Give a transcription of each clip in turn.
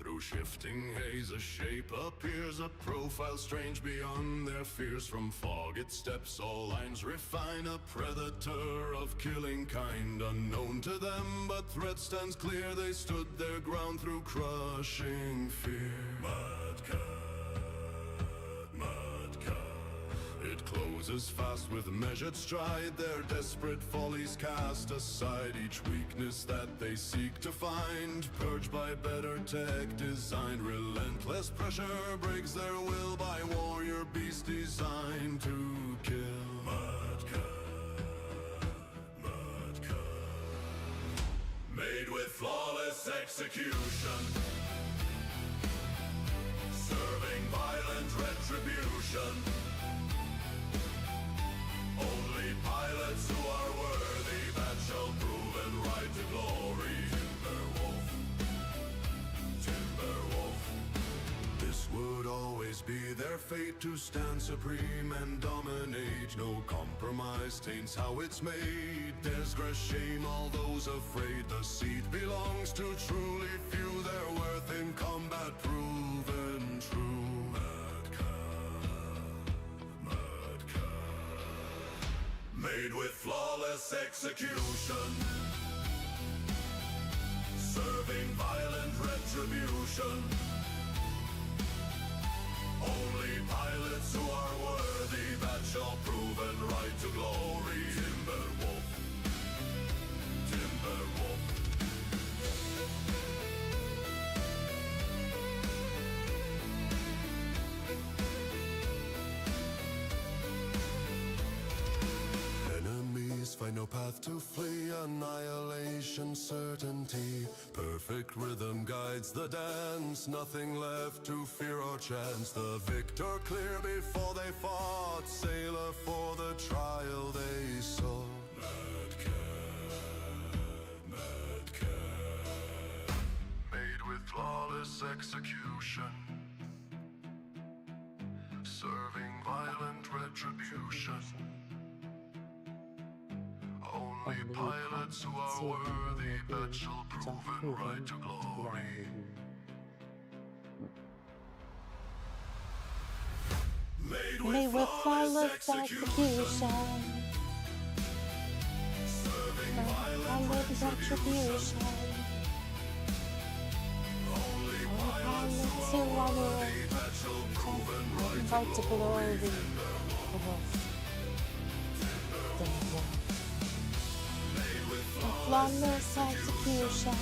Through shifting haze a shape appears, a profile strange beyond their fears. From fog it steps, all lines refine, a predator of killing kind. Unknown to them, but threat stands clear, they stood their ground through crushing fear. It closes fast with measured stride, their desperate follies cast aside. Each weakness that they seek to find, purged by better tech design. Relentless pressure breaks their will by warrior beast designed to kill. Made with flawless execution, serving violent retribution. Only pilots who are worthy, that shall prove and ride to glory. Timberwolf. This would always be their fate, to stand supreme and dominate. No compromise taints how it's made. Disgrace, shame all those afraid. The seat belongs to truly few, their worth in combat proven true. Made with flawless execution, serving violent retribution. Only pilots who are worthy, that shall prove and ride to glory. Timberwolf. Find no path to flee, annihilation certainty. Perfect rhythm guides the dance, nothing left to fear or chance. The victor clear before they fought, sailor for the trial they sought. Mad cat. Made with flawless execution, serving violent retribution. Only pilots who are worthy, that shall prove and ride to glory. Made with flawless execution, serving violent retribution. Only pilots who are worthy, that shall prove and ride to glory. Flawless execution,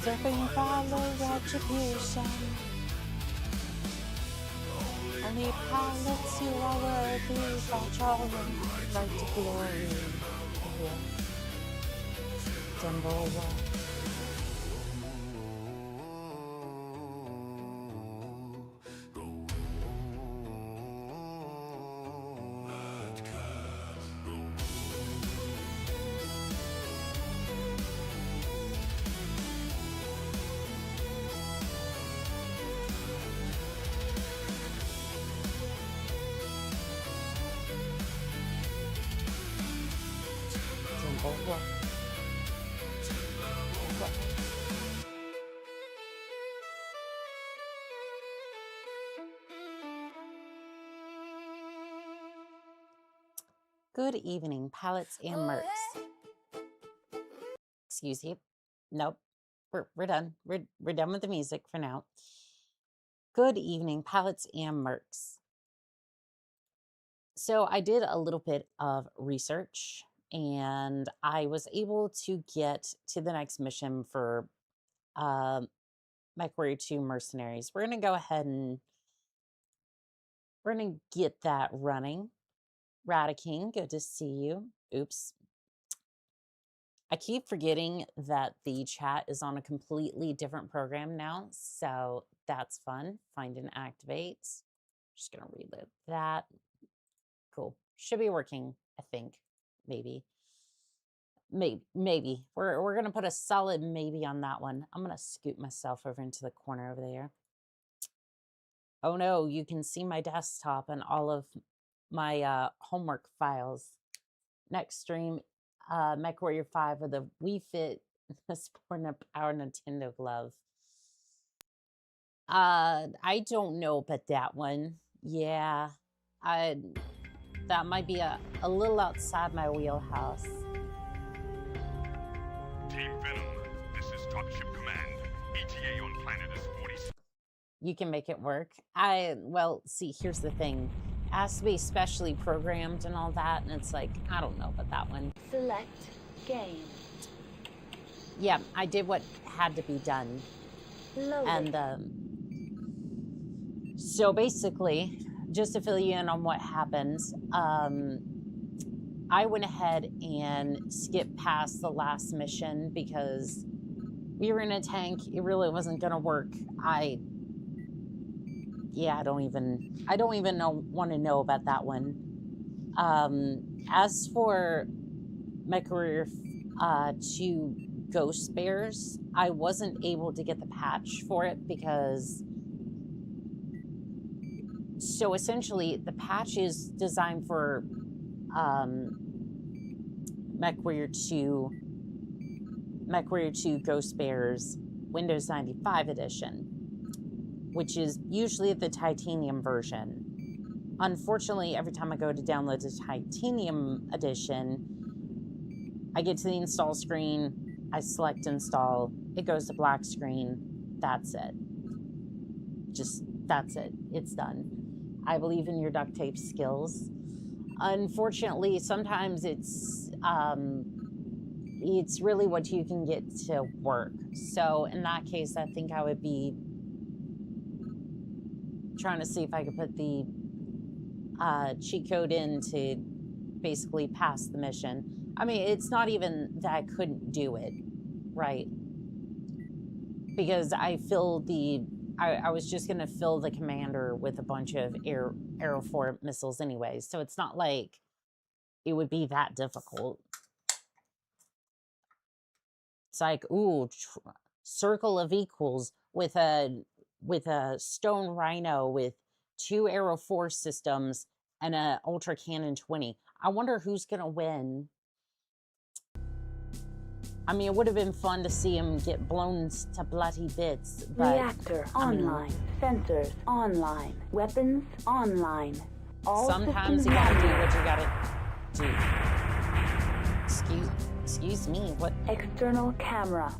serving violent retribution. Only pilots who are worthy, that shall ride to glory. Timberwolf. Good evening, palettes and mercs. Excuse you. Nope. We're done. We're done with the music for now. Good evening, palettes and mercs. So I did a little bit of research and I was able to get to the next mission for Mechwarrior 2 Mercenaries. We're going to go ahead and we're going to get that running. Radiking, good to see you. Oops. I keep forgetting that the chat is on a completely different program now, so that's fun. Find and activate. Just going to reload that. Cool. Should be working, I think. Maybe. Maybe. We're going to put a solid maybe on that one. I'm going to scoot myself over into the corner over there. Oh no, you can see my desktop and all of my homework files. Next stream, Mechwarrior 5 or the Wii Fit Sporting our Nintendo glove. I don't know about that one. Yeah, that might be a little outside my wheelhouse. Team Venom, this is Top Ship Command. ETA on planet is 40. You can make it work. Well, see, here's the thing. It has to be specially programmed and all that, and it's like, I don't know about that one. Select game. Yeah, I did what had to be done. Loading. And, so basically, just to fill you in on what happened, I went ahead and skipped past the last mission because we were in a tank. It really wasn't going to work. I don't even want to know about that one. As for Mechwarrior 2 Ghost Bears, I wasn't able to get the patch for it because... So essentially, the patch is designed for Mechwarrior 2 Ghost Bears Windows 95 edition, which is usually the titanium version. Unfortunately, every time I go to download the titanium edition, I get to the install screen, I select install, it goes to black screen, that's it. That's it, it's done. I believe in your duct tape skills. Unfortunately, sometimes it's really what you can get to work. So in that case, I think I would be trying to see if I could put the cheat code in to basically pass the mission. I mean, it's not even that I couldn't do it, right? Because I was just going to fill the commander with a bunch of Aero 4 missiles anyway. So it's not like it would be that difficult. It's like, ooh, circle of equals with a stone rhino with 2 Aero 4 systems and a Ultra Cannon 20. I wonder who's going to win. I mean, it would have been fun to see him get blown to bloody bits, but... Reactor online. Sensors online. Weapons online. All sometimes you gotta do what you gotta do. Excuse me, what? External camera.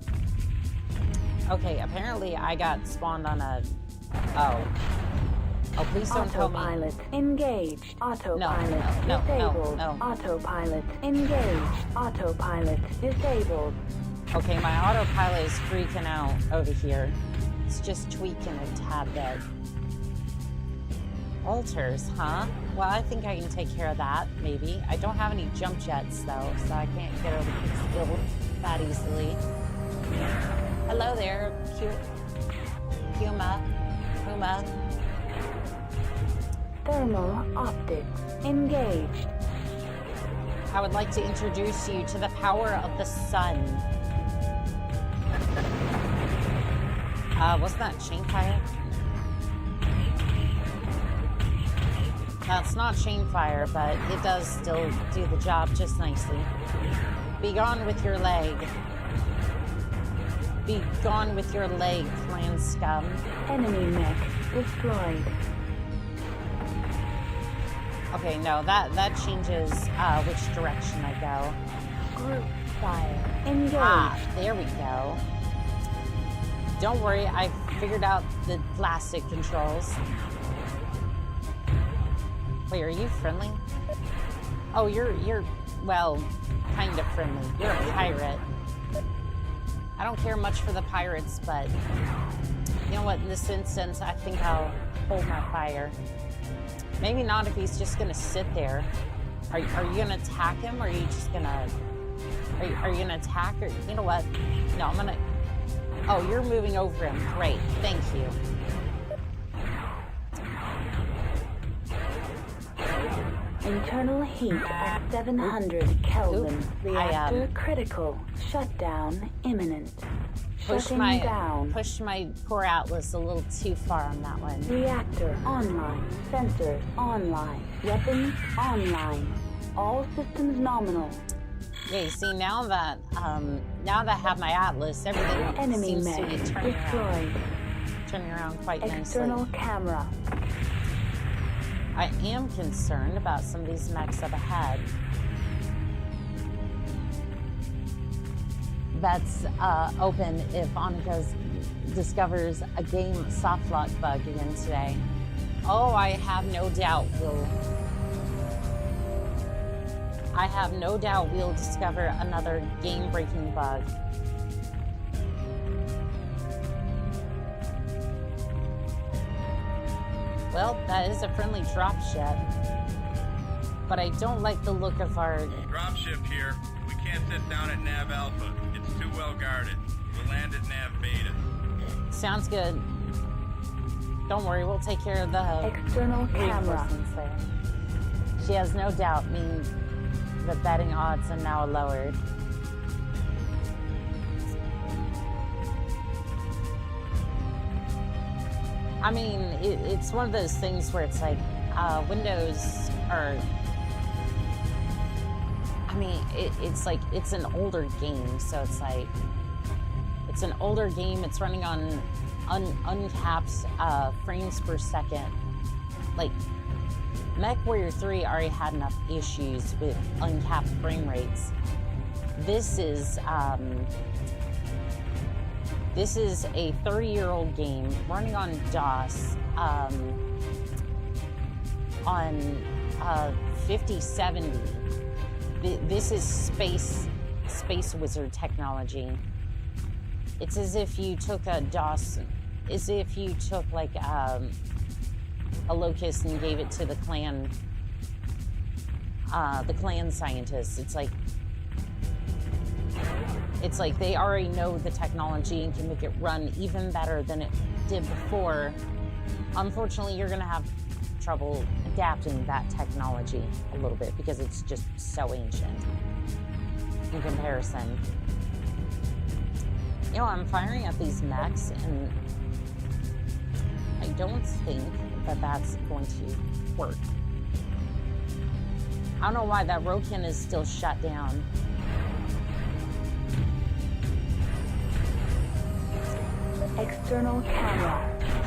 Okay, apparently I got spawned on a... Oh, please don't tell me. Autopilot engaged. Autopilot disabled. No. Autopilot engaged. Autopilot disabled. Okay, my autopilot is freaking out over here. It's just tweaking a tad bit. Altars, huh? Well, I think I can take care of that, maybe. I don't have any jump jets, though, so I can't get over the hill that easily. Hello there, Puma. Thermal optics engaged. I would like to introduce you to the power of the sun. Wasn't that chain fire? That's not chain fire, but it does still do the job just nicely. Be gone with your leg. Be gone with your leg, clan scum. Enemy mech destroyed. Okay, no, that changes which direction I go. Group fire engaged. Ah, there we go. Don't worry, I figured out the plastic controls. Wait, are you friendly? Oh, you're well, kind of friendly. You're a pirate. I don't care much for the pirates, but you know what? In this instance, I think I'll hold my fire. Maybe not if he's just gonna sit there. Are you gonna attack him, or are you just gonna? Are you gonna attack, or you know what? No, I'm gonna. Oh, you're moving over him. Great, thank you. Internal heat at 700 Kelvin. Reactor critical. Shutdown imminent. Shutting down. Pushed my poor Atlas a little too far on that one. Reactor online. Sensors online. Weapons online. All systems nominal. Yeah, you see, now that I have my atlas, everything Enemy seems mech to be destroyed. turning around quite External nicely. camera. I am concerned about some of these mechs up ahead. That's open if Anika discovers a game softlock bug again today. Oh, I have no doubt we'll discover another game-breaking bug. Well, that is a friendly dropship, but I don't like the look of our... Dropship here. We can't sit down at Nav Alpha. It's too well guarded. We'll land at Nav Beta. Sounds good. Don't worry, we'll take care of the External camera. reinforcements there. She has no doubt, meaning the betting odds are now lowered. I mean, it's one of those things where it's like, Windows are... I mean, it's like, it's an older game, so it's like... It's an older game, it's running on uncapped frames per second. Like, Mechwarrior 3 already had enough issues with uncapped frame rates. This is a 30-year-old game running on DOS on 5070. This is space wizard technology. It's as if you took a DOS, as if you took like a locust and gave it to the clan scientists. It's like they already know the technology and can make it run even better than it did before. Unfortunately, you're gonna have trouble adapting that technology a little bit because it's just so ancient in comparison. You know, I'm firing at these mechs and I don't think that that's going to work. I don't know why that Rokin is still shut down. External camera.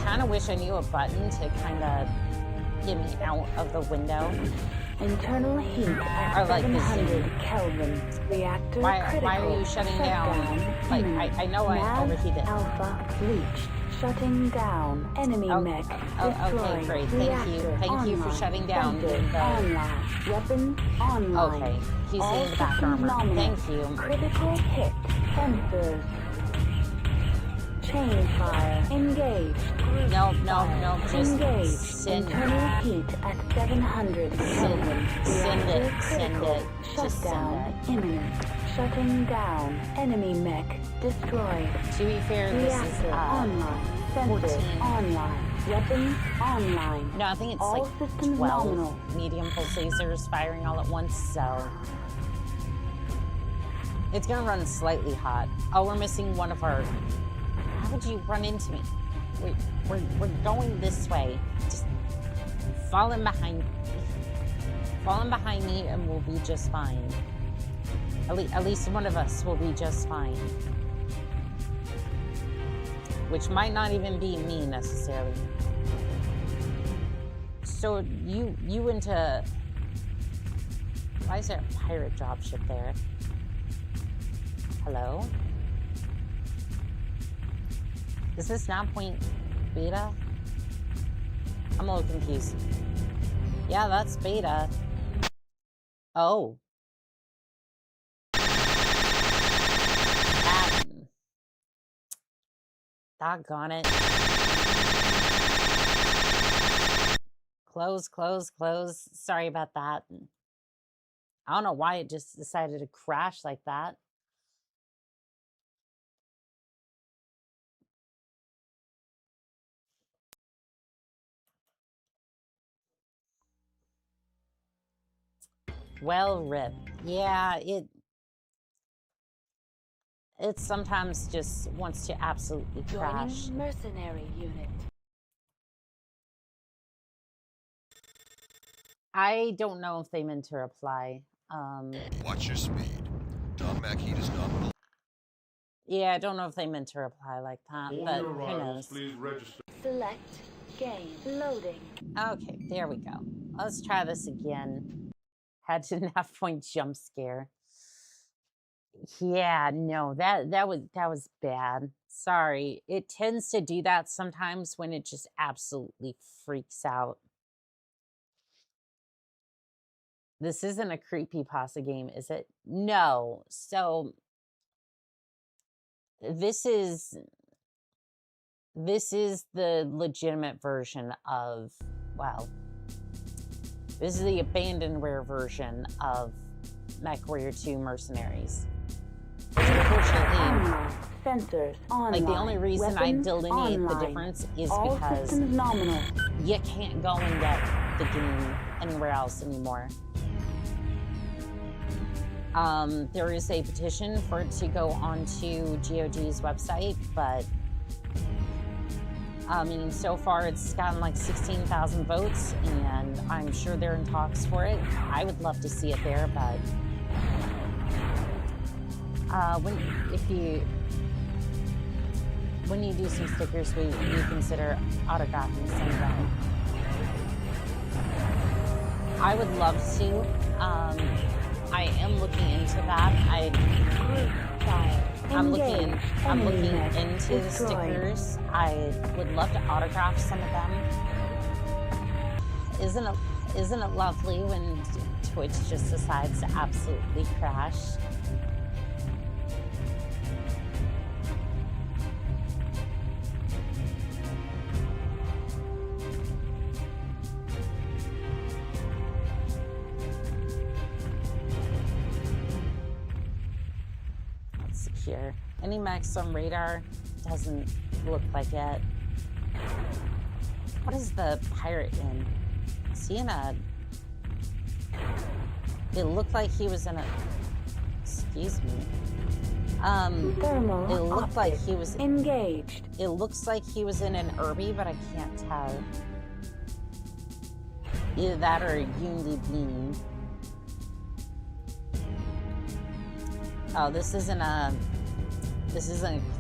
Kind of wish I knew a button to kind of get me out of the window. Internal heat at like 700 Kelvin. Reactor critical. Why are you shutting down? Like, I know I overheated. Alpha breached. Shutting down. Enemy mech destroyed. Okay, great. Thank you for shutting down. Online. Weapons online. Okay, he's All in the back armor. nominal. Thank you. Critical hit. Sensors. Chain fire. Engaged. No, just Engage. send Internal heat at 700 Kelvin. Send it. Just Shutdown send it. imminent. Shutting down. Enemy mech destroyed. To be fair, this is Reactor online. Sensors 14. online. Weapons online. No, I think it's All like systems 12 nominal. medium pulse lasers firing all at once, so it's gonna run slightly hot. Oh, we're missing one of our... How would you run into me? We're going this way. Just fall in behind me and we'll be just fine. At least one of us will be just fine. Which might not even be me necessarily. So you into... Why is there a pirate dropship there? Hello? Is this not point beta? I'm a little confused. Yeah, that's beta. Oh. Doggone it. Close. Sorry about that. I don't know why it just decided to crash like that. Well, rip. Yeah, it sometimes just wants to absolutely crash. Joining mercenary unit. I don't know if they meant to reply. Watch your speed. Doc Mac, he does not. Yeah, I don't know if they meant to reply like that, All but new who arrivals, knows? please register. Select game. Loading. Okay, there we go. Let's try this again. Had to enough point jump scare. Yeah, no, that was bad. Sorry. It tends to do that sometimes when it just absolutely freaks out. This isn't a creepypasta game, is it? No. So this is the legitimate version of, well, this is the abandonware version of Mechwarrior 2 Mercenaries. Unfortunately, Sensors online. like the only reason Weapons I delineate online. the difference is All because systems nominal. you can't go and get the game anywhere else anymore. There is a petition for it to go onto GOG's website, but I mean, so far it's gotten like 16,000 votes, and I'm sure they're in talks for it. I would love to see it there, but when you do some stickers, we consider autographing some of them. I would love to. I am looking into that. I'm looking into the stickers. I would love to autograph some of them. Isn't it lovely when Twitch just decides to absolutely crash? Secure. Any Max on radar? Doesn't look like it. What is the pirate in? Is he in a... It looked like he was in a... Excuse me. Thermal It looked like he was... engaged. It looks like he was in an Irby, but I can't tell. Either that or a Unity Beam. Oh, this isn't a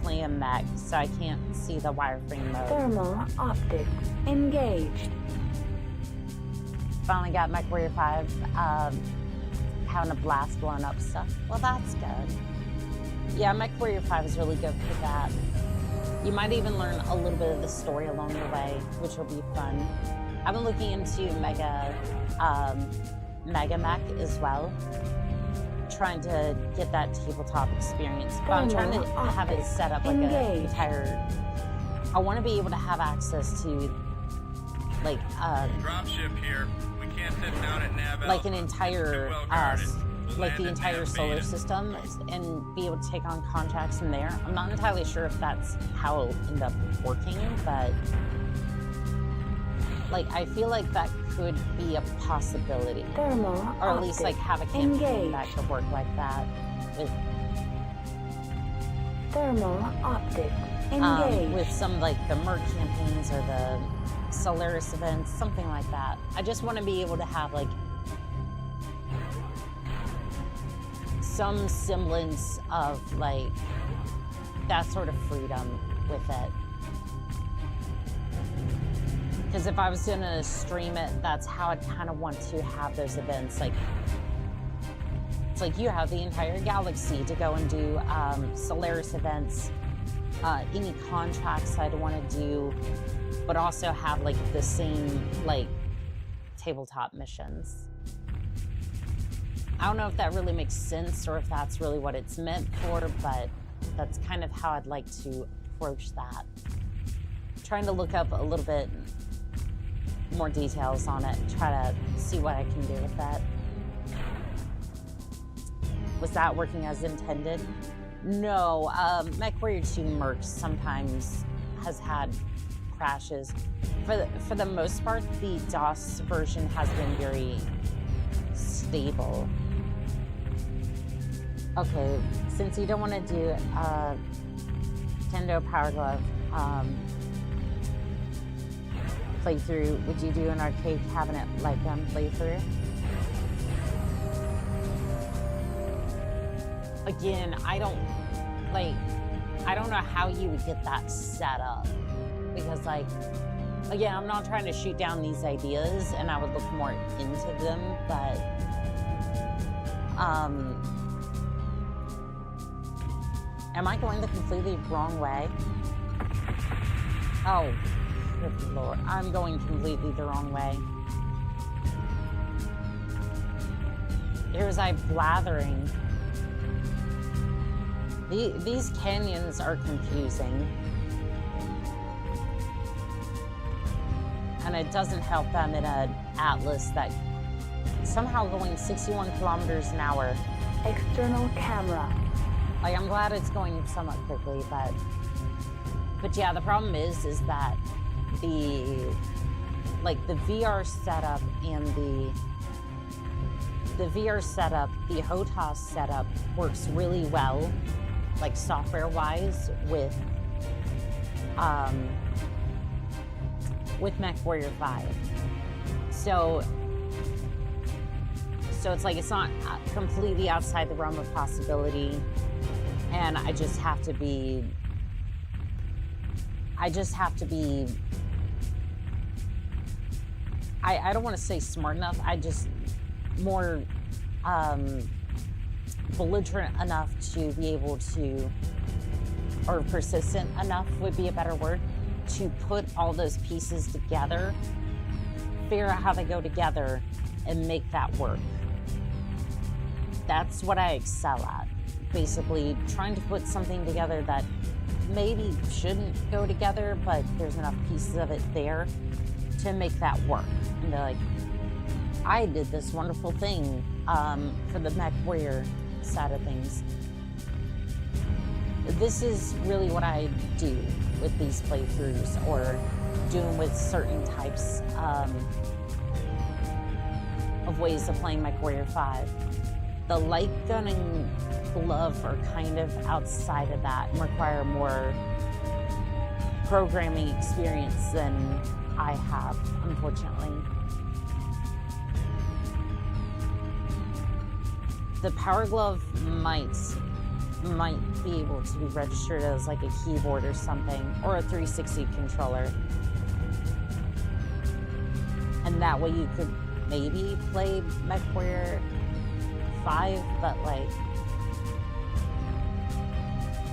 clam mech, so I can't see the wireframe mode. Thermal optics engaged. Finally got Mechwarrior 5 having a blast blowing up stuff. Well, that's good. Yeah, Mechwarrior 5 is really good for that. You might even learn a little bit of the story along the way, which will be fun. I've been looking into Mega Mech as well, trying to get that tabletop experience. But I'm trying to have it set up like an entire... I want to be able to have access to like Dropship here. We can't sit down at Nav like an Alpha. entire Too well guarded. like the Land at entire Nav solar Beta. system and be able to take on contracts from there. I'm not entirely sure if that's how it'll end up working, but like I feel like that could be a possibility. Thermal Or at least like have a campaign engaged. that could work like that with Thermal optics engaged. with some like the Merc campaigns or the Solaris events, something like that. I just want to be able to have like some semblance of like that sort of freedom with it. Because if I was going to stream it, that's how I'd kind of want to have those events. Like, it's like you have the entire galaxy to go and do Solaris events, any contracts I'd want to do, but also have like the same like tabletop missions. I don't know if that really makes sense or if that's really what it's meant for, but that's kind of how I'd like to approach that. Trying to look up a little bit more details on it, try to see what I can do with that. Was that working as intended? No, Mechwarrior 2 Mercs sometimes has had crashes. For the most part, the DOS version has been very stable. Okay, since you don't want to do Kendo Power Glove playthrough, would you do an arcade cabinet light gun playthrough? again, I don't know how you would get that set up, because like, again, I'm not trying to shoot down these ideas, and I would look more into them, but am I going the completely wrong way? Oh, good Lord, I'm going completely the wrong way. Here's I blathering. These canyons are confusing. And it doesn't help them in an atlas that somehow going 61 kilometers an hour. External camera. Like, I'm glad it's going somewhat quickly, but yeah, the problem is that the VR setup and the VR setup, the HOTAS setup works really well, like software-wise, with Mechwarrior 5. So it's like it's not completely outside the realm of possibility, and I just have to be I don't want to say smart enough, I just more belligerent enough to be able to, or persistent enough would be a better word, to put all those pieces together, figure out how they go together, and make that work. That's what I excel at. Basically, trying to put something together that maybe shouldn't go together, but there's enough pieces of it there to make that work. And they're like, I did this wonderful thing for the Mechwarrior side of things. This is really what I do with these playthroughs, or doing with certain types of ways of playing Mechwarrior 5. The light gun and glove are kind of outside of that and require more programming experience than I have, unfortunately. The Power Glove might be able to be registered as like a keyboard or something, or a 360 controller. And that way you could maybe play Mechwarrior 5, but like,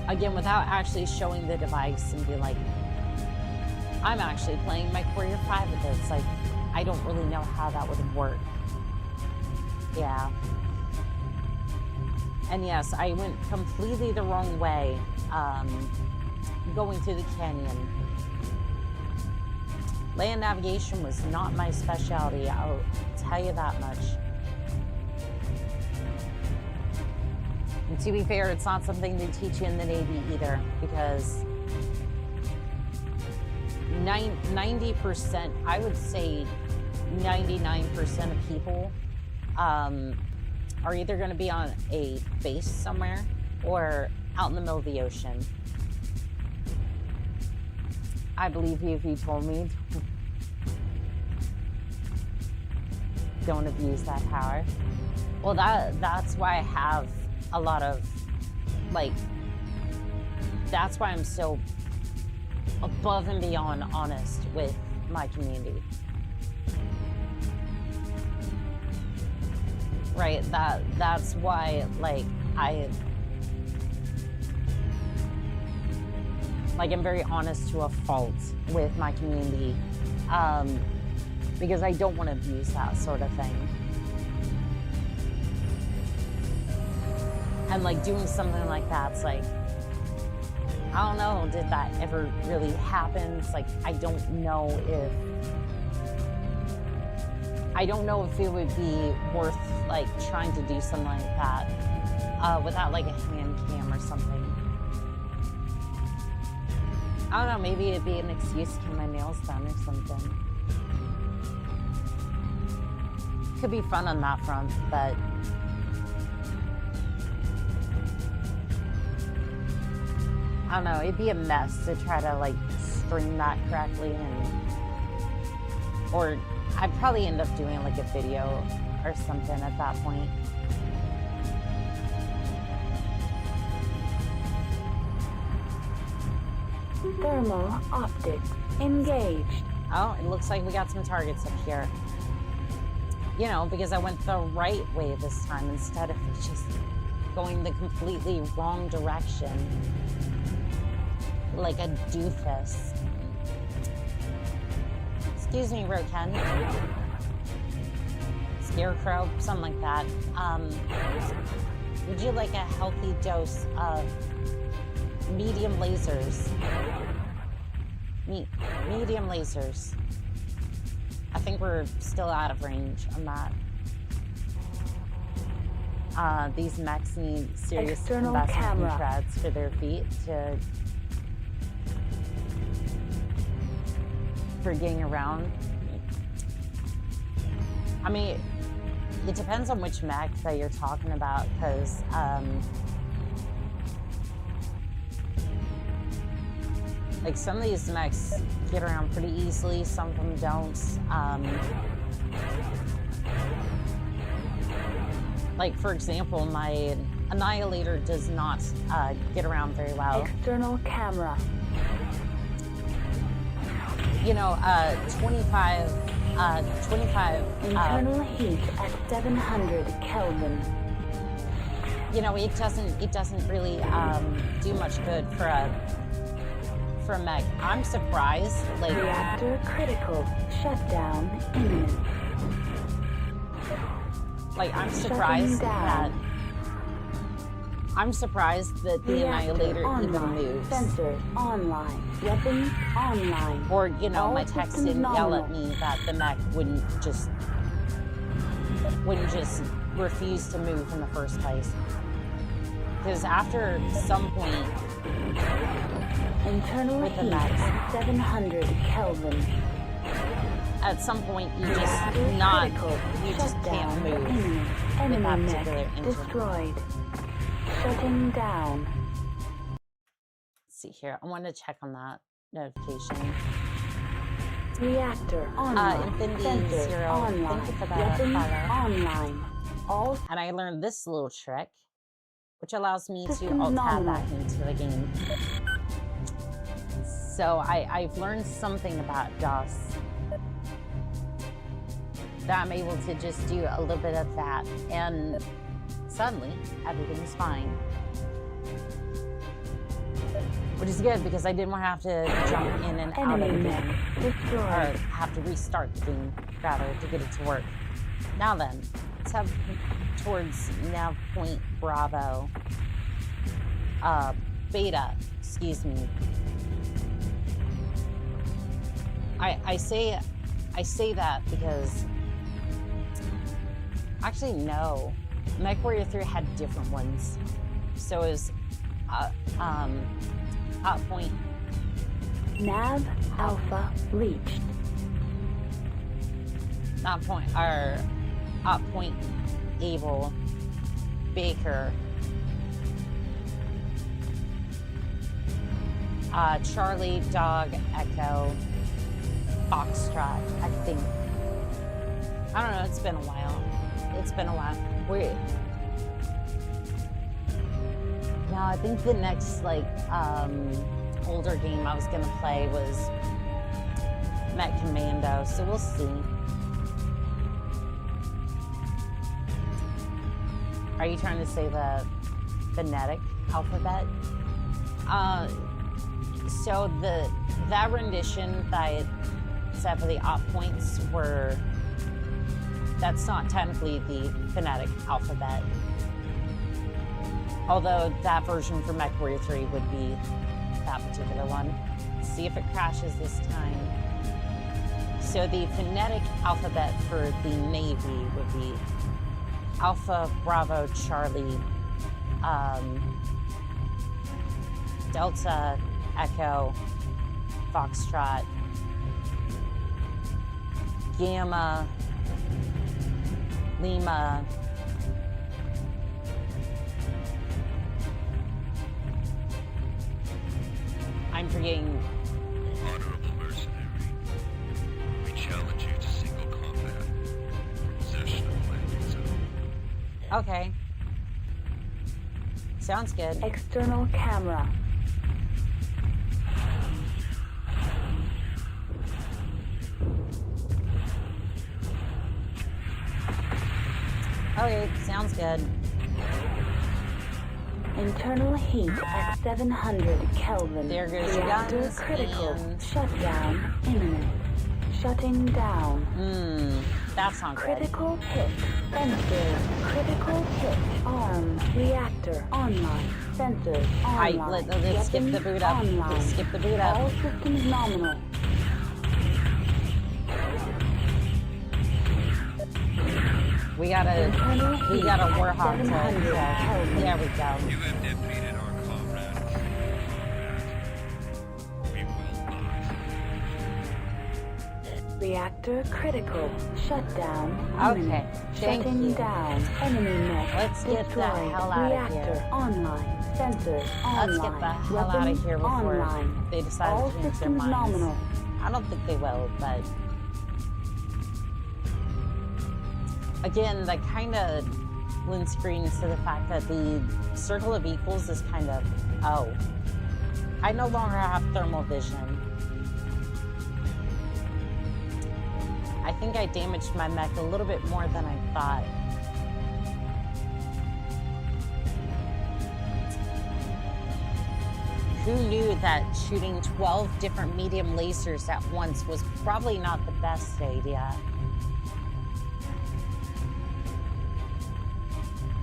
again, without actually showing the device and be like, I'm actually playing Mechwarrior 5 with it. It's like, I don't really know how that would work. Yeah. And yes, I went completely the wrong way, going through the canyon. Land navigation was not my specialty, I'll tell you that much. And to be fair, it's not something they teach you in the Navy either, because 90%, I would say 99% of people are either going to be on a base somewhere or out in the middle of the ocean. I believe you if you told me. Don't abuse that power. Well, that's why I have a lot of, like, that's why I'm so above and beyond honest with my community. Right, that's why, like, I'm very honest to a fault with my community, because I don't want to abuse that sort of thing. And like doing something like that's like, I don't know, did that ever really happen? It's like, I don't know if it would be worth like trying to do something like that without like a hand cam or something. I don't know, maybe it'd be an excuse to get my nails done or something. Could be fun on that front, but I don't know, it'd be a mess to try to like stream that correctly, or I'd probably end up doing like a video or something at that point. Thermal optics engaged. Oh, it looks like we got some targets up here. You know, because I went the right way this time instead of just going the completely wrong direction. Like a doofus. Excuse me, Roken. Scarecrow, something like that. Would you like a healthy dose of medium lasers? Medium lasers. I think we're still out of range on that. These mechs need serious External investment camera. in treads for their feet for getting around. I mean, it depends on which mech that you're talking about, because like some of these mechs get around pretty easily, some of them don't. Like for example, my Annihilator does not get around very well. External camera. You know, 25 Internal heat at 700 Kelvin. you know, it doesn't really do much good for a mech. I'm surprised, like, Reactor critical. Shutdown imminent. I'm surprised that down. I'm surprised that the Reactor Annihilator online. even moves. Sensors online. Weapons online. Or, you know, All my text systems didn't yell at nominal. me that the mech wouldn't just refuse to move in the first place. Because after some point, Internal with the heat mechs. at 700 Kelvin. at some point you just Reactor critical. can't Shutdown move imminent. with Enemy that mech particular engine. destroyed. Shutting down. Let's see here. I want to check on that notification. Reactor online. Infinity Sensors Zero, online. thank you for that Weapons follow. online. All And I learned this little trick, which allows me to Systems alt tab nominal. back into the game. So I've learned something about DOS. That I'm able to just do a little bit of that, and suddenly everything's fine. Which is good because I didn't want to have to jump in and out of enemy the mech game, or destroyed. have to restart the game, rather, to get it to work. Now then, let's head towards nav point Bravo. Beta, excuse me. I say that because actually no, Mechwarrior 3 had different ones. So it was hot point. Nav Alpha reached. Not point, or hot point Able, Baker, Charlie, Dog, Echo, Foxtrot, I think. I don't know, it's been a while. Now I think the next older game I was gonna play was Met Commando, so we'll see. Are you trying to say the phonetic alphabet? So that rendition that I set for the op points that's not technically the phonetic alphabet. Although that version for Mechwarrior 3 would be that particular one. Let's see if it crashes this time. So the phonetic alphabet for the Navy would be Alpha, Bravo, Charlie, Delta, Echo, Foxtrot, Gamma, Lima, I'm forgetting. Honorable mercenary, we challenge you to single combat. Possession of landing zone. Okay. Sounds good. External camera. Okay, sounds good. Internal heat at 700 Kelvin. There goes your Reactor guns critical. and... Shutdown imminent. Shutting down. That's not good. Critical hit. Sensors. Critical hit. Arm. Reactor online. Sensors online. Alright, let's skip the boot up. Online. Let's skip the boot up. All systems nominal. We got a Warhawk to... There we go. You have defeated our comrade. We will not. Reactor critical. Shutdown. Okay, imminent. thank Shutting you. down. Enemy mech. Let's get the destroyed. hell out of Reactor here. online. Sensors online. Let's get the hell out of here before online. they decide All to change their systems minds. nominal. I don't think they will, but... Again, that kind of lends credence to the fact that the circle of equals is kind of... Oh. I no longer have thermal vision. I think I damaged my mech a little bit more than I thought. Who knew that shooting 12 different medium lasers at once was probably not the best idea?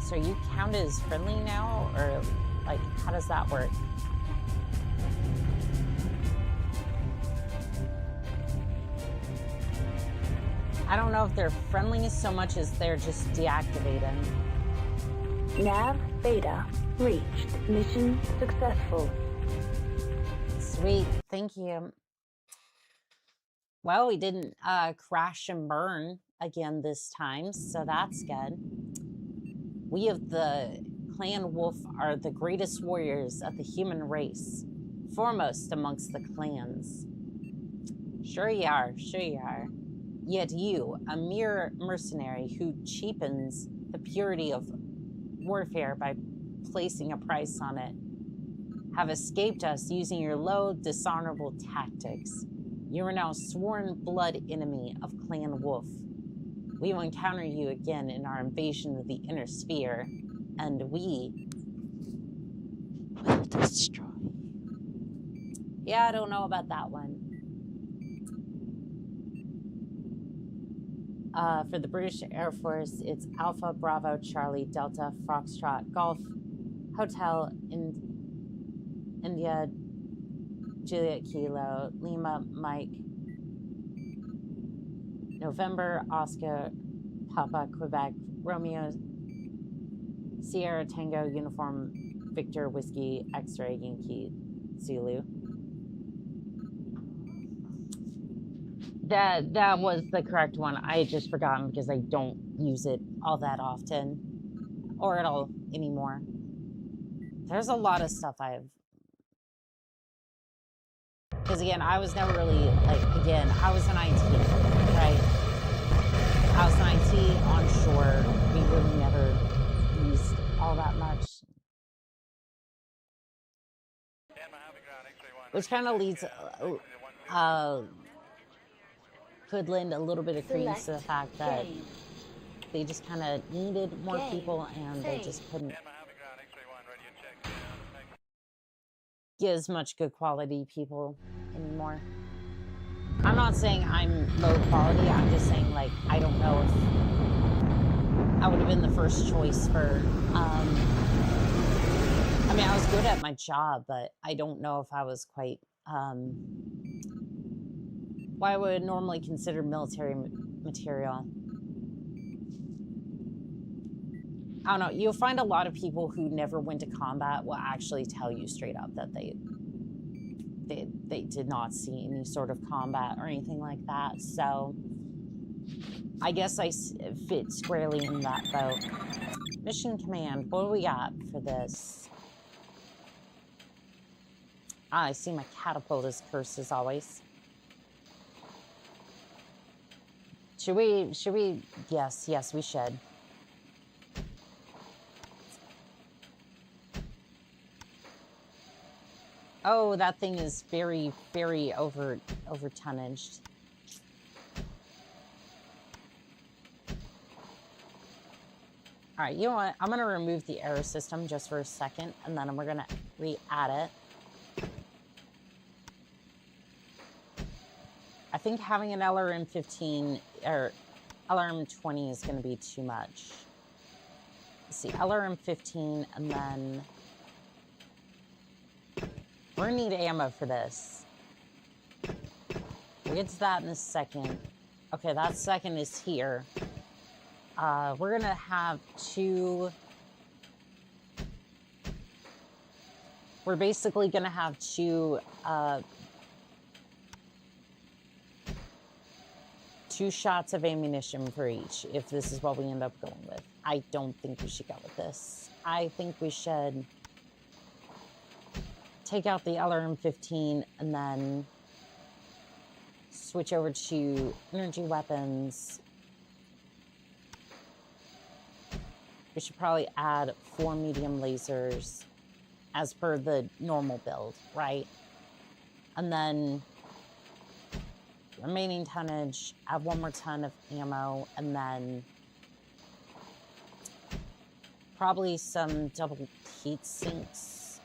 So you count as friendly now, or like, how does that work? I don't know if they're friendly so much as they're just deactivating. Nav beta reached. Mission successful. Sweet, thank you. Well, we didn't crash and burn again this time, so that's good. We of the Clan Wolf are the greatest warriors of the human race, foremost amongst the clans. Sure you are, sure you are. Yet you, a mere mercenary who cheapens the purity of warfare by placing a price on it, have escaped us using your low, dishonorable tactics. You are now sworn blood enemy of Clan Wolf. We will encounter you again in our invasion of the inner sphere, and we will destroy. Yeah, I don't know about that one. For the British Air Force, it's Alpha, Bravo, Charlie, Delta, Foxtrot, Golf, Hotel, India, Juliet, Kilo, Lima, Mike, November, Oscar, Papa, Quebec, Romeo, Sierra, Tango, Uniform, Victor, Whiskey, X-Ray, Yankee, Zulu. That was the correct one. I had just forgotten because I don't use it all that often, or at all anymore. There's a lot of stuff I've... Because again, I was never really, like, again, I was in IT, right? I was in IT onshore. We really never used all that much. Which kind of leads, could lend a little bit of credence to the fact that they just kind of needed more people and they just couldn't get as much good quality people anymore. I'm not saying I'm low quality, I'm just saying, like, I don't know if I would have been the first choice for, I mean, I was good at my job, but I don't know if I was quite, what I would normally consider military material. I don't know, you'll find a lot of people who never went to combat will actually tell you straight up that they did not see any sort of combat or anything like that. So I guess I fit squarely in that boat. Mission command, what do we got for this? Ah, I see my catapult is cursed as always. Should we, yes, we should. Oh, that thing is very, very over tonnaged. All right, you know what? I'm going to remove the arrow system just for a second, and then we're going to re-add it. I think having an LRM 15 or LRM 20 is going to be too much. Let's see, LRM 15, and then we're going to need ammo for this. We'll get to that in a second. Okay, that second is here. We're going to have two... We're basically going to have two shots of ammunition for each, if this is what we end up going with. I don't think we should go with this. I think we should take out the LRM 15 and then switch over to energy weapons. We should probably add 4 medium lasers as per the normal build, right? And then remaining tonnage, add 1 more ton of ammo, and then probably some double heat sinks.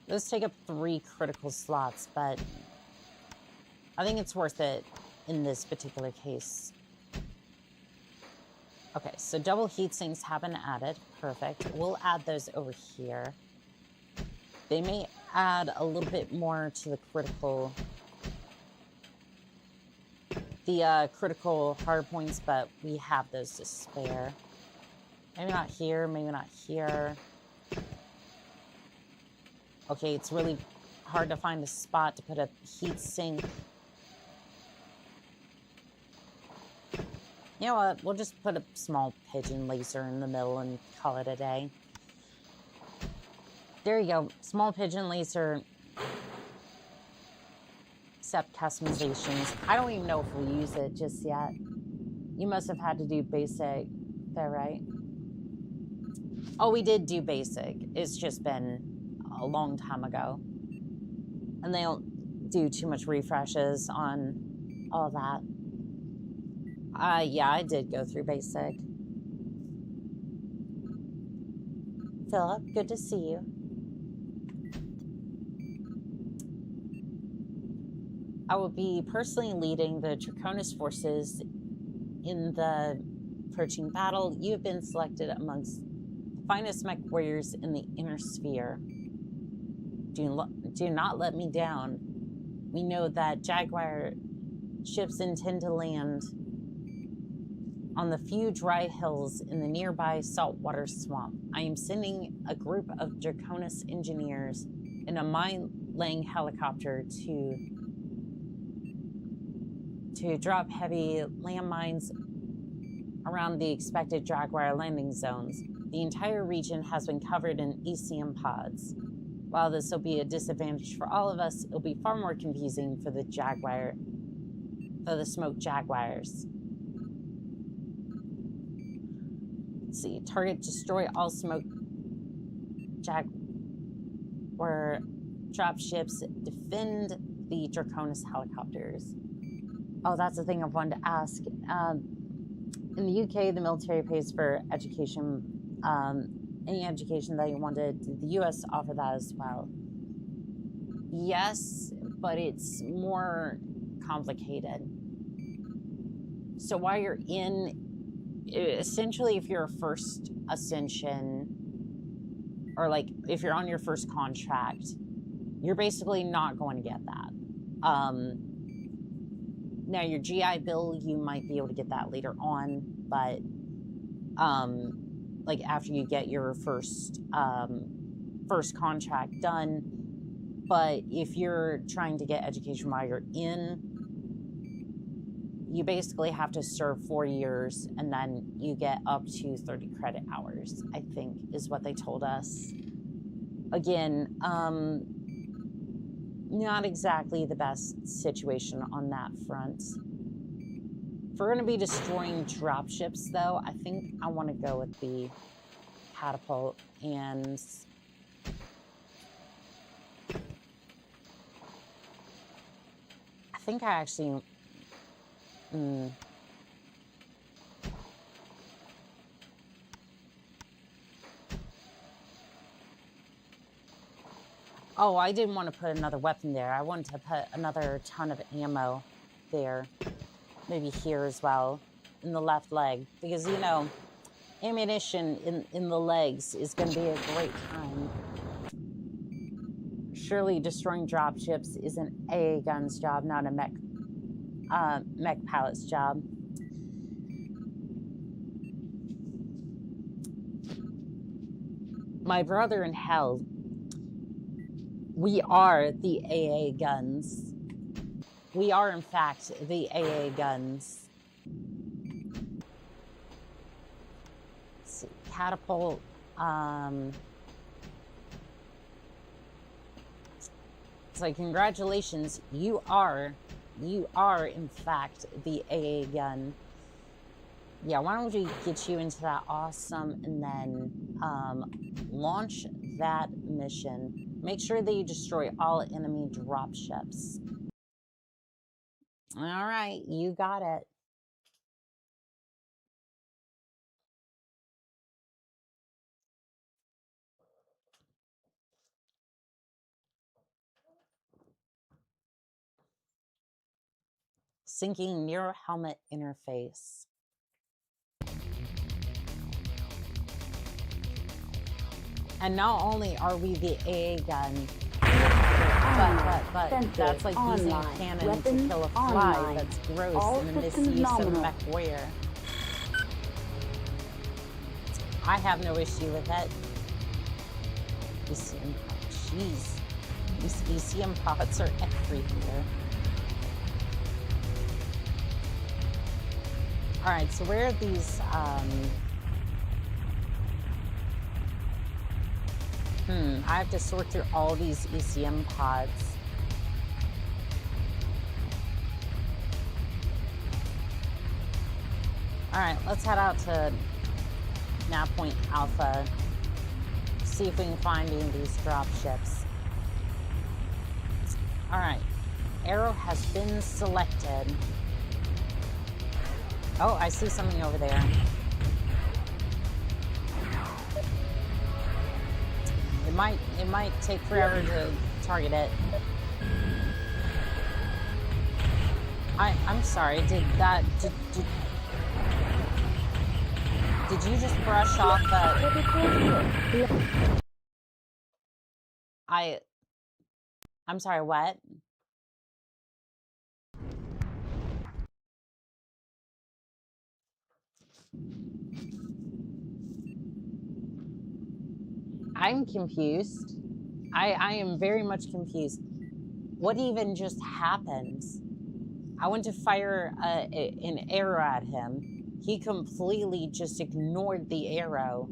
Those take up 3 critical slots, but I think it's worth it in this particular case. Okay, so double heat sinks have been added. Perfect. We'll add those over here. They may add a little bit more to the critical hard points, but we have those to spare. Maybe not here, maybe not here. Okay, it's really hard to find a spot to put a heat sink. You know what? We'll just put a small pigeon laser in the middle and call it a day. There you go. Small pigeon laser. Accept customizations. I don't even know if we'll use it just yet. You must have had to do basic there, right? Oh, we did do basic. It's just been a long time ago. And they don't do too much refreshes on all that. Yeah, I did go through basic. Philip, good to see you. I will be personally leading the Draconis forces in the approaching battle. You have been selected amongst the finest mech warriors in the inner sphere. Do not let me down. We know that Jaguar ships intend to land on the few dry hills in the nearby saltwater swamp. I am sending a group of Draconis engineers in a mine-laying helicopter to drop heavy landmines around the expected Jaguar landing zones. The entire region has been covered in ECM pods. While this will be a disadvantage for all of us, it'll be far more confusing for the smoked Jaguars. Let's see, target destroy all smoke Jaguar dropships, defend the Draconis helicopters. Oh, that's the thing I wanted to ask. In the UK, the military pays for education, any education that you wanted. Did the US offer that as well? Yes, but it's more complicated. So while you're in, essentially, if you're a first ascension, or like if you're on your first contract, you're basically not going to get that. Now your GI bill, you might be able to get that later on, but like after you get your first contract done. But if you're trying to get education while you're in, you basically have to serve 4 years, and then you get up to 30 credit hours, I think, is what they told us. Again, not exactly the best situation on that front. If we're going to be destroying dropships, though, I think I want to go with the catapult, and I think I actually... Oh, I didn't want to put another weapon there. I wanted to put another ton of ammo there. Maybe here as well, in the left leg. Because, you know, ammunition in the legs is going to be a great time. Surely destroying dropships is an AA gun's job, not a mech pilot's job. My brother in hell, we are the AA guns. We are, in fact, the AA guns. Let's see, catapult. So congratulations, you are, in fact, the AA gun. Yeah, why don't we get you into that awesome and then launch that mission. Make sure that you destroy all enemy dropships. All right, you got it. Syncing mirror helmet interface. And not only are we the AA gun, but that's like using a cannon to kill a fly. That's gross and a misuse of Mechwarrior. I have no issue with it. ECM, jeez. These ECM pods are everywhere. All right, so where are these? I have to sort through all these ECM pods. All right, let's head out to Nav Point Alpha. See if we can find any of these dropships. All right, arrow has been selected. Oh, I see something over there. It might take forever to target it. I'm sorry. Did you just brush off the? I'm sorry. What? I'm confused. I am very much confused. What even just happened? I went to fire an arrow at him. He completely just ignored the arrow.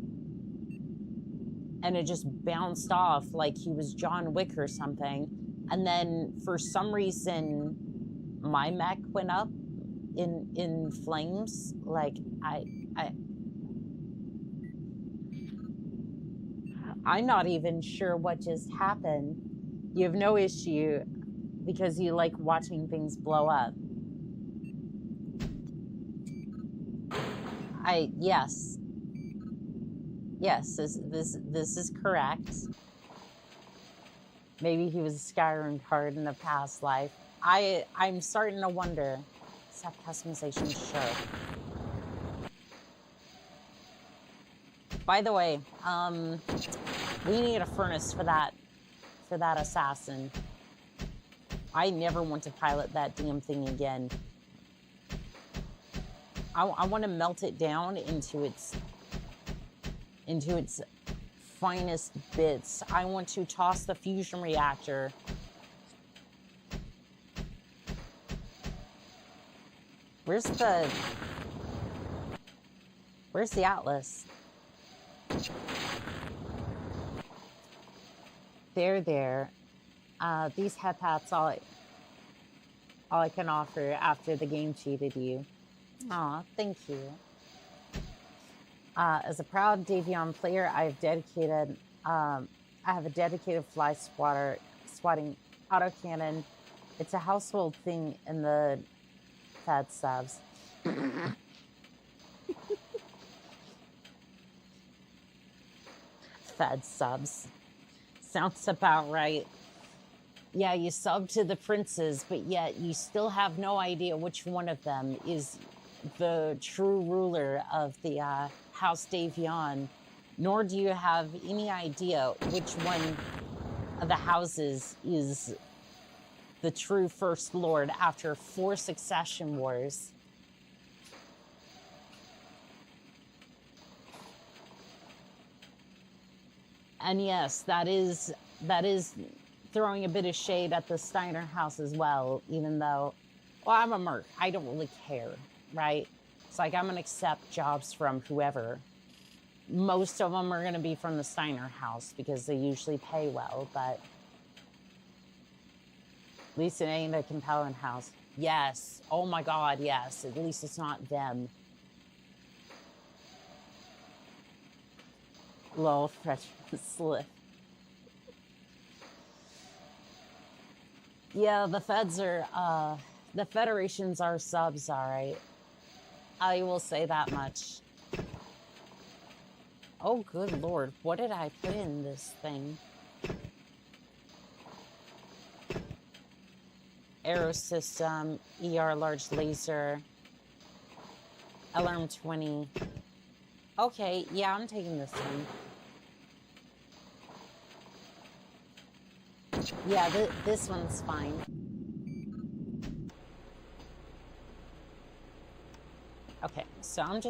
And it just bounced off like he was John Wick or something. And then for some reason, my mech went up in flames. Like, I'm not even sure what just happened. You have no issue because you like watching things blow up. Yes. Yes, this is correct. Maybe he was a Skyrim card in a past life. I'm starting to wonder. Set customization, sure. By the way, we need a furnace for that assassin. I never want to pilot that damn thing again. I want to melt it down into its finest bits. I want to toss the fusion reactor. Where's the Atlas? There. These headpats all I can offer after the game cheated you. Aw, thank you. As a proud Davion player, I have a dedicated fly swatting autocannon. It's a household thing in the Fed subs. Fed subs. Sounds about right. Yeah, you sub to the princes, but yet you still have no idea which one of them is the true ruler of the House Davion, nor do you have any idea which one of the houses is the true First Lord after 4 succession wars. And yes, that is throwing a bit of shade at the Steiner house as well, even though, well, I'm a merc. I don't really care, right? It's like I'm going to accept jobs from whoever. Most of them are going to be from the Steiner house because they usually pay well, but at least it ain't a compelling house. Yes. Oh my God, yes. At least it's not them. Lol, freshman slip. Yeah, the feds are, the federations are subs, all right. I will say that much. Oh, good Lord. What did I put in this thing? Aero system, ER large laser, LRM 20. Okay, yeah, I'm taking this one. Yeah, this one's fine. Okay, so I'm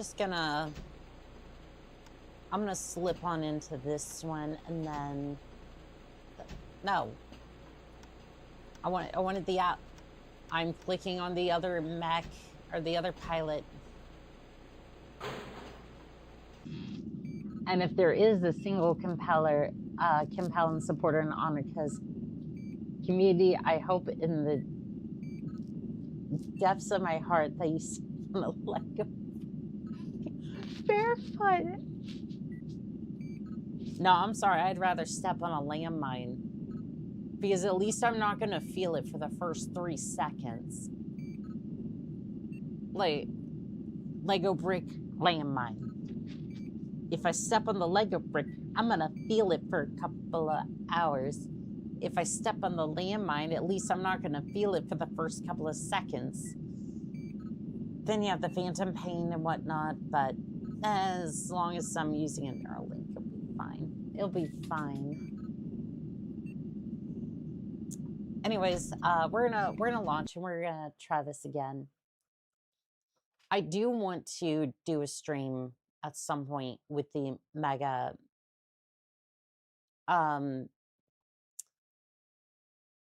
gonna slip on into this one and then, no. I wanted the app. I'm clicking on the other mech or the other pilot. And if there is a single compeller, compelling supporter in Anarcha's community, I hope in the depths of my heart that you smell like a barefoot. No, I'm sorry. I'd rather step on a landmine. Because at least I'm not going to feel it for the first 3 seconds. Like, Lego brick landmine. If I step on the Lego brick, I'm going to feel it for a couple of hours. If I step on the landmine, at least I'm not going to feel it for the first couple of seconds. Then you have the phantom pain and whatnot, but as long as I'm using a Neuralink, it'll be fine. It'll be fine. Anyways, we're gonna launch and we're gonna try this again. I do want to do a stream at some point with the mega,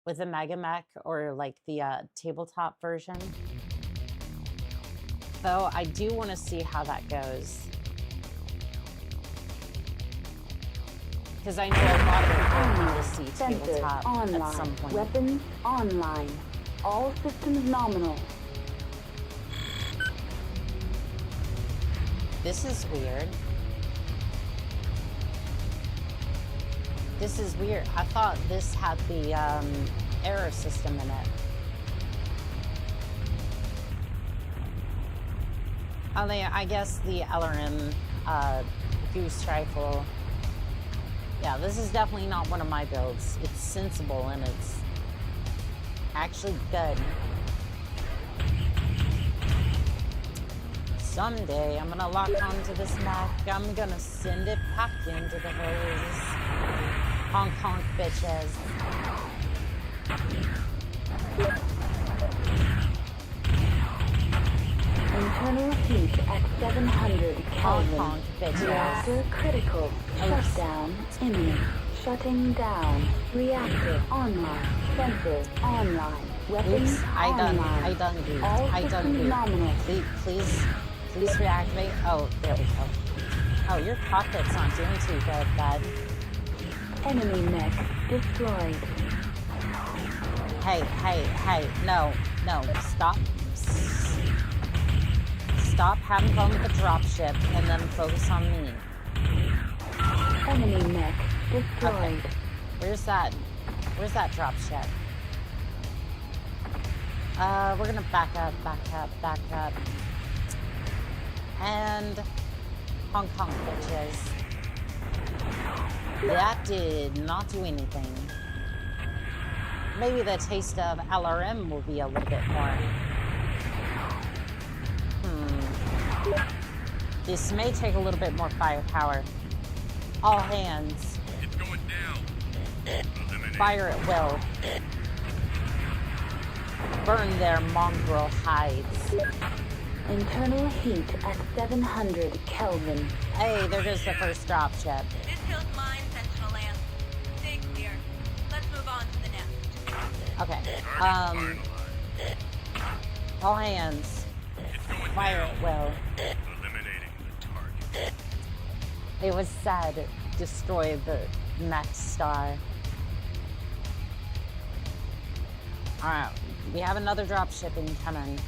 with the mega mech or like the tabletop version. Though I do want to see how that goes. Because I know a lot of people want to see tabletop online. at some point. Weapons online. All systems nominal. This is weird. This is weird. I thought this had the error system in it. I guess the LRM goose rifle. Yeah, this is definitely not one of my builds. It's sensible and it's actually good. Someday I'm gonna lock onto this mech. I'm gonna send it back into the hose. Honk honk bitches. Internal heat at 700 Honk Kelvin. honk bitches. Reactor critical. Shutdown imminent. Shutting down. Reactor online. Sensors online. Weapons Oops, online. I done goofed. All I done systems goofed. nominal. Please reactivate. Oh, there we go. Oh, your cockpit's not doing too good, bud. Enemy mech destroyed. Hey, no, stop. Stop having fun with the dropship and then focus on me. Enemy mech destroyed. Okay. Where's that dropship? We're gonna back up. And Hong Kong bitches. That did not do anything. Maybe the taste of LRM will be a little bit more. This may take a little bit more firepower. All hands. It's going down. Fire at will. Burn their mongrel hides. Internal heat at 700 Kelvin. Hey, there goes the first drop ship. This hill's mine, Sentinel Land. Stay clear. Let's move on to the next. Okay. All hands. Fire at will. Eliminating the target. It was said, destroy the mech star. Alright, we have another drop ship incoming.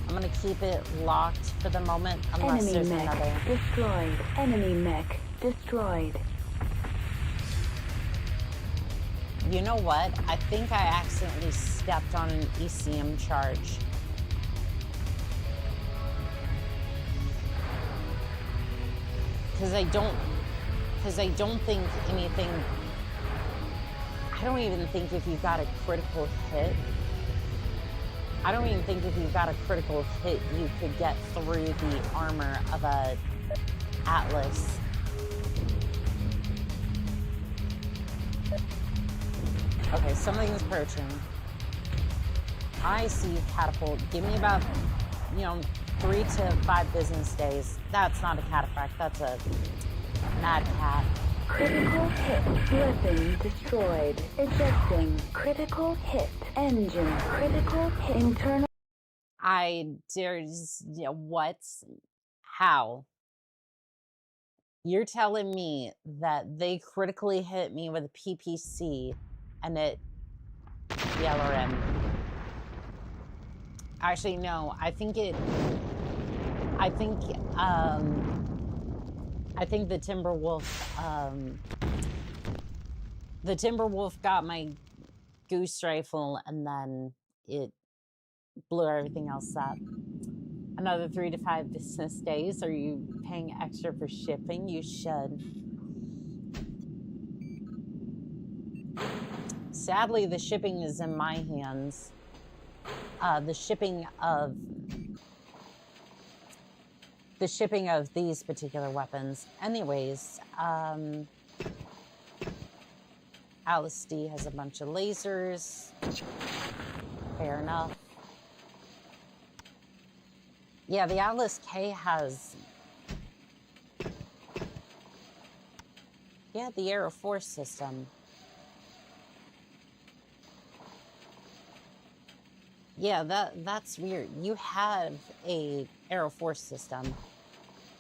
I'm gonna keep it locked for the moment, unless Enemy there's mech another. destroyed. Enemy mech destroyed. You know what? I think I accidentally stepped on an ECM charge. Because I don't think anything... I don't even think if you got a critical hit... I don't even think if you got a critical hit, you could get through the armor of a Atlas. Okay, something's approaching. I see catapult. Give me about, 3 to 5 business days. That's not a cataphract, that's a mad cat. Critical hit. Weapon destroyed. Ejecting. Critical hit. Engine. Critical hit. Internal. What? How? You're telling me that they critically hit me with a PPC and it... the LRM. Actually, no, I think the Timberwolf got my goose rifle and then it blew everything else up. Another 3 to 5 business days. Are you paying extra for shipping? You should. Sadly, the shipping is in my hands. The shipping of these particular weapons. Anyways, Alice D has a bunch of lasers. Fair enough. Yeah, the Atlas K has... yeah, the Air Force system. Yeah, that's weird. You have a Air Force system.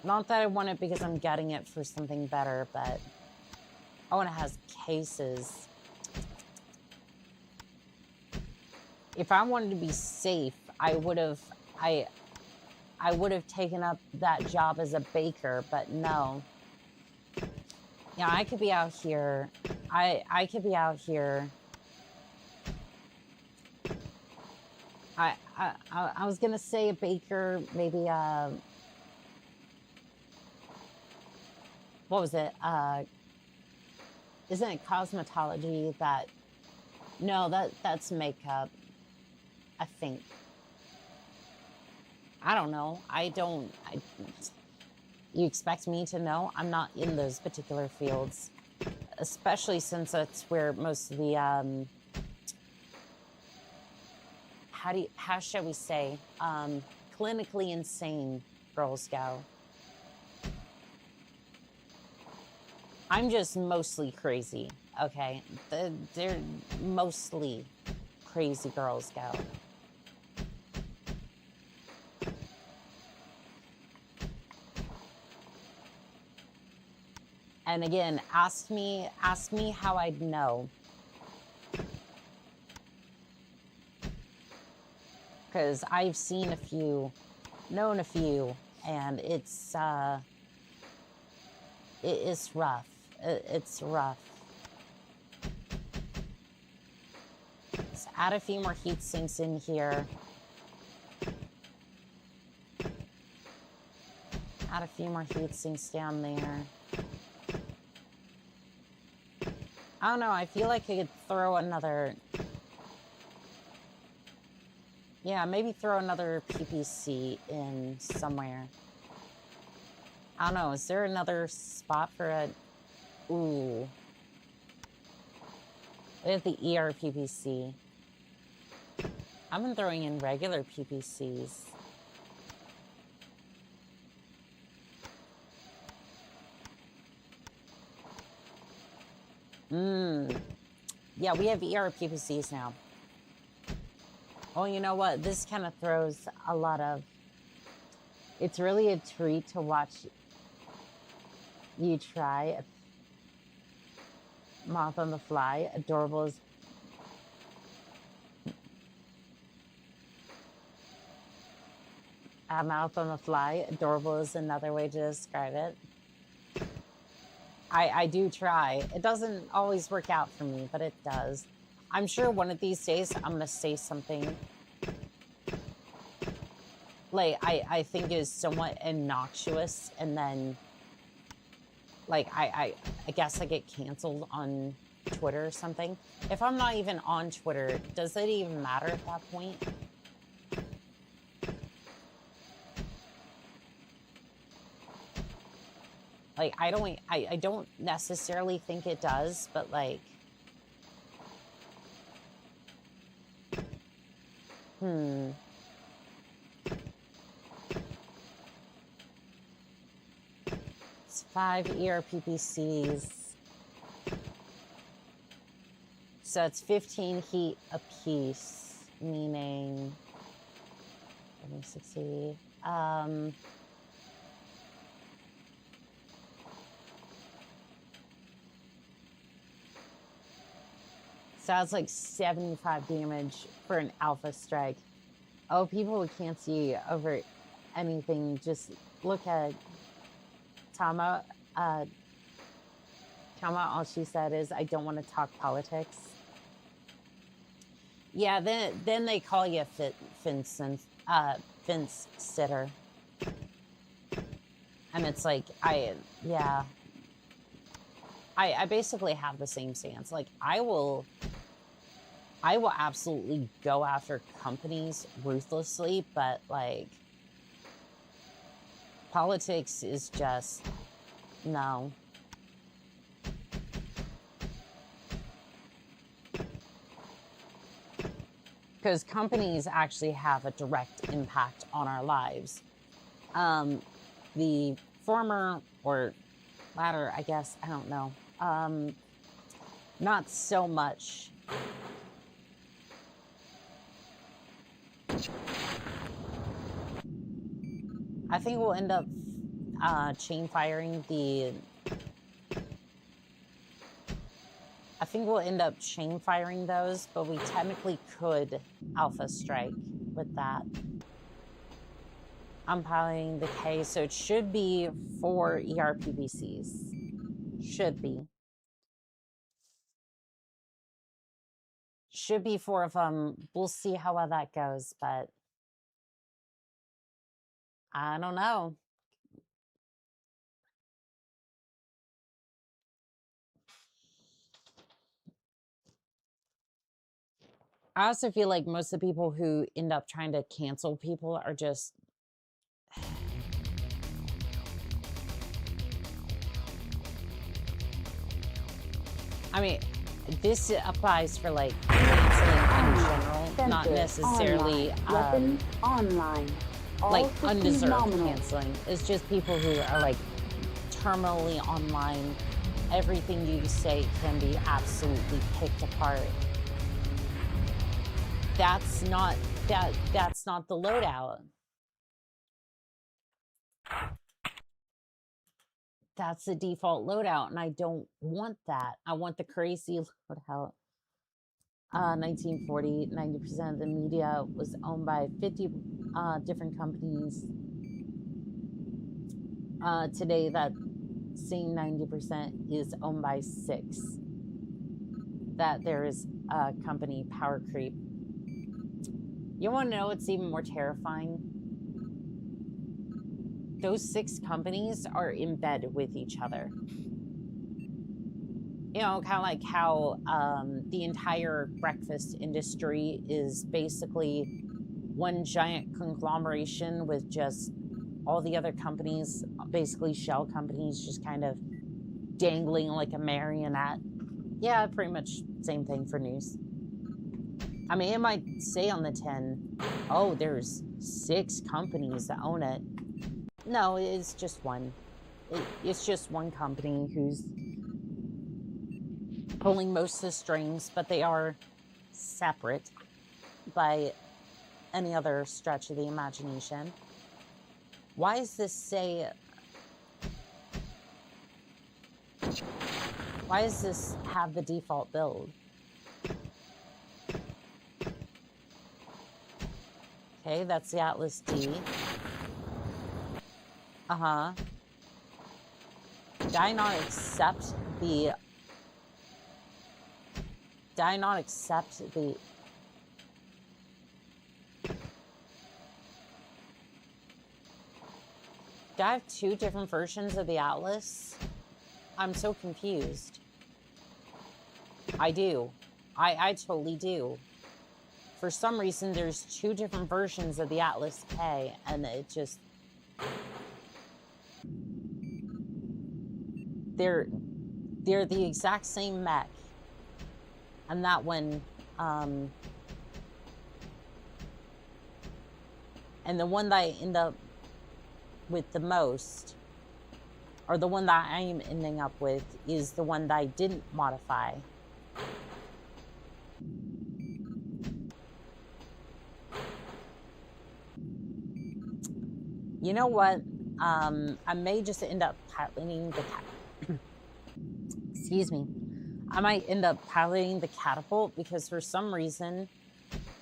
Not that I want it because I'm getting it for something better, but... oh, and it has cases. If I wanted to be safe, I would have taken up that job as a baker, but no. Yeah, I could be out here. I could be out here. I was gonna say a baker, maybe what was it? Isn't it cosmetology that? No, that's makeup. I think. I don't know. You expect me to know? I'm not in those particular fields, especially since that's where most of the how shall we say, clinically insane girls go. I'm just mostly crazy, okay? They're mostly crazy girls go. And again, ask me how I'd know. Because I've seen a few, known a few, and it's rough. It's rough. Let's add a few more heat sinks in here. Add a few more heat sinks down there. I don't know, I feel like I could throw another... Yeah, maybe throw another PPC in somewhere. I don't know, is there another spot for a... Ooh. Look at the ER PPC. I've been throwing in regular PPCs. Yeah, we have ER PPCs now. Oh, you know what? This kind of throws a lot of... It's really a treat to watch you try a moth on the fly. Adorable as... A mouth on the fly. Adorable is another way to describe it. I do try. It doesn't always work out for me, but it does. I'm sure one of these days I'm going to say something like I think is somewhat innocuous, and then like I guess I get canceled on Twitter or something. If I'm not even on Twitter, does it even matter at that point? Like, I don't necessarily think it does, but like, It's 5 ER PPCs. So it's 15 heat a piece, meaning 60. Sounds like 75 damage for an alpha strike. Oh, people who can't see over anything, just look at Tama. Tama, all she said is, I don't want to talk politics. Yeah, then they call you a fence sitter. And it's like, I basically have the same stance. Like, I will absolutely go after companies ruthlessly, but like, politics is just, no. Because companies actually have a direct impact on our lives. The former or latter, I guess, I don't know. Not so much. I think we'll end up chain firing the... I think we'll end up chain firing those, but we technically could alpha strike with that. I'm piling the K, so it should be 4 ER PPCs. Should be. Should be 4 of them. We'll see how well that goes, but I don't know. I also feel like most of the people who end up trying to cancel people are just... I mean, this applies for like canceling in general, not necessarily online. Like undeserved canceling. It's just people who are like terminally online. Everything you say can be absolutely picked apart. That's not the loadout. That's the default loadout, and I don't want that. I want the crazy loadout. 1940, 90% of the media was owned by 50 different companies. Today, that same 90% is owned by 6. That there is a company power creep. You want to know what's even more terrifying? those 6 companies are in bed with each other. You know, kind of like how the entire breakfast industry is basically one giant conglomeration with just all the other companies, basically shell companies, just kind of dangling like a marionette. Yeah, pretty much same thing for news. I mean, it might say on the tin, oh, there's 6 companies that own it. No, it's just one. It's just one company who's pulling most of the strings, but they are separate by any other stretch of the imagination. Why does this say... Why does this have the default build? Okay, that's the Atlas D. Uh-huh. Did I not accept the... Did I not accept the... Do I have 2 different versions of the Atlas? I'm so confused. I do. I totally do. For some reason, there's 2 different versions of the Atlas K, and it just... They're the exact same mech. And that one, and the one that I end up with the most, or the one that I am ending up with, is the one that I didn't modify. You know what? I may just end up piloting the excuse me. I might end up piloting the catapult because for some reason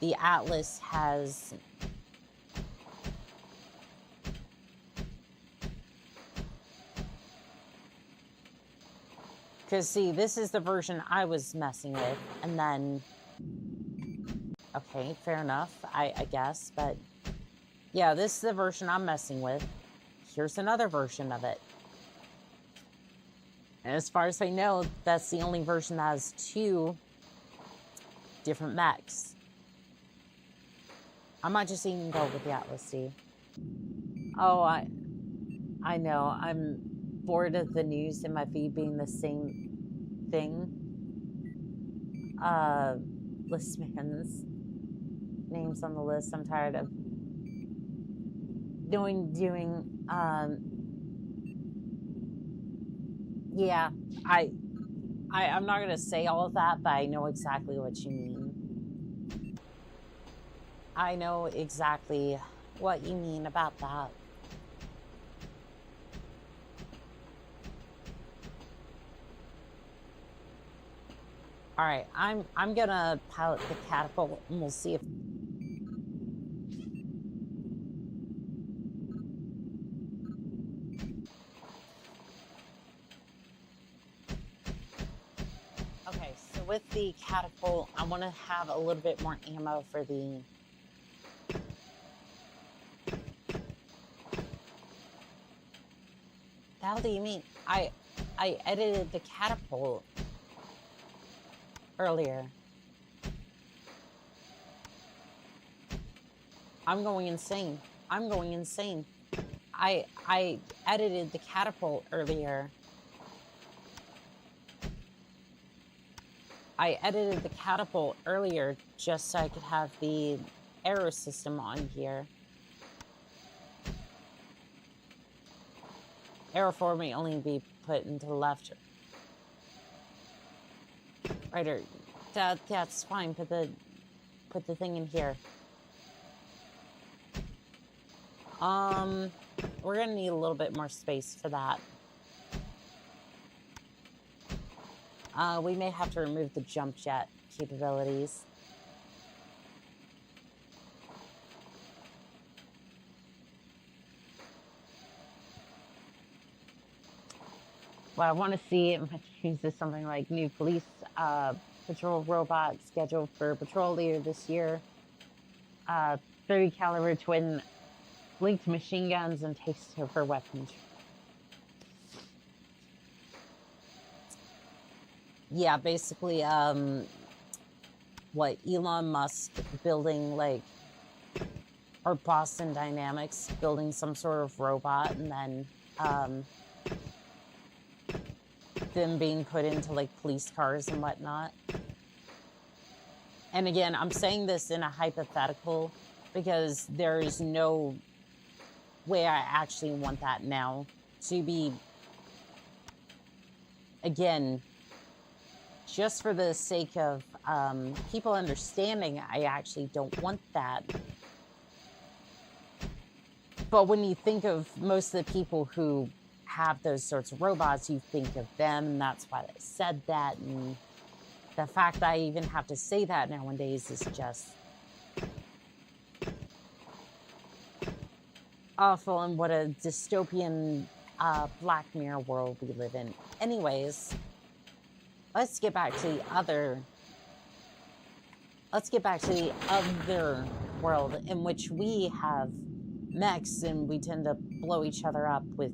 the Atlas has because see, this is the version I was messing with, and then okay, fair enough, I guess, but yeah, this is the version I'm messing with. Here's another version of it. And as far as I know, that's the only version that has 2 different mechs. I might just even go with the Atlas C. Oh, I know. I'm bored of the news in my feed being the same thing. Listman's names on the list. I'm tired of doing yeah, I'm not gonna say all of that, but I know exactly what you mean. I know exactly what you mean about that. All right, I'm gonna pilot the catapult, and we'll see if. Okay, so with the catapult, I want to have a little bit more ammo for the. The hell do you mean? I edited the catapult earlier. I'm going insane. I'm going insane. I edited the catapult earlier. I edited the catapult earlier just so I could have the arrow system on here. Arrow 4 may only be put into the left. Right, or that's fine. Put the thing in here. We're gonna need a little bit more space for that. We may have to remove the jump jet capabilities. Well, I want to see if I can use something like new police patrol robot scheduled for patrol later this year. 30 caliber twin linked machine guns and takeover weapons. Yeah, basically, what Elon Musk building, like, or Boston Dynamics building some sort of robot, and then them being put into like police cars and whatnot. And again, I'm saying this in a hypothetical because there is no way I actually want that now to be, again, just for the sake of people understanding, I actually don't want that. But when you think of most of the people who have those sorts of robots, you think of them, and that's why I said that. And the fact that I even have to say that nowadays is just awful, and what a dystopian Black Mirror world we live in. Anyways, let's get back to the other world in which we have mechs, and we tend to blow each other up with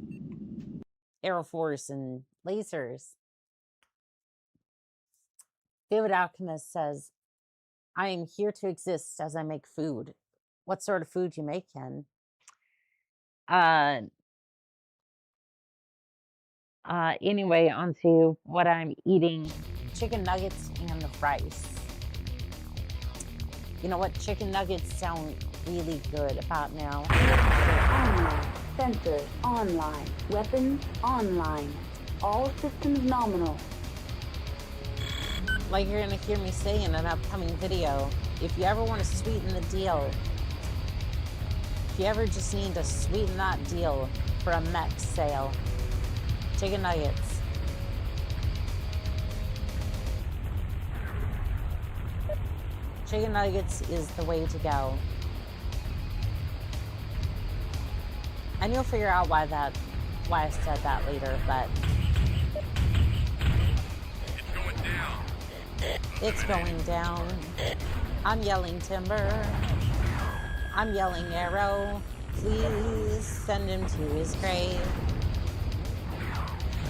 Air Force and lasers. David Alchemist says, I am here to exist as I make food. What sort of food you make, Ken? Anyway, onto what I'm eating. Chicken nuggets and rice. You know what? Chicken nuggets sound really good about now. Online. Sensors online. Weapons online. All systems nominal. Like you're gonna hear me say in an upcoming video, if you ever want to sweeten the deal, if you ever just need to sweeten that deal for a mech sale, chicken nuggets. Chicken nuggets is the way to go. And you'll figure out why I said that later, but it's going down. I'm yelling timber. I'm yelling arrow. Please send him to his grave.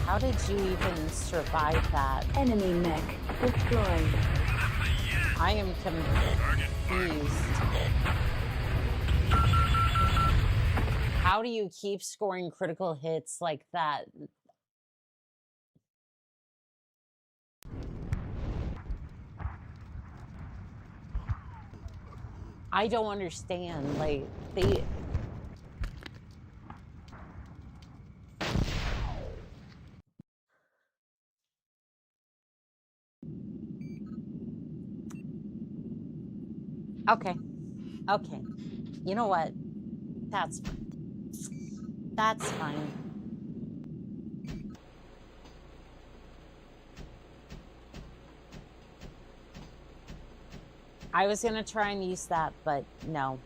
How did you even survive that? Enemy mech destroyed. I am confused. How do you keep scoring critical hits like that? I don't understand. Like, they... Okay. Okay. You know what? That's fine. That's fine. I was going to try and use that, but no.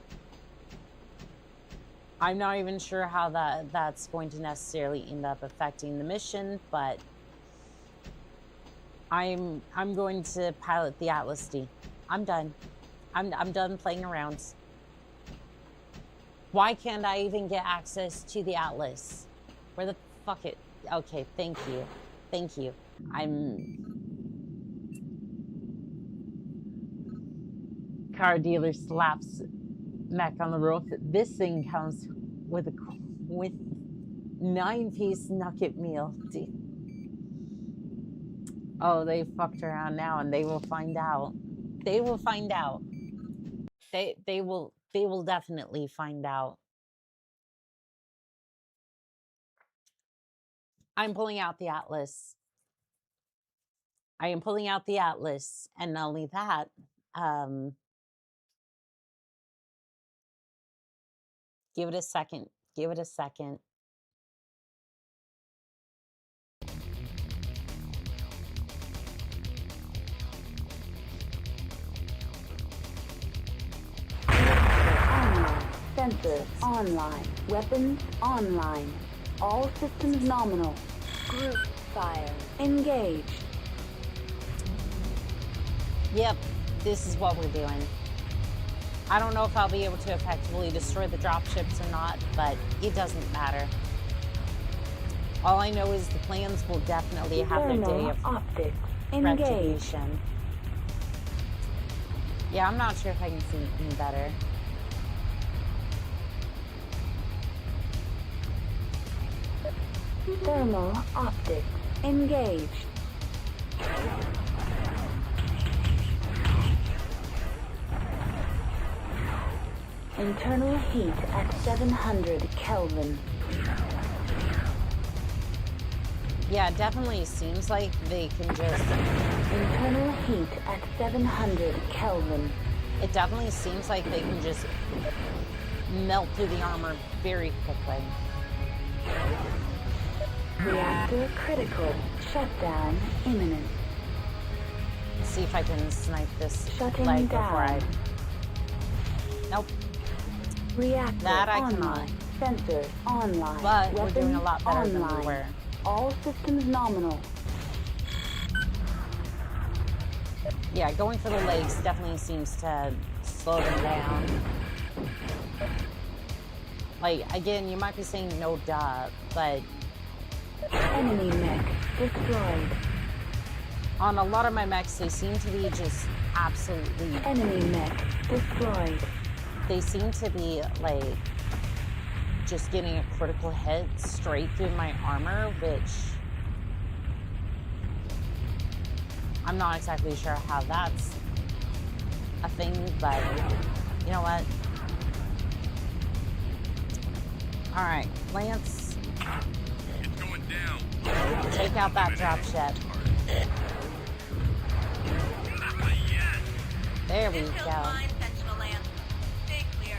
I'm not even sure how that's going to necessarily end up affecting the mission, but I'm going to pilot the Atlas D. I'm done. I'm done playing around. Why can't I even get access to the Atlas? Where the fuck it? Okay, thank you. Thank you. Car dealer slaps mech on the roof. This thing comes with 9-piece nugget meal. Oh, they fucked around now, and they will find out. They will find out. They will definitely find out. I'm pulling out the Atlas. I am pulling out the Atlas, and not only that, give it a second. Give it a second. Sensors online. Weapons online. All systems nominal. Group fire. Engaged. Yep, this is what we're doing. I don't know if I'll be able to effectively destroy the dropships or not, but it doesn't matter. All I know is the plans will definitely have their day of optics engaged. retribution. Yeah, I'm not sure if I can see any better. Thermal optics engaged. Internal heat at 700 Kelvin. Yeah, it definitely seems like they can just... Internal heat at 700 Kelvin. It definitely seems like they can just melt through the armor very quickly. Reactor critical. Shutdown imminent. Let's see if I can snipe this Shutting leg before I... down. Nope. Reactor That I online. Sensors online. But Weapons we're doing a lot better online. than we were. All systems nominal. Yeah, going for the legs definitely seems to slow them down. Like, again, you might be saying no duh, but Enemy mech destroyed. on a lot of my mechs, they seem to be just absolutely... Enemy mech destroyed. They seem to be, like, just getting a critical hit straight through my armor, which I'm not exactly sure how that's a thing, but you know what? Alright, Lance, It's going down. take out that dropship. Not yet. There we This kill's go. mine, Sentinel Land. Stay clear.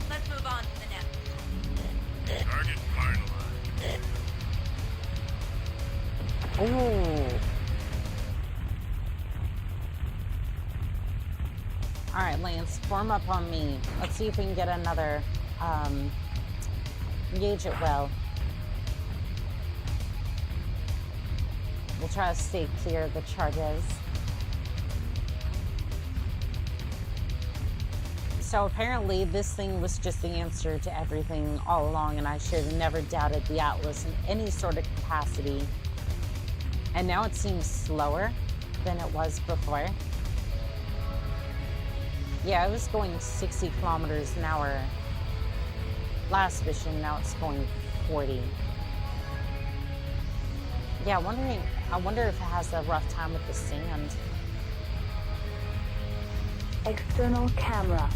Let's move on to the next. Target finalized. Ooh. Alright, Lance, form up on me. Let's see if we can get another, engage it well. We'll try to stay clear of the charges. So apparently this thing was just the answer to everything all along, and I should have never doubted the Atlas in any sort of capacity. And now it seems slower than it was before. Yeah, I was going 60 kilometers an hour last mission, now it's going 40. Yeah, I wonder if it has a rough time with the sand. External camera.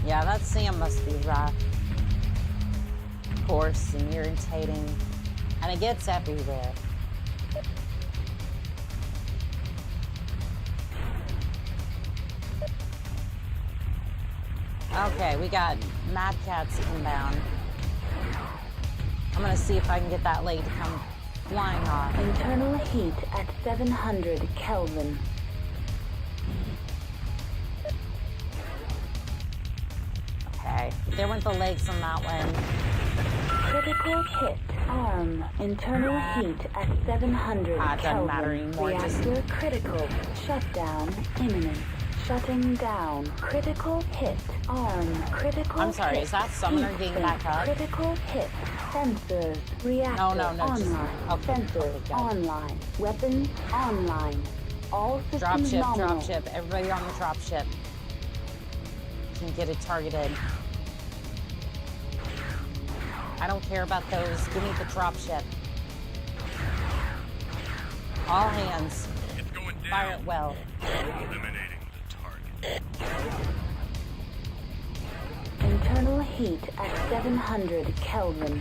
Yeah, that sand must be rough. Coarse and irritating. And it gets everywhere. Okay, we got Mad Cats inbound. I'm gonna see if I can get that leg to come flying off. Internal heat at 700 Kelvin. Okay, there went the legs on that one. Critical hit. Arm. Internal heat at 700 It doesn't Kelvin. matter anymore, just- Reactor critical. Shutdown imminent. Shutting down. Critical hit. Arm. Critical I'm sorry, hit. is that summoner Heat getting sink. back up? Critical hit. Sensors. Reactor No, just- online. okay, Sensors go. online. Weapons online. All systems Dropship, nominal. dropship. Everybody on the dropship can get it targeted. I don't care about those. Give me the dropship. All hands. It's going down. Fire it well. Eliminating the target. Internal heat at 700 Kelvin.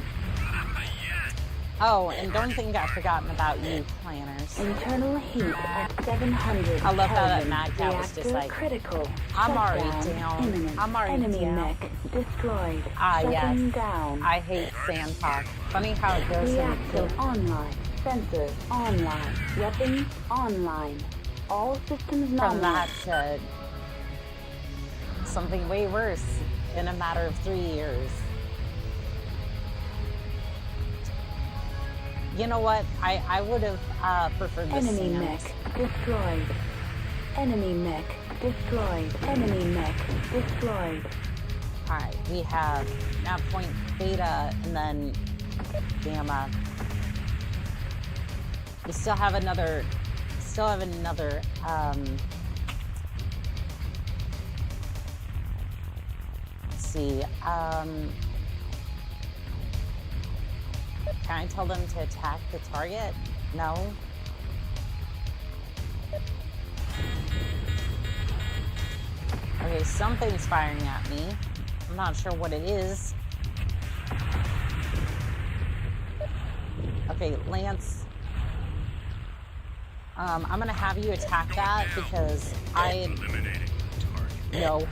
Oh, and don't think I've forgotten about you, planners. Internal heat at 700 I love how that Kelvin. Mad Cat was just Reactor like, critical. I'm already Shutdown down. imminent. I'm already Enemy down. mech destroyed. Ah, Shutting yes. down. I hate sand talk. Funny how it goes in Reactor online. Sensors online. Weapons online. All systems from nominal. that to something way worse in a matter of 3 years. You know what? I would have preferred the Enemy sand. mech destroyed. Enemy mech destroyed. Enemy mech destroyed. Alright, we have nav point beta and then gamma. We still have another let's see, can I tell them to attack the target? No. Okay, something's firing at me. I'm not sure what it is. Okay, Lance. I'm gonna have you attack that because I... No.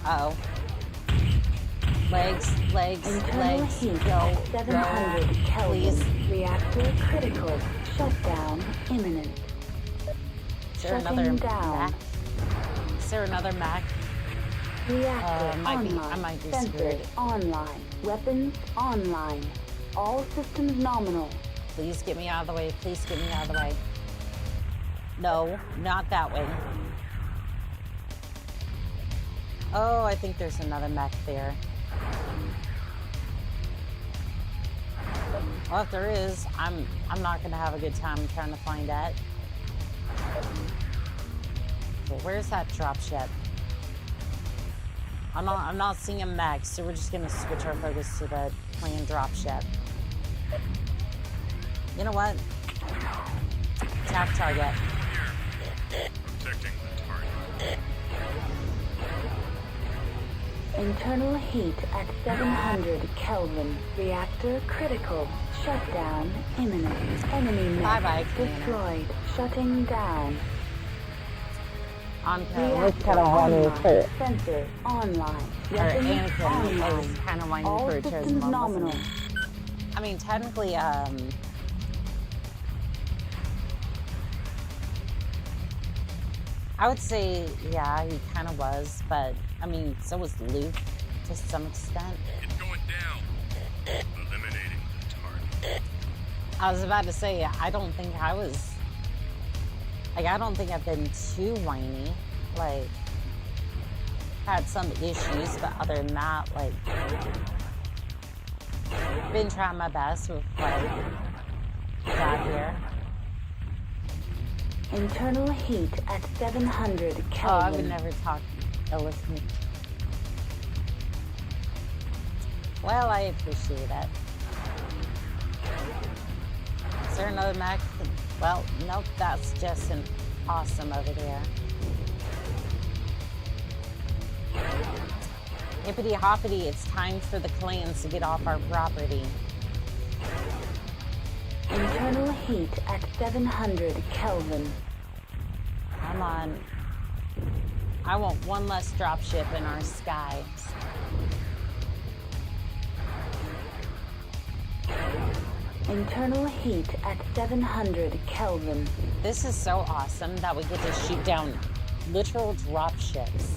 Uh-oh. Legs, Internal heat go, 700 Kelvin. please. Reactor critical. Shutdown imminent. Is there another Shutting down. Mac? Is there another Mac? Reactor I online. might be Sensors screwed. online. Weapons online. All systems nominal. Please get me out of the way. Please get me out of the way. No, not that way. Oh, I think there's another mech there. Well, if there is, I'm not gonna have a good time trying to find that. Okay, where's that dropship? I'm not seeing a mech, so we're just gonna switch our focus to the planned dropship. You know what? Attack target. Protecting the target. Internal heat at 700 Kelvin. Reactor critical. Shutdown imminent. Enemy mech Bye-bye, Commander. destroyed. Shutting down. On Reactor online. Sensor online. or Weapons Anakin online. is kind of whining All for a chosen systems one, wasn't nominal. he? I mean, technically, I would say, yeah, he kind of was, but I mean, so was Luke to some extent. It's going down. Eliminating the target. I was about to say, I don't think I was, like, I don't think I've been too whiny. Like, had some issues, but other than that, like, been trying my best with what I got here. Internal heat at 700 Kelvin. Oh, I would never talk ill with me. Well, I appreciate it. Is there another mech? Well, nope, that's just an awesome over there. Hippity hoppity, it's time for the clans to get off our property. Internal heat at 700 Kelvin. Come on. I want one less dropship in our skies. Internal heat at 700 Kelvin. This is so awesome that we get to shoot down literal dropships.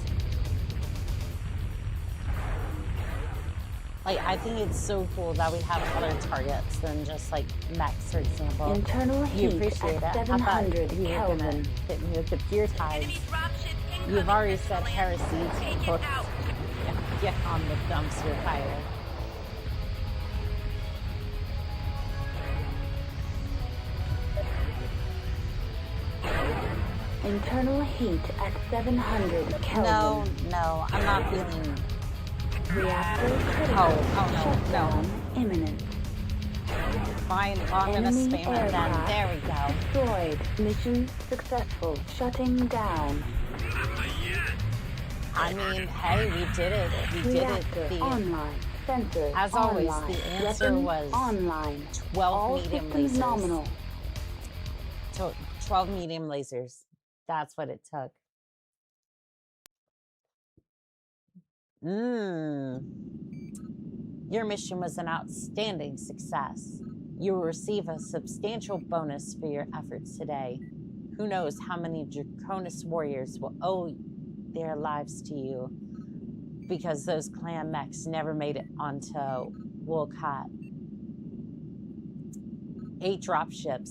Like, I think it's so cool that we have other targets than just, like, mechs, for example. Internal You heat appreciate it. at I thought 700 you were gonna Kelvin. hit me with the pure tides. Enemy dropship incoming. You've already Central said Land. heresies. Take it out. Get on the dumpster fire. Internal heat at 700 Kelvin. No, I'm not feeling... Reactor critical. Oh, no. Shutdown imminent. Fine, well, I'm gonna Enemy spam it then. aircraft There we go. destroyed. Mission successful. Shutting down. I mean, hey, we did it. We did it. Reactor online. Sensors As always, online. the answer Weapons was online. 12 All medium systems lasers. nominal. 12 medium lasers. That's what it took. Your mission was an outstanding success. You will receive a substantial bonus for your efforts today. Who knows how many Draconis warriors will owe their lives to you because those clan mechs never made it onto Wolcott. 8 dropships.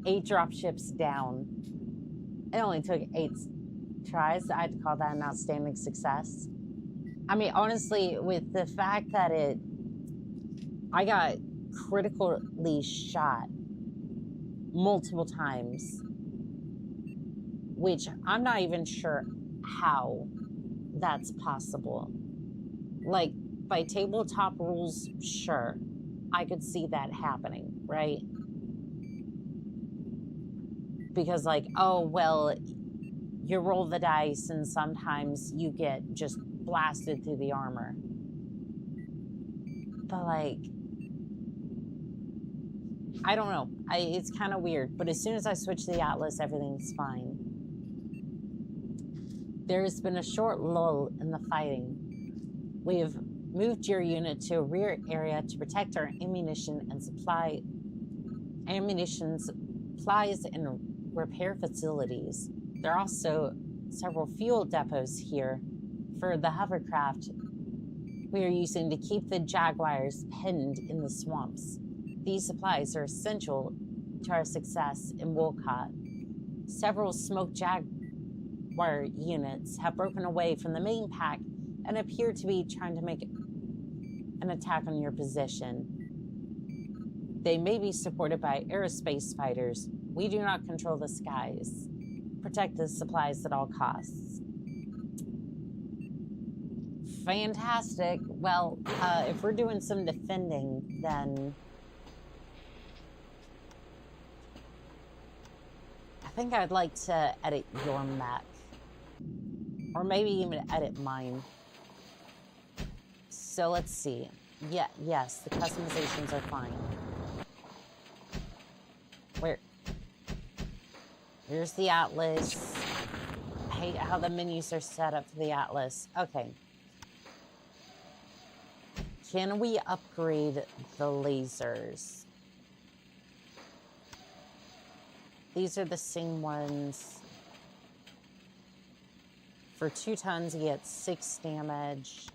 8 dropships down. It only took 8 tries. I'd call that an outstanding success. I mean, honestly, with the fact that I got critically shot multiple times, which I'm not even sure how that's possible. Like, by tabletop rules, sure, I could see that happening, right? Because, like, oh, well, you roll the dice and sometimes you get just blasted through the armor. But, like, I don't know. It's kind of weird. But as soon as I switch to the Atlas, everything's fine. There's been a short lull in the fighting. We have moved your unit to a rear area to protect our ammunition and supplies and repair facilities. There are also several fuel depots here for the hovercraft we are using to keep the jaguars pinned in the swamps. These supplies are essential to our success in Wolcott. Several smoke jaguar units have broken away from the main pack and appear to be trying to make an attack on your position. They may be supported by aerospace fighters. We do not control the skies. Protect the supplies at all costs. Fantastic. Well, if we're doing some defending, then I think I'd like to edit your mech. Or maybe even edit mine. So let's see. Yeah, yes, the customizations are fine. Here's the Atlas. I hate how the menus are set up for the Atlas. Okay. Can we upgrade the lasers? These are the same ones. For 2 tons, you get 6 damage.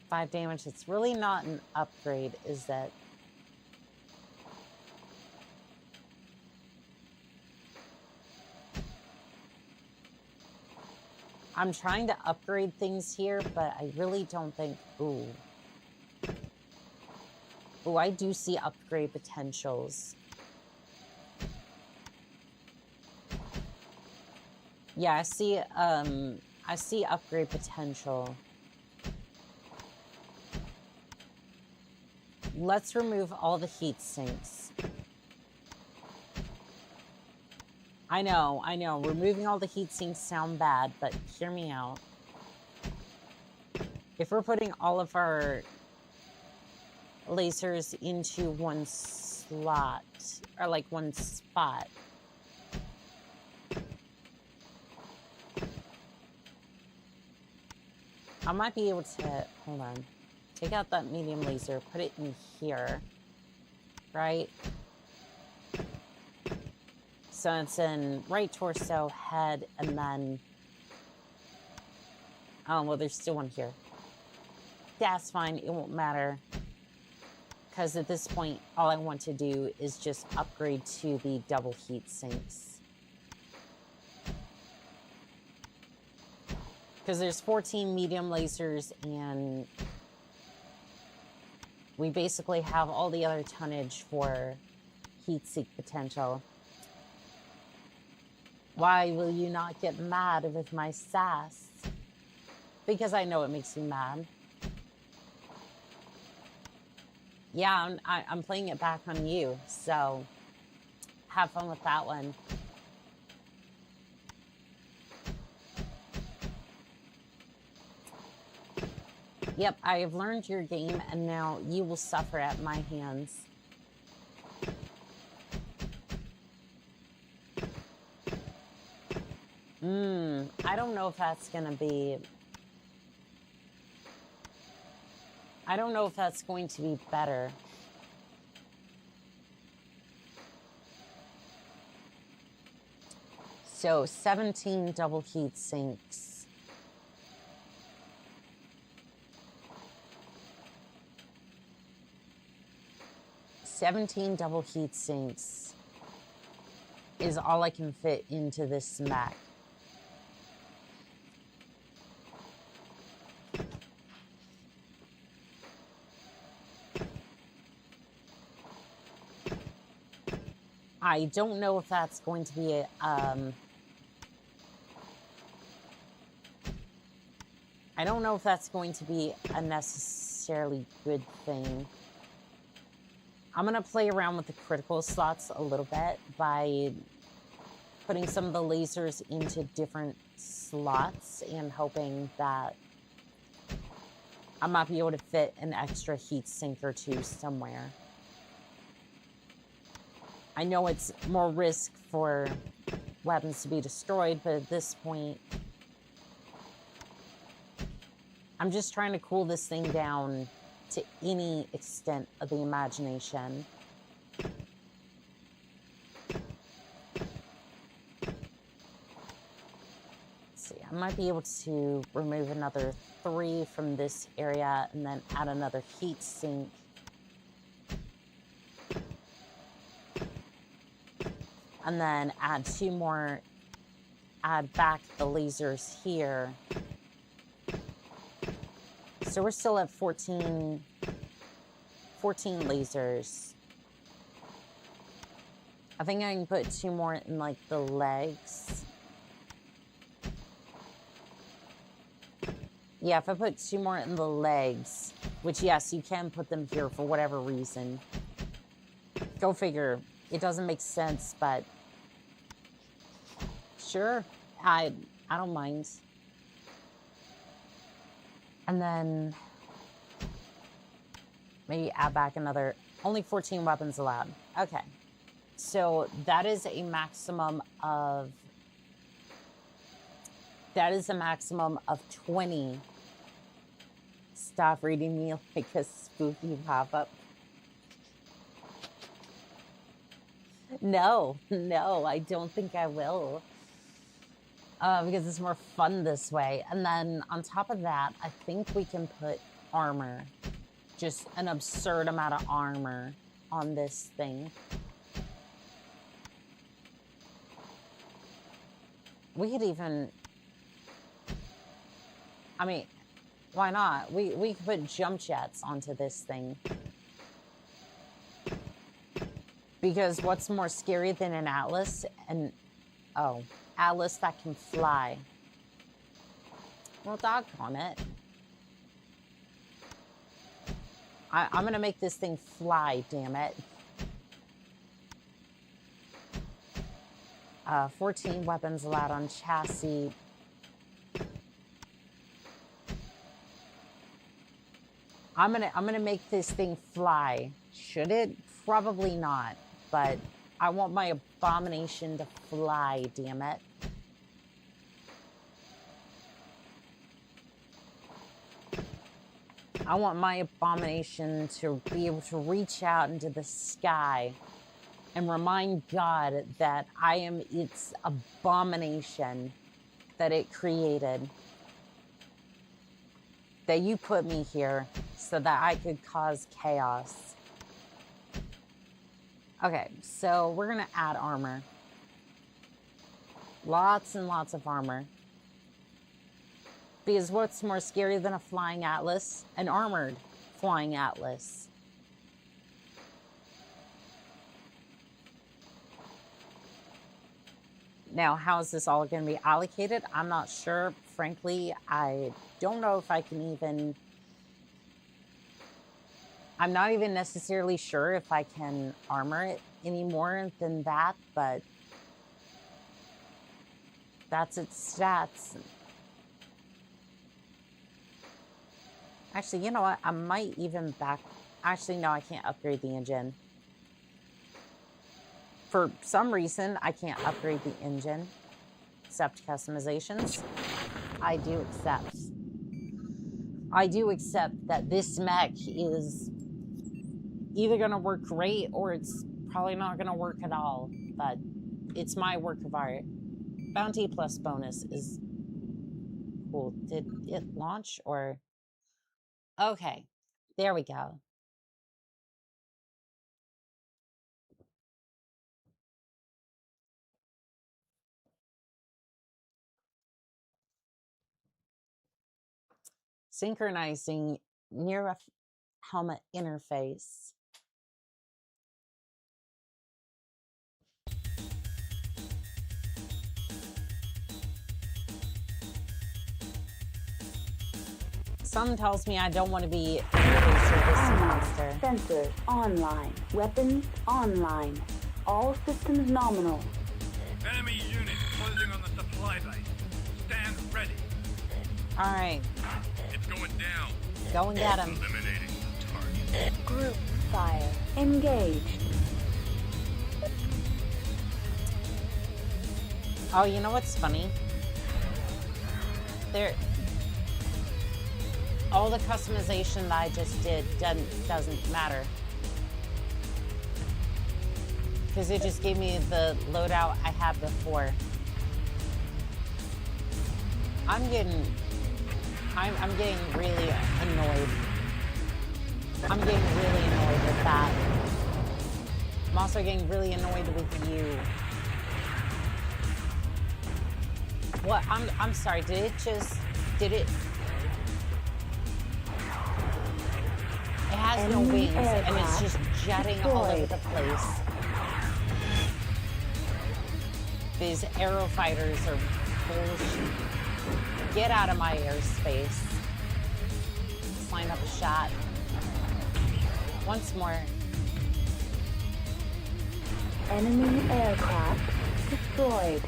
5 damage. It's really not an upgrade, is it? I'm trying to upgrade things here, but I really don't think... Ooh. Ooh, I do see upgrade potentials. Yeah, I see upgrade potential. Let's remove all the heat sinks. I know. Removing all the heat sinks sound bad, but hear me out. If we're putting all of our lasers into one slot, or like one spot, I might be able to, hold on, take out that medium laser, put it in here, right? So it's in right torso, head, and then... Oh, well, there's still one here. That's fine. It won't matter. Because at this point, all I want to do is just upgrade to the double heat sinks. Because there's 14 medium lasers, and we basically have all the other tonnage for heat sink potential. Why will you not get mad with my sass? Because I know it makes you mad. Yeah, I'm playing it back on you, so have fun with that one. Yep, I have learned your game, and now you will suffer at my hands. I don't know if that's gonna be... I don't know if that's going to be better. So, 17 double heat sinks. 17 double heat sinks is all I can fit into this mech. I don't know if that's going to be a, I don't know if that's going to be a necessarily good thing. I'm going to play around with the critical slots a little bit by putting some of the lasers into different slots and hoping that I might be able to fit an extra heat sink or two somewhere. I know it's more risk for weapons to be destroyed, but at this point, I'm just trying to cool this thing down to any extent of the imagination. Let's see, I might be able to remove another 3 from this area and then add another heat sink. And then add 2 more, add back the lasers here. So we're still at 14 lasers. I think I can put 2 more in like the legs. Yeah, if I put 2 more in the legs, which yes, you can put them here for whatever reason. Go figure. It doesn't make sense, but sure, I don't mind. And then maybe add back another, only 14 weapons allowed. Okay. So that is a maximum of 20. Stop reading me like a spooky pop-up. No, I don't think I will. Because it's more fun this way. And then on top of that, I think we can put armor. Just an absurd amount of armor on this thing. We could even... I mean, why not? We could put jump jets onto this thing. Because what's more scary than an Atlas? Oh, Atlas that can fly. Well, doggone it. I'm going to make this thing fly, damn it. 14 weapons allowed on chassis. I'm gonna make this thing fly. Should it? Probably not. But I want my abomination to fly, damn it. I want my abomination to be able to reach out into the sky and remind God that I am its abomination that it created. That you put me here so that I could cause chaos. Okay, so we're gonna add armor. Lots and lots of armor. Because what's more scary than a flying Atlas? An armored flying Atlas. Now, how is this all going to be allocated? I'm not sure. Frankly, I don't know if I can even... I'm not even necessarily sure if I can armor it any more than that, but that's its stats. Actually, you know what? I might even back... Actually, no, I can't upgrade the engine. For some reason, I can't upgrade the engine. Accept customizations. I do accept. I do accept that this mech is either going to work great or it's probably not going to work at all. But it's my work of art. Bounty plus bonus is cool. Did it launch or... Okay, there we go. Synchronizing near a helmet interface. Some tells me I don't want to be interfaced with this monster. Sensors online. Weapons online. All systems nominal. Enemy unit closing on the supply base. Stand ready. All right, It's going down. go and get him. Eliminating the target. Group fire. Engaged. Oh, you know what's funny? All the customization that I just did doesn't matter. Because it just gave me the loadout I had before. I'm getting really annoyed. I'm getting really annoyed with that. I'm also getting really annoyed with you. What? I'm sorry, did it? It has no wings, and it's just jetting all over the place. These aero fighters are bullshit. Get out of my airspace. Let's line up a shot. Once more. Enemy aircraft destroyed.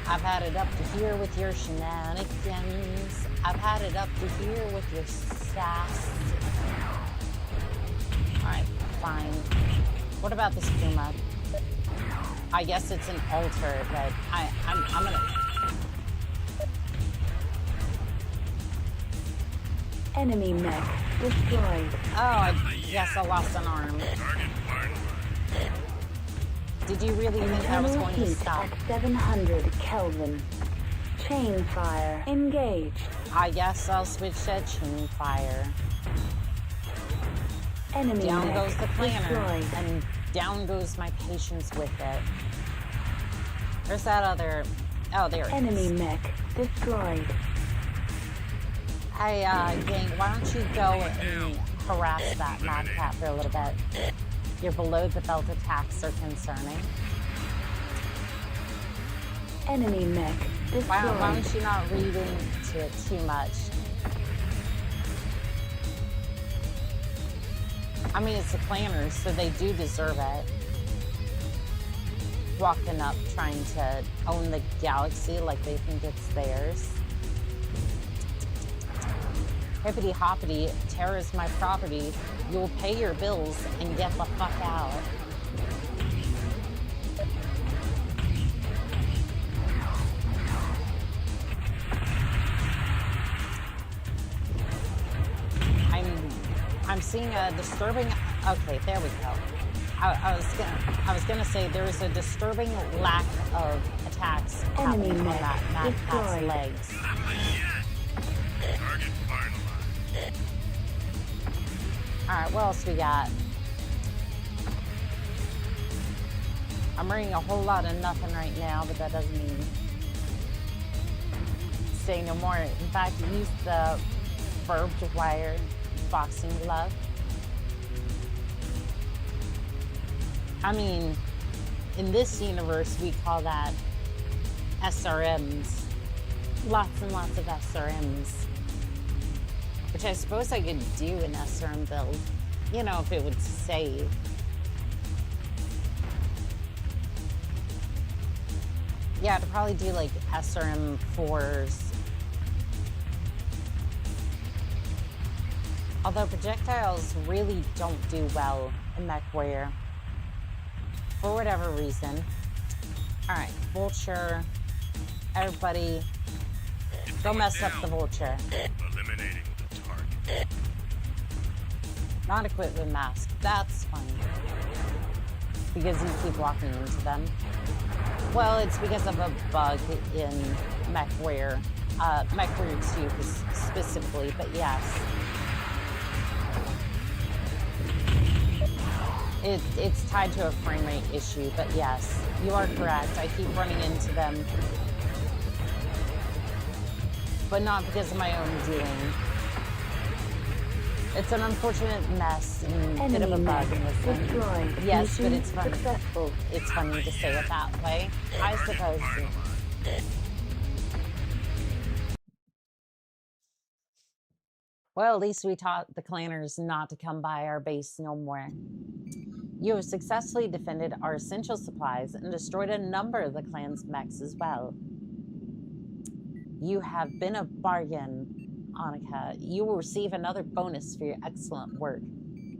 I've had it up to here with your shenanigans. I've had it up to here with your sass. Alright, fine. What about this Puma? I guess it's an altar, but I'm gonna... Enemy mech destroyed. Oh, I guess I lost an arm. Did you really think I was going to Heat stop? at 700 Kelvin. Chain fire engaged. I guess I'll switch to chain fire. Enemy Down mech goes the planner, destroyed. and down goes my patience with it. Where's that other... Oh, there it Enemy is. mech destroyed. Hey, gang, why don't you go and harass that madcap for a little bit? Your below the belt attacks are concerning. Enemy mech destroyed. Why don't you not read into it too much? I mean, it's the planners, so they do deserve it. Walking up, trying to own the galaxy like they think it's theirs. Hippity hoppity, terror is my property. You'll pay your bills and get the fuck out. I'm seeing a disturbing... Okay, there we go. I was gonna say there's a disturbing lack of attacks happening on that madcap's legs. Target finalized. Alright, what else we got? I'm reading a whole lot of nothing right now, but that doesn't mean say no more. In fact, use the barbed wire boxing glove. I mean, in this universe, we call that SRMs. Lots and lots of SRMs. Which I suppose I could do an SRM build. You know, if it would save. Yeah, I'd probably do like SRM 4s. Although projectiles really don't do well in Mechwarrior. For whatever reason. Alright, Vulture. Everybody, go mess up the Vulture. Eliminating the target. Not equipped with mask. That's fine. Because you keep walking into them. Well, it's because of a bug in Mechwarrior. Mechwarrior 2 specifically, but yes. It's tied to a frame rate issue, but yes, you are correct. I keep running into them. but not because of my own doing. It's an unfortunate mess and a bit of a bug in this one. Destroyed. Yes, but Mission it's funny. Successful. It's funny to say it that way, I suppose. Well, at least we taught the clanners not to come by our base no more. You have successfully defended our essential supplies and destroyed a number of the clan's mechs as well. You have been a bargain, Annika. You will receive another bonus for your excellent work.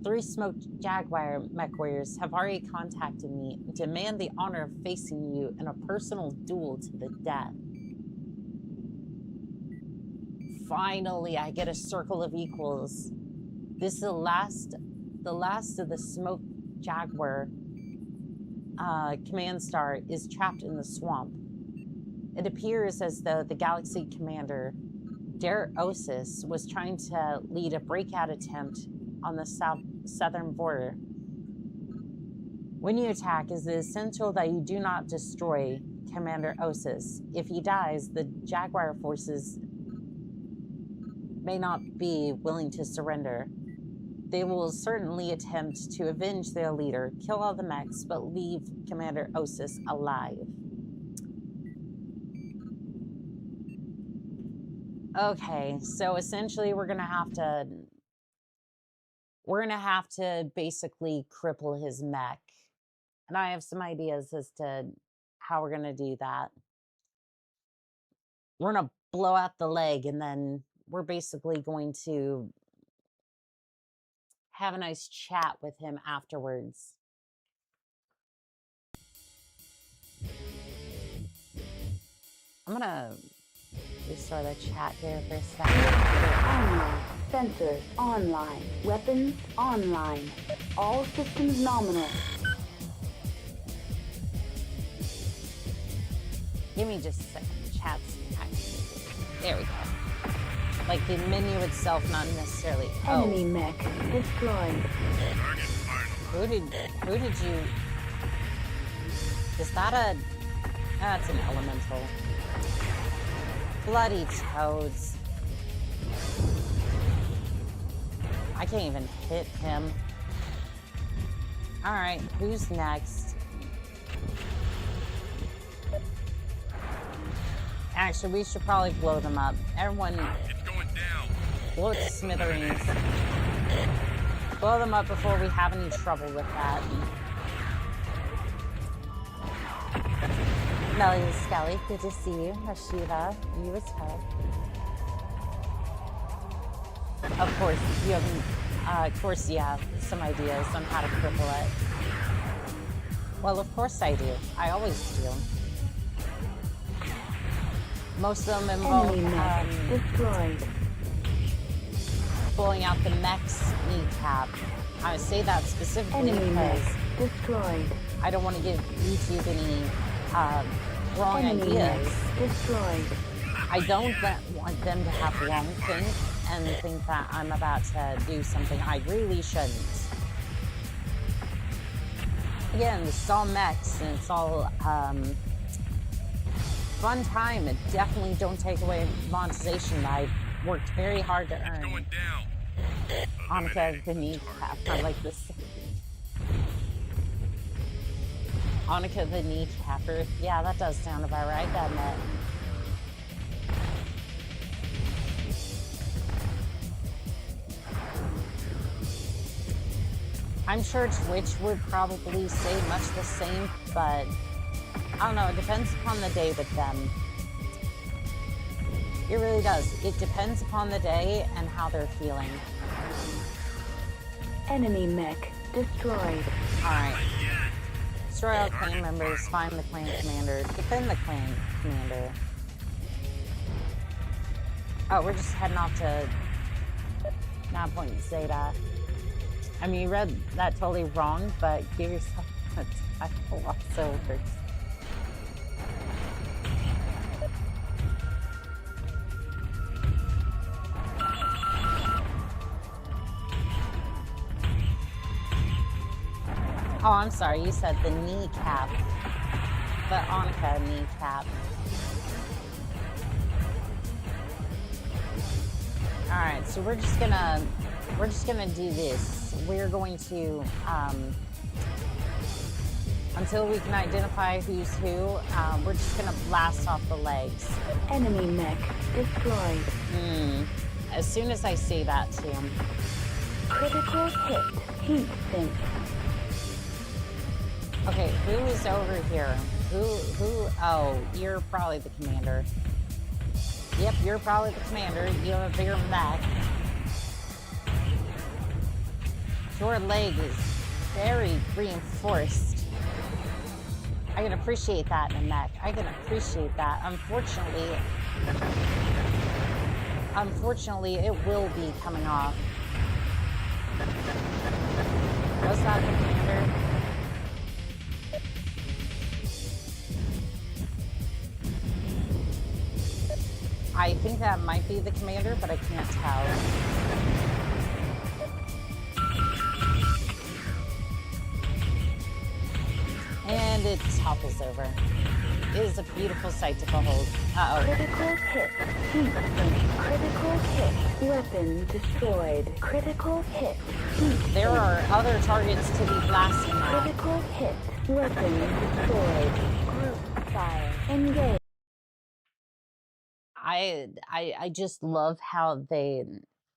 3 smoked Jaguar Mechwarriors have already contacted me and demand the honor of facing you in a personal duel to the death. Finally, I get a circle of equals. This is the last of the smoked Jaguar command star is trapped in the swamp. It appears as though the galaxy commander, Osis, was trying to lead a breakout attempt on the southern border. When you attack, it is essential that you do not destroy Commander Osis. If he dies, the Jaguar forces may not be willing to surrender. They will certainly attempt to avenge their leader, kill all the mechs, but leave Commander Osis alive. Okay, so essentially we're gonna have to basically cripple his mech. And I have some ideas as to how we're gonna do that. We're gonna blow out the leg, and then we're basically going to have a nice chat with him afterwards. I'm gonna restore the chat here for a second. Online. Sensors online. Weapons online. All systems nominal. Give me just a second. Chat's active. There we go. Like the menu itself, not necessarily. Enemy mech destroyed. Who did you? Is that a? That's an elemental. Bloody toads! I can't even hit him. All right, who's next? Actually, we should probably blow them up. Everyone. Blow it to smithereens. Blow them up before we have any trouble with that. Melly Skelly, good to see you. Hashiva, you as well. Of course, you have some ideas on how to cripple it. Well, of course I do. I always do. Most of them involve destroyed. Blowing out the mech's kneecap. I would say that specifically because destroyed. I don't want to give YouTube any wrong ideas. Destroyed. I don't want them to have wrong think and think that I'm about to do something I really shouldn't. Again, this is all mechs and it's all fun time. And definitely don't take away monetization that I worked very hard to earn. Annika the kneecap. I like this. Annika the kneecapper. Yeah, that does sound about right, doesn't it? I'm sure Twitch would probably say much the same, but I don't know, it depends upon the day with them. It really does. It depends upon the day and how they're feeling. Enemy mech destroyed. Alright. Destroy all clan members, find the clan commander, defend the clan commander. Oh, we're just heading off to Nav Point Zeta. I mean, you read that totally wrong, but give yourself a title also works. Oh, I'm sorry, you said the kneecap. The Annika kneecap. Alright, so we're just gonna do this. We're going to until we can identify who's who, we're just gonna blast off the legs. Enemy mech destroyed. As soon as I say that to him. Critical hit. Heat sink. Okay, who is over here? Who, oh, you're probably the commander. Yep, you're probably the commander. You have a bigger mech. Your leg is very reinforced. I can appreciate that in a mech. I can appreciate that. Unfortunately, it will be coming off. Was that the commander? I think that might be the commander, but I can't tell. And it topples over. It is a beautiful sight to behold. Uh-oh. Critical hit. Heat sink. Critical hit. Weapon destroyed. Critical hit. Heat sink. There are other targets to be blasting at. Critical hit. Weapon destroyed. Group fire. Engage. I just love how they,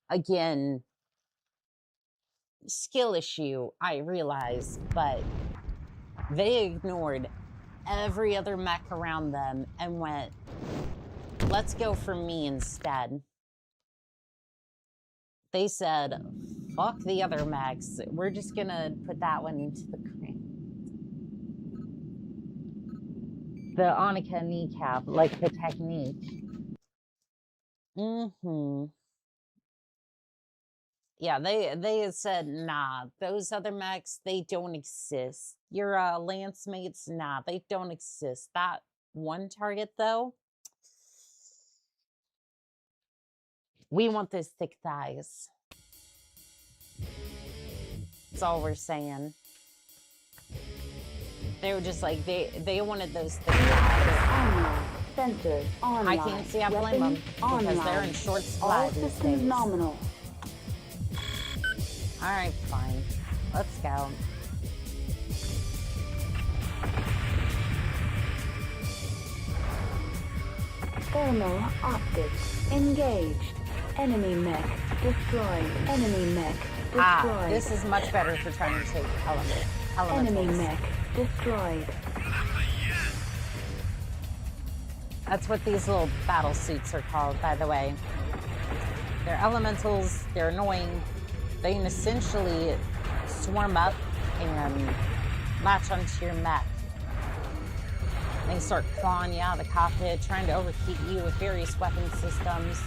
again, skill issue, I realize, but they ignored every other mech around them and went, let's go for me instead. They said, fuck the other mechs. We're just gonna put that one into the crane. The Oni-chan kneecap, like the technique. Yeah, they said, nah, those other mechs, they don't exist. Your lance mates, nah, they don't exist. That one target, though, we want those thick thighs. That's all we're saying. They were just like, they wanted those thick thighs. Sensors online. I can't see I blame them because they're in short supply these systems days. nominal. Alright, fine. Let's go. Thermal optics engaged. Enemy mech destroyed. Enemy mech destroyed. This is much better for trying to take elementals. Enemy mech destroyed. That's what these little battle suits are called, by the way. They're elementals, they're annoying. They can essentially swarm up and latch onto your mech. They start clawing you out of the cockpit, trying to overheat you with various weapon systems.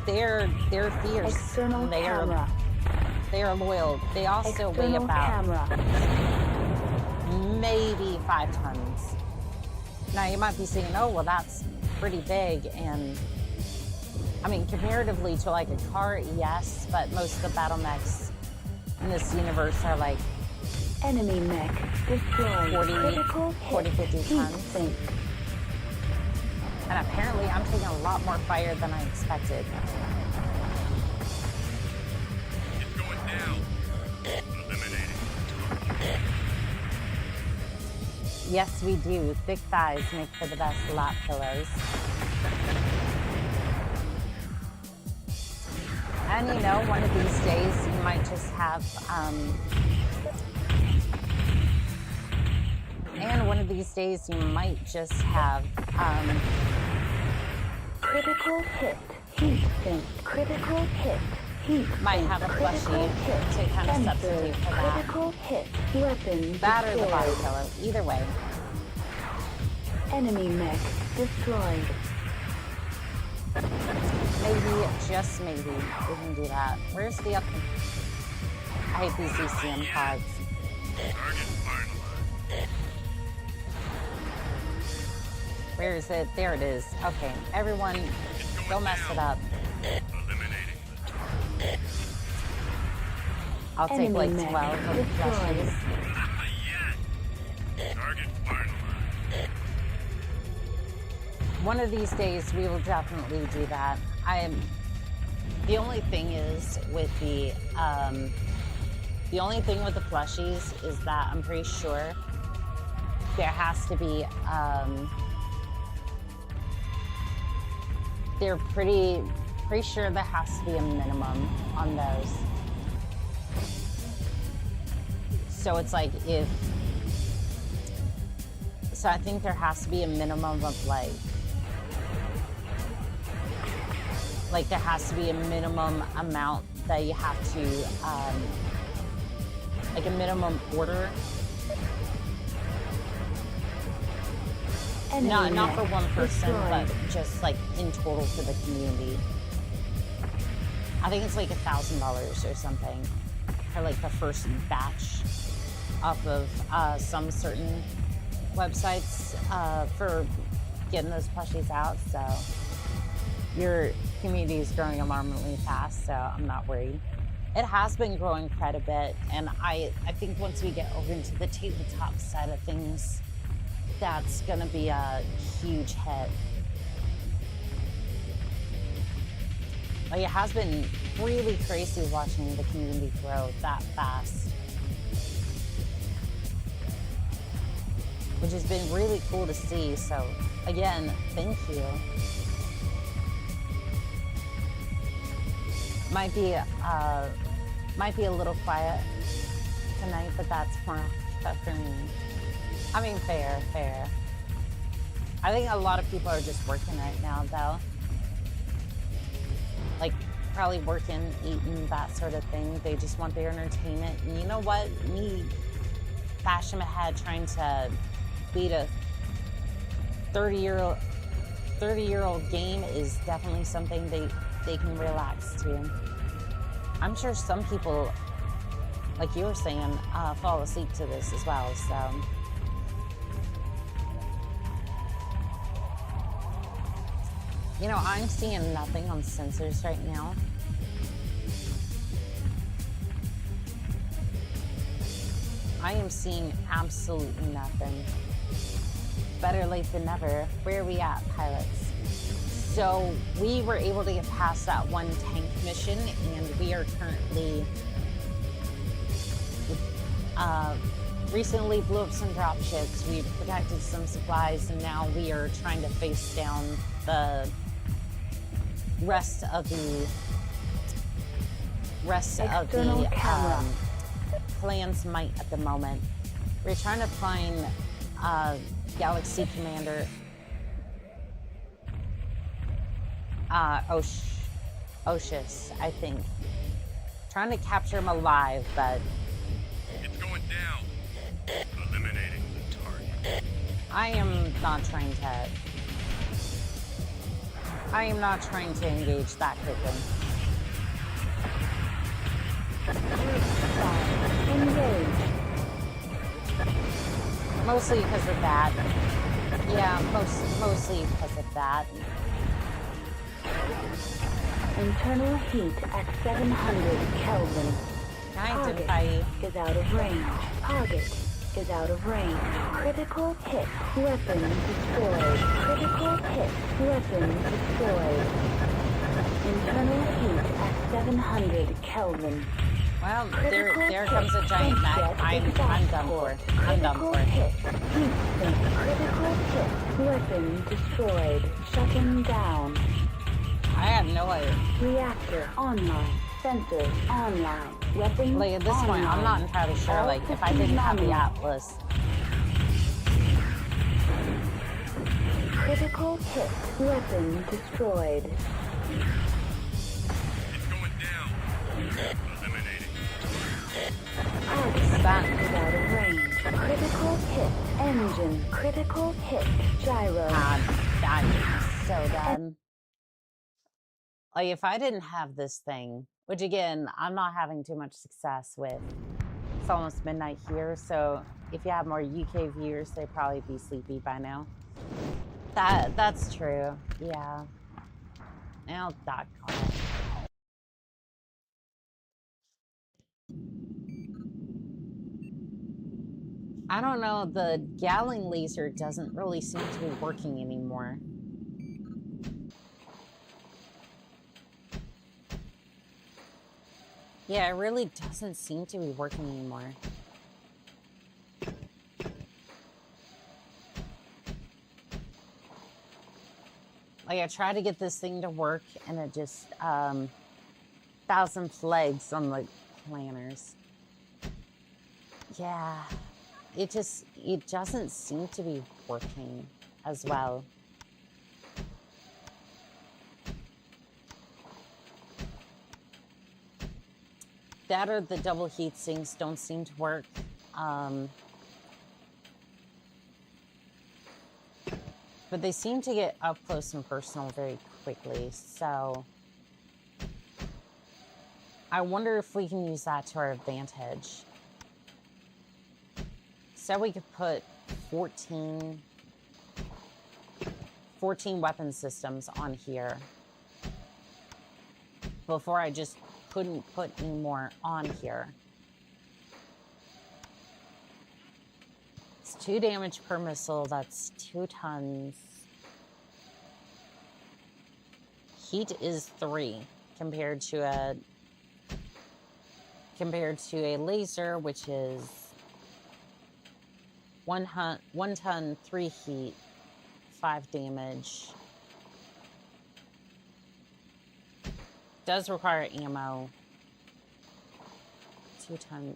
They're fierce. External camera. They are loyal. They also weigh about maybe 5 tons. Now you might be saying, oh, well, that's pretty big. And I mean, comparatively to like a car, yes, but most of the battle mechs in this universe are like enemy mech destroyed. 40, 50 tons. And apparently I'm taking a lot more fire than I expected. It's going down. Eliminating. Yes, we do. Thick thighs make for the best lap pillows. And you know, one of these days you might just have, critical hit. Heat sink. Critical hit. Heat might have a critical plushie hit. to kind of Sensor. substitute for that. Critical hit. Weapon That or the body destroyed. pillow. Either way. Enemy mech destroyed. Maybe, just maybe, we can do that. Where's the up? I hate these ECM pods. Target finalized. Where is it? There it is. Okay, everyone, go mess it up. Eliminating the target. I'll take Enemy like mech 12 of the destroyed. plushies. Target finalized. One of these days, we will definitely do that. The only thing is with the only thing with the plushies is that I'm pretty sure there has to be, they're pretty sure there has to be a minimum on those. So it's like so I think there has to be a minimum of like there has to be a minimum amount that you have to, like a minimum order. Not for one person, but just like in total for the community. I think it's like $1,000 or something for like the first batch off of some certain websites for getting those plushies out. So your community is growing alarmingly fast, so I'm not worried. It has been growing quite a bit, and I think once we get over into the tabletop side of things, that's gonna be a huge hit. Like, it has been really crazy watching the community grow that fast, which has been really cool to see. So again, thank you. Might be a little quiet tonight, but that's for me. I mean, fair. I think a lot of people are just working right now, though. Like, probably working, eating, that sort of thing. They just want their entertainment. And you know what? Me bashing my head trying to beat a 30-year-old game is definitely something they can relax to. I'm sure some people, like you were saying, fall asleep to this as well, so. You know, I'm seeing nothing on sensors right now. I am seeing absolutely nothing. Better late than never. Where are we at, pilots? So we were able to get past that one tank mission, and we are currently recently blew up some drop ships. We protected some supplies, and now we are trying to face down the rest of the plan's might at the moment. We're trying to find Galaxy Commander Oshus, I think. Trying to capture him alive, but It's going down. Eliminating the target. I am not trying to engage that quickly. Engage. Mostly because of that. Yeah, mostly because of that. Internal heat at 700 Kelvin. Can I identify you? Is out of range. Target is out of range. Critical hit. Weapon destroyed. Critical hit. Weapon destroyed. Internal heat at 700 Kelvin. Well, there comes a giant mech. I'm done for. I'm done for. Hit. Heat sink. Critical hit. Weapon destroyed. Shutting down. I have no idea. Reactor online. Sensors online. Weapons Like, at this point, I'm not entirely sure. Like, if I didn't have the Atlas. Critical hit. Weapon destroyed. It's going down. Eliminating Target is out of range. Critical hit. Engine. Critical hit. Gyro. I'm so done. Like, if I didn't have this thing, which again, I'm not having too much success with. It's almost midnight here, so if you have more UK viewers, they'd probably be sleepy by now. That's true, yeah. Now that comment. I don't know, the Galling laser doesn't really seem to be working anymore. Yeah, it really doesn't seem to be working anymore. Like, I tried to get this thing to work, and it just, 1,000 flags on the planners. Yeah, it doesn't seem to be working as well. That or the double heat sinks don't seem to work. But they seem to get up close and personal very quickly, so I wonder if we can use that to our advantage. So we could put 14 weapon systems on here before I just couldn't put any more on here. It's 2 damage per missile. That's 2 tons. Heat is 3 compared to a laser, which is 1 ton, 3 heat, 5 damage. Does require ammo. 2 ton.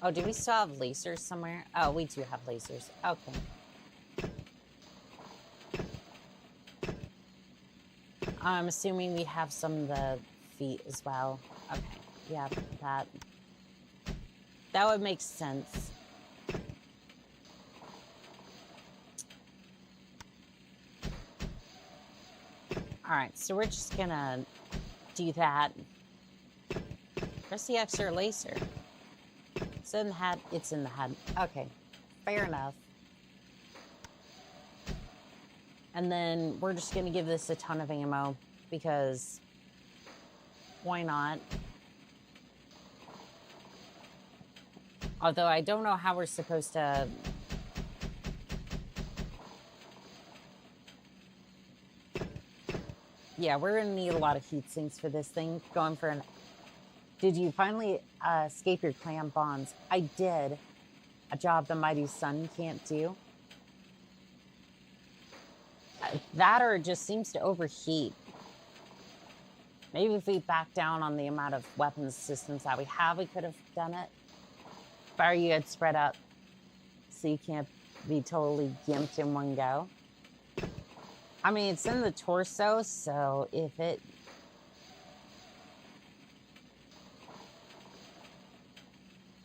Oh, do we still have lasers somewhere? Oh, we do have lasers. Okay. I'm assuming we have some of the feet as well. Okay. Yeah, that would make sense. All right, so we're just gonna do that. Where's the extra laser? It's in the head. It's in the head. Okay, fair enough. And then we're just gonna give this a ton of ammo because why not? Although I don't know how we're supposed to. Yeah, we're gonna need a lot of heat sinks for this thing. Going for an. Did you finally escape your clan bonds? I did. A job the mighty sun can't do. That or it just seems to overheat. Maybe if we back down on the amount of weapons systems that we have, we could have done it. Fire you had spread up so you can't be totally gimped in one go. I mean, it's in the torso, so if it...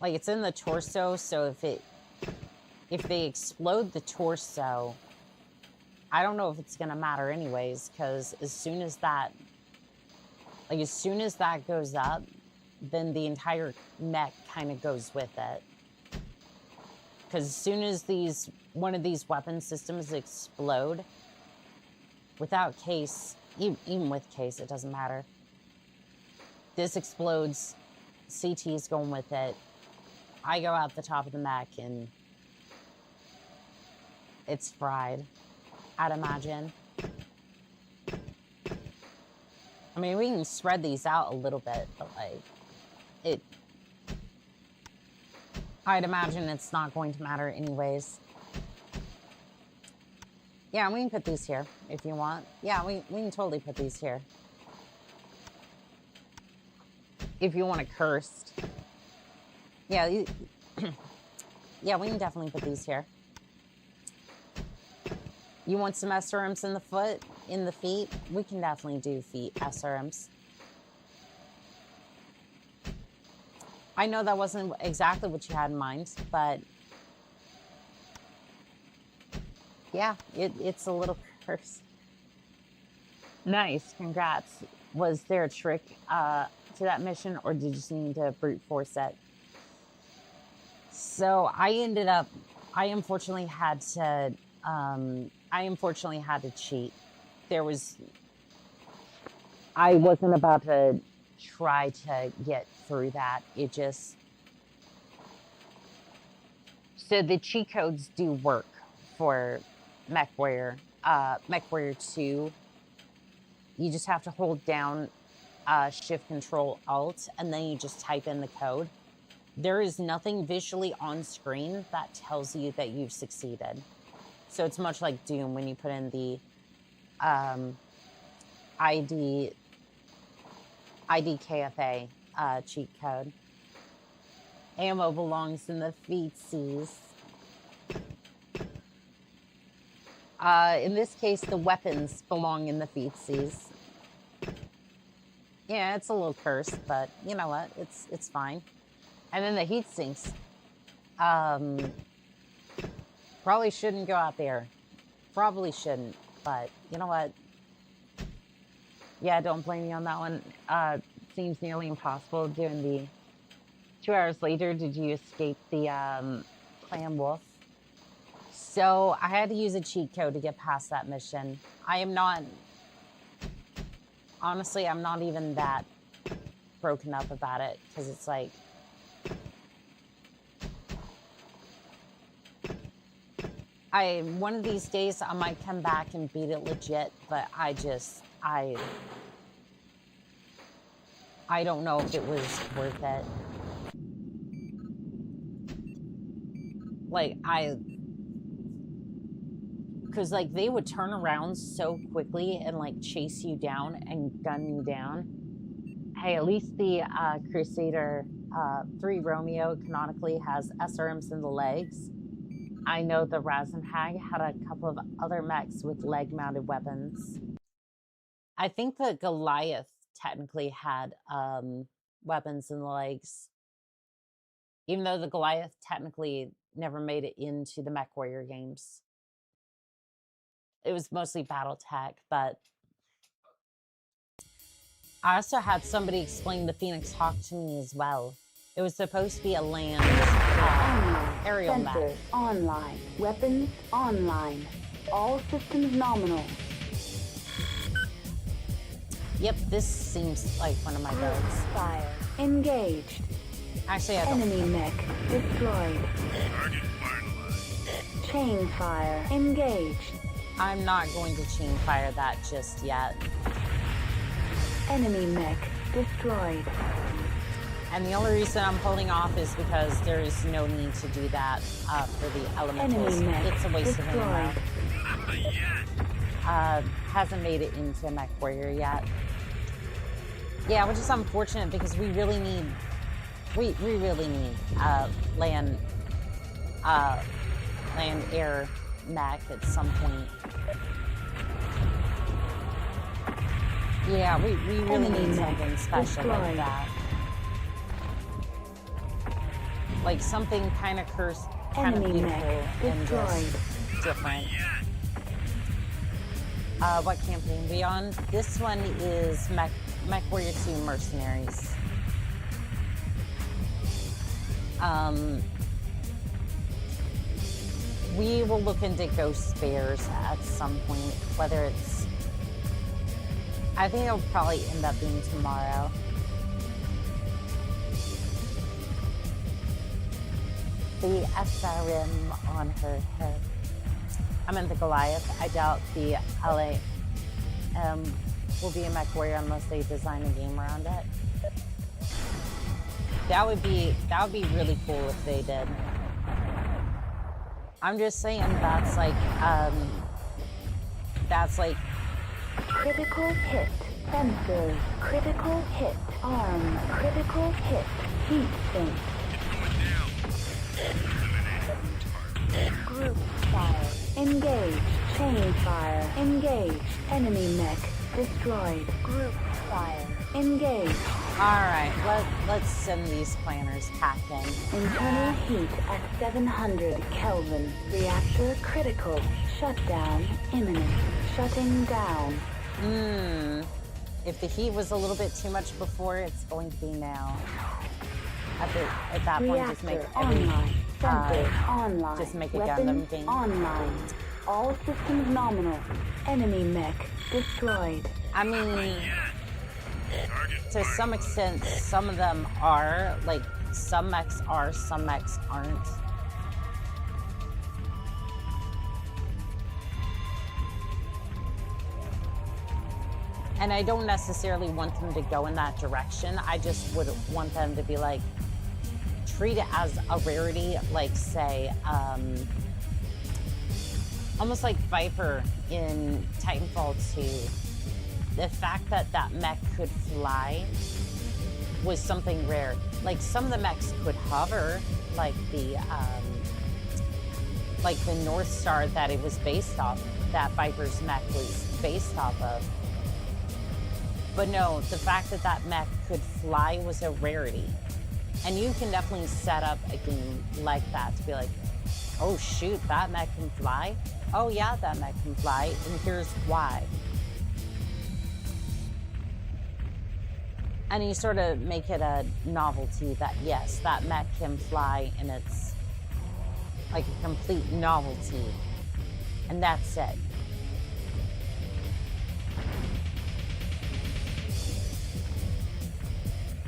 Like, it's in the torso, so if they explode the torso, I don't know if it's gonna matter anyways, because as soon as that goes up, then the entire mech kind of goes with it. Because as soon as one of these weapon systems explode, without case, even with case, it doesn't matter. This explodes, CT is going with it. I go out the top of the mech and it's fried, I'd imagine. I mean, we can spread these out a little bit, but like, I'd imagine it's not going to matter anyways. Yeah, we can put these here if you want. Yeah, we can totally put these here. If you want a cursed. Yeah, yeah, we can definitely put these here. You want some SRMs in the feet? We can definitely do feet SRMs. I know that wasn't exactly what you had in mind, but yeah, it's a little curse. Nice, congrats. Was there a trick to that mission, or did you just need to brute force it? So I unfortunately had to cheat. I wasn't about to try to get through that. So the cheat codes do work for Mechwarrior. Mechwarrior 2 You just have to hold down Shift Control Alt, and then you just type in the code. There is nothing visually on screen that tells you that you've succeeded. So it's much like Doom when you put in the IDKFA cheat code. Ammo belongs in the feetsies. In this case, the weapons belong in the feetsies. Yeah, it's a little cursed, but you know what? It's fine. And then the heat sinks. Probably shouldn't go out there. Probably shouldn't, but you know what? Yeah, don't blame me on that one. Seems nearly impossible doing the 2 hours later. Did you escape the clan wolf? So I had to use a cheat code to get past that mission. I am not, honestly, I'm not even that broken up about it, because it's like, one of these days I might come back and beat it legit, but I don't know if it was worth it. Like, because like they would turn around so quickly and like chase you down and gun you down. Hey, at least the Crusader 3 Romeo canonically has SRMs in the legs. I know the Rasenhag had a couple of other mechs with leg-mounted weapons. I think the Goliath technically had weapons in the legs, even though the Goliath technically never made it into the Mechwarrior games. It was mostly BattleTech, but I also had somebody explain the Phoenix Hawk to me as well. It was supposed to be a land aerial mech. Sensors online. Weapons online. All systems nominal. Yep, this seems like one of my builds. Fire. Engaged. Actually, I don't. Enemy mech destroyed. Target finalized. Chain fire. Engaged. I'm not going to chain fire that just yet. Enemy mech destroyed. And the only reason I'm holding off is because there is no need to do that for the elementals. Enemy mech It's a waste of ammo. Yes. Hasn't made it into Mechwarrior yet. Yeah, which is unfortunate because we really need land air mech at some point. Yeah, we really need something special like that. Like something kind of cursed, kind of beautiful, and just different. What campaign are we on? This one is Mechwarrior 2 Mercenaries. We will look into ghost spares at some point, whether it's... I think it'll probably end up being tomorrow. The SRM on her head. I meant the Goliath. I doubt the LA will be a Mechwarrior unless they design a game around it. That would be really cool if they did. I'm just saying that's like Critical hit. Sensors. Critical hit. Arm. Critical hit. Heat sink. Group fire. Engage. Chain fire. Engage. Enemy mech destroyed. Group fire. Engage. Alright, let's send these planners packing. Internal heat at 700 Kelvin. Reactor critical. Shutdown imminent. Shutting down. If the heat was a little bit too much before, it's going to be now. At that point, just make every online. Sensors online. just make a Weapons Gundam game. online. All systems nominal. Enemy mech destroyed. I mean, to some extent, some of them are, like, some mechs are, some mechs aren't. And I don't necessarily want them to go in that direction. I just would want them to be like, treat it as a rarity, like say, almost like Viper in Titanfall 2. The fact that that mech could fly was something rare. Like some of the mechs could hover, like the North Star that it was based off, that Viper's mech was based off of. But no, the fact that that mech could fly was a rarity. And you can definitely set up a game like that to be like, oh shoot, that mech can fly? Oh yeah, that mech can fly, and here's why. And you sort of make it a novelty that yes, that mech can fly, and it's like a complete novelty. And that's it.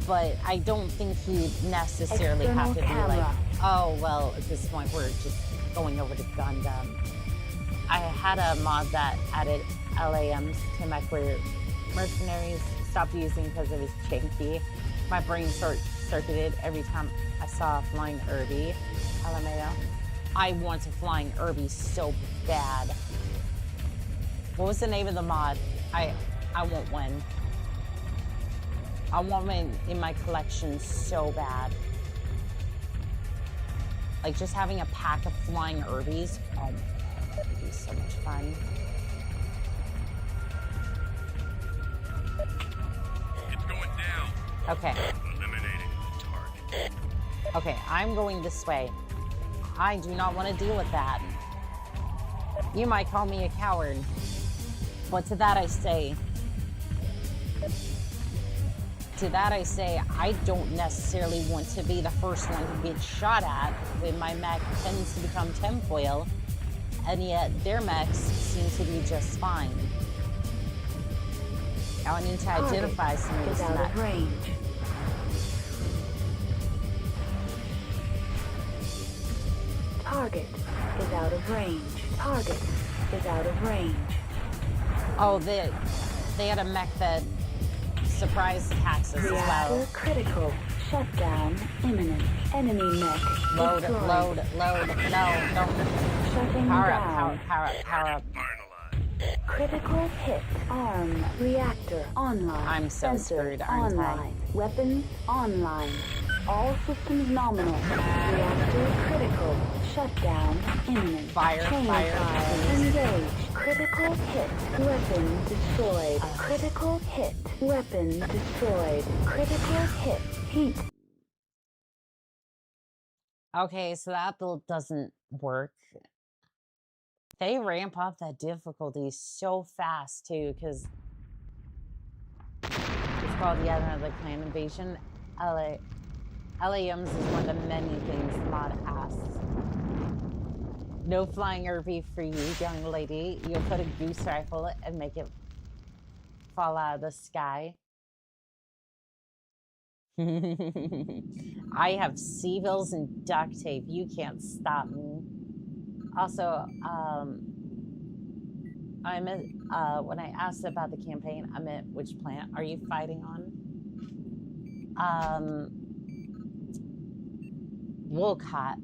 But I don't think you necessarily have to be like, oh, well, at this point, we're just going over to Gundam. I had a mod that added LAMs to Mechwarrior mercenaries, stopped using because it was janky. My brain circuited every time I saw a flying Irby. LMAO. I want a flying Irby so bad. What was the name of the mod? I want one. I want one in my collection so bad. Like just having a pack of flying Irbies. Oh, that would be so much fun. It's going down. Okay. Eliminating the target. Okay, I'm going this way. I do not want to deal with that. You might call me a coward. But to that I say, I don't necessarily want to be the first one to get shot at when my mech tends to become tinfoil, and yet their mechs seem to be just fine. Now I need to identify some of these out of mechs. range. Target is out of range. Target is out of range. Oh, they had a mech that surprise attacks us as well. Reactor critical. Shutdown imminent. Enemy mech Load. destroyed. No, don't. Shutting Power down. up, power up. Finalized. Critical hit. Arm. Reactor online. I'm so Sensors screwed, aren't I? online. Weapons online. All systems nominal. Reactor critical. Shutdown imminent. Fire, Chain fire, please. Engage. Critical hit. Weapon destroyed. Critical hit. Weapon destroyed. Critical hit. Heat. Okay, so that build doesn't work. They ramp up that difficulty so fast too, because it's called the End of the Clan Invasion. LAMs is one of the many things the mod asks. No flying Irby for you, young lady. You'll put a goose rifle and make it fall out of the sky. I have C-bills and duct tape. You can't stop me. Also, I meant when I asked about the campaign, I meant which planet are you fighting on? Wolcott.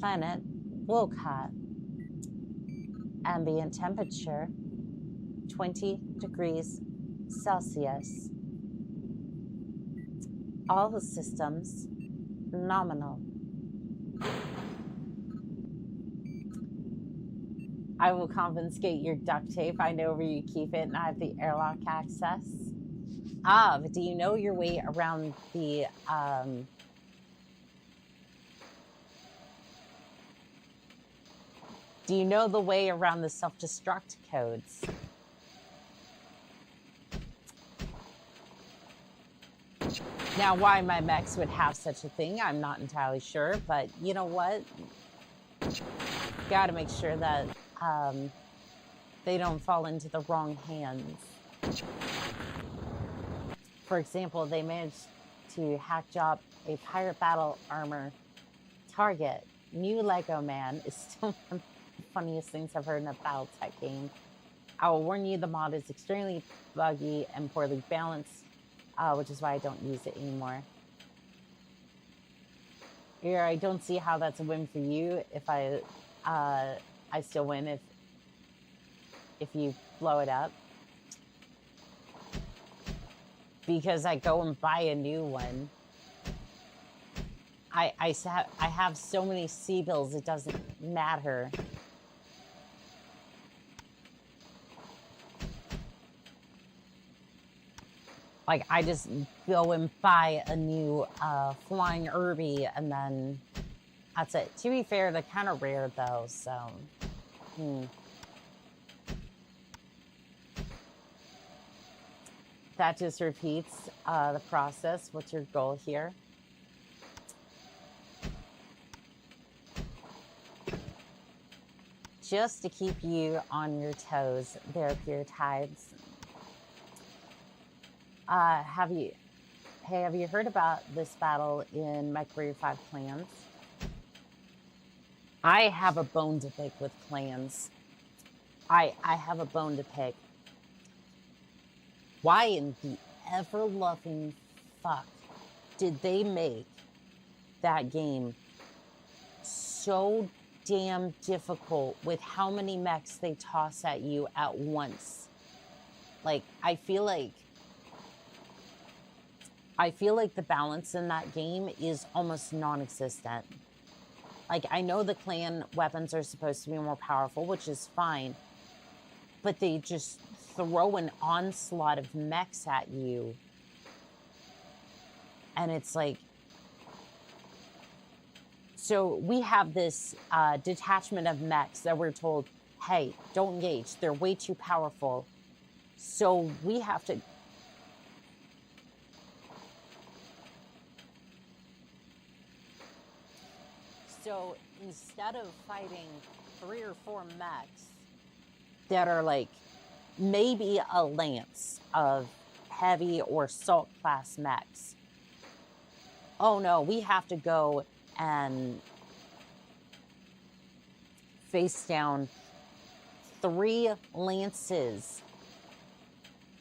Planet Wolcott. Ambient temperature 20 degrees Celsius. All the systems nominal. I will confiscate your duct tape. I know where you keep it, and I have the airlock access. Ah, but do you know your way around the do you know the way around the self-destruct codes? Now, why my mechs would have such a thing, I'm not entirely sure, but you know what? Gotta make sure that they don't fall into the wrong hands. For example, they managed to hack job a pirate battle armor target. New Lego Man is still one of the funniest things I've heard in a BattleTech game. I will warn you, the mod is extremely buggy and poorly balanced, which is why I don't use it anymore. Here, I don't see how that's a win for you. If I still win if you blow it up. Because I go and buy a new one. I have so many sea bills, it doesn't matter. Like, I just go and buy a new flying Irby, and then that's it. To be fair, they're kind of rare, though, so... That just repeats the process. What's your goal here? Just to keep you on your toes, there, Pure Tides. Have you heard about this battle in Mechwarrior 5 clans? I have a bone to pick with clans. I have a bone to pick. Why in the ever-loving fuck did they make that game so damn difficult with how many mechs they toss at you at once? Like, I feel like the balance in that game is almost non-existent. Like, I know the clan weapons are supposed to be more powerful, which is fine, but they just throw an onslaught of mechs at you. And it's like... So we have this detachment of mechs that we're told, hey, don't engage. They're way too powerful. So we have to... So instead of fighting 3 or 4 mechs that are like maybe a lance of heavy or assault class mechs, oh no, we have to go and face down 3 lances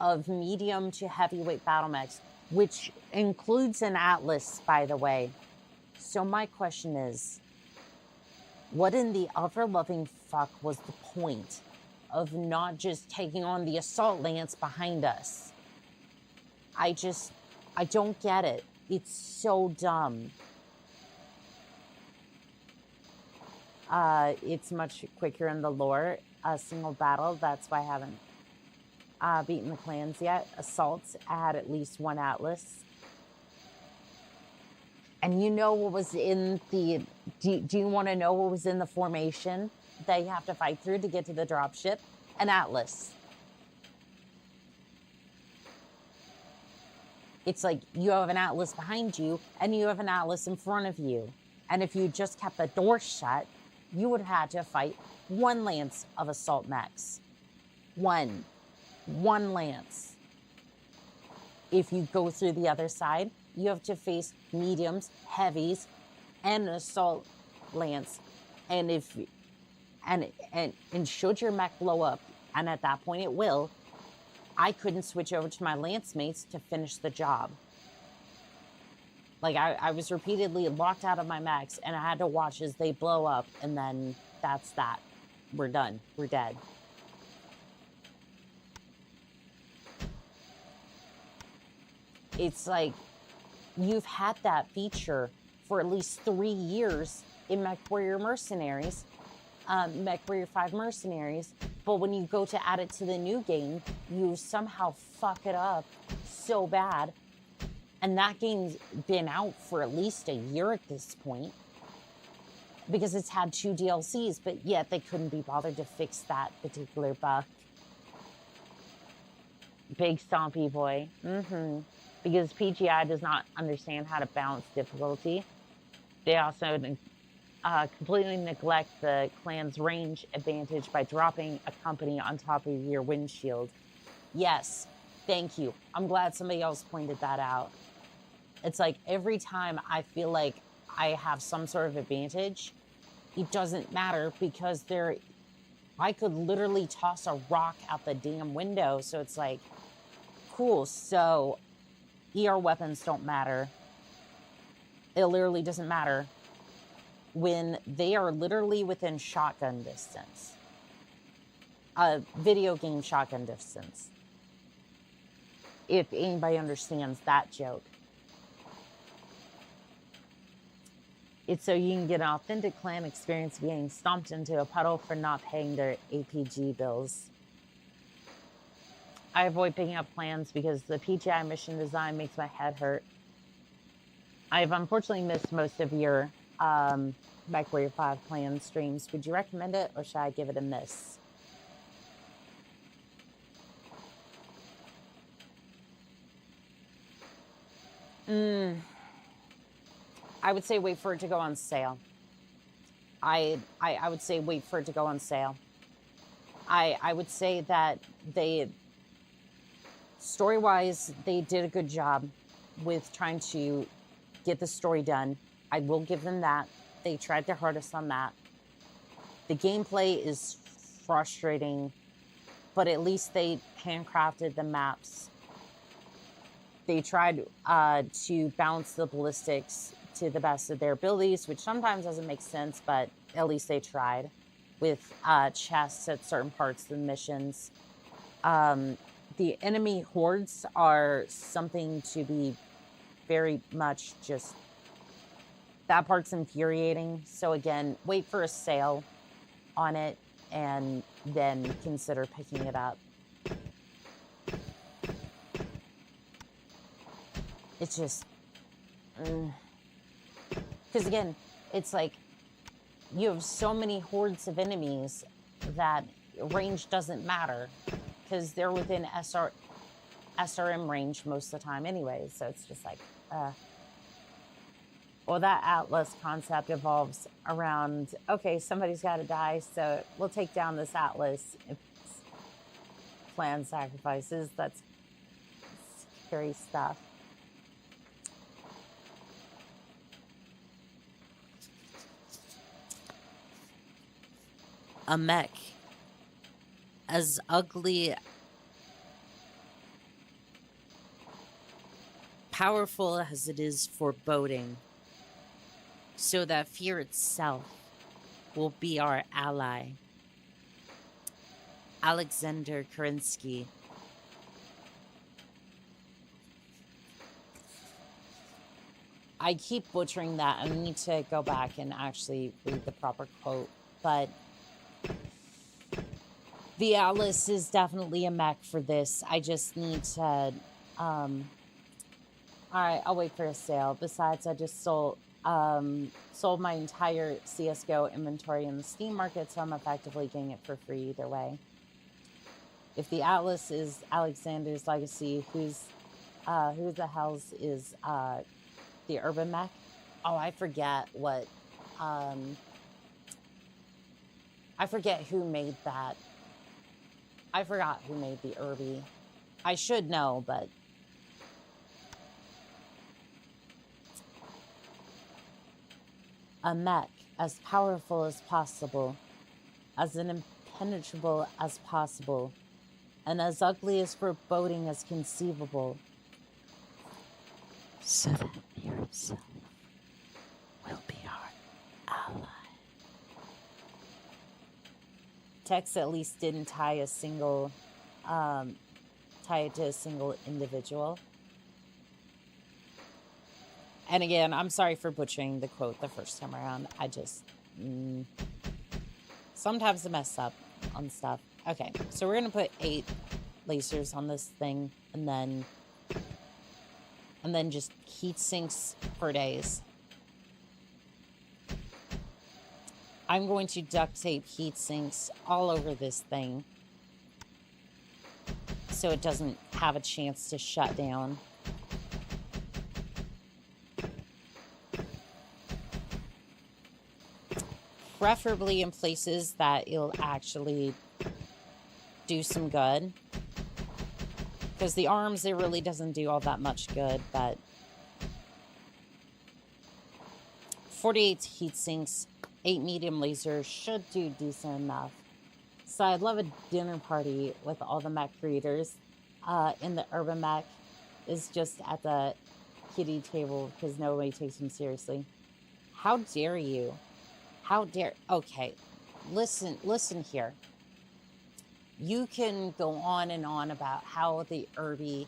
of medium to heavyweight battle mechs, which includes an Atlas, by the way. So my question is, what in the ever-loving fuck was the point of not just taking on the assault lance behind us? I don't get it. It's so dumb. It's much quicker in the lore. A single battle, that's why I haven't beaten the clans yet. Assaults had at least 1 Atlas. And you know what was in the... Do you want to know what was in the formation that you have to fight through to get to the dropship? An Atlas. It's like you have an Atlas behind you and you have an Atlas in front of you. And if you just kept the door shut, you would have had to fight 1 lance of assault mechs. One lance. If you go through the other side, you have to face mediums, heavies, and an assault lance. And if and should your mech blow up, and at that point it will, I couldn't switch over to my lance mates to finish the job. Like, I was repeatedly locked out of my mechs, and I had to watch as they blow up, and then that's that. We're done. We're dead. It's like, you've had that feature for at least 3 years in Mechwarrior Mercenaries, Mechwarrior 5 Mercenaries, but when you go to add it to the new game, you somehow fuck it up so bad. And that game's been out for at least a year at this point, because it's had 2 DLCs, but yet they couldn't be bothered to fix that particular bug. Big stompy boy. Because PGI does not understand how to balance difficulty. They also completely neglect the clan's range advantage by dropping a company on top of your windshield. Yes, thank you. I'm glad somebody else pointed that out. It's like every time I feel like I have some sort of advantage, it doesn't matter because I could literally toss a rock out the damn window. So it's like, cool. So ER weapons don't matter. It literally doesn't matter when they are literally within shotgun distance. Video game shotgun distance. If anybody understands that joke. It's so you can get an authentic clan experience being stomped into a puddle for not paying their APG bills. I avoid picking up clans because the PTI mission design makes my head hurt. I've unfortunately missed most of your Mechwarrior 5 clan streams. Would you recommend it, or should I give it a miss? I would say wait for it to go on sale. I would say wait for it to go on sale. I would say that they, story-wise, they did a good job with trying to get the story done. I will give them that. They tried their hardest on that. The gameplay is frustrating, but at least they handcrafted the maps. They tried to balance the ballistics to the best of their abilities, which sometimes doesn't make sense, but at least they tried with chests at certain parts of the missions. The enemy hordes are something to be very much just, that part's infuriating. So again, wait for a sale on it and then consider picking it up. It's just, because again, it's like you have so many hordes of enemies that range doesn't matter because they're within SRM range most of the time anyway. So it's just like, well, that Atlas concept evolves around, okay, somebody's got to die, so we'll take down this Atlas. It's planned sacrifices. That's scary stuff. A mech, as ugly, powerful as it is foreboding, so that fear itself will be our ally. Alexander Kerensky. I keep butchering that. I need to go back and actually read the proper quote, but the Atlas is definitely a mech for this. I just need to, all right, I'll wait for a sale. Besides, I just sold my entire CSGO inventory in the Steam market, so I'm effectively getting it for free either way. If the Atlas is Alexander's legacy, who the hell's is the urban mech? Oh, I forget what, I forget who made that. I forgot who made the Irby. I should know, but... A mech as powerful as possible, as impenetrable as possible, and as ugly as foreboding as conceivable, so that fear itself will be our ally. Tex at least didn't tie it to a single individual. And again, I'm sorry for butchering the quote the first time around. I just, sometimes I mess up on stuff. Okay, so we're going to put 8 lasers on this thing and then just heat sinks for days. I'm going to duct tape heat sinks all over this thing so it doesn't have a chance to shut down. Preferably in places that it'll actually do some good. Because the arms, it really doesn't do all that much good, but 48 heat sinks, 8 medium lasers should do decent enough. So I'd love a dinner party with all the mech creators. In the urban mech is just at the kiddie table because nobody takes him seriously. How dare you? How dare... Okay, listen here. You can go on and on about how the Irby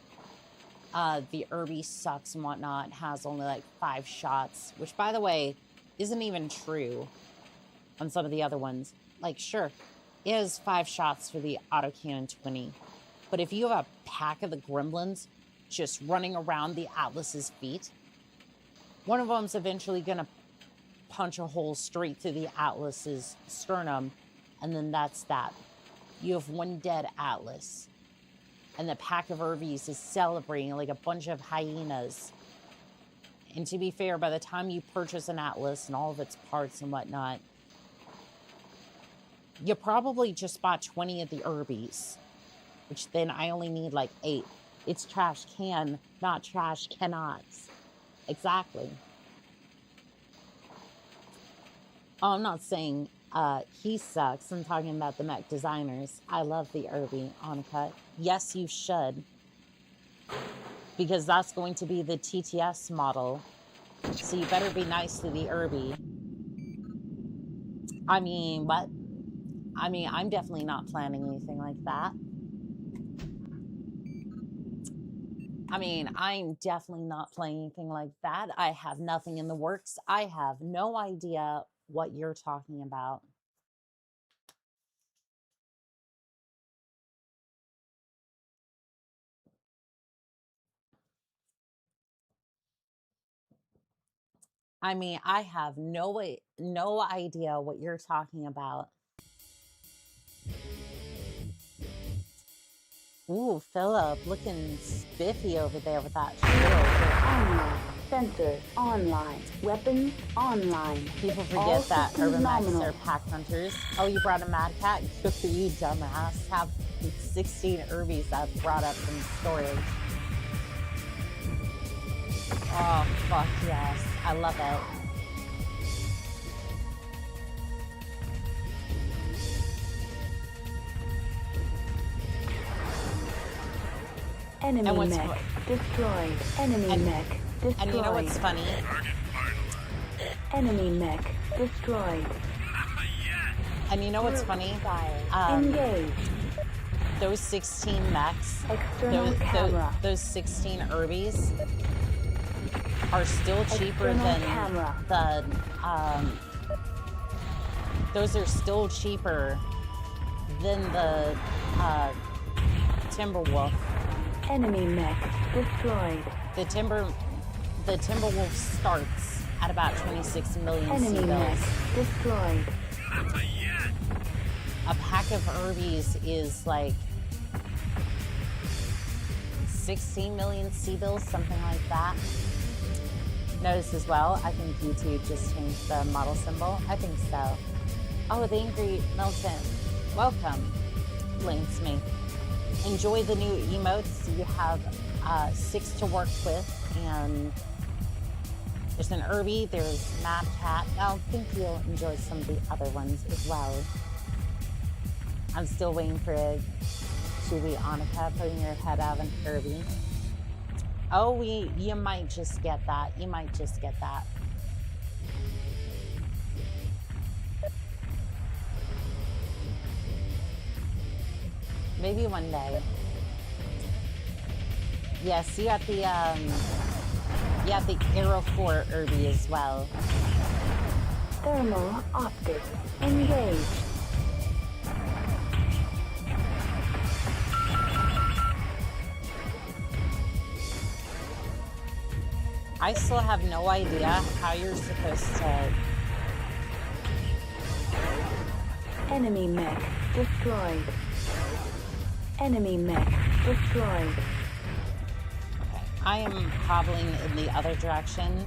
sucks and whatnot, has only like 5 shots, which by the way, isn't even true on some of the other ones. Like, sure, it has 5 shots for the autocannon 20. But if you have a pack of the gremlins just running around the Atlas's feet, one of them's eventually going to punch a hole straight through the Atlas's sternum, and then that's that. You have 1 dead Atlas. And the pack of Irvies is celebrating like a bunch of hyenas. And to be fair, by the time you purchase an Atlas and all of its parts and whatnot, you probably just bought 20 of the Irbies, which then I only need like 8. It's trash can, not trash cannots. Exactly. Oh, I'm not saying he sucks. I'm talking about the mech designers. I love the Irby on-cut. Yes, you should. Because that's going to be the TTS model. So you better be nice to the Irby. I mean, what? I mean, I'm definitely not planning anything like that. I mean, I'm definitely not planning anything like that. I have nothing in the works. I have no idea what you're talking about. I mean, I have no idea what you're talking about. Ooh, Philip, looking spiffy over there with that shield. Online. Sensors online. Weapons online. People forget All that systems urban mechs nominal. are pack hunters. Oh, you brought a mad cat? Good for you, dumbass. Have 16 Irbies that brought up from storage. Oh, fuck yes. I love it. Enemy And what's mech destroyed. Enemy mech destroyed. And you know what's funny? Enemy mech destroyed. And you know what's funny? Engage. Those 16 mechs, External camera. those 16 Irbies are still cheaper External than camera. those are still cheaper than the Timberwolf. Enemy mech destroyed. The Timberwolf starts at about 26 million Enemy mech C-bills. destroyed. A pack of Irbies is like 16 million C-bills, something like that. Notice as well, I think YouTube just changed the model symbol. I think so. Oh, the Angry Milton. Welcome. Blames me. Enjoy the new emotes. You have 6 to work with, and there's an Irby, there's Mad Cat. I think you'll enjoy some of the other ones as well. I'm still waiting for Chewy Annika putting your head out of an Irby. Oh, you might just get that. You might just get that. Maybe one day. Yes, you have the Aero 4 Irby as well. Thermal optics engaged. I still have no idea how you're supposed to... Enemy mech destroyed. Enemy mech destroyed. I am hobbling in the other direction,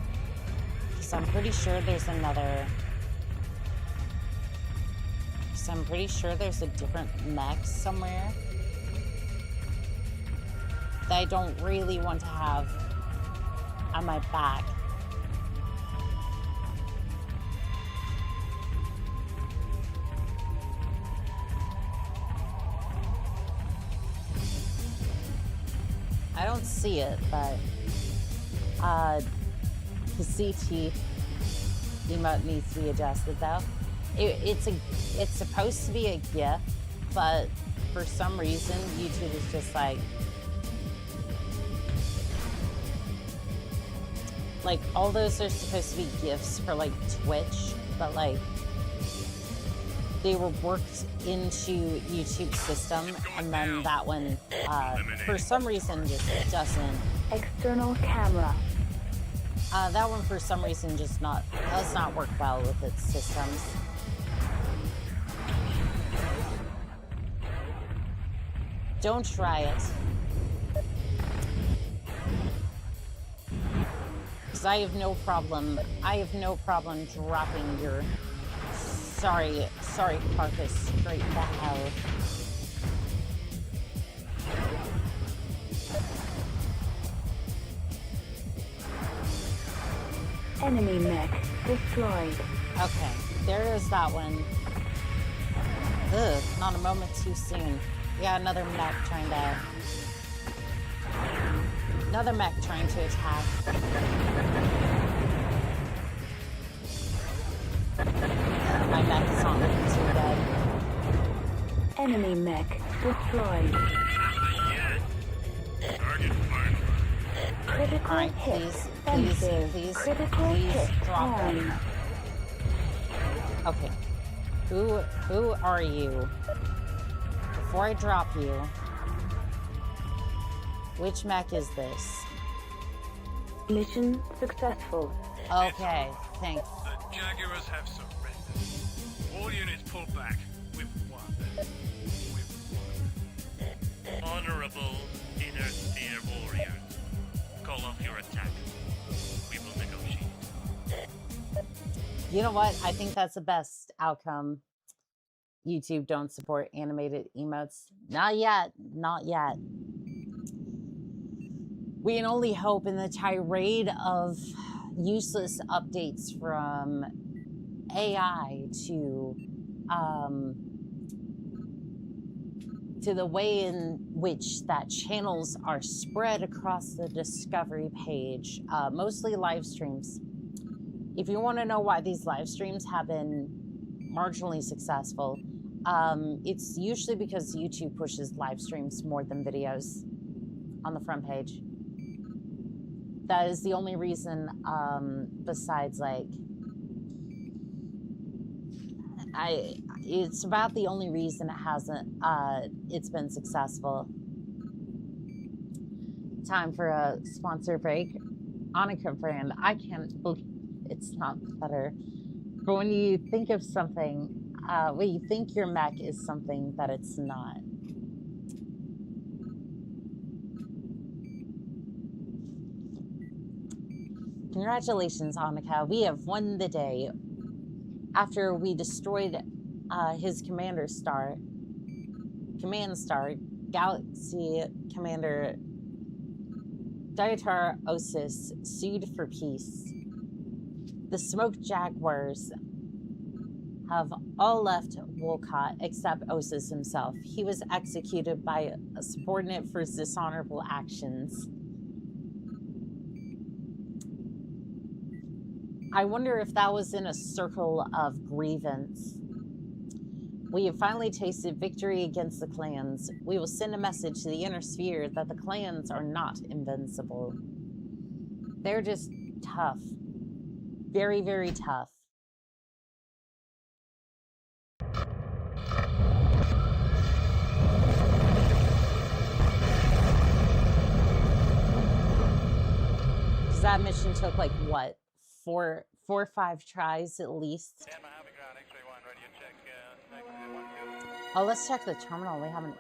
so I'm pretty sure there's another... So I'm pretty sure there's a different mech somewhere that I don't really want to have on my back. I don't see it, but the CT emote needs to be adjusted though. It's supposed to be a GIF, but for some reason YouTube is just like all those are supposed to be GIFs for like Twitch, but like they were worked into YouTube's system, and then that one for some reason just doesn't. External camera. That one for some reason just does not work well with its systems. Don't try it. Because I have no problem dropping your sorry carcass straight to hell. Enemy mech destroyed. Okay, there is that one. Ugh, not a moment too soon. We got another mech trying to attack. My mech is not looking too good. Enemy mech destroyed. Target marked. Critical Alright, hit. please drop them. Okay. Who are you? Before I drop you, which mech is this? Mission successful. Okay, thanks. The Jaguars have surrendered. All units pull back. We've won. Honorable Inner Sphere Warrior, call off your attack. We will negotiate. You know what? I think that's the best outcome. YouTube don't support animated emotes. Not yet. Not yet. We can only hope in the tirade of useless updates from AI to the way in which that channels are spread across the discovery page, mostly live streams. If you want to know why these live streams have been marginally successful, it's usually because YouTube pushes live streams more than videos on the front page. That is the only reason, besides like, it's about the only reason it hasn't, it's been successful. Time for a sponsor break. Annika brand, I can't believe it's not better. But when you think of something, when you think your mech is something that it's not. Congratulations, Annika. We have won the day. After we destroyed his command star, Galaxy Commander Dietar Osis sued for peace. The Smoke Jaguars have all left Wolcott except Osis himself. He was executed by a subordinate for his dishonorable actions. I wonder if that was in a circle of grievance. We have finally tasted victory against the clans. We will send a message to the inner sphere that the clans are not invincible. They're just tough. Very, very tough. Because that mission took like what? Four or five tries at least. Oh, let's check the terminal. We haven't.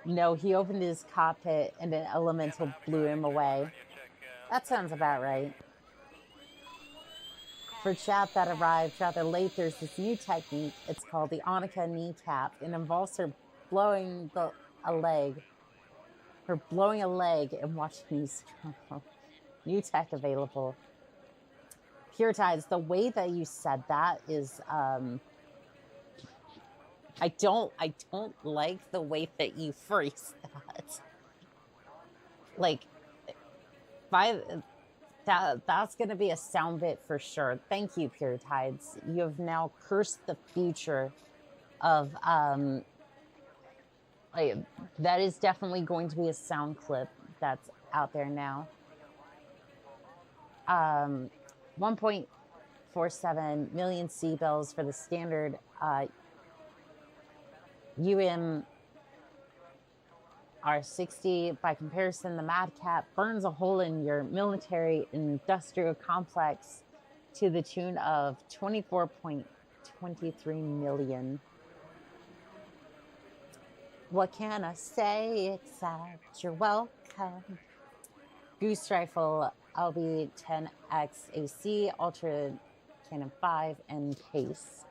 No, he opened his cockpit and an elemental blew him away. That sounds about right. For chat that arrived rather late, there's this new technique. It's called the Oni-chan kneecap. It involves her blowing a leg and watching you struggle. New tech available. Pure Tides, the way that you said that is I don't like the way that you phrase that. Like, that's gonna be a sound bit for sure. Thank you, Pure Tides. You have now cursed the future of like, that is definitely going to be a sound clip that's out there now. 1.47 million seabells for the standard UMR60. By comparison, the Mad Cat burns a hole in your military industrial complex to the tune of 24.23 million. What can I say except you're welcome? Goose Rifle LB-10X AC, Ultra Cannon 5, and Case.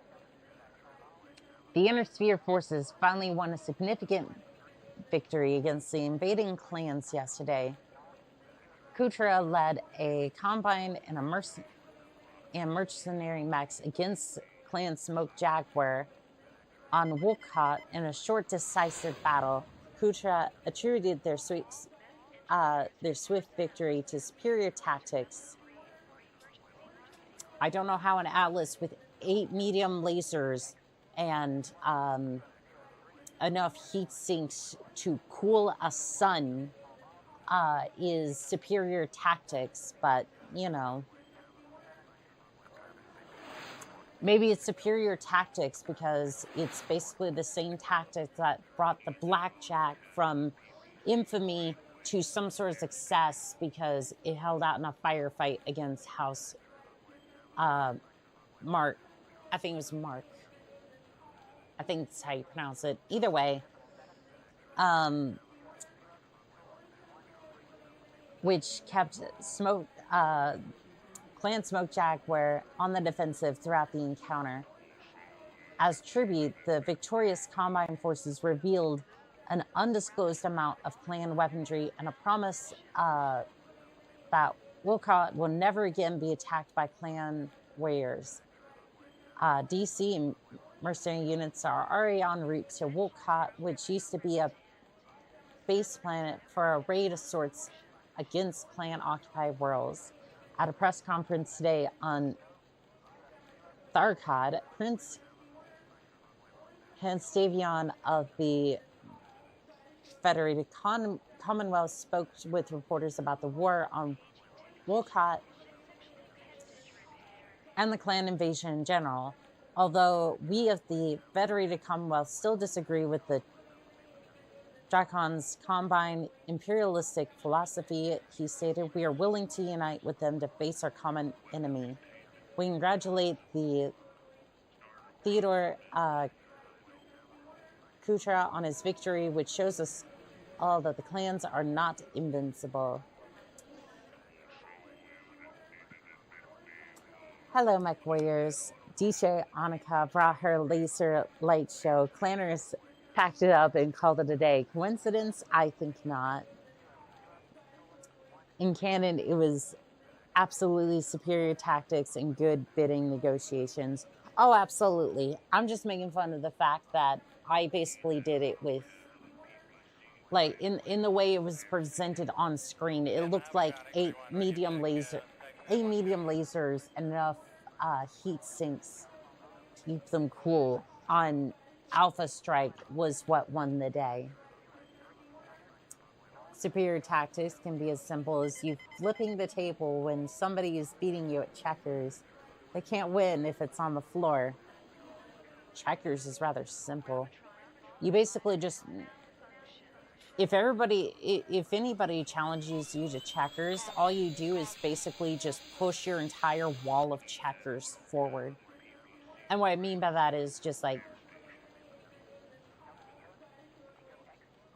The Inner Sphere forces finally won a significant victory against the invading clans yesterday. Kutra led a combine and mercenary mechs against Clan Smoke Jaguar on Wolcott in a short, decisive battle. Kutra attributed their swift victory to superior tactics. I don't know how an Atlas with 8 medium lasers and enough heat sinks to cool a sun is superior tactics, but you know, maybe it's superior tactics because it's basically the same tactics that brought the Blackjack from infamy to some sort of success because it held out in a firefight against House Mark. I think it was Mark. I think that's how you pronounce it. Either way, which kept Clan Smoke Jaguar on the defensive throughout the encounter. As tribute, the victorious Combine forces revealed an undisclosed amount of clan weaponry and a promise that Wolcott will never again be attacked by clan warriors. DC mercenary units are already en route to Wolcott, which used to be a base planet for a raid of sorts against clan-occupied worlds. At a press conference today on Tharkad, Prince Hanstavion of the Federated Commonwealth spoke with reporters about the war on Wolcott and the clan invasion in general. Although we of the Federated Commonwealth still disagree with the Dracon's Combine imperialistic philosophy, he stated, we are willing to unite with them to face our common enemy. We congratulate the Theodore Kutra on his victory, which shows us all that the clans are not invincible. Hello, Mechwarriors. DJ Annika brought her laser light show. Clanners packed it up and called it a day. Coincidence? I think not. In canon, it was absolutely superior tactics and good bidding negotiations. Oh, absolutely. I'm just making fun of the fact that I basically did it with, like, in the way it was presented on screen. It looked like 8 medium lasers and enough heat sinks to keep them cool on Alpha Strike was what won the day. Superior tactics can be as simple as you flipping the table when somebody is beating you at checkers. They can't win if it's on the floor. Checkers is rather simple. You basically just, if anybody challenges you to checkers, all you do is basically just push your entire wall of checkers forward. And what I mean by that is just like,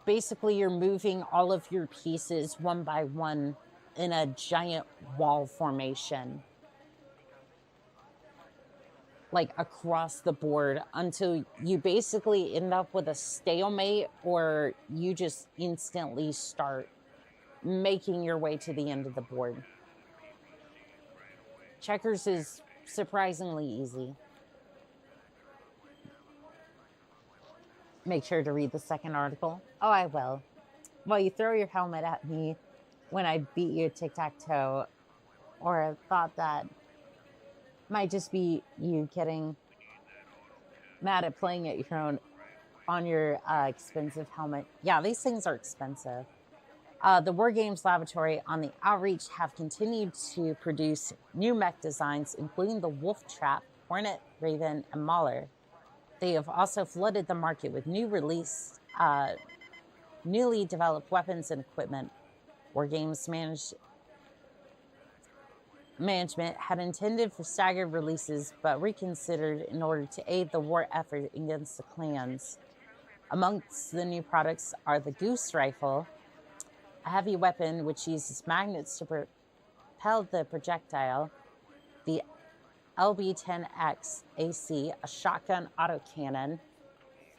basically you're moving all of your pieces one by one in a giant wall formation, like across the board, until you basically end up with a stalemate, or you just instantly start making your way to the end of the board. Checkers is surprisingly easy. make sure to read the second article. Oh, I will. Well, you throw your helmet at me when I beat you at tic-tac-toe, or I thought that might just be you getting mad at playing at your own on your expensive helmet. Yeah, these things are expensive. The War Games Laboratory on the Outreach have continued to produce new mech designs, including the Wolf Trap, Hornet, Raven, and Mauler. They have also flooded the market with newly developed weapons and equipment. War Games management had intended for staggered releases, but reconsidered in order to aid the war effort against the clans. Amongst the new products are the Goose Rifle, a heavy weapon which uses magnets to propel the projectile, the LB-10X AC, a shotgun autocannon,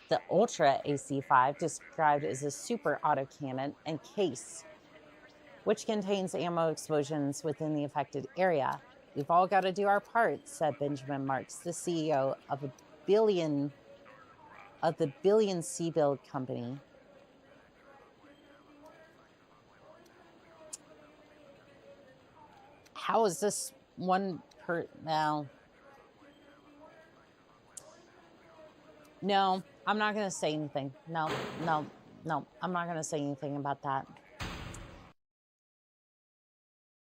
the Ultra AC-5, described as a super autocannon, and Case, which contains ammo explosions within the affected area. We've all got to do our part, said Benjamin Mercs, the CEO of the Billion Sea-Build Company. How is this one per now? No, I'm not going to say anything. No, I'm not going to say anything about that.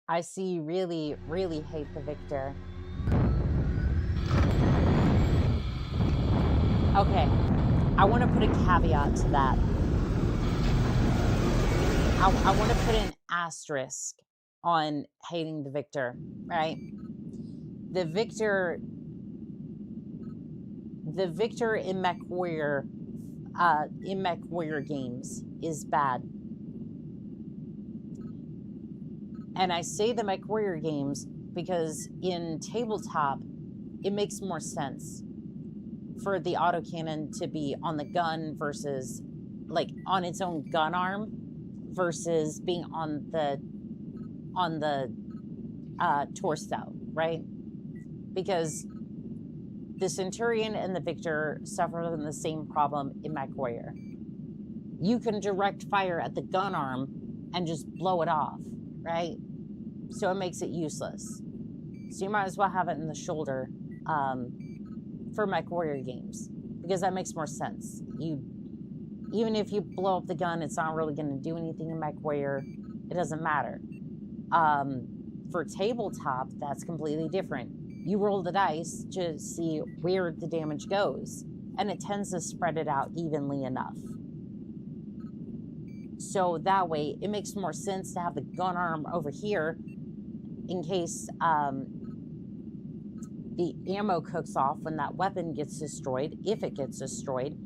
I see you really, really hate the victor. Okay, I want to put a caveat to that. I want to put an asterisk on hating the victor, right? The victor in Mechwarrior, games is bad. And I say the Mechwarrior games because in tabletop, it makes more sense for the autocannon to be on the gun versus, like, on its own gun arm versus being on the torso, right? Because the Centurion and the Victor suffer from the same problem in Mechwarrior. You can direct fire at the gun arm and just blow it off, right? So it makes it useless. So you might as well have it in the shoulder for Mechwarrior games, because that makes more sense. Even if you blow up the gun, it's not really going to do anything in Mechwarrior. It doesn't matter. For tabletop, that's completely different. You roll the dice to see where the damage goes, and it tends to spread it out evenly enough. So that way, it makes more sense to have the gun arm over here in case the ammo cooks off when that weapon gets destroyed, if it gets destroyed.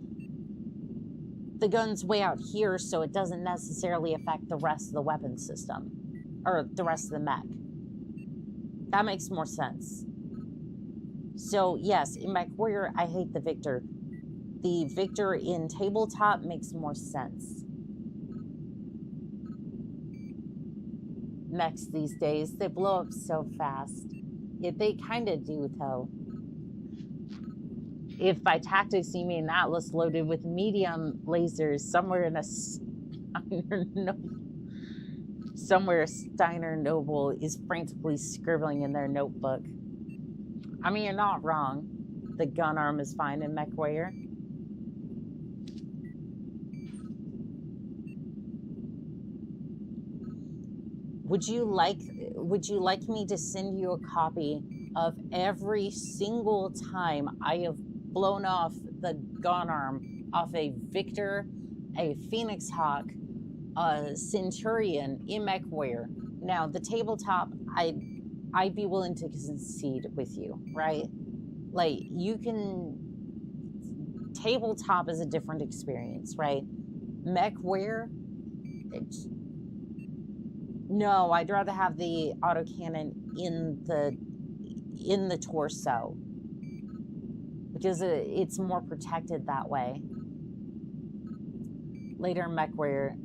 The gun's way out here, so it doesn't necessarily affect the rest of the weapon system, or the rest of the mech. That makes more sense. So yes, in Mechwarrior, I hate the victor. The victor in tabletop makes more sense. Mechs these days, they blow up so fast. They kind of do, though. If by tactics you mean Atlas loaded with medium lasers somewhere in a Steiner Noble is frantically scribbling in their notebook. I mean, you're not wrong. The gun arm is fine in Mechwarrior. Would you like me to send you a copy of every single time I have blown off the gun arm off a Victor, a Phoenix Hawk, a Centurion in Mechwarrior? Now, the tabletop, I'd be willing to concede with you, right? Like, you can... Tabletop is a different experience, right? Mechwarrior, no, I'd rather have the autocannon in the torso, because it's more protected that way. Later in Mechwarrior,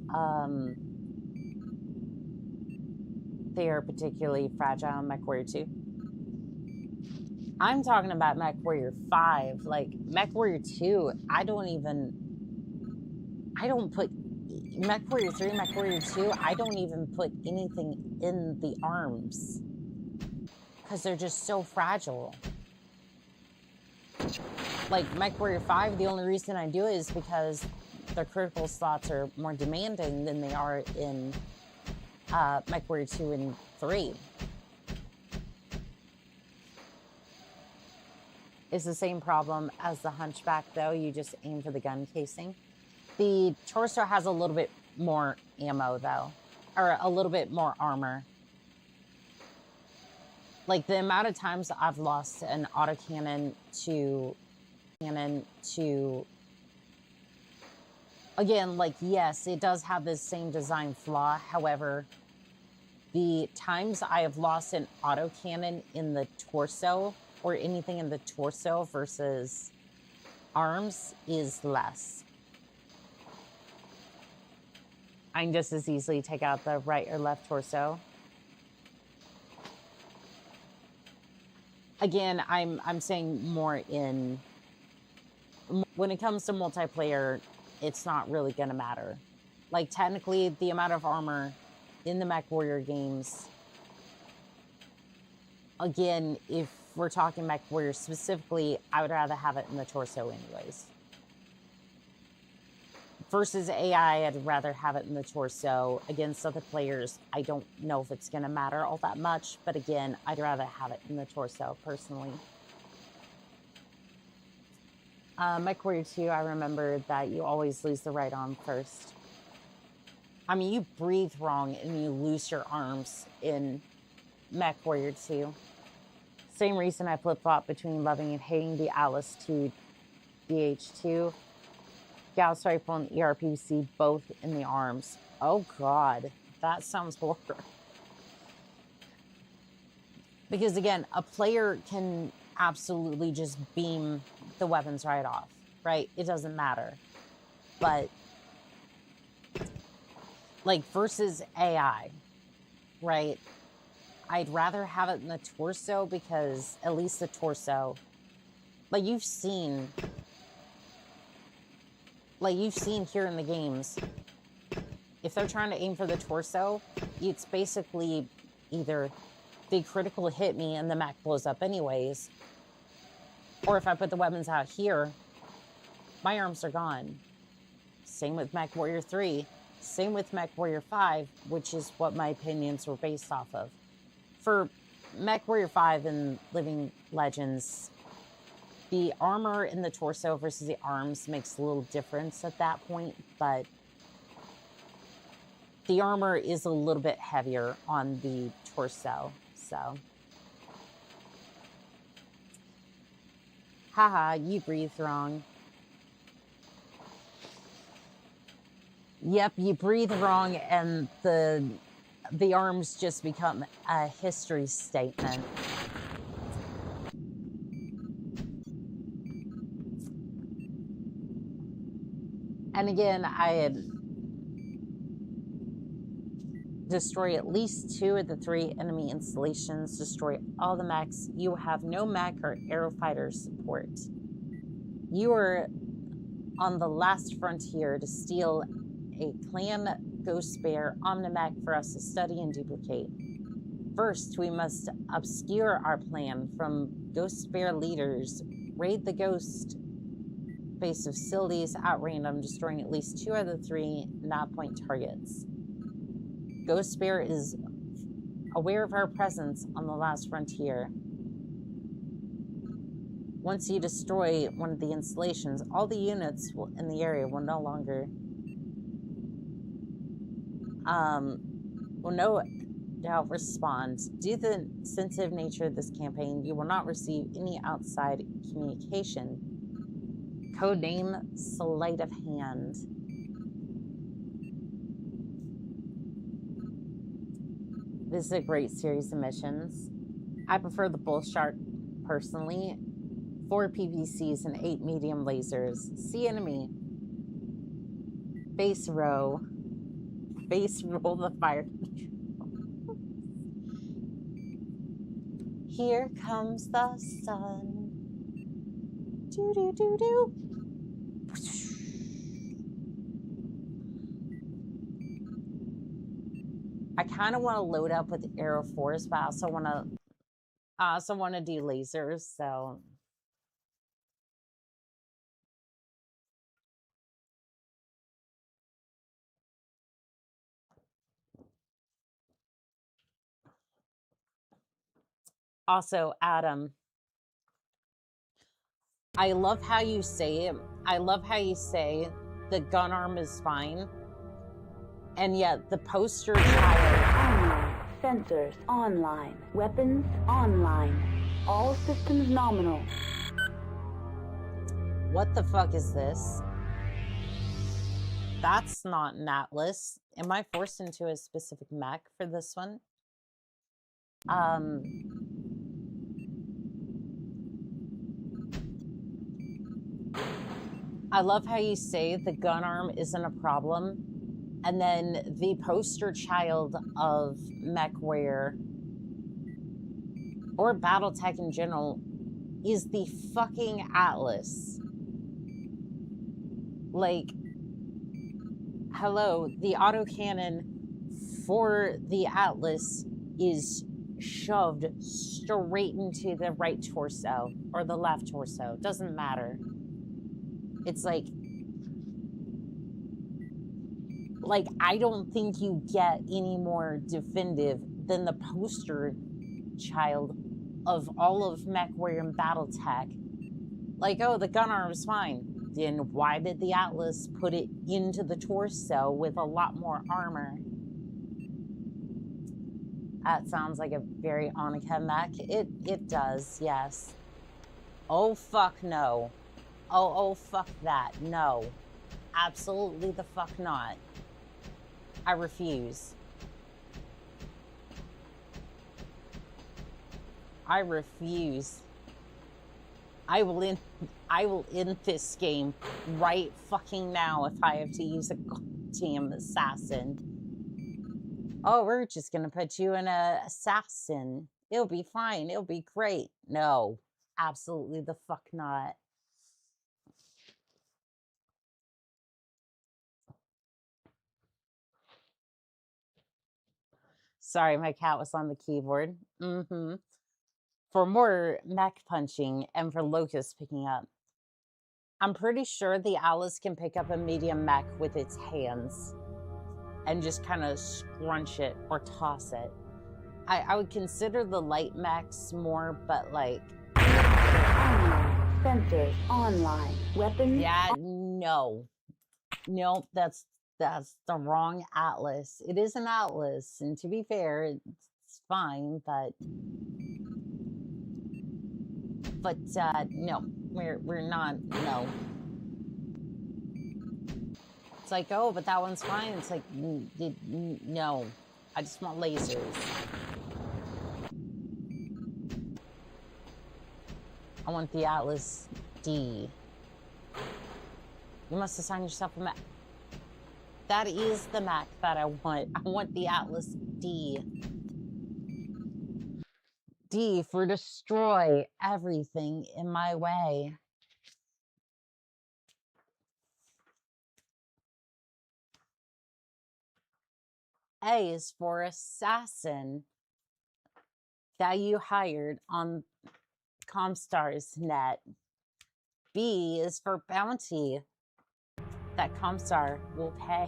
they are particularly fragile in Mechwarrior 2. I'm talking about Mechwarrior 5. Like, Mechwarrior 2, I don't even I don't put Mechwarrior 3, Mechwarrior 2, I don't even put anything in the arms because they're just so fragile. Like Mechwarrior 5, the only reason I do it is because their critical slots are more demanding than they are in Mechwarrior 2 and 3. It's the same problem as the Hunchback, though. You just aim for the gun casing. The torso has a little bit more ammo, though, or a little bit more armor. Like, the amount of times I've lost an autocannon to... Again, like, yes, it does have the same design flaw. However, the times I have lost an autocannon in the torso or anything in the torso versus arms is less. I can just as easily take out the right or left torso. Again, I'm saying more in... When it comes to multiplayer, it's not really going to matter. Like, technically, the amount of armor in the Mechwarrior games... Again, if we're talking Mechwarrior specifically, I would rather have it in the torso anyways. Versus AI, I'd rather have it in the torso. Against other players, I don't know if it's going to matter all that much. But again, I'd rather have it in the torso, personally. Mechwarrior 2, I remember that you always lose the right arm first. I mean, you breathe wrong and you lose your arms in Mechwarrior 2. Same reason I flip-flop between loving and hating the Alice 2 DH2. Gauss Rifle and ERPC both in the arms. Oh God, that sounds horrible. Because again, a player can absolutely just beam the weapons right off, right? It doesn't matter. But, like, versus AI, right? I'd rather have it in the torso because at least the torso, like you've seen here in the games, if they're trying to aim for the torso, it's basically either they critical hit me and the mech blows up anyways, or if I put the weapons out here, my arms are gone. Same with Mechwarrior 3, same with Mechwarrior 5, which is what my opinions were based off of. For Mechwarrior 5 and Living Legends, the armor in the torso versus the arms makes a little difference at that point, but the armor is a little bit heavier on the torso, so. Haha, you breathed wrong. Yep, you breathe wrong and the arms just become a history statement. And again, I had destroyed at least 2 of the 3 enemy installations, destroy all the mechs. You have no mech or aerofighter support. You are on the last frontier to steal a clan Ghost Bear Omnimech for us to study and duplicate. First, we must obscure our plan from Ghost Bear leaders, raid the Ghost base facilities at random, destroying at least 2 out of the 3 nav point targets. Ghost Bear is aware of our presence on the last frontier. Once you destroy one of the installations, all the units in the area will no longer will no doubt respond. Due to the sensitive nature of this campaign, you will not receive any outside communication. Codename Sleight of Hand. This is a great series of missions. I prefer the Bull Shark personally. 4 PVCs and 8 medium lasers. See enemy. Base row. Base roll the fire. Here comes the sun. Do do do do. I kind of want to load up with Aero Force, but I also want to do lasers, so also Adam, I love how you say it. I love how you say the gun arm is fine, and yet the poster child. Online. Sensors online. Weapons online. All systems nominal. What the fuck is this? That's not an Atlas. Am I forced into a specific mech for this one? I love how you say the gun arm isn't a problem, and then the poster child of Mechwarrior or Battletech in general is the fucking Atlas. Like, hello, the autocannon for the Atlas is shoved straight into the right torso or the left torso. Doesn't matter. It's like I don't think you get any more definitive than the poster child of all of Mechwarrior and Battletech. Like, oh, the gun arm is fine. Then why did the Atlas put it into the torso with a lot more armor? That sounds like a very Oni-chan mech. It does, yes. Oh, fuck no. Oh, fuck that. No. Absolutely the fuck not. I refuse. I refuse. I will end this game right fucking now if I have to use a goddamn assassin. Oh, we're just gonna put you in an assassin. It'll be fine. It'll be great. No. Absolutely the fuck not. Sorry, my cat was on the keyboard. For more mech punching and for Locust picking up. I'm pretty sure the Atlas can pick up a medium mech with its hands and just kind of scrunch it or toss it. I would consider the light mechs more, but like... Online. Sensors online. Weapons... Yeah, no. Nope, that's the wrong Atlas. It is an Atlas, and to be fair, it's fine, but no, we're not, no. It's like, oh, but that one's fine. It's like, no, I just want lasers. I want the Atlas D. You must assign yourself a mech. That is the mech that I want. I want the Atlas D. D for destroy everything in my way. A is for assassin that you hired on Comstar's net. B is for bounty that Comstar will pay.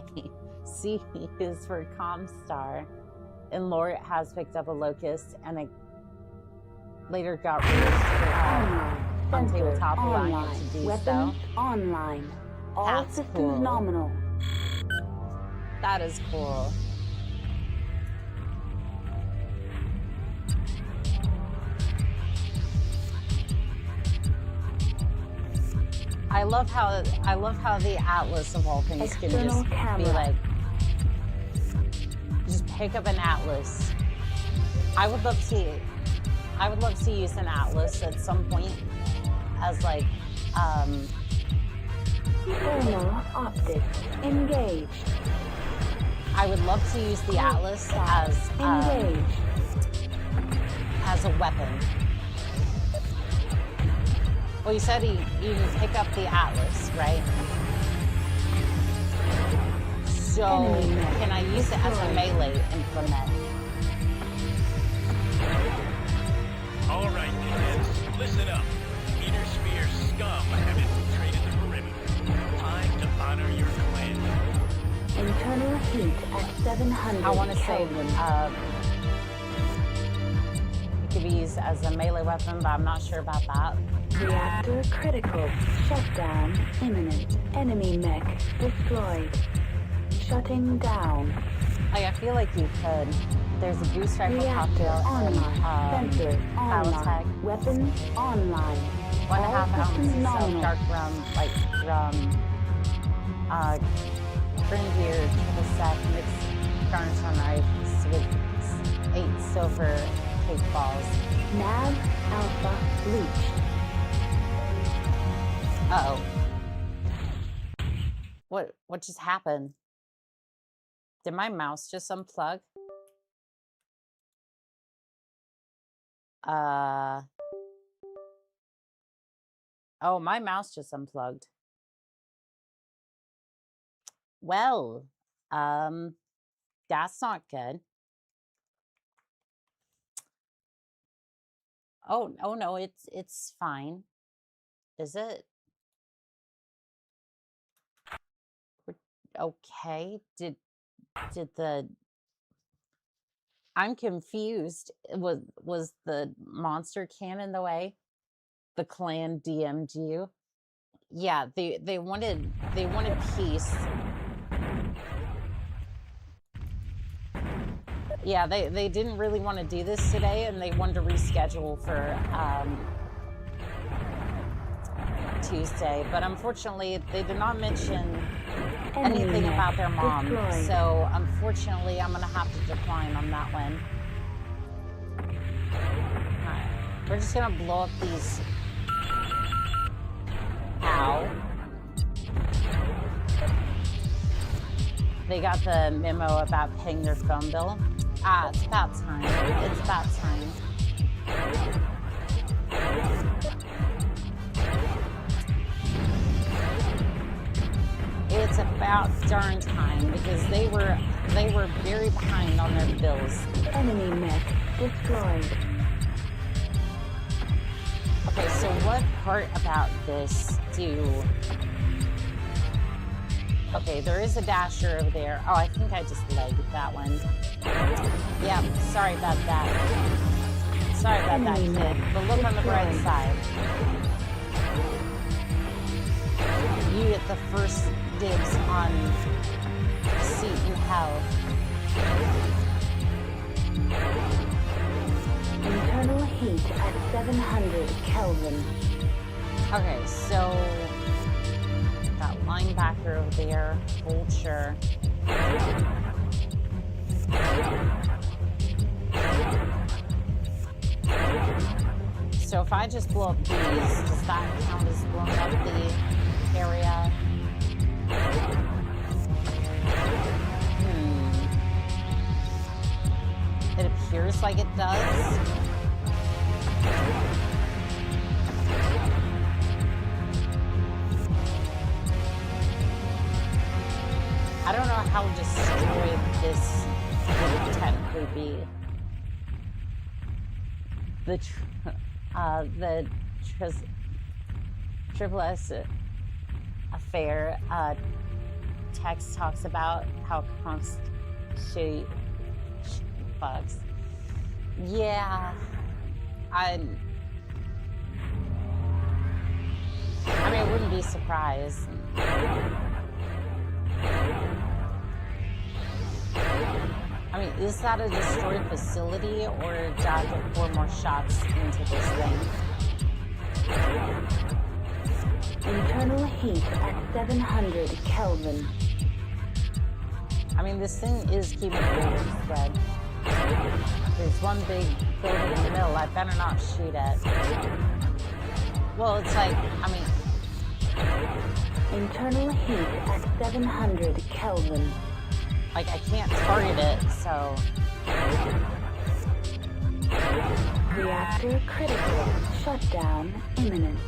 C is for Comstar. And Lord has picked up a Locust and it later got released on tabletop, allowing it to do Weapons so. Online. All That's systems cool. nominal. That is cool. I love how the Atlas of all things can External just camera. be like, just pick up an Atlas. I would love to use an Atlas at some point as like Thermal optics engaged. I would love to use the Atlas Engaged. as a weapon. Well, you said you can pick up the Atlas, right? So, Enemy mech can I use it as a destroyed. melee implement? All right, cadets, listen up. Sphere scum have infiltrated the perimeter. Time to honor your clan. Internal heat at 700 I want to say Kelvin. it could be used as a melee weapon, but I'm not sure about that. Reactor critical. Shutdown imminent. Enemy mech destroyed. Shutting down. Like, I feel like you could. There's a boost rifle Reactor cocktail and online. Sensor Caltech. online. Weapons online. 1.5 All systems ounces of nominal. dark rum, light rum, green beer, triple sec, mixed garnish on ice with 8 silver cake balls. Nav alpha breached. Uh-oh. What just happened? Did my mouse just unplug? Oh, my mouse just unplugged. Well, that's not good. Oh no, it's fine. Is it? Okay. Did the I'm confused. Was the monster can in the way? The clan DM'd you? Yeah, they wanted peace. Yeah, they didn't really want to do this today, and they wanted to reschedule for Tuesday. But unfortunately, they did not mention anything about their mom. destroyed. So unfortunately, I'm gonna have to decline on that one. Alright, we're just gonna blow up these. Ow. They got the memo about paying their phone bill. Ah, it's about time. It's about time. It's about darn time because they were very behind on their bills. Enemy mech destroyed. Okay, so what part about this do... Okay, there is a dasher over there. Oh, I think I just legged that one. Yeah, sorry about that. Sorry about that, kid. But look on the bright side. You get the first dibs on seat in hell. Internal heat at 700 Kelvin. Okay, so got linebacker over there, vulture. So if I just blow up these, does that count as blowing up the area? It appears like it does. I don't know how destroyed this would technically be. The Triple S affair text talks about how Krunk's shitty fucks. Yeah, I mean, I wouldn't be surprised. I mean, is that a destroyed facility, or did I get 4 more shots into this thing? Internal heat at 700 Kelvin. I mean, this thing is keeping buildings dead. There's one big building in the middle. I better not shoot at. Well, it's like, I mean... Internal heat at 700 Kelvin. Like, I can't target it, so... Reactor critical. Shutdown imminent.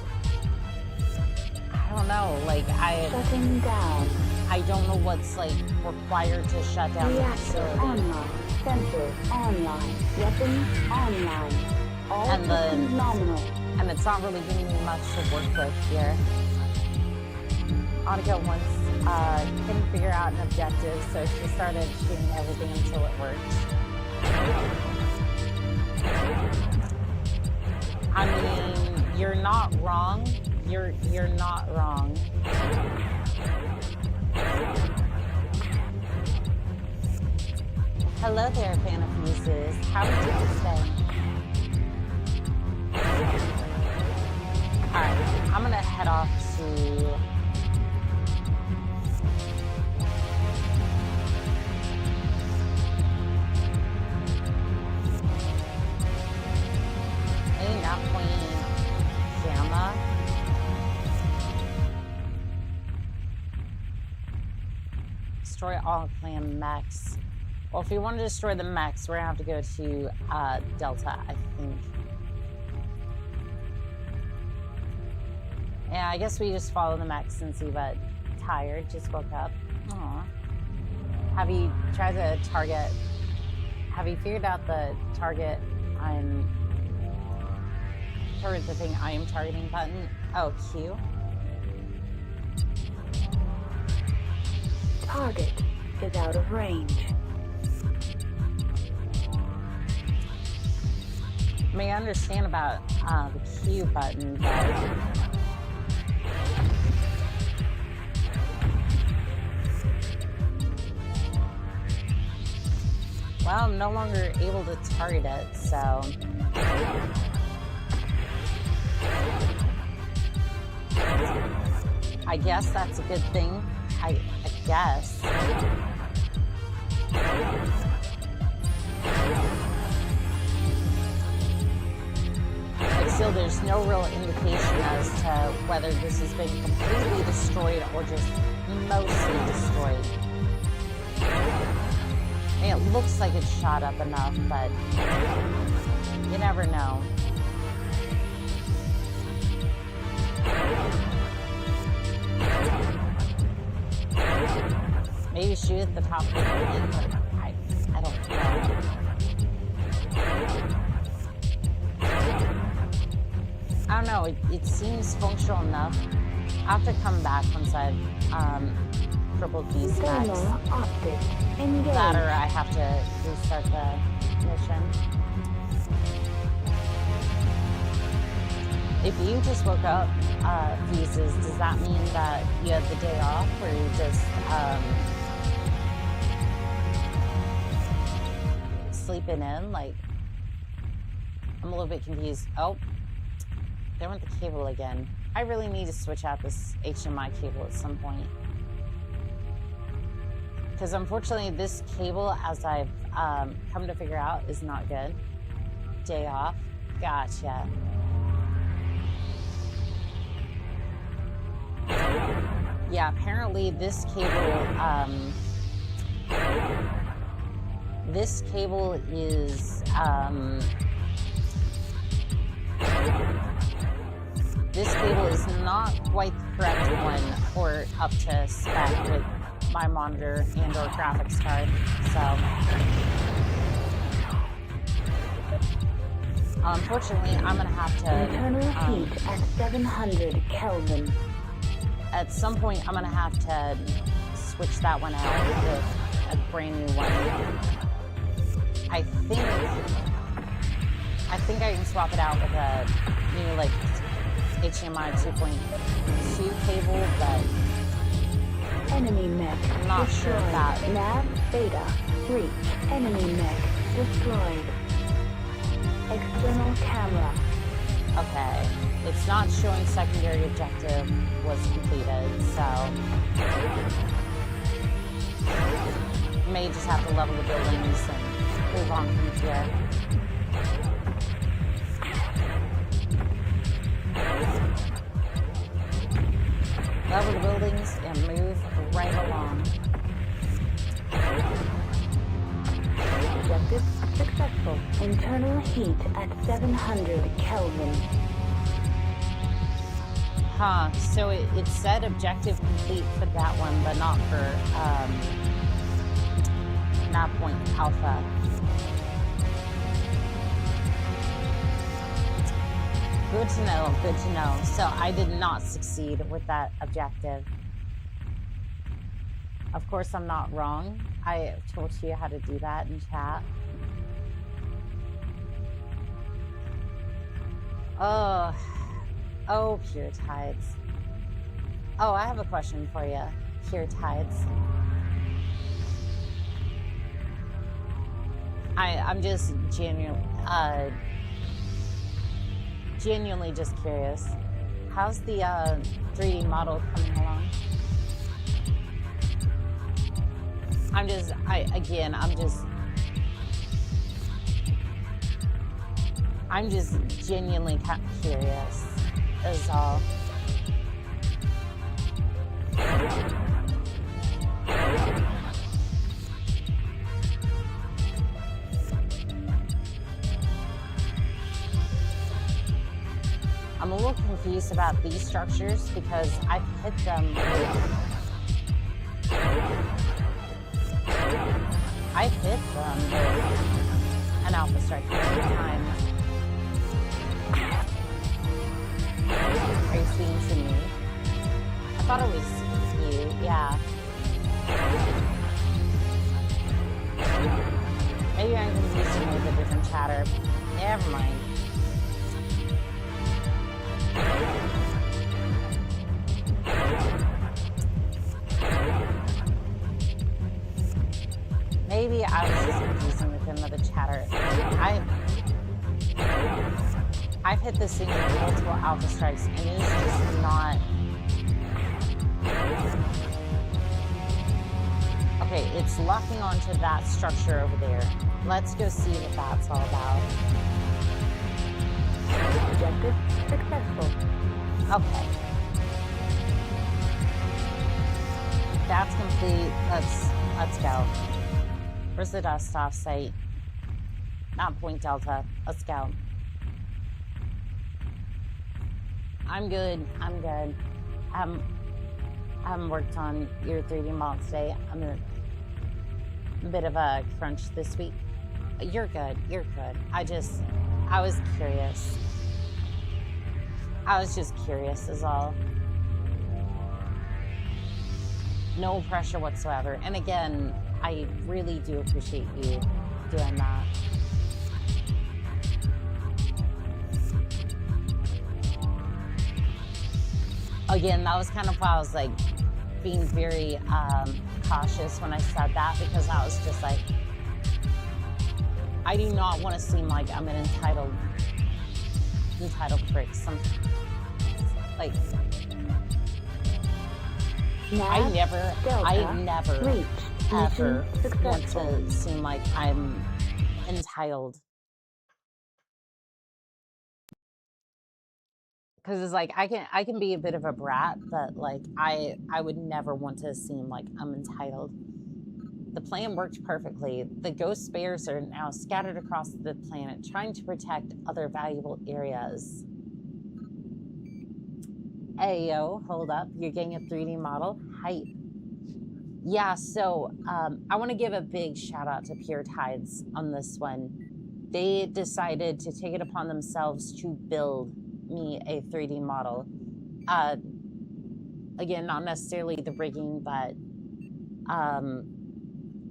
I don't know, like, Shutting down. I don't know what's like required to shut down the Reactor facility. online. Sensors online. Weapons online. All And the- systems nominal. And it's not really giving me much to work with here. Annika once couldn't figure out an objective, so she started shooting everything until it worked. I mean, you're not wrong. You're not wrong. Hello there, fan of Fuses. How are you doing today? Alright, I'm gonna head off to Not Queen Gamma. Destroy all clan mechs. Well, if we want to destroy the mechs, we're gonna have to go to Delta, I think. Yeah, I guess we just follow the mechs since Eva tired, just woke up. Aw. Have you tried to target? Have you figured out the target or the thing I am targeting button? Oh, Q. Target is out of range. I mean, I understand about the Q button, but well, I'm no longer able to target it, so I guess that's a good thing. I guess. But still, there's no real indication as to whether this has been completely destroyed or just mostly destroyed. I mean, it looks like it's shot up enough, but you never know. Maybe shoot at the top of the building, but I don't know. I don't know, it seems functional enough. I have to come back once I've crippled these guys. That or I have to restart the mission. If you just woke up, Fuses, does that mean that you had the day off, or you just sleeping in? Like, I'm a little bit confused. Oh, there went the cable again. I really need to switch out this HDMI cable at some point. Because unfortunately, this cable, as I've come to figure out, is not good. Day off. Gotcha. Yeah, apparently this cable is this cable is not quite the correct one or up to spec with my monitor and or graphics card. So unfortunately, I'm gonna have to internal heat at 700 Kelvin. At some point, I'm gonna have to switch that one out with a brand new one. I think I can swap it out with a new like HDMI 2.2 cable, but Enemy mech I'm not sure if that. Nav Beta breach. Enemy mech destroyed. External camera. Okay, it's not showing secondary objective was completed, so may just have to level the buildings and move on from here. Level the buildings and move right along. Objective successful. Internal heat at 700 Kelvin. Huh, so it said objective complete for that one, but not for nav point alpha. Good to know, good to know. So I did not succeed with that objective. Of course, I'm not wrong. I told you how to do that in chat. Oh, Pure Tides. Oh, I have a question for you, Pure Tides. I'm just genuinely just curious. How's the 3D model coming along? I'm just genuinely curious, is all. I'm a little confused about these structures because I've hit them. I've hit them with an alpha strike many times. Are you speaking to me? I thought it was you, yeah. Maybe I'm confusing with a different chatter. Never mind. Maybe I was just confusing with another chatter. I've hit this thing with multiple alpha strikes, and it's just not. Okay, it's locking onto that structure over there. Let's go see what that's all about. Objective successful. Okay. That's complete. Let's go. Where's the dust off site? Not Point Delta. Let's go. I'm good. I'm good. I haven't worked on your 3D model today. I'm in a bit of a crunch this week. You're good. You're good. I was curious. I was just curious is all. No pressure whatsoever. And again, I really do appreciate you doing that. Again, that was kind of why I was like being very cautious when I said that, because I was just like, I do not want to seem like I'm an entitled prick. Like, I never ever want to seem like I'm entitled. Because it's like I can be a bit of a brat, but like I would never want to seem like I'm entitled. The plan worked perfectly. The ghost bears are now scattered across the planet, trying to protect other valuable areas. Ayo, hold up. You're getting a 3D model? Hype. Yeah, so I want to give a big shout out to Pure Tides on this one. They decided to take it upon themselves to build me a 3D model. Again, not necessarily the rigging, but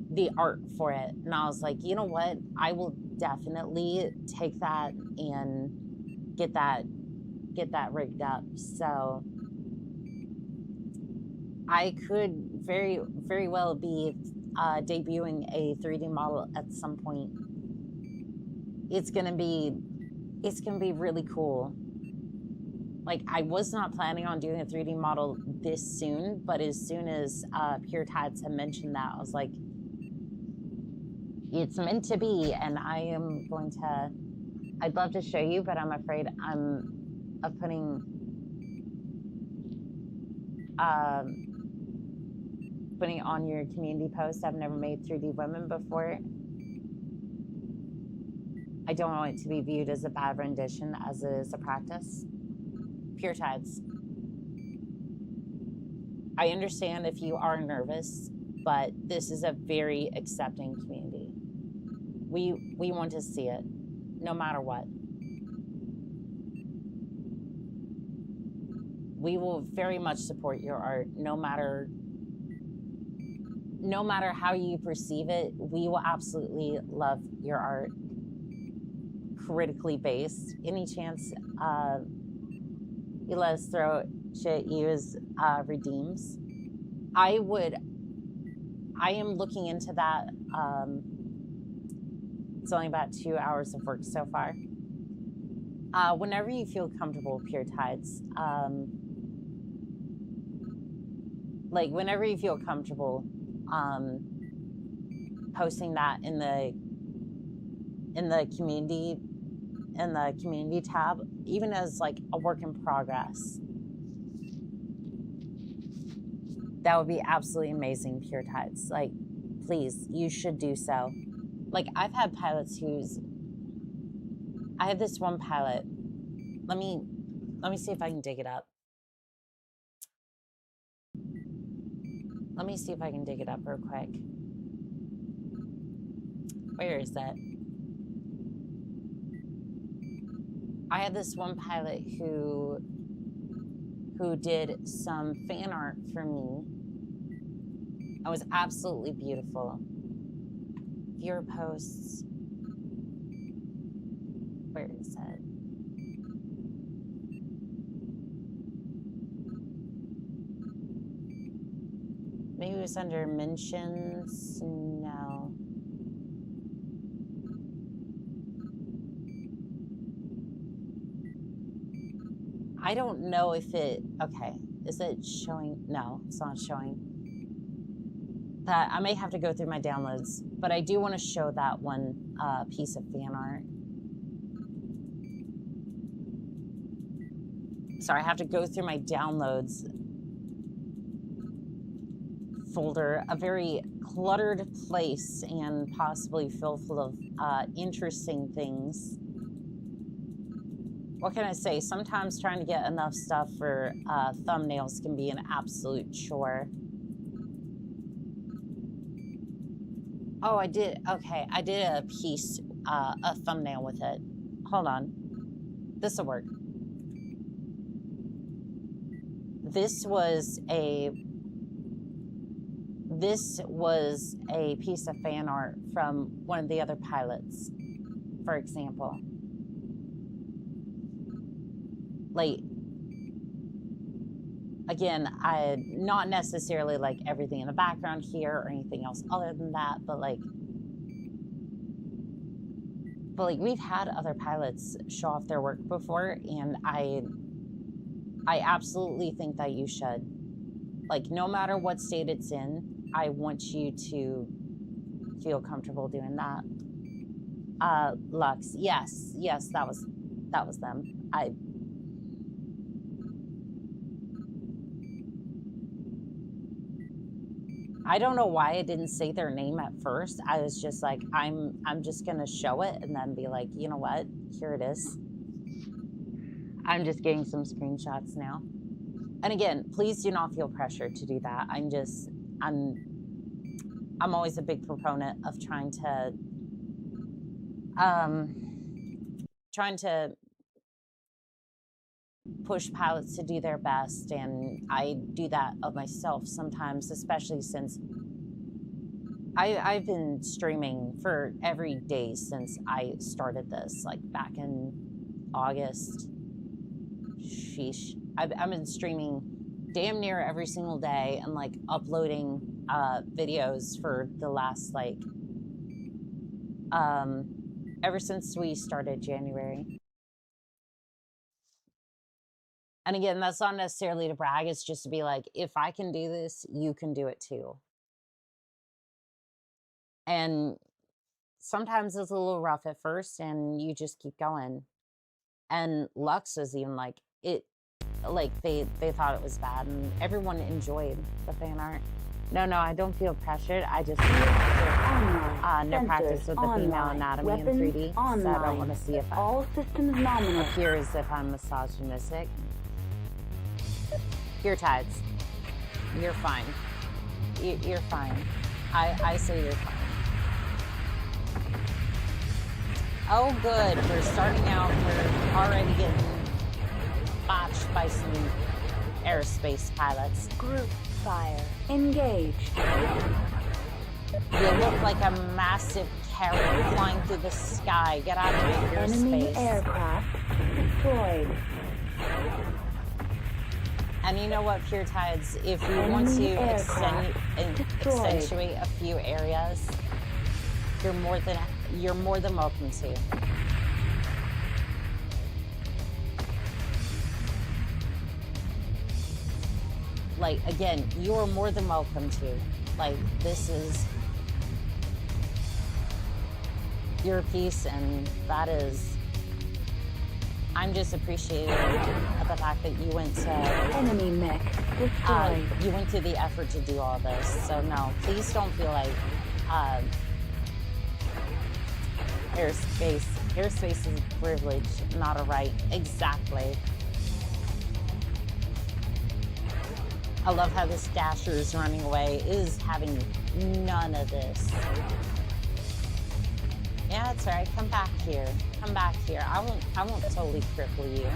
the art for it. And I was like, you know what? I will definitely take that and get that rigged up. So I could very, very well be debuting a 3D model at some point. It's gonna be really cool. Like, I was not planning on doing a 3D model this soon, but as soon as Pure Tides had mentioned that, I was like, it's meant to be, and I am going to, I'd love to show you, but I'm afraid of putting it on your community post. I've never made 3D women before. I don't want it to be viewed as a bad rendition as it is a practice. Pure Tides. I understand if you are nervous, but this is a very accepting community. We want to see it, no matter what. We will very much support your art, no matter how you perceive it. We will absolutely love your art. Critically based. Any chance you let us throw shit you as redeems? I am looking into that. It's only about 2 hours of work so far. Whenever you feel comfortable, Pure Tides, like whenever you feel comfortable posting that in the community tab, even as like a work in progress, that would be absolutely amazing, Pure Tides. Like, please, you should do so. Like, I've had pilots I have this one pilot. Let me see if I can dig it up. Let me see if I can dig it up real quick. Where is that? I had this one pilot who did some fan art for me. It was absolutely beautiful. Viewer posts. Where is it? Maybe it was under mentions. No. I don't know if it, okay. Is it showing? No, it's not showing. That I may have to go through my downloads, but I do want to show that one piece of fan art. Sorry, I have to go through my downloads folder, a very cluttered place and possibly filled full of interesting things. What can I say? Sometimes trying to get enough stuff for thumbnails can be an absolute chore. Oh, I did. Okay, I did a piece, a thumbnail with it. Hold on. This will work. This was a piece of fan art from one of the other pilots, for example. Like, again, I not necessarily like everything in the background here or anything else other than that, but like we've had other pilots show off their work before, and I absolutely think that you should. Like, no matter what state it's in, I want you to feel comfortable doing that. Lux, yes, that was them. I don't know why I didn't say their name at first. I was just like, I'm just gonna show it and then be like, you know what? Here it is. I'm just getting some screenshots now. And again, please do not feel pressured to do that. I'm always a big proponent of trying to push pilots to do their best, and I do that of myself sometimes, especially since I've been streaming for every day since I started this, like back in August. Sheesh. I've been streaming damn near every single day and like uploading videos for the last like ever since we started January. And again, that's not necessarily to brag, it's just to be like, if I can do this, you can do it too. And sometimes it's a little rough at first and you just keep going. And Lux was even like, they thought it was bad, and everyone enjoyed the fan art. No, I don't feel pressured. I just no practice with the female anatomy in 3D. So I don't want to see if all systems nominal. Appear as if I'm misogynistic. Pure Tides. You're fine. You're fine. I say you're fine. Oh, good. We're starting out. We're already getting botched by some aerospace pilots. Group fire. Engaged. You look like a massive carrot flying through the sky. Get out of my Enemy airspace. aircraft destroyed. And you know what, Pure Tides? If you Enemy want to aircraft destroyed. accentuate a few areas, you're more than welcome to. Like, again, you're more than welcome to. Like, this is your piece, and that is, I'm just appreciative of the fact that you went to Enemy mech destroyed. you went to the effort to do all this. So no, please don't feel like airspace is a privilege, not a right. Exactly. I love how this dasher is running away. It is having none of this. Yeah, that's right. Come back here. Come back here. I won't totally cripple you.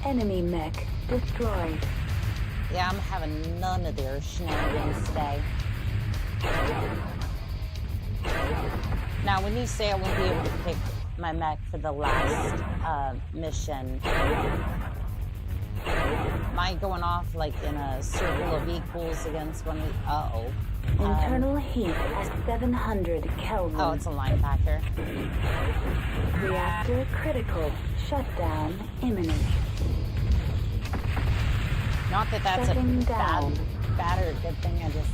Enemy mech destroyed. Yeah, I'm having none of their shenanigans today. Now, when you say I won't be able to pick my mech for the last mission, am I going off like in a circle of equals against one of the... Uh-oh. Internal heat at 700 Kelvin. Oh, it's a linebacker. Reactor critical. Shutdown imminent. Not that that's Shutting a down. bad or a good thing, I just...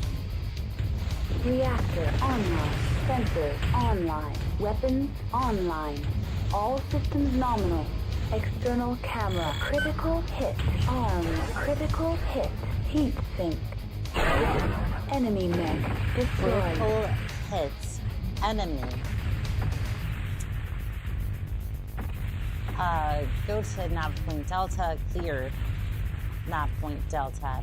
Reactor online. Sensors online. Weapons online. All systems nominal. External camera. Critical hit. Arm. Critical hit. Heat sink. Enemy mech destroyed. Critical hits. Enemy. Go to nav point Delta. Clear nav point Delta.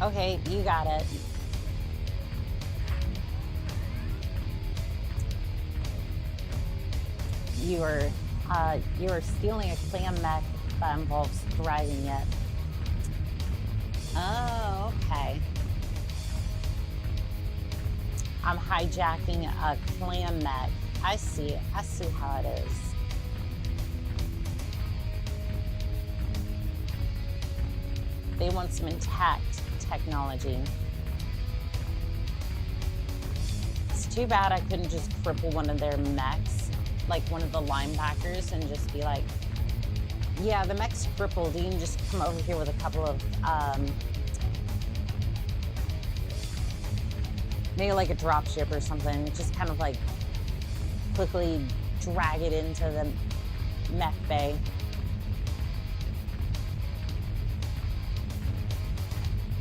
Okay, you got it. You are stealing a clan mech that involves driving it. Oh, okay. I'm hijacking a clan mech. I see how it is. They want some intact technology. It's too bad I couldn't just cripple one of their mechs, like one of the linebackers, and just be like, yeah, the mech's crippled. You can just come over here with a couple of, maybe like a dropship or something. Just kind of like quickly drag it into the mech bay.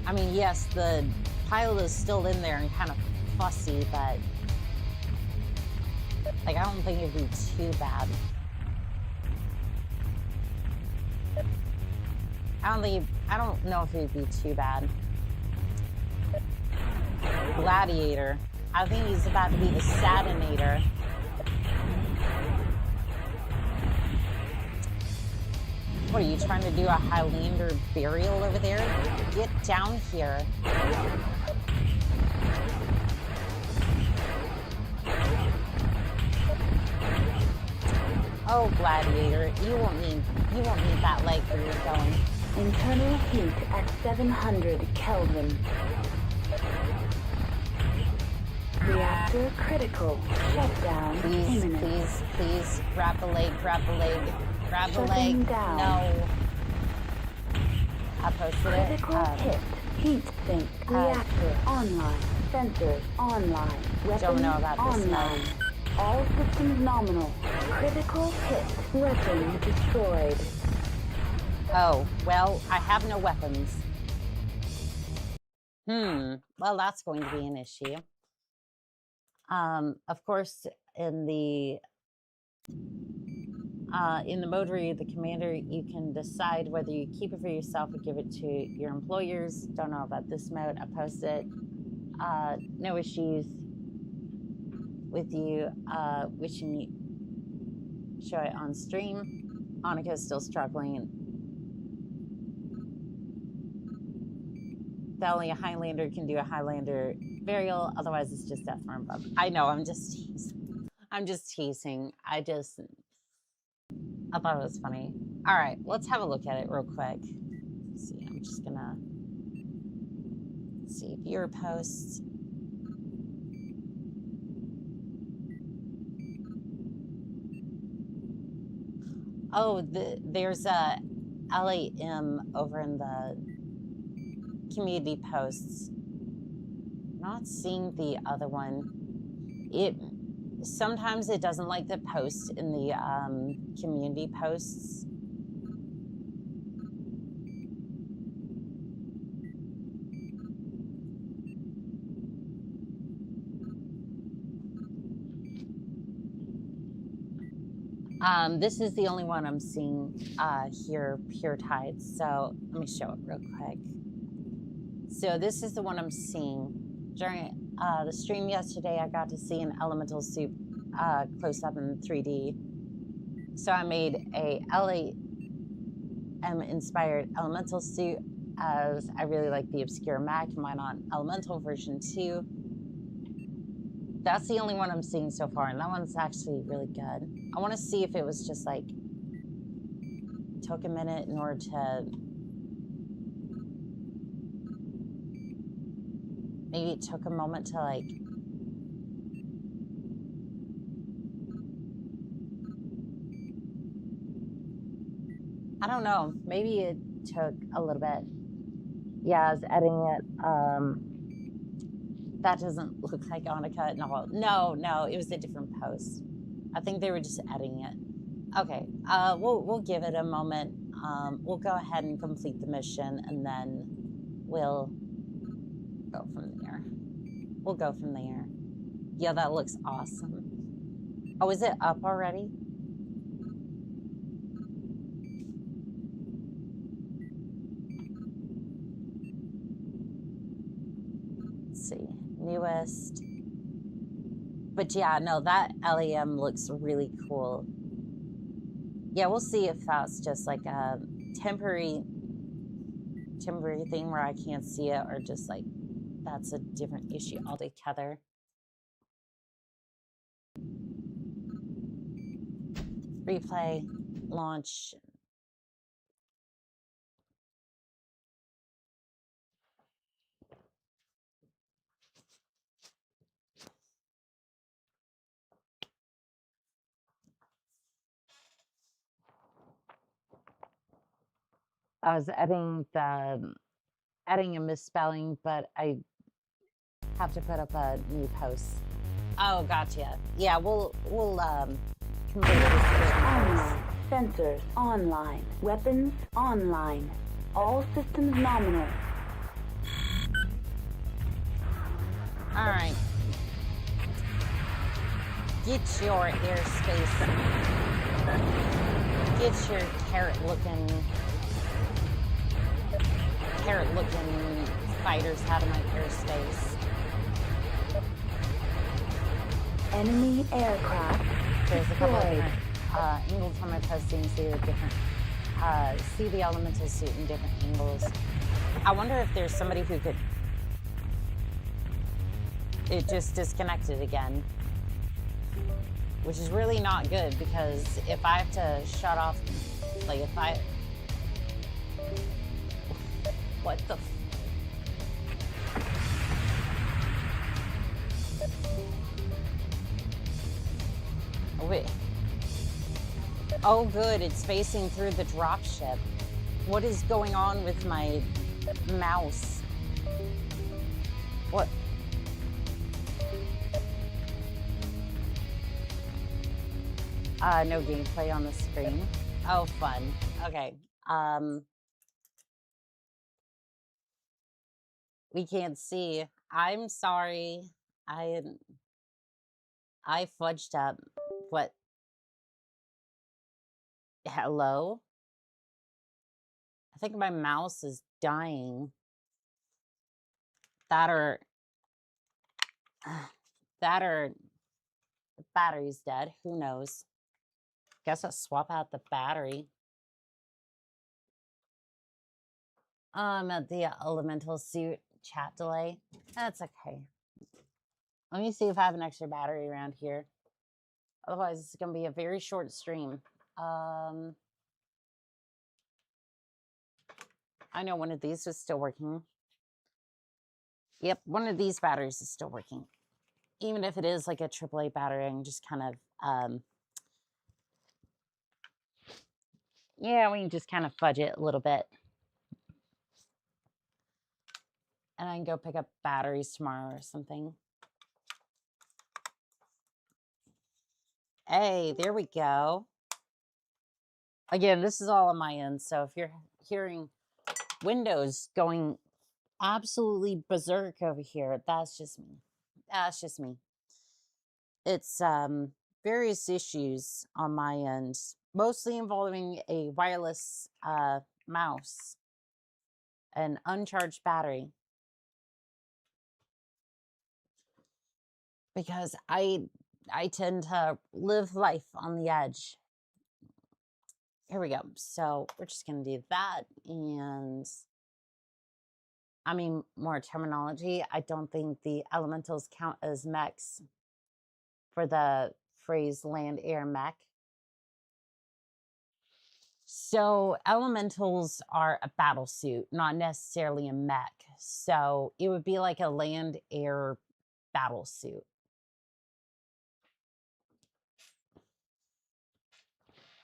I mean, yes, the pilot is still in there and kind of fussy, but like, I don't think it'd be too bad. I don't know if it'd be too bad. Gladiator. I think he's about to be the Satinator. What, are you trying to do a Highlander burial over there? Get down here. Oh, Gladiator, you won't need that leg where you're going. Internal heat at 700 Kelvin. Reactor critical. Shutdown Please, imminent. please, grab the leg, grab the leg, grab the Shutting leg. down. No. I posted it. Critical hit. Heat sink. Reactor online. Sensors online. Weapons Don't know about this online. All systems nominal. Critical hit. Weapon destroyed. Oh, well, I have no weapons. Well, that's going to be an issue. Of course, in the In the mode where you're the commander, you can decide whether you keep it for yourself or give it to your employers. Don't know about this mode. I posted no issues with you wishing you show it on stream. Annika's still struggling. That only a Highlander can do a Highlander burial. Otherwise, it's just death from above. I know. I'm just teasing. I'm just teasing. I thought it was funny. All right, let's have a look at it real quick. Let's see, I'm just gonna see viewer posts. Oh, there's a LAM over in the community posts. Not seeing the other one. Sometimes it doesn't like the post in the community posts. This is the only one I'm seeing here, Pure Tide. So let me show it real quick. So this is the one I'm seeing. During the stream yesterday, I got to see an elemental suit close up in 3D. So I made a LAM inspired elemental suit, as I really like the obscure Mac, mine on elemental version 2. That's the only one I'm seeing so far, and that one's actually really good. I want to see if it was just like took a minute in order to maybe it took a moment to like I don't know, maybe it took a little bit. Yeah, I was editing it. That doesn't look like Annika at all. No, it was a different post. I think they were just editing it. Okay, we'll give it a moment. We'll go ahead and complete the mission, and then we'll go from there. We'll go from there. Yeah, that looks awesome. Oh, is it up already? Let's see, newest. But yeah, no, that LEM looks really cool. Yeah, we'll see if that's just like a temporary thing where I can't see it, or just like that's a different issue altogether. Replay, launch. I was adding a misspelling, but I have to put up a new post. Oh, gotcha. Yeah, we'll complete this. Online. Sensors online. Weapons online. All systems nominal. All right. Get your airspace. Get your carrot-looking fighters out of my airspace. Enemy aircraft There's a couple of destroyed. different angles on my posting. See the elemental suit in different angles. I wonder if there's somebody who could. It just disconnected again, which is really not good, because if I have to shut off, like if I. What the? Oh, wait. Oh, good. It's facing through the dropship. What is going on with my mouse? What? No gameplay on the screen. Oh, fun. Okay. We can't see. I'm sorry. I fudged up. What? Hello? I think my mouse is dying. That or the battery's dead. Who knows? Guess I'll swap out the battery. The elemental suit chat delay. That's okay. Let me see if I have an extra battery around here. Otherwise, it's going to be a very short stream. I know one of these is still working. Yep, one of these batteries is still working. Even if it is like a AAA battery, I can just kind of, yeah, we can just kind of fudge it a little bit. And I can go pick up batteries tomorrow or something. Hey, there we go. Again, this is all on my end, so if you're hearing Windows going absolutely berserk over here, that's just me. That's just me. It's various issues on my end, mostly involving a wireless mouse, an uncharged battery. Because I tend to live life on the edge. Here we go. So we're just going to do that. And I mean, more terminology. I don't think the elementals count as mechs for the phrase land, air, mech. So elementals are a battle suit, not necessarily a mech. So it would be like a land, air battle suit.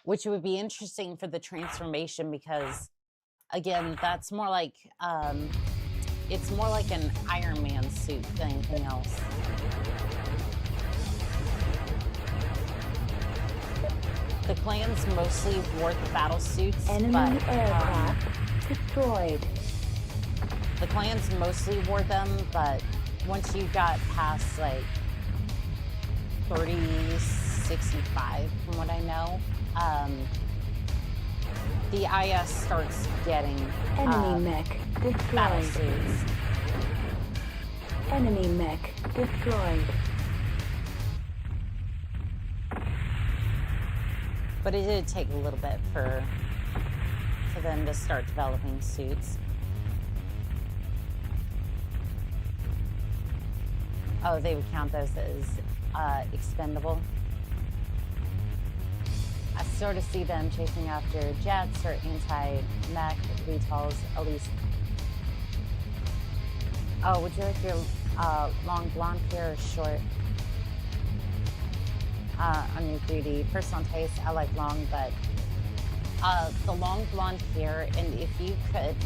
Which would be interesting for the transformation because, again, that's more like, it's more like an Iron Man suit than anything else. The clans mostly wore the battle suits, Enemy aircraft destroyed. The clans mostly wore them, but once you got past like 3065, from what I know, the IS starts getting enemy mech battle destroyed. suits. Enemy mech destroyed. But it did take a little bit for them to start developing suits. Oh, they would count those as expendable. I sort of see them chasing after jets or anti-mech VTOLs, at least. Oh, would you like your long blonde hair or short? On your 3D. Personal taste, I like long, but the long blonde hair, and if you could,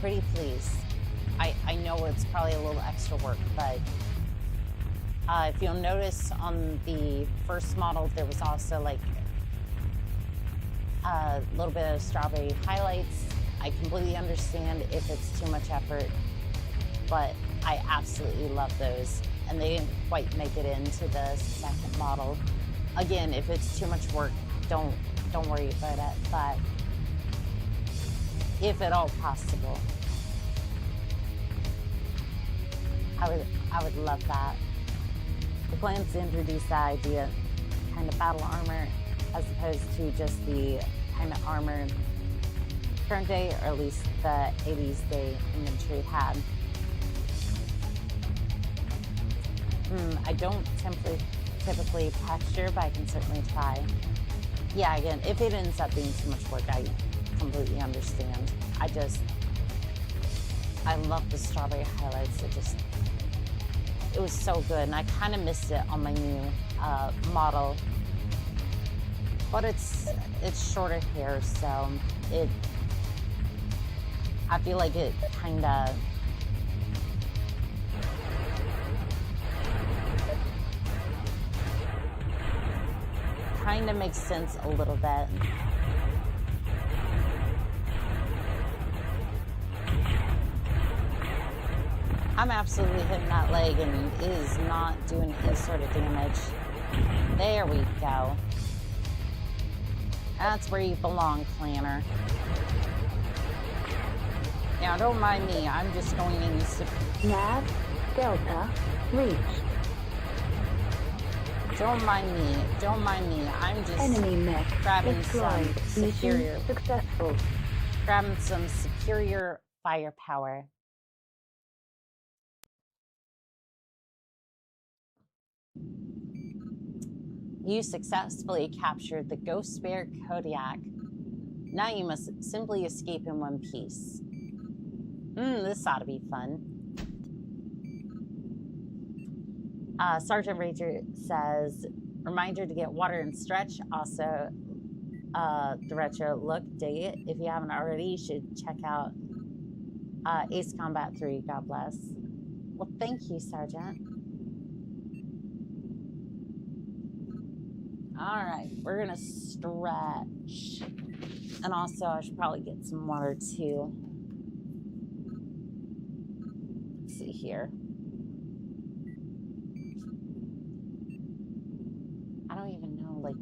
pretty please. I know it's probably a little extra work, but if you'll notice on the first model, there was also like a little bit of strawberry highlights. I completely understand if it's too much effort, but I absolutely love those. And they didn't quite make it into the second model. Again, if it's too much work, don't worry about it. But if at all possible, I would love that. The plans introduced the idea kind of battle armor as opposed to just the kind of armor current day, or at least the 80s day inventory had. I don't typically texture, but I can certainly try. Yeah, again, if it ends up being too much work, I completely understand. I love the strawberry highlights. It was so good, and I kind of missed it on my new model. But it's shorter hair, so I feel like it kind of makes sense a little bit. I'm absolutely hitting that leg, and it is not doing any sort of damage. There we go. That's where you belong, Planner. Now, don't mind me. I'm just going in. Nav Delta reached. Don't mind me. Don't mind me. I'm just Enemy mech grabbing destroyed. some superior, Mission successful. grabbing some superior firepower. You successfully captured the ghost bear Kodiak. Now you must simply escape in one piece. This ought to be fun. Sergeant Ranger says, reminder to get water and stretch. Also, the retro look, dig it. If you haven't already, you should check out Ace Combat 3. God bless. Well, thank you, Sergeant. All right, we're gonna stretch. And also, I should probably get some water too. Let's see here. I don't even know, like,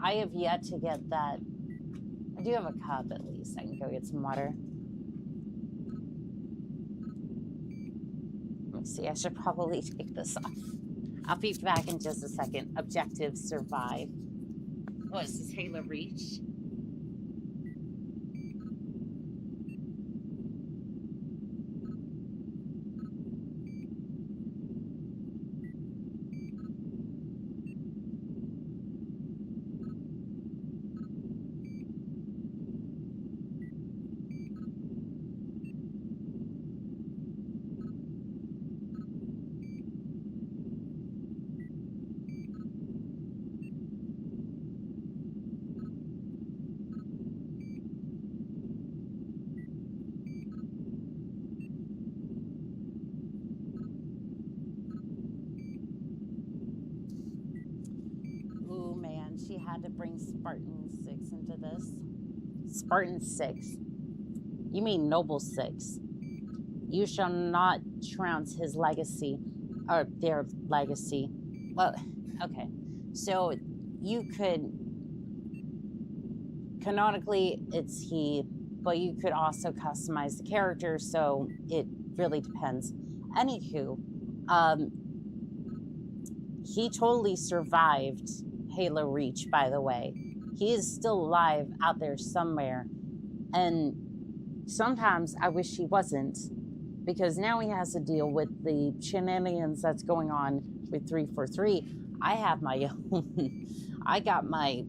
I have yet to get that. I do have a cup at least. I can go get some water. Let me see, I should probably take this off. I'll be back in just a second. Objective survive. What is this, Halo Reach? She had to bring Spartan 6 into this. Spartan 6? You mean Noble 6. You shall not trounce his legacy, or their legacy. Well, okay. So you could, canonically it's he, but you could also customize the character, so it really depends. Anywho, he totally survived Halo Reach, by the way. He is still alive out there somewhere. And sometimes I wish he wasn't, because now he has to deal with the shenanigans that's going on with 343. I have my own I got my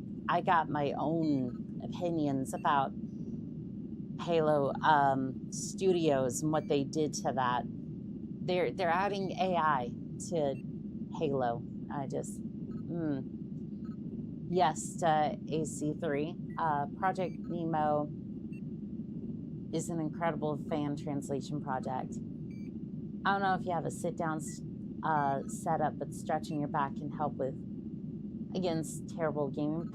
own opinions about Halo Studios and what they did to that. They're adding AI to Halo. I just yes to AC3. Project Nemo is an incredible fan translation project. I don't know if you have a sit-down setup, but stretching your back can help with against terrible game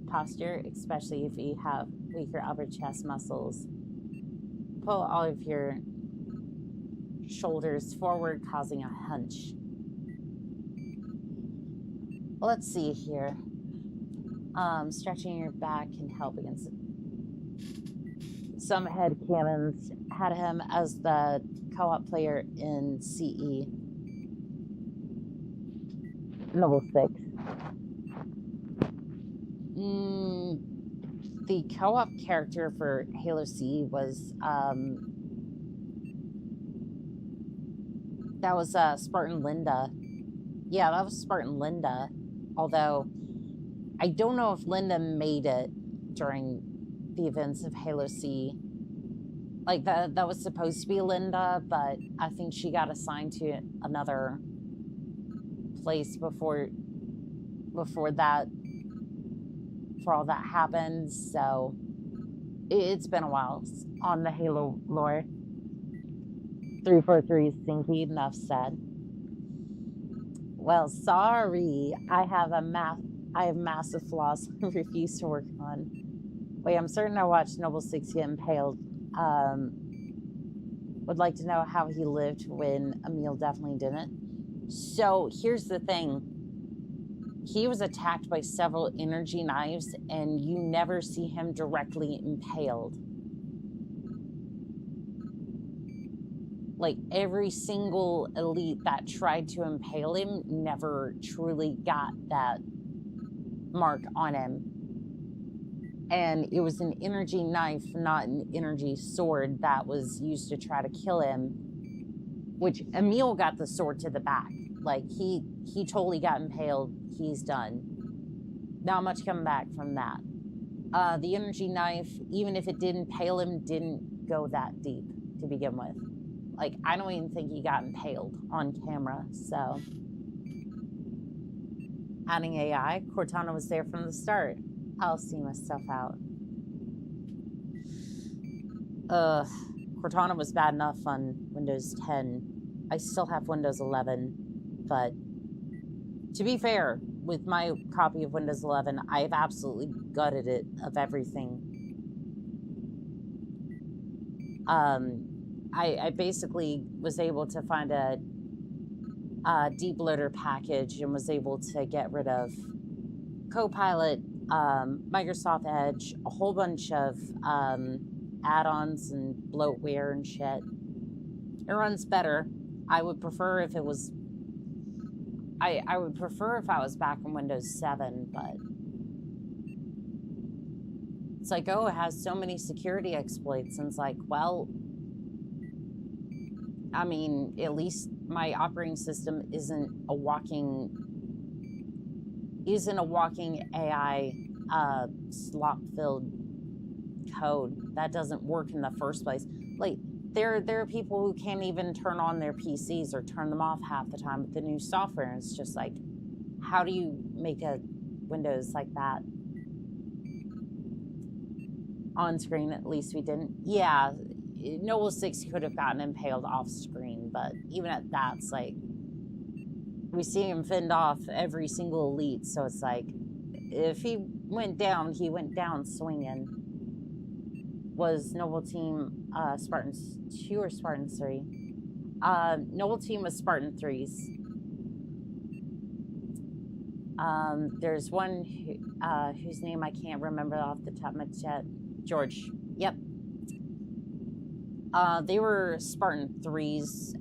posture, especially if you have weaker upper chest muscles. Pull all of your shoulders forward, causing a hunch. Let's see here. Stretching your back can help against some headcanons had him as the co-op player in CE. Noble 6. The co-op character for Halo CE was that was Spartan Linda. Yeah, that was Spartan Linda. Although I don't know if Linda made it during the events of Halo CE. Like that was supposed to be Linda, but I think she got assigned to another place before that, for all that happened. So it's been a while on the Halo lore. 343 is stinky, enough said. Well, sorry, I have massive flaws I refuse to work on. Wait, I'm certain I watched Noble 6 get impaled. Would like to know how he lived when Emil definitely didn't. So here's the thing. he was attacked by several energy knives, and you never see him directly impaled. Like, every single elite that tried to impale him never truly got that mark on him. And it was an energy knife, not an energy sword, that was used to try to kill him, which Emil got the sword to the back. Like, he totally got impaled. He's done. Not much coming back from that. The energy knife, even if it didn't impale him, didn't go that deep to begin with. Like, I don't even think he got impaled on camera, so. Adding AI, Cortana was there from the start. I'll see my stuff out. Cortana was bad enough on Windows 10. I still have Windows 11, but to be fair, with my copy of Windows 11, I've absolutely gutted it of everything. I basically was able to find a deep loader package and was able to get rid of Copilot, Microsoft Edge, a whole bunch of add-ons and bloatware and shit. It runs better. I would prefer if it was... I would prefer if I was back in Windows 7, but... It's like, oh, it has so many security exploits, and it's like, well... I mean, at least my operating system isn't a walking AI slop-filled code that doesn't work in the first place. Like, there are people who can't even turn on their PCs or turn them off half the time with the new software. And it's just like, how do you make a Windows like that? On screen, at least we didn't. Yeah, Noble 6 could have gotten impaled off screen, but even at that, it's like, we see him fend off every single elite, so it's like, if he went down, he went down swinging. Was Noble Team Spartans 2 or Spartans 3? Noble Team was Spartan 3s. There's one whose name I can't remember off the top of my head. George. Yep. They were Spartan 3s.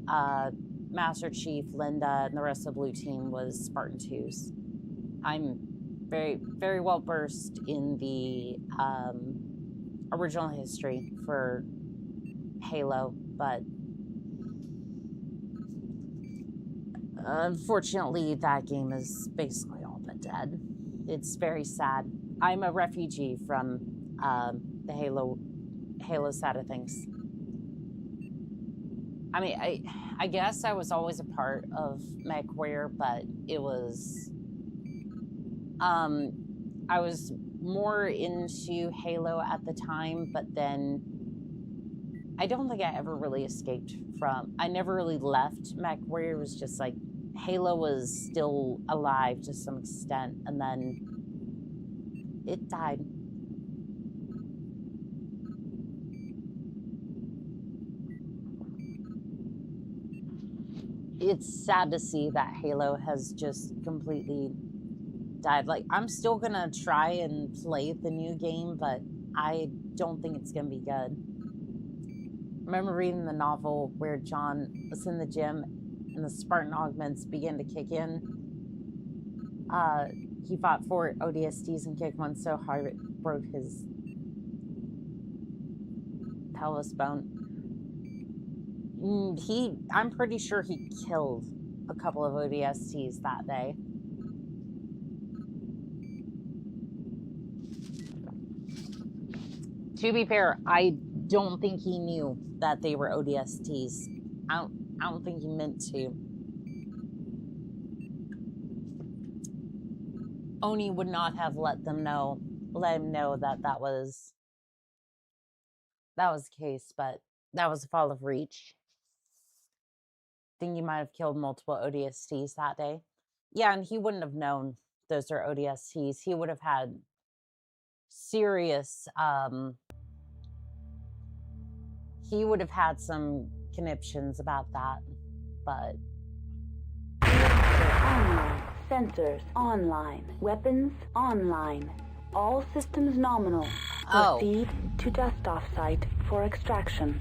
Master Chief, Linda, and the rest of the blue team was Spartan 2s. I'm very, very well versed in the original history for Halo, but unfortunately that game is basically all but dead. It's very sad. I'm a refugee from the Halo side of things. I mean, I guess I was always a part of Mechwarrior, but it was... I was more into Halo at the time, but then I don't think I ever really escaped from... I never really left Mechwarrior. It was just like Halo was still alive to some extent, and then it died. It's sad to see that Halo has just completely died. Like, I'm still gonna try and play the new game, but I don't think it's gonna be good. I remember reading the novel where John was in the gym and the Spartan augments began to kick in. He fought 4 ODSTs and kicked one so hard it broke his pelvis bone. I'm pretty sure he killed a couple of ODSTs that day. To be fair, I don't think he knew that they were ODSTs. I don't think he meant to. Oni would not have let him know that that was the case, but that was a fall of Reach. I think he might have killed multiple ODSTs that day. Yeah, and he wouldn't have known those are ODSTs. He would have had serious, he would have had some conniptions about that, but... Sensors online. Weapons online. All systems nominal. Oh. Proceed to dust-off site for extraction.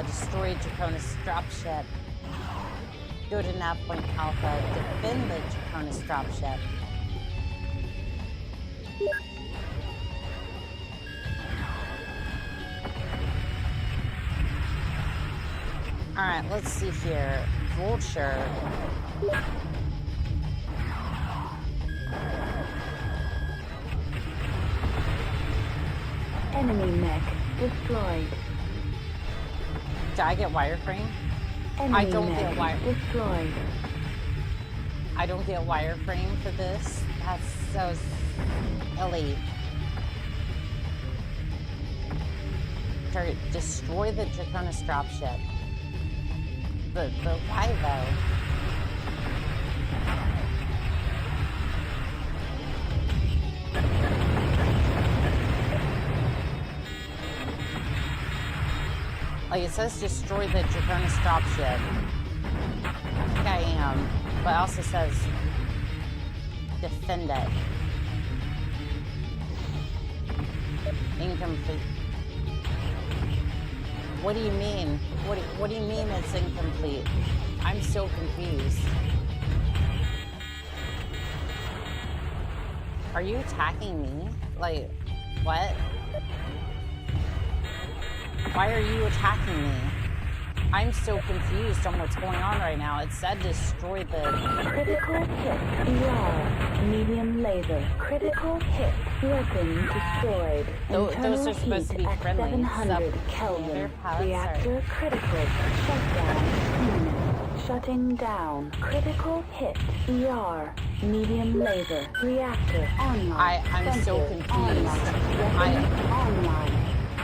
Destroy Draconis dropship. Go to nav point Alpha. Defend the Draconis dropship. Alright, let's see here. Vulture. Enemy mech destroyed. Do I get wireframe? Enemy I don't mech get wire. destroyed. I don't get wireframe for this. That's so silly. Destroy the Draconis dropship. But why though? Like it says destroy the Draconis dropship. I think I am, but it also says defend it. Incomplete. What do you mean? What do you mean it's incomplete? I'm so confused. Are you attacking me? Like, what? Why are you attacking me? I'm so confused on what's going on right now. It said destroy the... Critical hit. ER. Medium laser. Critical hit. Weapon destroyed. Those are supposed to be at friendly. 700 Kelvin. Reactor critical. Shutdown imminent. Shutting down. Critical hit. ER. Medium laser. Reactor online. I'm so Sensors confused. Online. Online.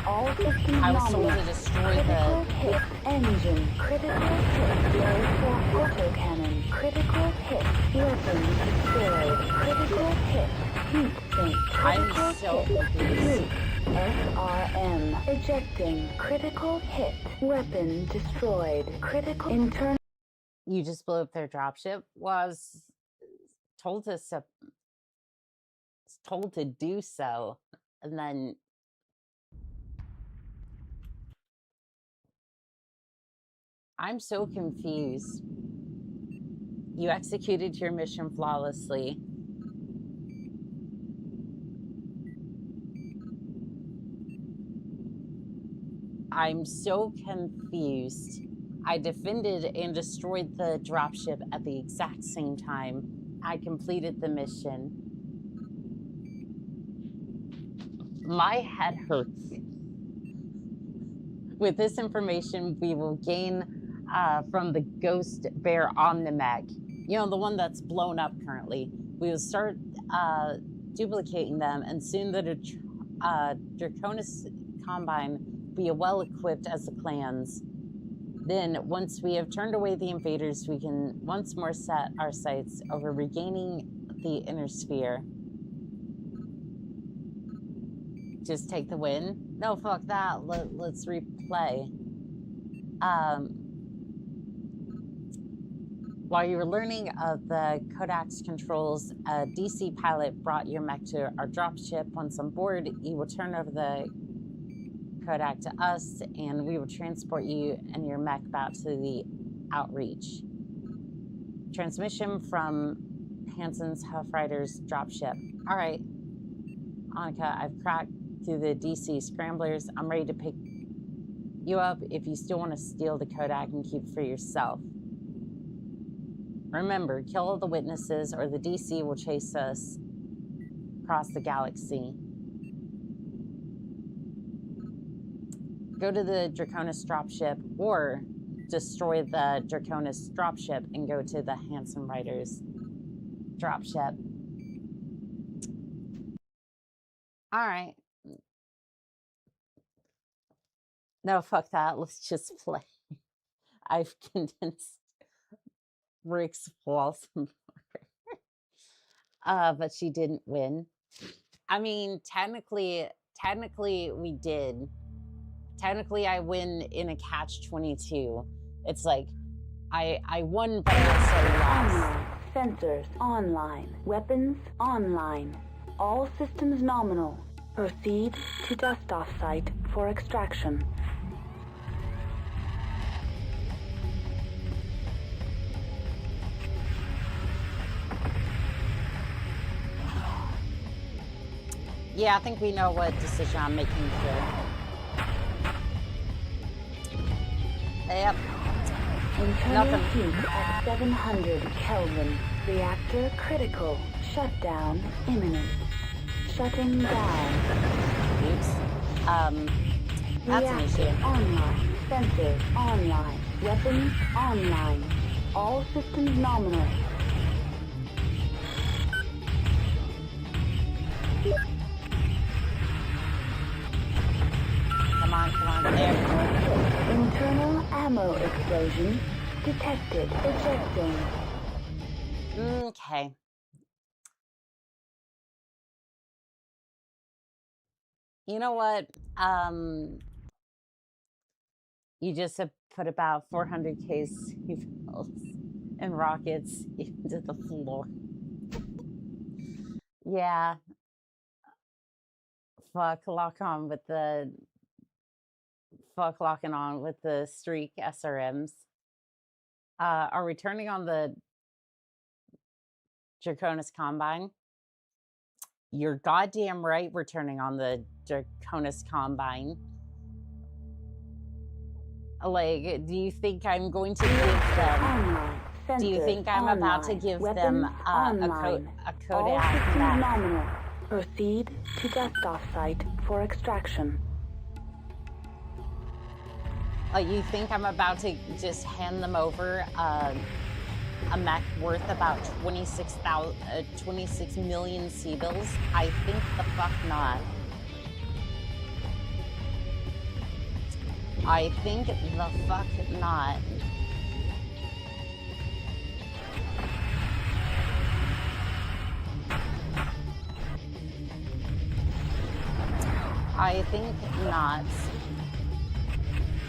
All systems I was told nominal. to destroy Critical the... hit. Engine. Critical hit. Low for autocannon. Critical hit. Weapon destroyed. Critical hit. Heat sink. Critical I'm so hit. confused. SRM. Ejecting. Critical hit. Weapon destroyed. Critical internal. You just blew up their dropship? Was told to do so, and then I'm so confused. You executed your mission flawlessly. I'm so confused. I defended and destroyed the dropship at the exact same time. I completed the mission. My head hurts. With this information, we will gain from the Ghost Bear Omnimech, you know, the one that's blown up currently. We will start duplicating them, and soon the Draconis Combine will be well equipped as the clans. Then, once we have turned away the invaders, we can once more set our sights over regaining the inner sphere. Just take the win? No, fuck that. Let's replay. While you were learning of the Kodak's controls, a DC pilot brought your mech to our dropship. Once on board, you will turn over the Kodak to us, and we will transport you and your mech back to the Outreach. Transmission from Hansen's Huff Riders dropship. All right, Annika, I've cracked through the DC scramblers. I'm ready to pick you up if you still want to steal the Kodak and keep it for yourself. Remember, kill all the witnesses or the DC will chase us across the galaxy. Go to the Draconis dropship or destroy the Draconis dropship and go to the Handsome Riders dropship. All right. No, fuck that. Let's just play. I've condensed Rick's walls more. But she didn't win. I mean, technically, technically we did. Technically I win in a catch-22. It's like, I won, but I also lost. Online. Sensors online. Weapons online. All systems nominal. Proceed to dust-off site for extraction. Yeah, I think we know what decision I'm making here. Yep. Internal Nothing. heat at 700 Kelvin. Reactor critical. Shutdown imminent. Shutting down. Oops. That's an Reactor issue. online. Sensors online. Weapons online. All systems nominal. Come on, there. Internal ammo explosion detected. Ejecting. Okay. You know what? You just have put about 400k civils and rockets into the floor. Yeah. Fuck locking on with the streak SRMs. Are we turning on the Draconis Combine? You're goddamn right we're turning on the Draconis Combine. Like, do you think I'm going to give them... Do you think I'm about to give them a Kodak map? Nominal. Proceed to dust-off site for extraction. You think I'm about to just hand them over a mech worth about 26 million C-bills? I think the fuck not. I think the fuck not. I think not.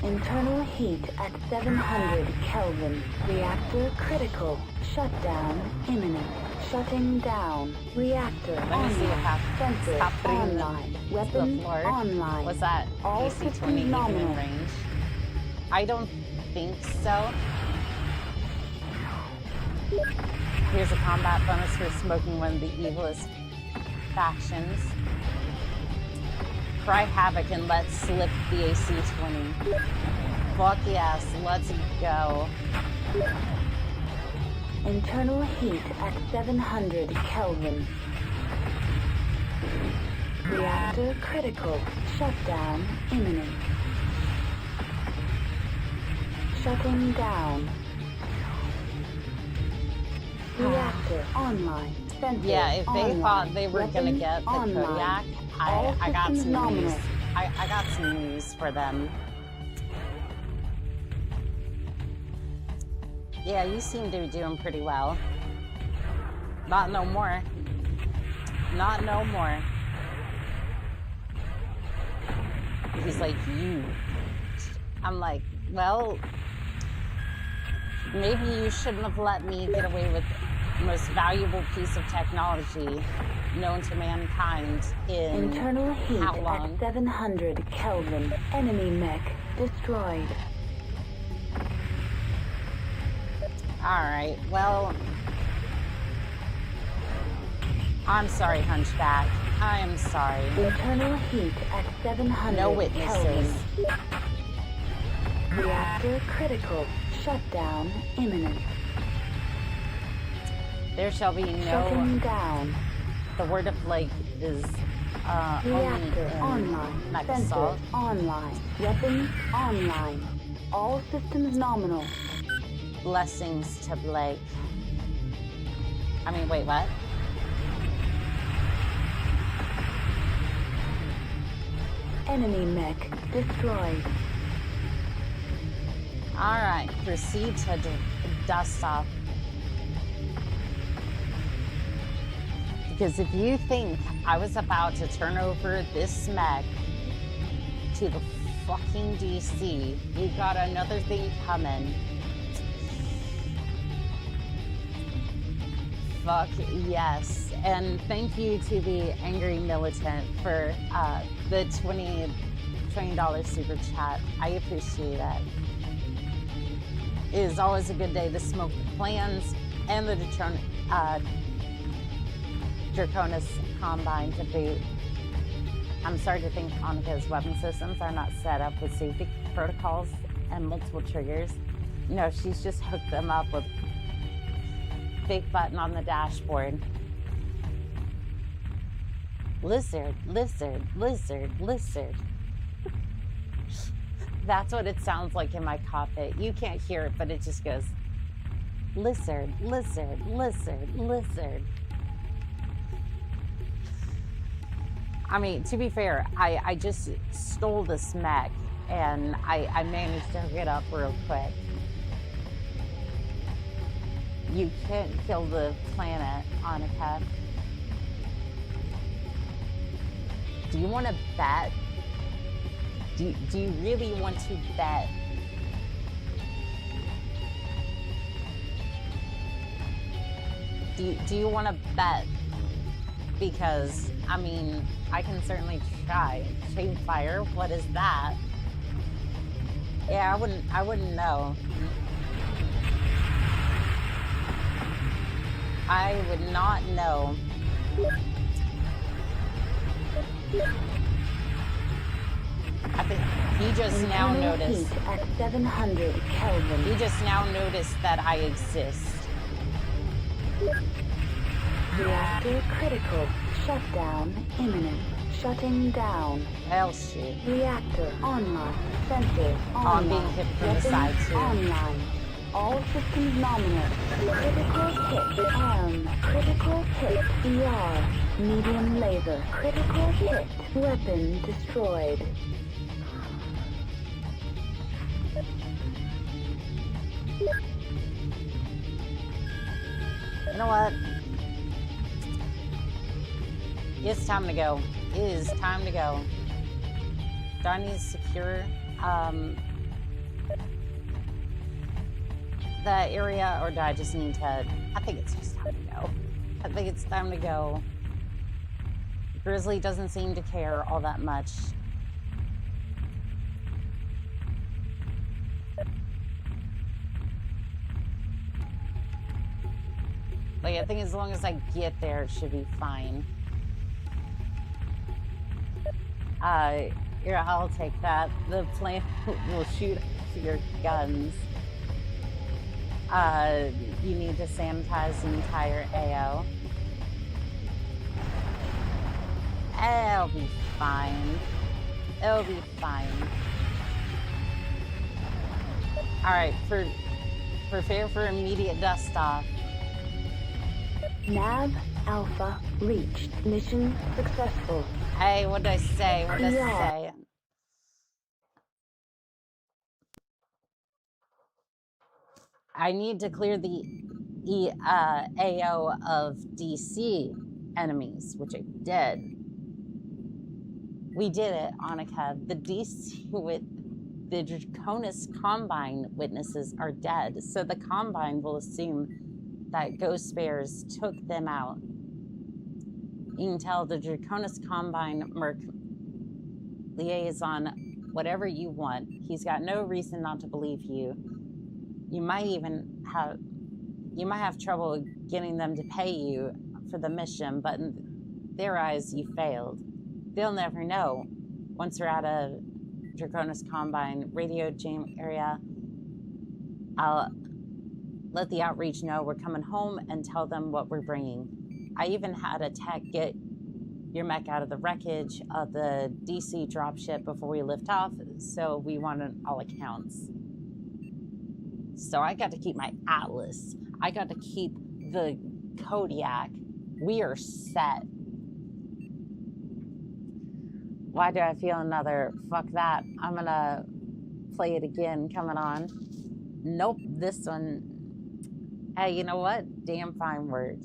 Internal heat at 700 Kelvin. Reactor critical. Shutdown imminent. Shutting down. Reactor Let me see if I Sensors stop putting online. the Weapons floor. online. Was that All AC-20 systems even in nominal. range? I don't think so. Here's a combat bonus for smoking one of the evilest factions. Cry havoc and let's slip the AC-20. Fuck yes, let's go. Internal heat at 700 Kelvin. Reactor critical. Shutdown imminent. Shutting down. Reactor online. Sensors Yeah, if they online. thought they were gonna Weapons get the online. Kodiak, All I got systems some nominal. news. I got some news for them. Yeah, you seem to be doing pretty well. Not no more. Not no more. He's like, you. I'm like, well, maybe you shouldn't have let me get away with the most valuable piece of technology known to mankind in Internal heat how long? at 700 Kelvin. Enemy mech destroyed. Alright, well, I'm sorry, Hunchback. I am sorry. Internal heat at 700 No witnesses. Kelvin. Reactor critical. Shutdown imminent. There shall be Shutting no... down. The word of like is only Reactor in online. mech Sensors assault. online. Weapons online. All systems nominal. Blessings to Blake. I mean, wait, what? Enemy mech destroyed. Alright, proceed to dust off. Because if you think I was about to turn over this mech to the fucking DC, you got another thing coming. Fuck yes. And thank you to the Angry Militant for the $20 super chat. I appreciate that. It is always a good day to smoke the plans and the Draconis Combine to boot. I'm starting to think Anika's weapon systems are not set up with safety protocols and multiple triggers. No, she's just hooked them up with fake button on the dashboard. Lizard, lizard, lizard, lizard. That's what it sounds like in my cockpit. You can't hear it, but it just goes, lizard, lizard, lizard, lizard. I mean, to be fair, I just stole this mech and I managed to hook it up real quick. You can't kill the planet, Anika. Do you want to bet? Do you really want to bet? Do you want to bet? Because, I mean, I can certainly try. Chain fire, what is that? Yeah, I wouldn't know. I would not know. I think he just now noticed. At 700 Kelvin. He just now noticed that I exist. Reactor critical. Shutdown imminent. Shutting down. Hell shit. Reactor online. Sensor I'm online. being hit from the Weapons side too. online. All systems nominal. Critical hit. Arm. Critical hit. ER. Medium laser. Critical hit. Weapon destroyed. You know what? It's time to go. It is time to go. Do I need to secure the area, or do I just need to? I think it's just time to go. I think it's time to go. Grizzly doesn't seem to care all that much. Like, I think as long as I get there, it should be fine. Here, I'll take that. The plane will shoot your guns. You need to sanitize the entire AO. It'll be fine. It'll be fine. Alright, prepare for immediate dust off. Nav Alpha reached. Mission successful. Hey, what did I say? What did I say? I need to clear the AO of DC enemies, which I did. We did it, Annika. The DC with the Draconis Combine witnesses are dead, so the Combine will assume that Ghost Bears took them out. You can tell the Draconis Combine Merc liaison whatever you want. He's got no reason not to believe you. You might have trouble getting them to pay you for the mission, but in their eyes, you failed. They'll never know. Once we're out of Draconis Combine radio jam area, I'll let the outreach know we're coming home and tell them what we're bringing. I even had a tech get your mech out of the wreckage of the DC dropship before we lift off, so we won on all accounts. So I got to keep my Atlas. I got to keep the Kodiak. We are set. Why do I feel another? Fuck that. I'm gonna play it again coming on. Nope, this one. Hey, you know what? Damn fine word.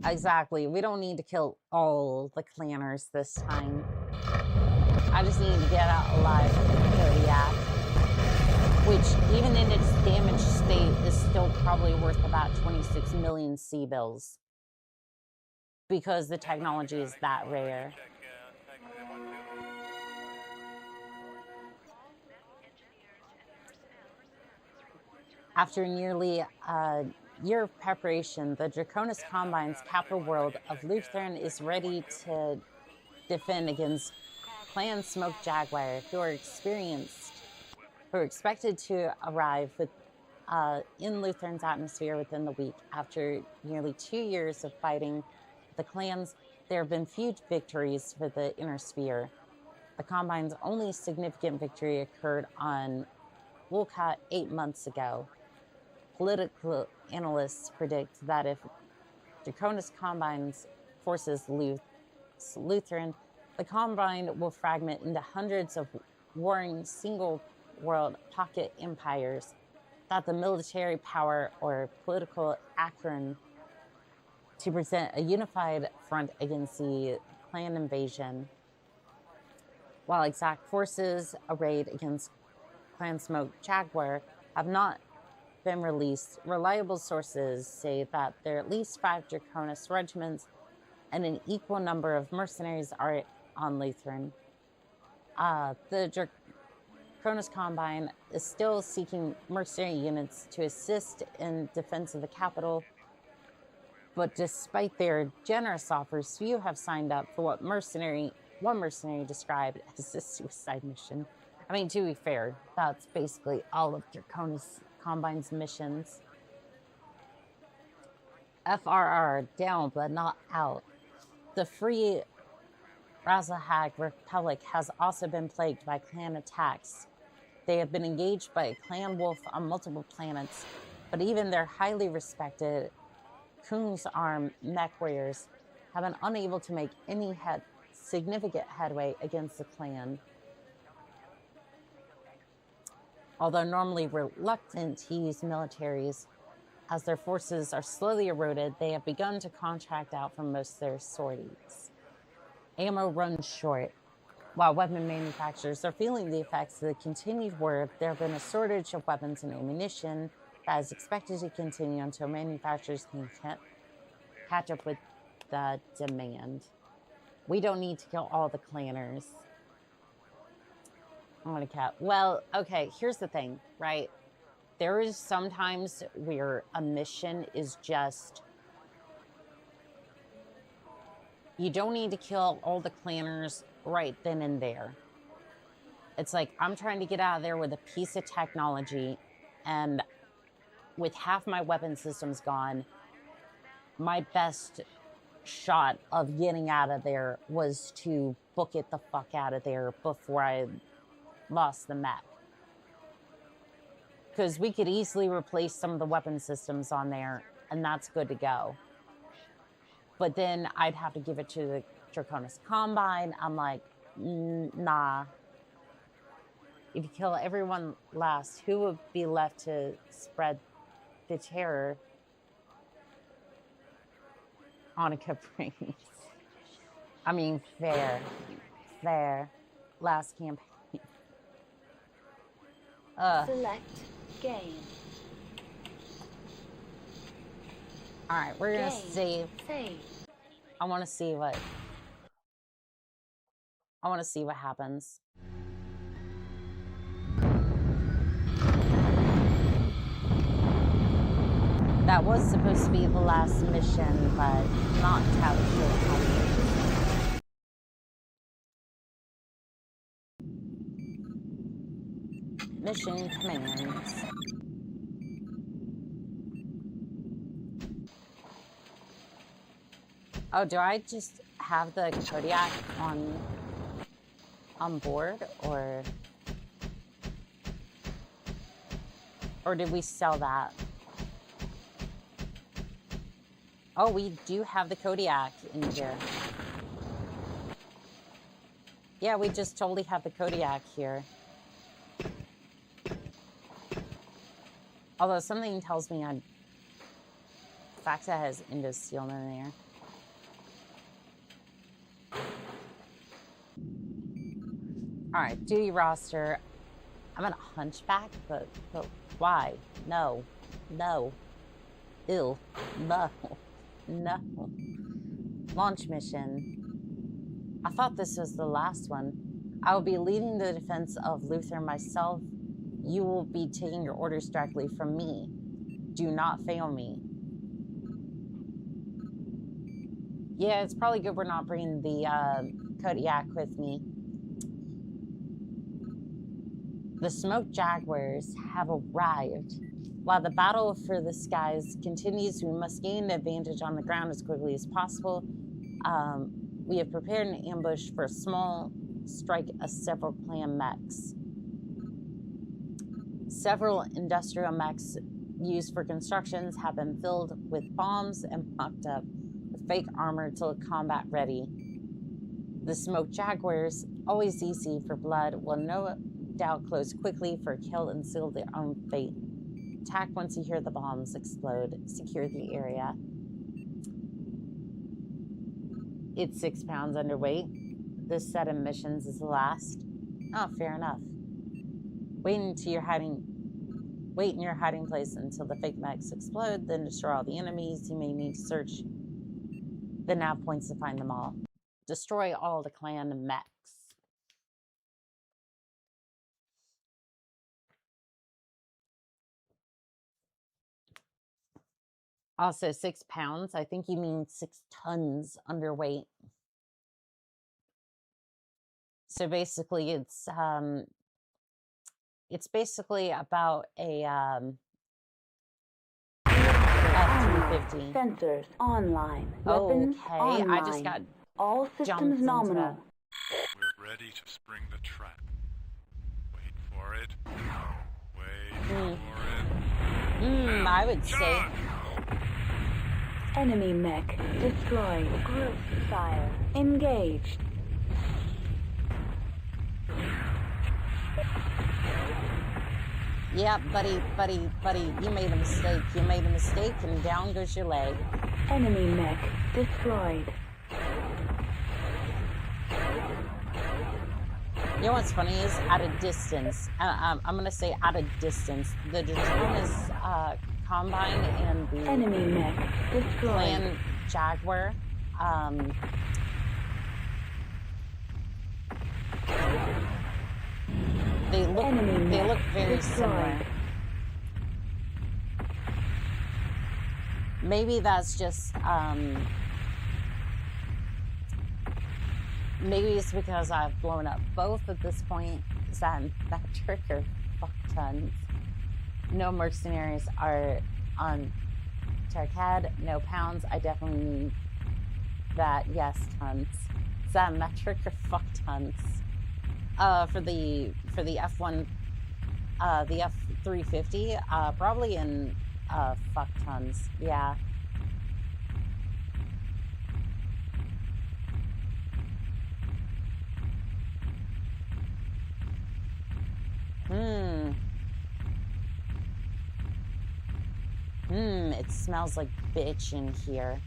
Exactly. We don't need to kill all the clanners this time. I just need to get out alive with the Kodiak, which, even in its damaged state, is still probably worth about 26 million C-bills. Because the technology is that rare. After nearly a year of preparation, the Draconis Combine's capital world of Lutheran is ready to defend against Clan Smoke Jaguar, who are expected to arrive in Lutheran's atmosphere within the week. After nearly 2 years of fighting the clans, there have been few victories for the Inner Sphere. The Combine's only significant victory occurred on Wolcott 8 months ago. Political analysts predict that if Draconis Combine's forces Lutheran, the Combine will fragment into hundreds of warring single-world pocket empires, that the military power or political acron to present a unified front against the clan invasion. While exact forces arrayed against Clan Smoke Jaguar have not been released, reliable sources say that there are at least 5 Draconis regiments and an equal number of mercenaries are on Lutheran. The Draconis Combine is still seeking mercenary units to assist in defense of the capital, but despite their generous offers, few have signed up for what one mercenary described as a suicide mission. I mean, to be fair, that's basically all of Draconis Combine's missions. FRR, down but not out. The Free Razahag Republic has also been plagued by clan attacks. They have been engaged by a clan wolf on multiple planets, but even their highly respected Kung's Arm Mechwarriors have been unable to make any significant headway against the clan. Although normally reluctant to use militaries, as their forces are slowly eroded, they have begun to contract out for most of their sorties. Ammo runs short. While weapon manufacturers are feeling the effects of the continued war, there have been a shortage of weapons and ammunition that is expected to continue until manufacturers can catch up with the demand. We don't need to kill all the clanners. I'm gonna cap. Well, okay, here's the thing, right? There is sometimes where a mission is just, you don't need to kill all the clanners right then and there. It's like, I'm trying to get out of there with a piece of technology, and with half my weapon systems gone, my best shot of getting out of there was to book it the fuck out of there before I lost the mech. Because we could easily replace some of the weapon systems on there, and that's good to go. But then I'd have to give it to the Draconis Combine. I'm like, nah. If you kill everyone last, who would be left to spread the terror? Hanukkah brings. I mean, fair. Last campaign. Select game. All right, we're gonna save. Save. I want to see what happens. That was supposed to be the last mission, but not how it feels. Mission commands. Oh, do I just have the Kodiak on board, or did we sell that? Oh, we do have the Kodiak in here. Yeah, we just totally have the Kodiak here. Although something tells me Facta has Indosteel in there. Alright, duty roster. I'm on a hunchback, but why? No. No. Ew. No. No. Launch mission. I thought this was the last one. I will be leading the defense of Luther myself. You will be taking your orders directly from me. Do not fail me. Yeah, it's probably good we're not bringing the Kodiak with me. The smoke jaguars have arrived. While the battle for the skies continues, we must gain an advantage on the ground as quickly as possible. We have prepared an ambush for a small strike of several clan mechs. Several industrial mechs used for constructions have been filled with bombs and mocked up with fake armor to look combat ready. The smoke jaguars, always easy for blood, will no doubt close quickly for a kill and seal their own fate. Attack once you hear the bombs explode. Secure the area. It's 6 pounds underweight. This set of missions is the last. Oh, fair enough. Wait in your hiding place until the fake mechs explode, then destroy all the enemies. You may need to search the nav points to find them all. Destroy all the clan mechs. Also, 6 pounds. I think you mean 6 tons underweight. So basically, it's basically about a F-350. Sensors online. Weapons online. I just got all systems nominal. We're ready to spring the trap. Wait for it. Wait for it. I would say. Enemy mech destroyed. Group fire engaged. Yeah, buddy, you made a mistake. You made a mistake, and down goes your leg. Enemy mech destroyed. You know what's funny is at a distance. I'm gonna say at a distance. The Daytona's Combine and the enemy mech destroyed. Clan Jaguar. They look very similar. Maybe that's just maybe it's because I've blown up both at this point. Is that trick or fuck tons? No mercenaries are on Tarkad, no pounds. I definitely need that. Yes, tons. Is that metric or fuck tons? For the F1, the F350, probably in fuck tons. Yeah. It smells like bitch in here.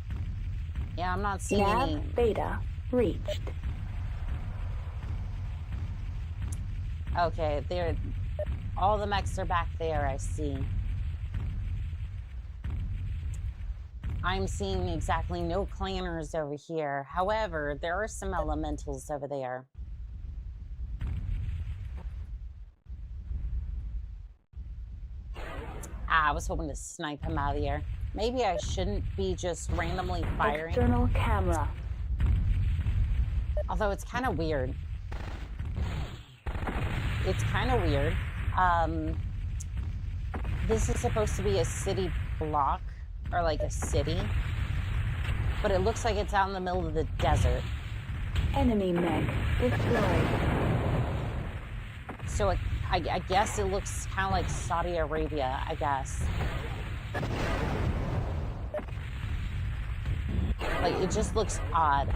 Yeah, I'm not seeing any. Beta reached. Okay, all the mechs are back there, I see. I'm seeing exactly no clanners over here. However, there are some elementals over there. I was hoping to snipe him out of the air. Maybe I shouldn't be just randomly firing. External camera. Although it's kind of weird. It's kind of weird. This is supposed to be a city block, or like a city, but it looks like it's out in the middle of the desert. Enemy mech destroyed. So I guess it looks kind of like Saudi Arabia, I guess. Like, it just looks odd.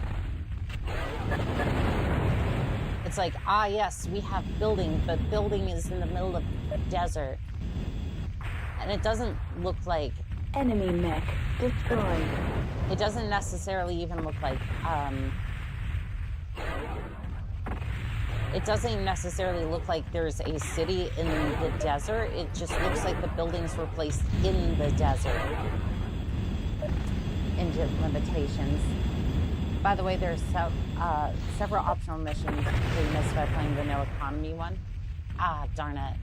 It's like, yes, we have building, but building is in the middle of the desert. And it doesn't look like... Enemy mech destroyed. It doesn't necessarily even look like, it doesn't necessarily look like there's a city in the desert. It just looks like the buildings were placed in the desert. Engine limitations. By the way, there's several optional missions we missed by playing the no economy one. Ah, darn it.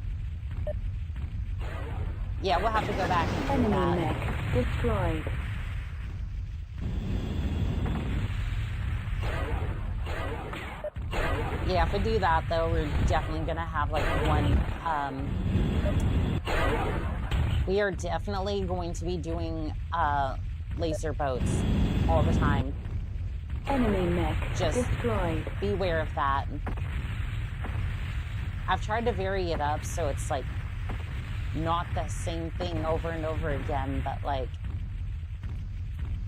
Yeah, we'll have to go back and do Enemy that. mech destroyed. Yeah, if we do that, though, we're definitely going to have, like, one... we are definitely going to be doing laser boats all the time. Enemy mech Just destroyed. beware of that. I've tried to vary it up so it's, like, not the same thing over and over again, but, like,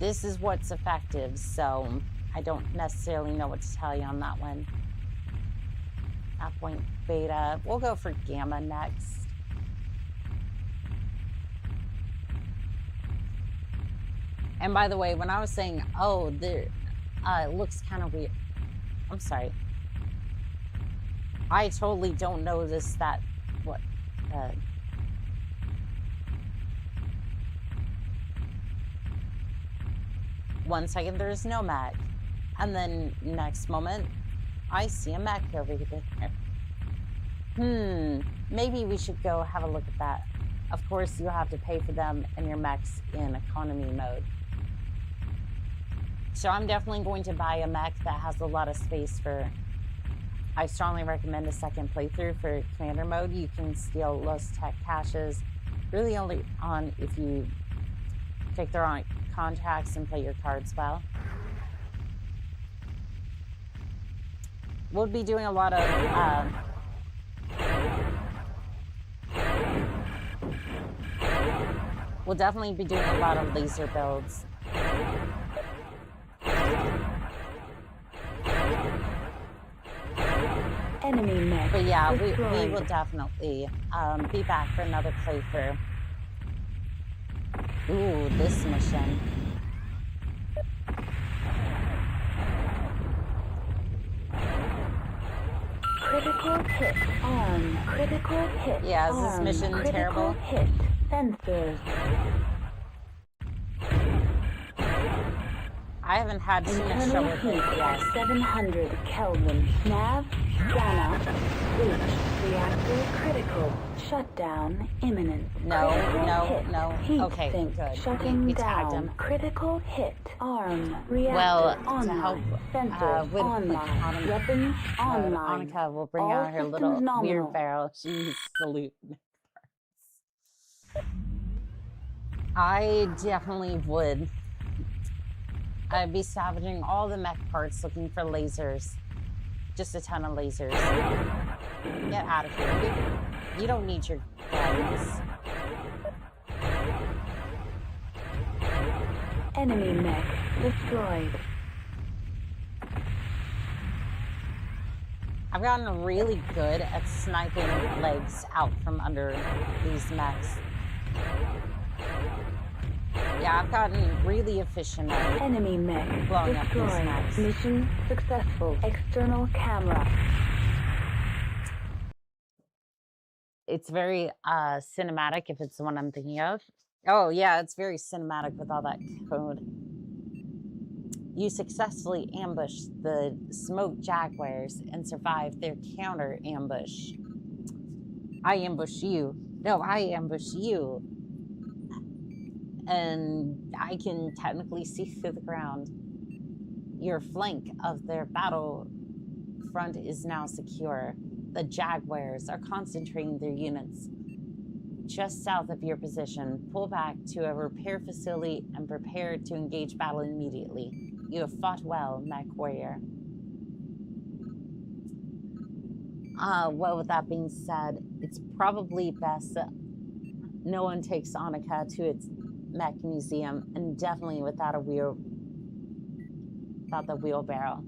this is what's effective, so I don't necessarily know what to tell you on that one. At point beta. We'll go for gamma next. And by the way, when I was saying, oh, it looks kind of weird. I'm sorry. I totally don't notice that. What? 1 second, there's no mech. And then next moment, I see a mech over here. Maybe we should go have a look at that. Of course, you'll have to pay for them and your mechs in economy mode. So I'm definitely going to buy a mech that has a lot of space for... I strongly recommend a second playthrough for commander mode. You can steal Los Tech caches really only on if you pick the wrong contracts and play your cards well. We'll be doing a lot of we'll definitely be doing a lot of laser builds. Enemy mech But yeah, we destroyed. will definitely be back for another playthrough. Ooh, this mission. Critical hit on. Critical hit Yeah, is this on. mission Critical terrible? hit sensors. I haven't had too much Internal trouble with heat it yet. 700 Kelvin. Nav, scanner, breach, reactor critical. Shutdown imminent. No, Critical no, hit. no. Heat Okay, sink good. shutting We tagged down. him. Critical hit. Arm. Reactor Well, to online. help Sensors with online. Weapons online. Annika will bring All out her little systems nominal. weird barrel. She's salute. I definitely would. I'd be salvaging all the mech parts looking for lasers. Just a ton of lasers. Get out of here. You don't need your guns. Enemy mech destroyed. I've gotten really good at sniping legs out from under these mechs. Yeah, I've gotten really efficient at Enemy mech blowing up these destroyed. mechs. Mission successful. External camera. It's very cinematic if it's the one I'm thinking of. Oh yeah, it's very cinematic with all that code. You successfully ambushed the smoke jaguars and survived their counter ambush. I ambush you. No, I ambush you. And I can technically see through the ground. Your flank of their battle front is now secure. The Jaguars are concentrating their units just south of your position. Pull back to a repair facility and prepare to engage battle immediately. You have fought well, Mechwarrior. Well, with that being said, it's probably best that no one takes Annika to its mech museum, and definitely without the wheelbarrow.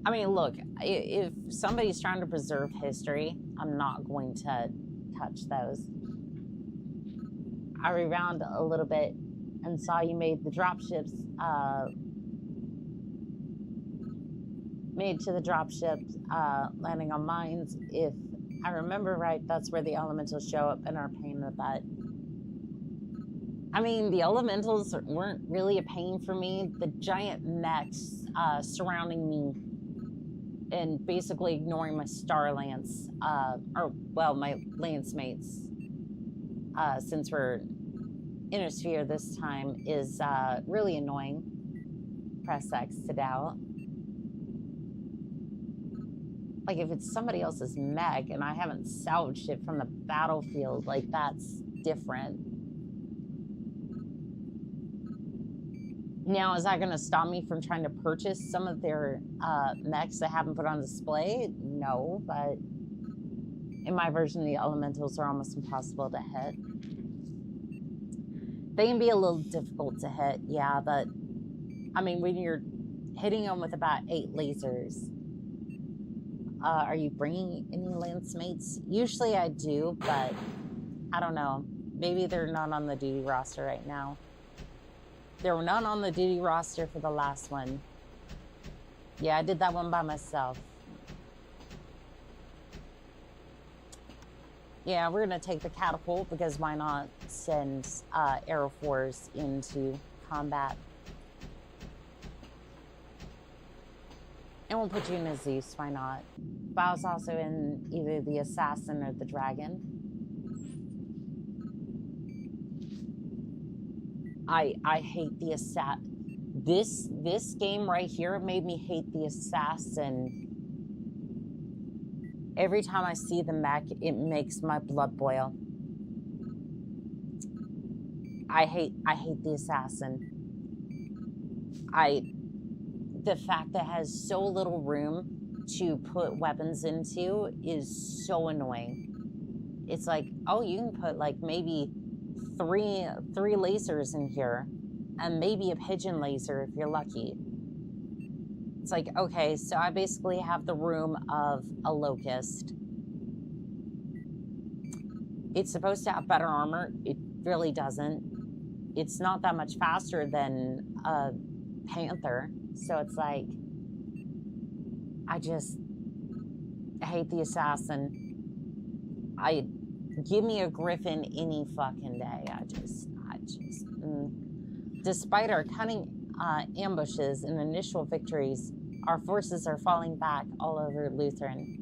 I mean, look, if somebody's trying to preserve history, I'm not going to touch those. I rewound a little bit and saw you made the dropships made to the dropship, landing on mines. If I remember right, that's where the elementals show up and are a pain in the butt. I mean, the elementals weren't really a pain for me. The giant mechs surrounding me and basically ignoring my star lance, or, well, my lance mates, since we're inner sphere this time, is really annoying. Press X to doubt. Like, if it's somebody else's mech and I haven't salvaged it from the battlefield, like, that's different. Now, is that going to stop me from trying to purchase some of their mechs that haven't put on display? No, but in my version, the elementals are almost impossible to hit. They can be a little difficult to hit, yeah, but I mean, when you're hitting them with about 8 lasers, are you bringing any lance mates? Usually I do, but I don't know. Maybe they're not on the duty roster right now. There were none on the duty roster for the last one. Yeah, I did that one by myself. Yeah, we're gonna take the catapult because why not send Aero 4s into combat? And we'll put you in a Zeus, why not? But I was also in either the Assassin or the Dragon. I hate the Assassin. This game right here made me hate the Assassin. Every time I see the mech, it makes my blood boil. I hate the Assassin. The fact that it has so little room to put weapons into is so annoying. It's like, oh, you can put like maybe three lasers in here and maybe a pigeon laser if you're lucky. It's like, okay, so I basically have the room of a locust. It's supposed to have better armor. It really doesn't. It's not that much faster than a panther. So it's like, I hate the Assassin. Give me a Griffin any fucking day. Despite our cunning ambushes and initial victories, our forces are falling back all over Lutheran.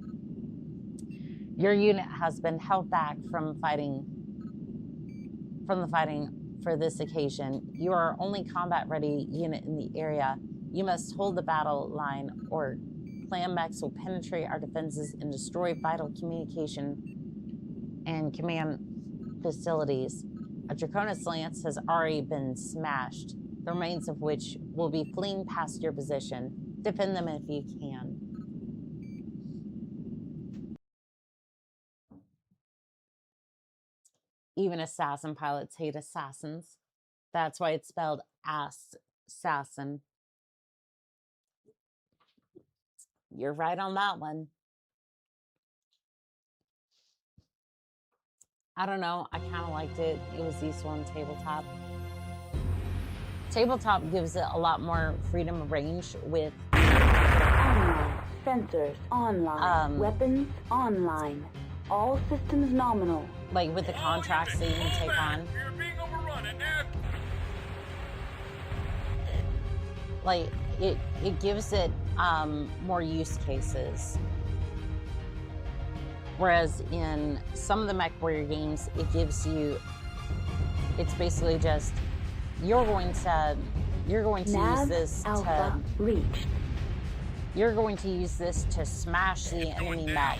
Your unit has been held back from the fighting for this occasion. You are our only combat-ready unit in the area. You must hold the battle line, or clan mechs will penetrate our defenses and destroy vital communication and command facilities. A Draconis lance has already been smashed, the remains of which will be fleeing past your position. Defend them if you can. Even assassin pilots hate assassins. That's why it's spelled assassin. You're right on that one. I don't know. I kind of liked it. It was useful on tabletop. Tabletop gives it a lot more freedom of range with Online. Sensors online. Weapons online. All systems nominal. like with the contracts that you can take on. You're being overrun at Nav. Like it gives it more use cases. Whereas in some of the Mechwarrior games, it gives you, it's basically just, you're going to use this Alpha reached. You're going to use this to smash the enemy mech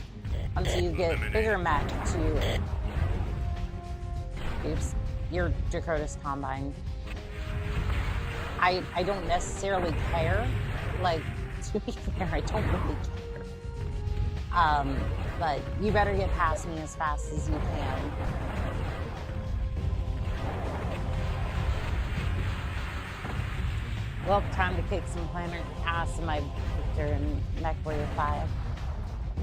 until you get bigger mech to, oops, your Draconis Combine. I don't necessarily care, like, to be fair, I don't really care. But you better get past me as fast as you can. Well, time to kick some planet ass in my Victor and Mechwarrior 5.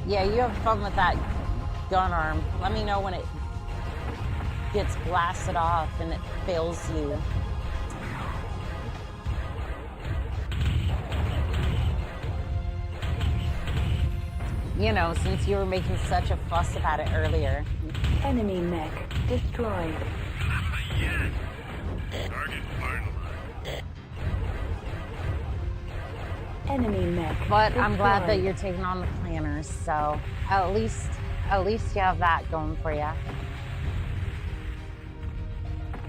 Yeah, you have fun with that gun arm. Let me know when it gets blasted off and it fails you. You know, since you were making such a fuss about it earlier. Enemy mech destroyed. Yes! Target finalized. Enemy mech But I'm glad that destroyed. you're taking on the planners, so at least you have that going for you.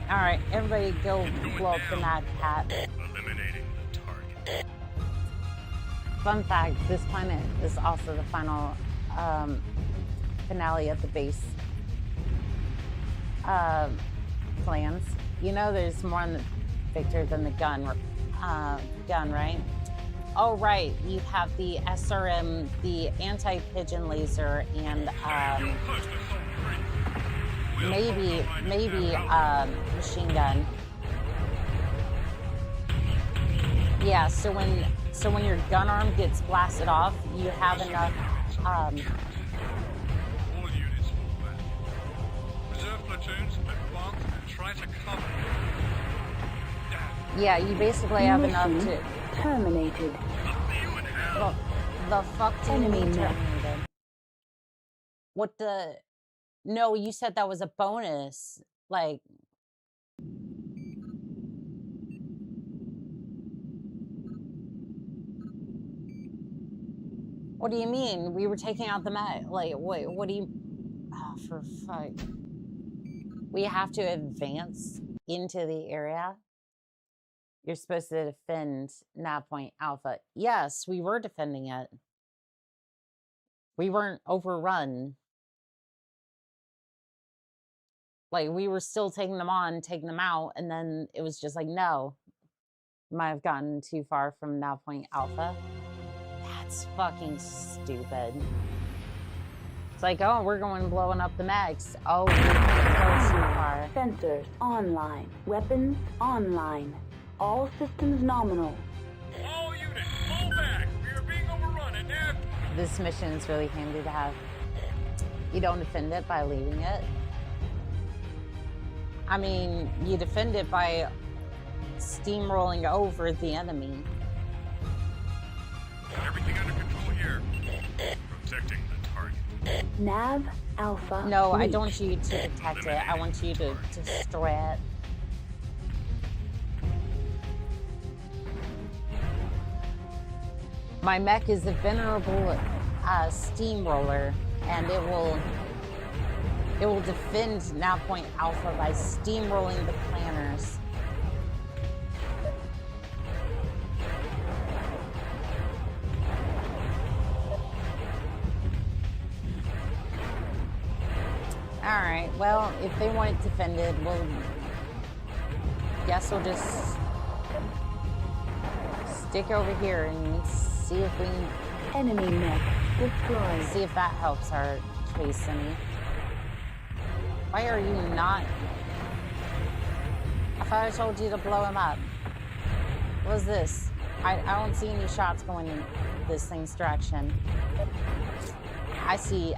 All right, everybody go blow up the Mad Cat. Eliminating the target. Fun fact, this planet is also the final finale of the base plans. You know there's more on the Victor than the gun, right? Oh, right, you have the SRM, the anti-pigeon laser, and maybe machine gun. Yeah, so when your gun arm gets blasted off, you have enough. All units fall back. Reserve platoons, advance and try to cover. Yeah, you basically have enough Mission to. terminated. The fuck do you Enemy mean mech. terminated? What the? No, you said that was a bonus. Like. What do you mean? We were taking out the mech. Like, wait, what do you? Oh, for fuck. We have to advance into the area. You're supposed to defend Nav Point Alpha. Yes, we were defending it. We weren't overrun. Like, we were still taking them on, taking them out, and then it was just like, no. Might have gotten too far from Nav Point Alpha. That's fucking stupid. It's like, oh, we're going blowing up the mechs. Oh, we can't go too far. Sensors online. Weapons online. All systems nominal. All units, fall back! We are being overrun and nav. This mission is really handy to have. You don't defend it by leaving it. I mean, you defend it by steamrolling over the enemy. Everything under control here. Protecting the target. Nav Alpha. No, I reached. don't want you to protect it. I want you to destroy it. My mech is a venerable steamroller, and it will defend Nav Point Alpha by steamrolling the planners. All right. Well, if they want it defended, we'll just stick over here and see if we can. Enemy mech destroyed. See if that helps our case any. Why are you not? I thought I told you to blow him up. What was this? I don't see any shots going in this thing's direction. I see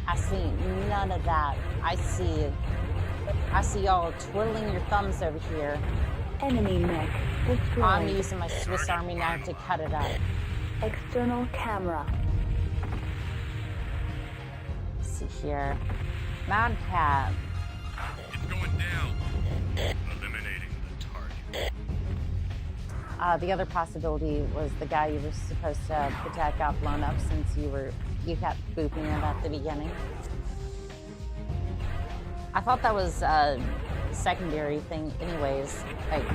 none of that. I see y'all twiddling your thumbs over here. Enemy mech destroyed. I'm using my Swiss Army knife to cut it up. External camera. Let's see here. Mad Cat. It's going down. Eliminating the target. The other possibility was the guy you were supposed to protect got blown up since you kept booping it at the beginning. I thought that was a secondary thing anyways. Like,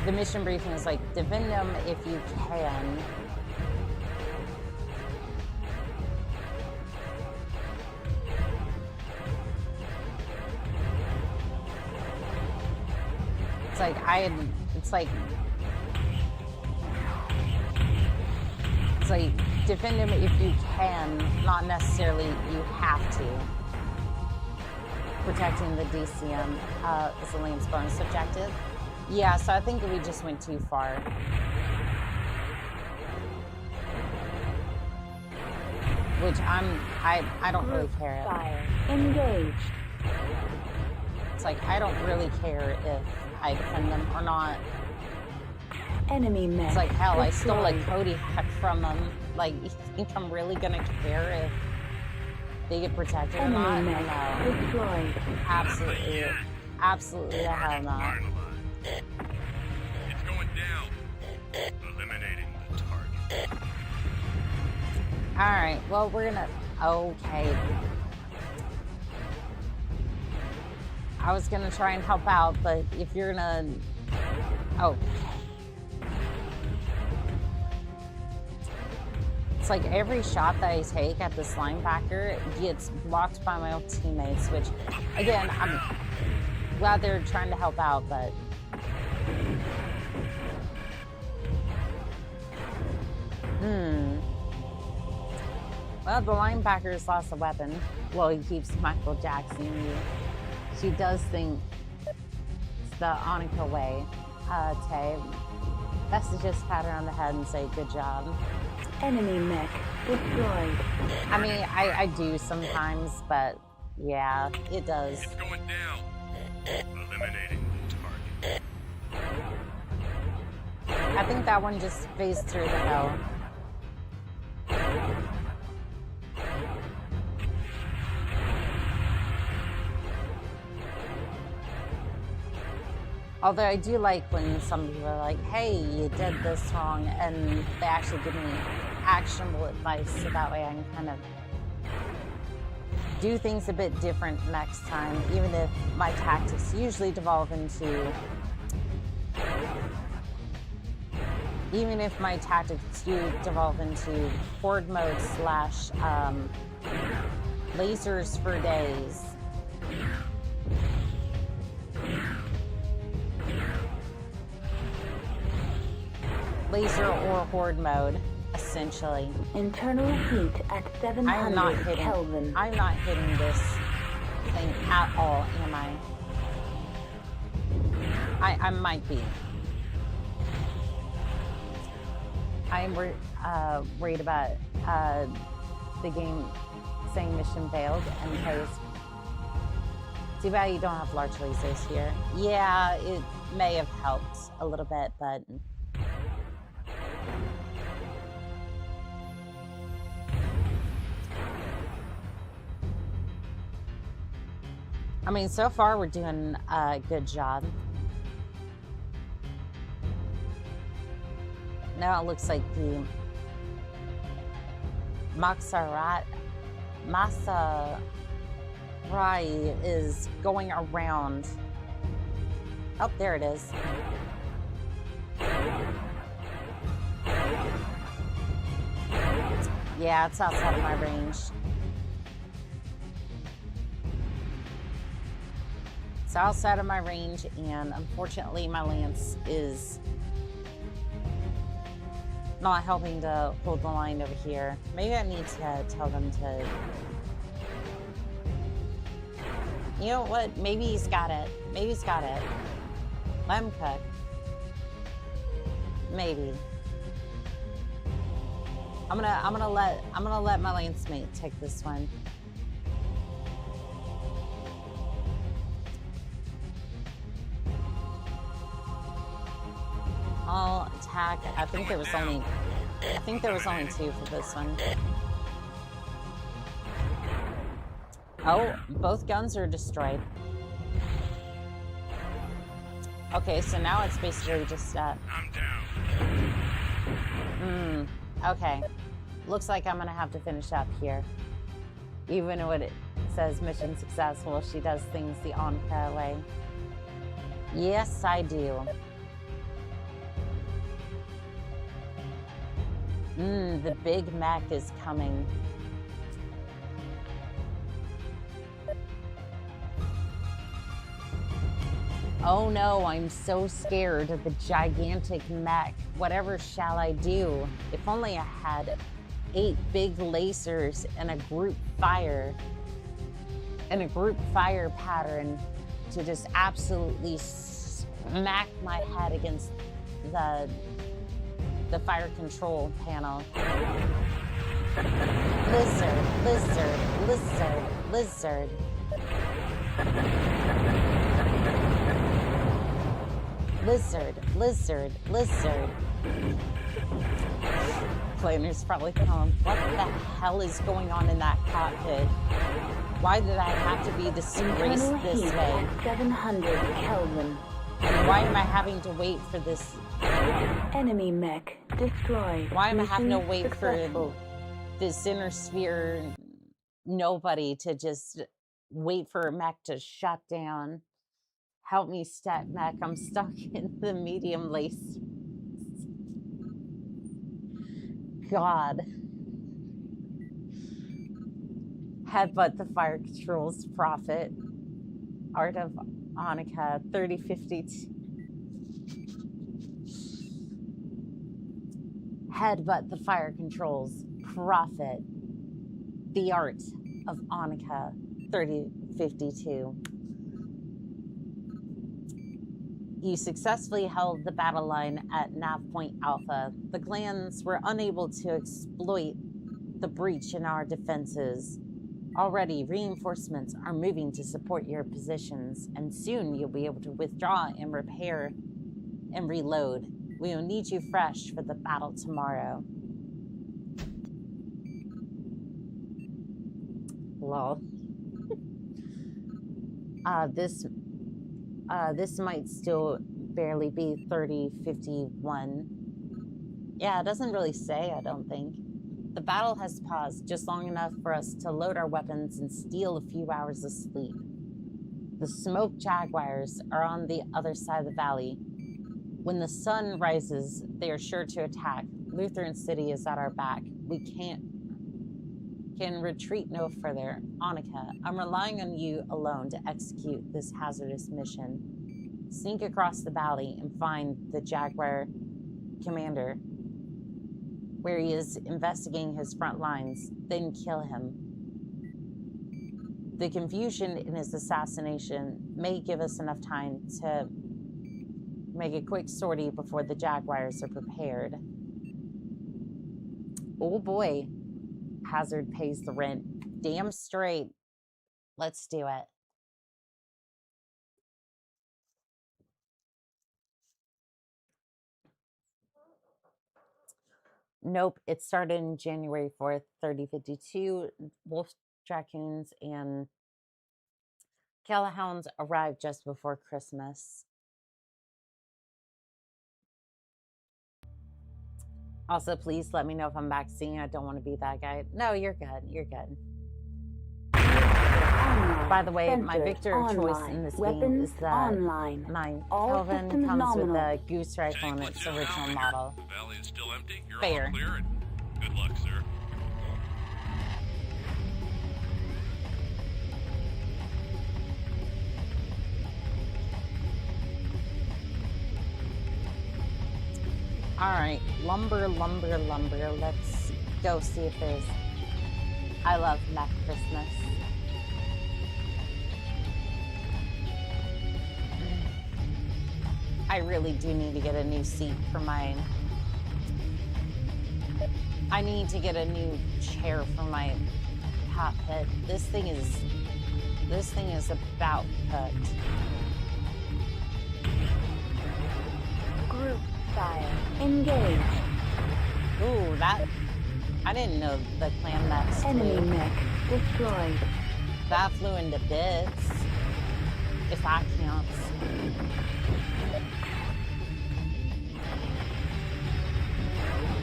the mission briefing is like, defend them if you can. It's like defend him if you can, not necessarily you have to. Protecting the DCM is a Liam's bonus objective. Yeah, so I think we just went too far. Which I don't really care. Fire engaged. It's like, I don't really care if I defend them or not. Enemy mech. It's like, hell, I stole a destroyed. Cody hack from them. Like, you think I'm really gonna care if they get protected or not? Enemy No. mech destroyed. Absolutely. Absolutely the hell not. Finalized. It's going down. Eliminating the target. Alright, well, we're gonna... Okay. I was gonna try and help out, but if you're gonna... Oh. It's like every shot that I take at this linebacker gets blocked by my own teammates, which, again, I'm glad they're trying to help out, but... Well, the linebacker's lost a weapon. Well, he keeps Michael Jackson you. She does think it's the Annika way. Tay, best to just pat her on the head and say, good job. Enemy mech destroyed. I mean, I do sometimes, but yeah, it does. It's going down. Eliminating the target. I think that one just phased through the hell. Although I do like when some people are like, hey, you did this wrong, and they actually give me actionable advice, so that way I can kind of do things a bit different next time, even if my tactics usually devolve into... Even if my tactics do devolve into horde mode / lasers for days. Laser or horde mode, essentially. Internal heat at 700 Kelvin. I'm not hitting this thing at all, am I? I might be. I'm worried about the game saying mission failed and because too bad you don't have large lasers here. Yeah, it may have helped a little bit, but I mean, so far we're doing a good job. Now it looks like the Mechwarrior is going around. Oh, there it is. Yeah, it's outside of my range. It's outside of my range, and unfortunately my lance is not helping to hold the line over here. Maybe I need to tell them to... You know what? Maybe he's got it. Maybe he's got it. Let him cook. Maybe. I'm gonna let my lance mate take this one. I'll attack. I think there was only two for this one. Oh, both guns are destroyed. Okay, so now it's basically just I'm down. okay. Looks like I'm gonna have to finish up here. Even when it says mission successful, she does things the Annika way. Yes, I do. The big Mac is coming. Oh no, I'm so scared of the gigantic mech. Whatever shall I do? If only I had 8 big lasers and a group fire. And a group fire pattern to just absolutely smack my head against the fire control panel. Lizard, lizard, lizard, lizard. Lizard, lizard, lizard. Planner's probably telling him, what the hell is going on in that cockpit? Why did I have to be disgraced Internal this heat way? at 700 Kelvin. And why am I having to wait for this? Enemy mech destroyed. Why am I having to Mission wait successful. for this inner sphere nobody to just wait for a mech to shut down? Help me, stat mech. I'm stuck in the medium lace. God. Headbutt the fire controls prophet. Art of Oni-chan 3052. Headbutt the fire controls prophet. The art of Oni-chan 3052. You successfully held the battle line at Nav Point Alpha. The clans were unable to exploit the breach in our defenses. Already, reinforcements are moving to support your positions, and soon you'll be able to withdraw and repair and reload. We will need you fresh for the battle tomorrow. Lol. This might still barely be 3051. Yeah, it doesn't really say, I don't think. The battle has paused just long enough for us to load our weapons and steal a few hours of sleep. The smoke jaguars are on the other side of the valley. When the sun rises, they are sure to attack. Lutheran City is at our back. We can retreat no further. Oni-chan, I'm relying on you alone to execute this hazardous mission. Sneak across the valley and find the Jaguar commander, where he is investigating his front lines, then kill him. The confusion in his assassination may give us enough time to make a quick sortie before the Jaguars are prepared. Oh boy. Hazard pays the rent. Damn straight. Let's do it. Nope, it started in January 4th, 3052. Wolf Dracoons and Callhounds arrived just before Christmas. Also, please let me know if I'm back singing. I don't want to be that guy. No, you're good. You're good. By the way, my victor of choice in this game is the online. 9. All Kelvin systems comes nominal. with a goose rifle in its original model. The valley is still empty. You're Fair. all clear, and good luck, sir. All right, lumber. Let's go see if there's... I love Mech Christmas. I really do need to get a new seat for mine. I need to get a new chair for my cockpit. This thing is about cooked. Group fire. Engage. Ooh, that... I didn't know the clan mechs Enemy flew. mech destroyed. That flew into bits. If that counts.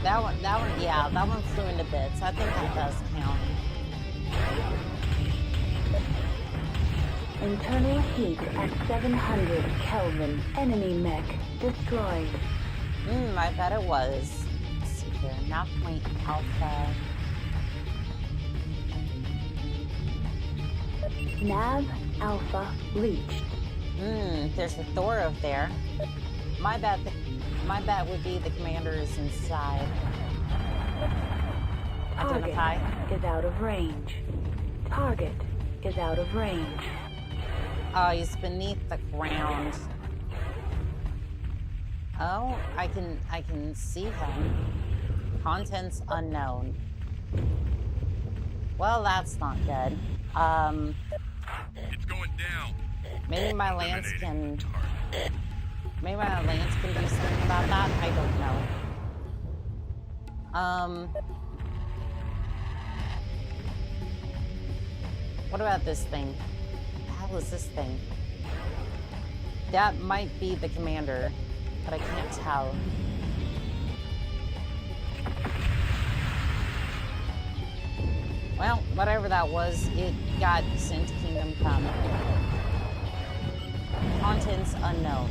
That one, yeah, that one flew into bits. I think that does count. Internal heat at 700 Kelvin. Enemy mech destroyed. I bet it was. Let's see here. Nav Point Alpha. Nav Alpha reached. There's a Thor over there. My bet would be the commander is inside. Identify. Target is out of range. Target is out of range. Oh, he's beneath the ground. Oh, I can see him. Contents unknown. Well, that's not good. It's going down. Maybe my lance can... Maybe my lance can do something about that. I don't know. What about this thing? What the hell is this thing? That might be the commander, but I can't tell. Well, whatever that was, it got sent to Kingdom Come. Contents unknown.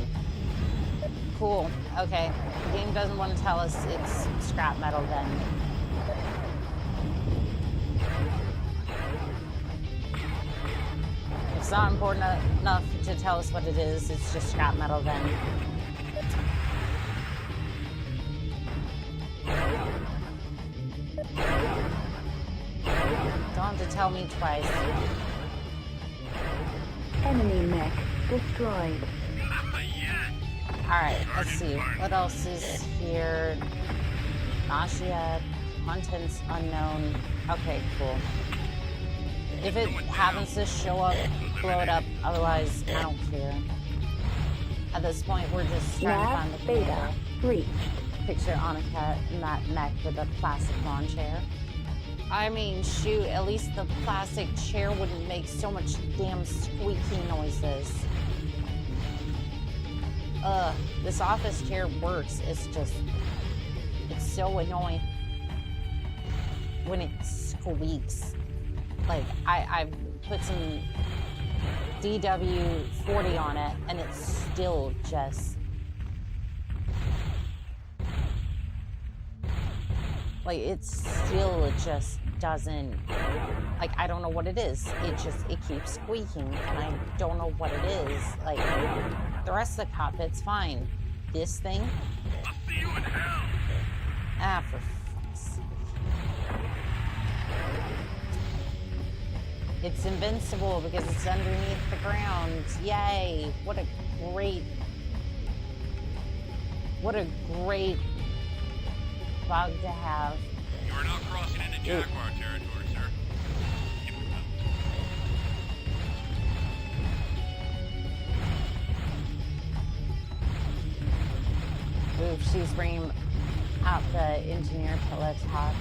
Cool. Okay. The game doesn't want to tell us it's scrap metal then. It's not important enough to tell us what it is. It's just scrap metal then. Don't have to tell me twice. Enemy mech destroyed. Alright, let's see. What else is here? Nausea, contents unknown. Okay, cool. If it happens to show up, blow it up. Otherwise, I don't care. At this point, we're just trying to find the beta reached. Picture Oni-chan in that mech with a plastic lawn chair. I mean, shoot, at least the plastic chair wouldn't make so much damn squeaky noises. This office chair works. It's just, it's so annoying when it squeaks. Like, I've put some DW40 on it, and it's still just... Like, it still just doesn't... Like, I don't know what it is. It keeps squeaking, and I don't know what it is. Like, the rest of the cockpit's fine. This thing? I'll see you in hell! Ah, for fuck's sake. It's invincible because it's underneath the ground. Yay! What a great bug to have. You are now crossing into Jaguar territory, sir. Keep it up. Ooh, she's bringing out the engineer to let's talk.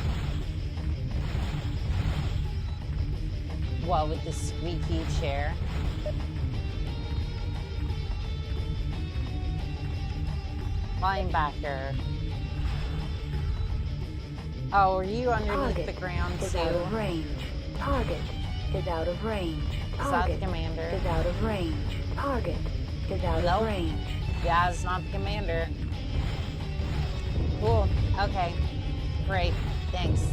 What, with the squeaky chair? Linebacker. Oh, are you underneath the ground too? Is out of range. Target is out of range. Is that the commander? Is out of range. Target is out of range. Yeah, it's not the commander. Cool. Okay. Great. Thanks.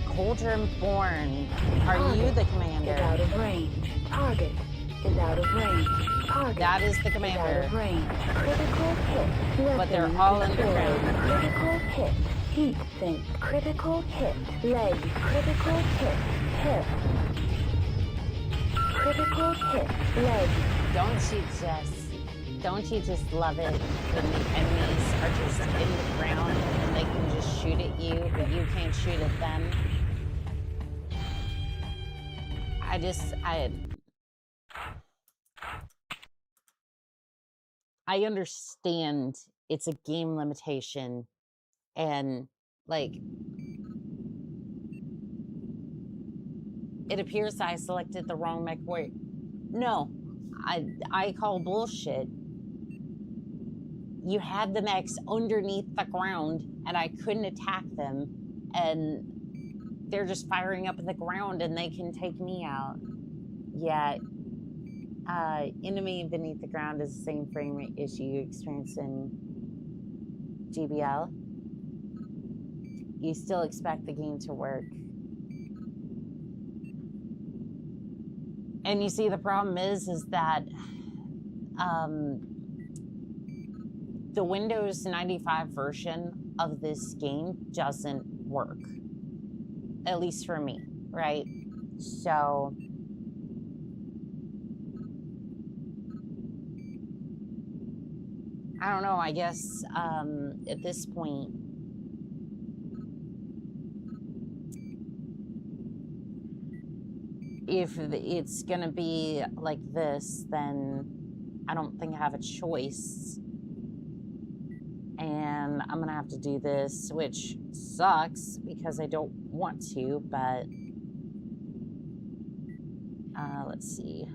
Cauldron Born. Are you the commander? Is out of range. Target is out of range. Target that is the is commander. out of range. Critical hit. But they're all underground. Critical hit. Heat sink. Critical hit. Leg. Critical hit. Hip. Critical hit. Leg. Don't you just love it when the enemies are just in the ground and they can just shoot at you, but you can't shoot at them? I understand it's a game limitation and like it appears I selected the wrong Mechwarrior. No, I call bullshit. You had the mechs underneath the ground and I couldn't attack them and they're just firing up in the ground and they can take me out. Yet, enemy beneath the ground is the same frame rate issue you experience in GBL. You still expect the game to work. And you see, the problem is that the Windows 95 version of this game doesn't work. At least for me, right? So I don't know, I guess at this point if it's gonna be like this, then I don't think I have a choice. And I'm gonna have to do this, which sucks because I don't want to, but let's see.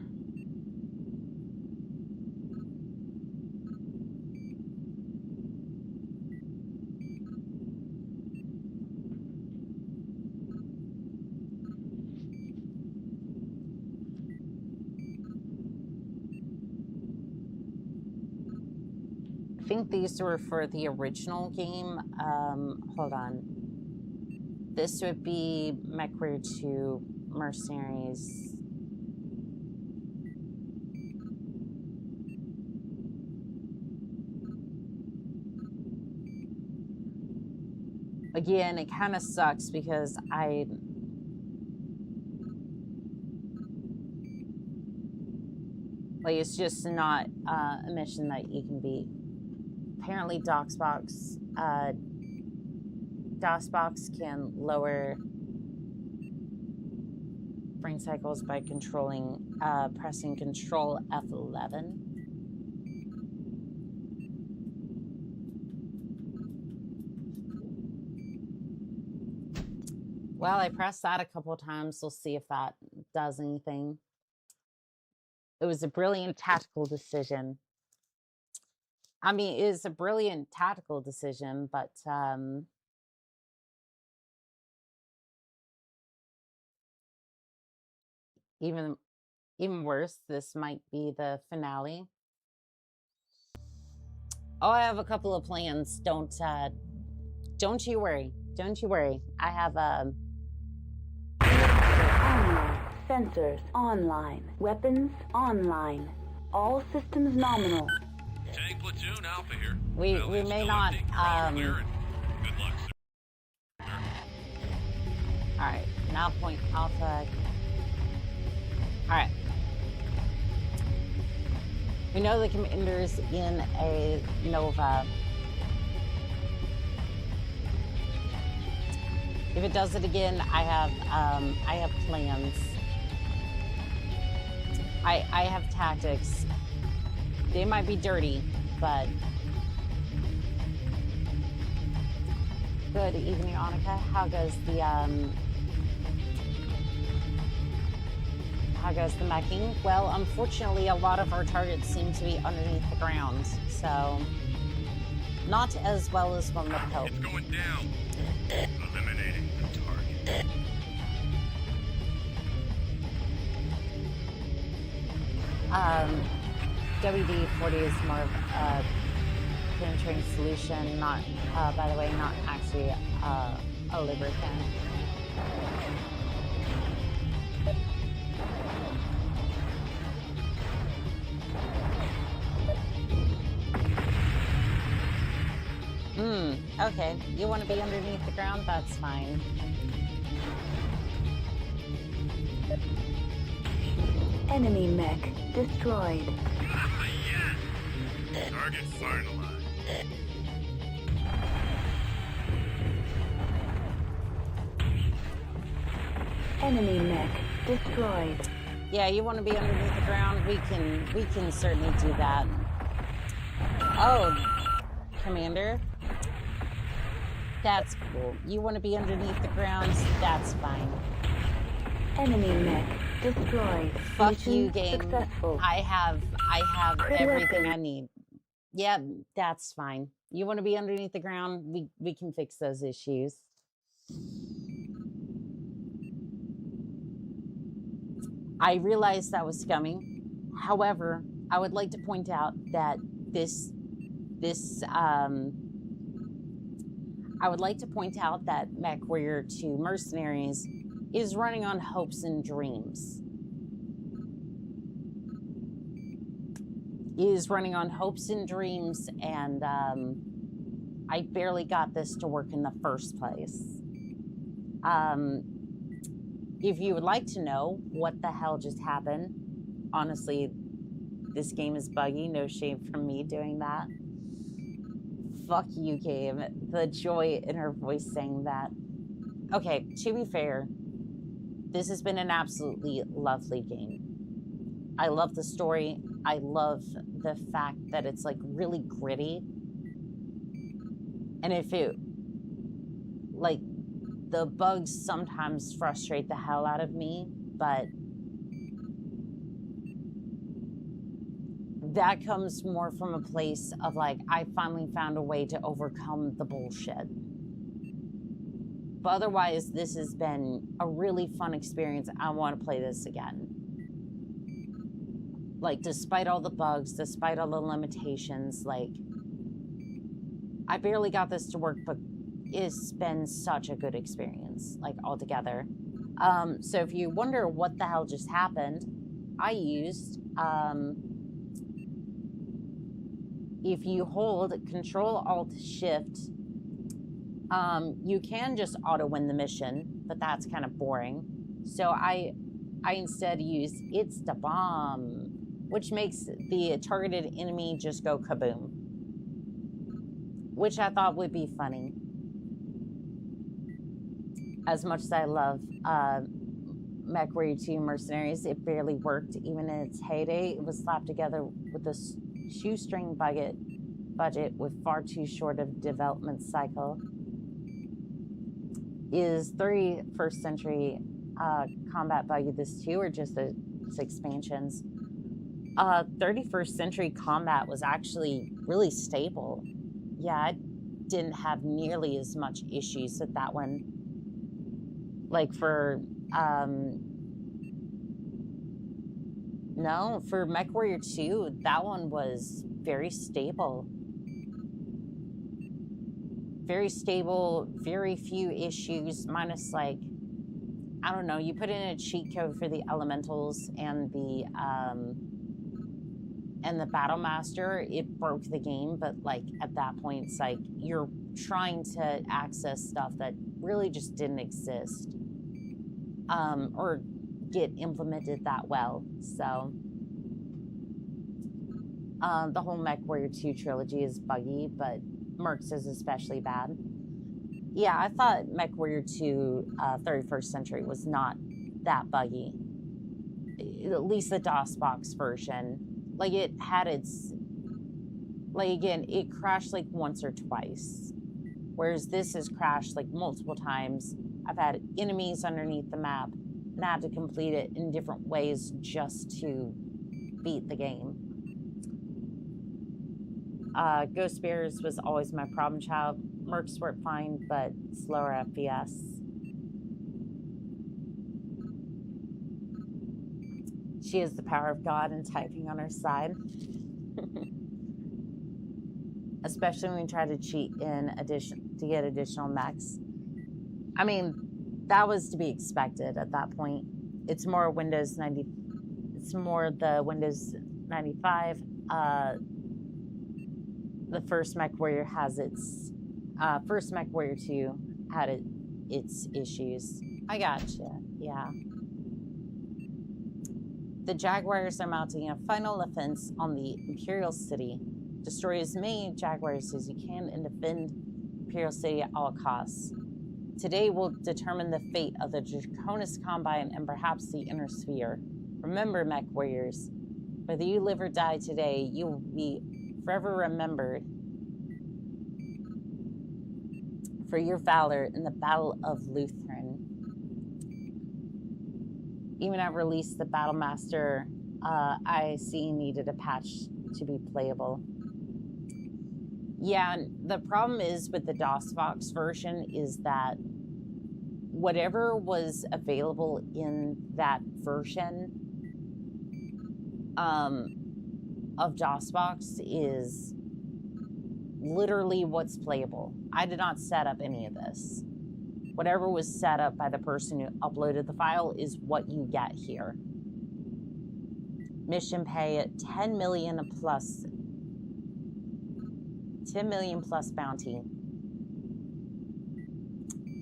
I think these were for the original game. Hold on. This would be Mechwarrior 2 Mercenaries. Again, it kind of sucks because it's just not a mission that you can beat. Apparently, DOSBox can lower frame cycles by pressing Control F11. Well, I pressed that a couple of times. We'll see if that does anything. It was a brilliant tactical decision. I mean, it is a brilliant tactical decision, but even worse, this might be the finale. Oh, I have a couple of plans. Don't you worry. Don't you worry. I have Online. Sensors online. Weapons online. All systems nominal. Tank platoon Alpha here. we may not Good luck, sir. all right, now point Alpha. All right. We know the commander's in a Nova. If it does it again, I have plans. I have tactics. They might be dirty, but good evening, Annika. How goes the meching? Well, unfortunately, a lot of our targets seem to be underneath the ground, so not as well as one would hope. It's going down. Eliminating the target. WD-40 is more of a penetrating solution, not, by the way, not actually a lubricant. Okay. You want to be underneath the ground? That's fine. Enemy mech destroyed. Yes! Target finalized. Enemy mech destroyed. Yeah, you want to be underneath the ground? We can certainly do that. Oh, Commander. That's cool. You want to be underneath the ground? That's fine. Enemy mech destroyed. Fuck Mission you, game. Successful. I have Crit everything weapon. I need. Yeah, that's fine. You want to be underneath the ground? We can fix those issues. I realized that was coming. However, I would like to point out that I would like to point out that Mechwarrior 2 Mercenaries is running on hopes and dreams. It is running on hopes and dreams, and I barely got this to work in the first place. If you would like to know what the hell just happened, honestly, this game is buggy. No shame from me doing that. Fuck you, game. The joy in her voice saying that. Okay, to be fair, this has been an absolutely lovely game. I love the story. I love the fact that it's like really gritty. And if it, like, the bugs sometimes frustrate the hell out of me, but that comes more from a place of like, I finally found a way to overcome the bullshit. But otherwise, this has been a really fun experience. I want to play this again. Like, despite all the bugs, despite all the limitations, like, I barely got this to work, but it's been such a good experience, like, altogether. So if you wonder what the hell just happened, I used, if you hold Control-Alt-Shift, you can just auto-win the mission, but that's kind of boring. So I instead used It's the Bomb, which makes the targeted enemy just go kaboom, which I thought would be funny. As much as I love Mechwarrior 2 Mercenaries, it barely worked even in its heyday. It was slapped together with a shoestring budget with far too short of development cycle. Is 31st century combat buggy this too, or just its expansions? 31st century combat was actually really stable. Yeah, I didn't have nearly as much issues with that one. Like for no, for Mechwarrior 2, that one was very stable. Very stable, very few issues, minus like, I don't know, you put in a cheat code for the elementals and the battle master, it broke the game, but like at that point it's like you're trying to access stuff that really just didn't exist or get implemented that well. So the whole Mechwarrior 2 trilogy is buggy, but Mercs is especially bad. Yeah, I thought Mechwarrior 2 31st Century was not that buggy. At least the DOSBox version. Like, it had its... Like, again, it crashed like once or twice. Whereas this has crashed like multiple times. I've had enemies underneath the map, and I had to complete it in different ways just to beat the game. Ghost Bears was always my problem child. Mercs worked fine, but slower FPS. She has the power of God and typing on her side. Especially when we try to cheat in addition to get additional mechs. I mean, that was to be expected at that point. It's more Windows 90. It's more the Windows 95. The first Mechwarrior has its first Mechwarrior 2 had its issues. I gotcha. Yeah. The Jaguars are mounting a final offense on the Imperial City. Destroy as many Jaguars as you can and defend Imperial City at all costs. Today will determine the fate of the Draconis Combine and perhaps the Inner Sphere. Remember, Mechwarriors, whether you live or die today, you will be forever remembered for your valor in the Battle of Lutheran. Even at release, the Battle Master IC needed a patch to be playable. Yeah, the problem is with the DOSBox version is that whatever was available in that version of DOSBox is literally what's playable. I did not set up any of this. Whatever was set up by the person who uploaded the file is what you get here. Mission pay at 10 million plus bounty.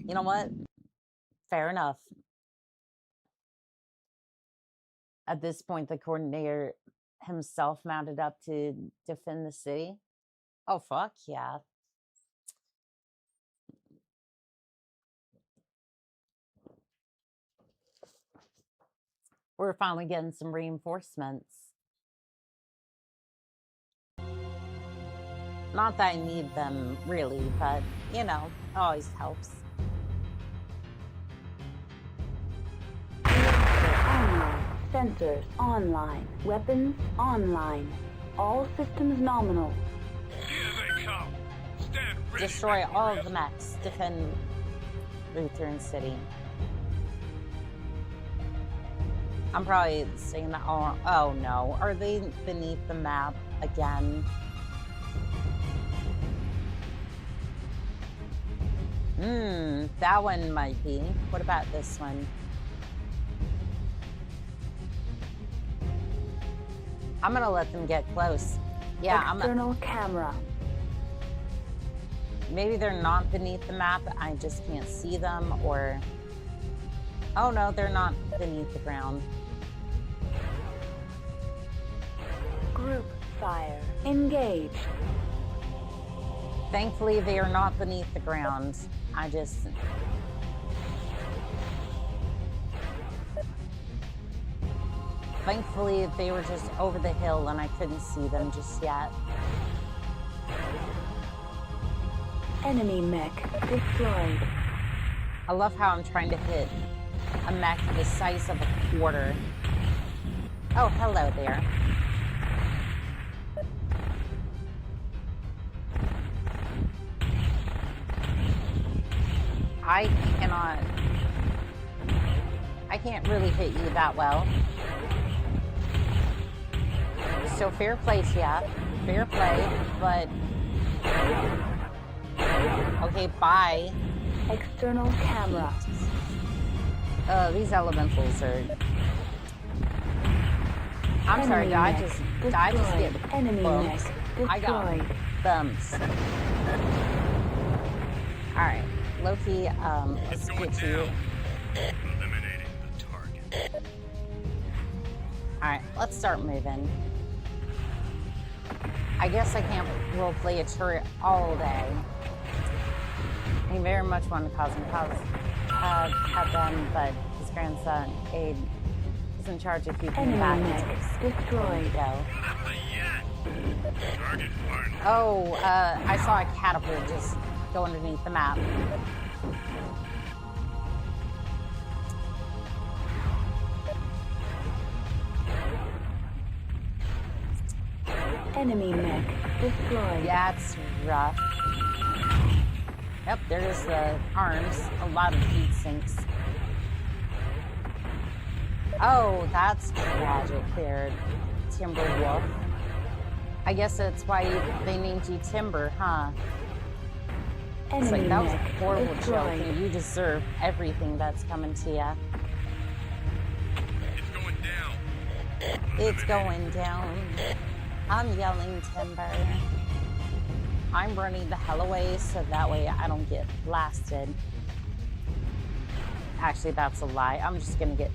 You know what? Fair enough. At this point, the coordinator himself mounted up to defend the city. Oh, fuck yeah. We're finally getting some reinforcements. Not that I need them, really, but, you know, it always helps. Online. Sensors online. Weapons online. All systems nominal. Here they come. Stand ready. Destroy all of the mechs. Defend Lutheran City. I'm probably saying that all. Oh no. Are they beneath the map again? That one might be. What about this one? I'm gonna let them get close. Yeah, External camera. Maybe they're not beneath the map. I just can't see them, or... Oh no, they're not beneath the ground. Group fire. Engaged. Thankfully, they are not beneath the ground. I just... Thankfully, they were just over the hill and I couldn't see them just yet. Enemy mech destroyed. I love how I'm trying to hit a mech the size of a quarter. Oh, hello there. I can't really hit you that well. So fair play, yeah. Fair play, but... Okay, bye. External camera. These elementals are... I'm sorry, did I just get enemy bumps? mech I got destroyed. bumps. Alright, Loki, let's It's going get you. down. Eliminating the target. Alright, let's start moving. I guess I can't roleplay a turret all day. I very much want to have them, but his grandson, Abe, is in charge of keeping Enemy back. mech destroyed. Go. Target marked. Oh, I saw a catapult just go underneath the map. Enemy mech destroyed. Yeah, it's rough. Yep, there's the arms. A lot of heat sinks. Oh, that's tragic there, Timberwolf. I guess that's why they named you Timber, huh? It's Enemy like, that was a mech horrible joke, destroyed. and you deserve everything that's coming to you. It's going down. It's going down. I'm yelling timber. I'm running the hell away so that way I don't get blasted. Actually, that's a lie. I'm just gonna get...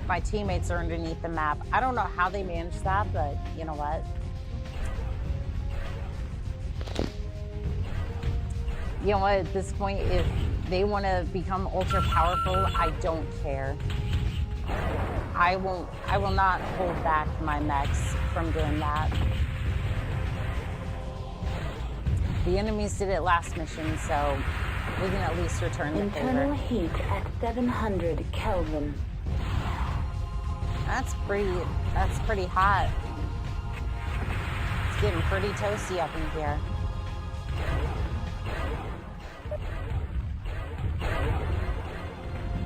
My teammates are underneath the map. I don't know how they managed that, but you know what? You know what, at this point, if they want to become ultra powerful, I don't care. I will not hold back my mechs from doing that. The enemies did it last mission, so we can at least return the Internal favor. heat at 700 Kelvin. That's pretty hot. It's getting pretty toasty up in here.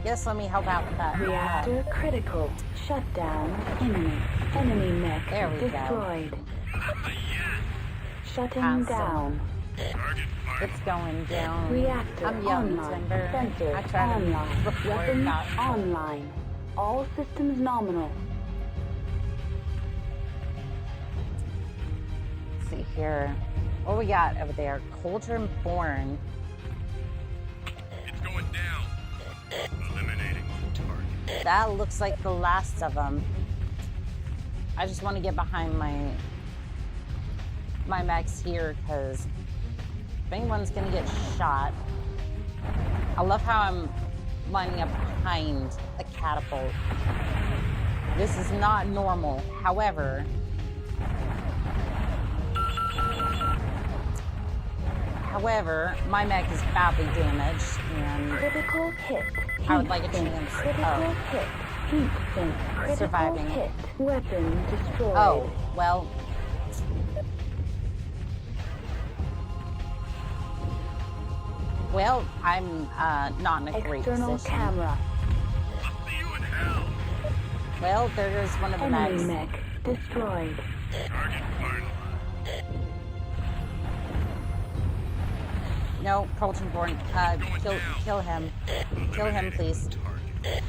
Yes, let me help out with that. Reactor critical. Shutdown imminent. Enemy mech There we go. destroyed. Shutting Awesome. down. Target marked. It's going down. Reactor I'm young, online. Timber. I Sensors tried to online. before it Weapons got... online. All systems nominal. Let's see here. What we got over there? Cauldron Born. It's going down. Eliminating the target. That looks like the last of them. I just want to get behind my mechs here because if anyone's gonna get shot. I love how I'm lining up behind a catapult. This is not normal. However, However, my mech is badly damaged, and Critical hit. I would like a Heat sink. chance Critical of hit. Heat sink. Critical surviving. hit. Weapon destroyed. Oh, well. Well, I'm not in a great External position. camera. I'll see you in hell. Well, there goes one of the Enemy mechs. mech destroyed. Target finalized. No, Coltonborn, kill him. Kill him, please. Target.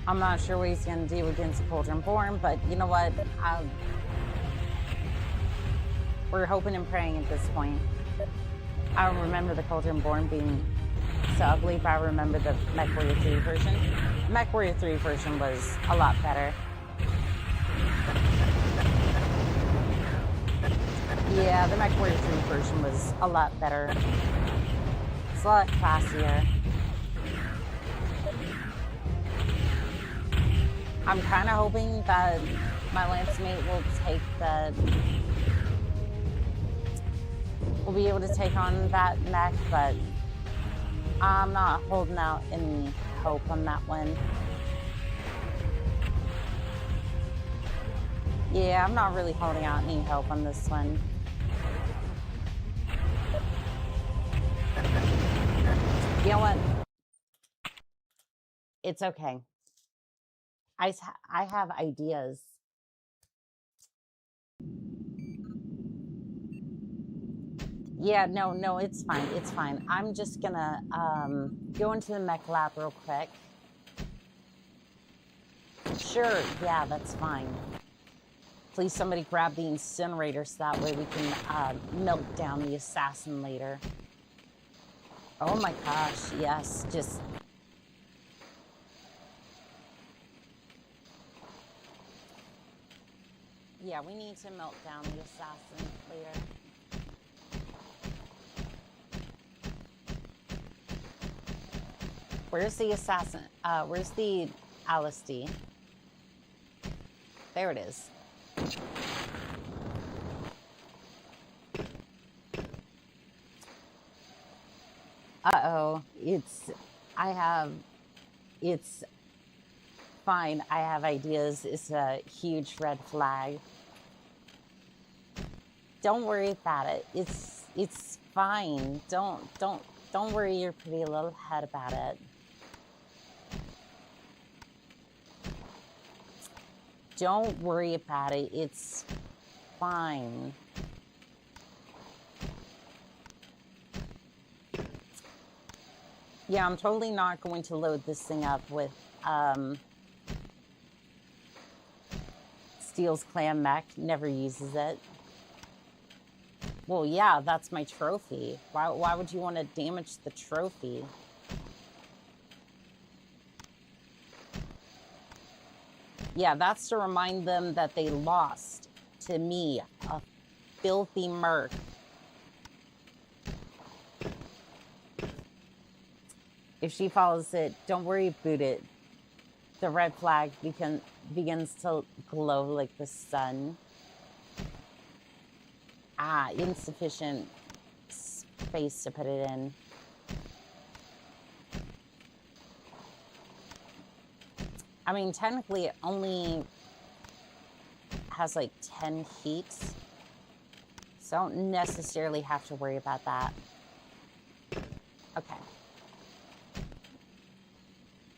I'm not sure what he's going to do against Coltonborn, but you know what? We're hoping and praying at this point. I don't remember the Coltonborn being so ugly, but I remember the Mechwarrior 3 version. The Mechwarrior 3 version was a lot better. Yeah, the Mechwarrior 3 version was a lot better. It's a lot classier. I'm kind of hoping that my lance mate will be able to take on that mech, but I'm not holding out any hope on that one. Yeah, I'm not really holding out any hope on this one. You know what? It's okay. I have ideas. Yeah, no, it's fine. It's fine. I'm just gonna go into the mech lab real quick. Sure, yeah, that's fine. Please, somebody grab the incinerator so that way we can melt down the assassin later. Oh my gosh, yes, just... Yeah, we need to melt down the assassin later. Where's the assassin? Where's the LSD? There it is. Uh-oh, it's fine. I have ideas. It's a huge red flag. Don't worry about it. It's fine. Don't worry your pretty little head about it. Don't worry about it. It's fine. Yeah, I'm totally not going to load this thing up with Steel's Clan mech. Never uses it. Well, yeah, that's my trophy. Why would you want to damage the trophy? Yeah, that's to remind them that they lost to me, a filthy merc. If she follows it, don't worry, boot it. The red flag begins to glow like the sun. Ah, insufficient space to put it in. I mean, technically it only has like 10 heat, so I don't necessarily have to worry about that. Okay.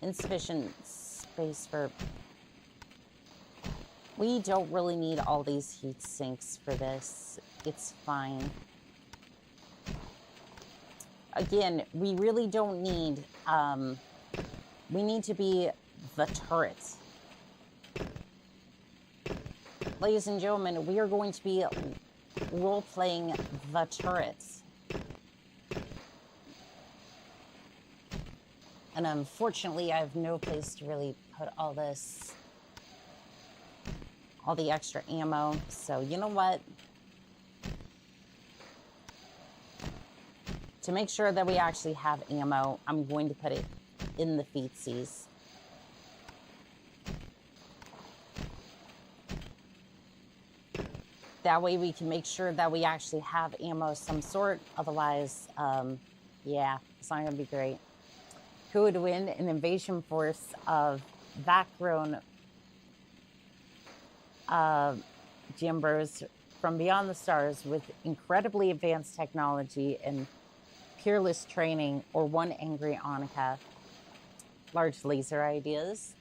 Insufficient space for... We don't really need all these heat sinks for this. It's fine. Again, we really don't need... we need to be the turrets. Ladies and gentlemen, we are going to be role-playing the turrets. And unfortunately, I have no place to really put all this, all the extra ammo. So you know what? To make sure that we actually have ammo, I'm going to put it in the feetsies. That way we can make sure that we actually have ammo of some sort. Otherwise, yeah, it's not going to be great. Who would win an invasion force of vac-grown Jimbros from beyond the stars with incredibly advanced technology and peerless training, or one angry Oni-chan? Large laser ideas.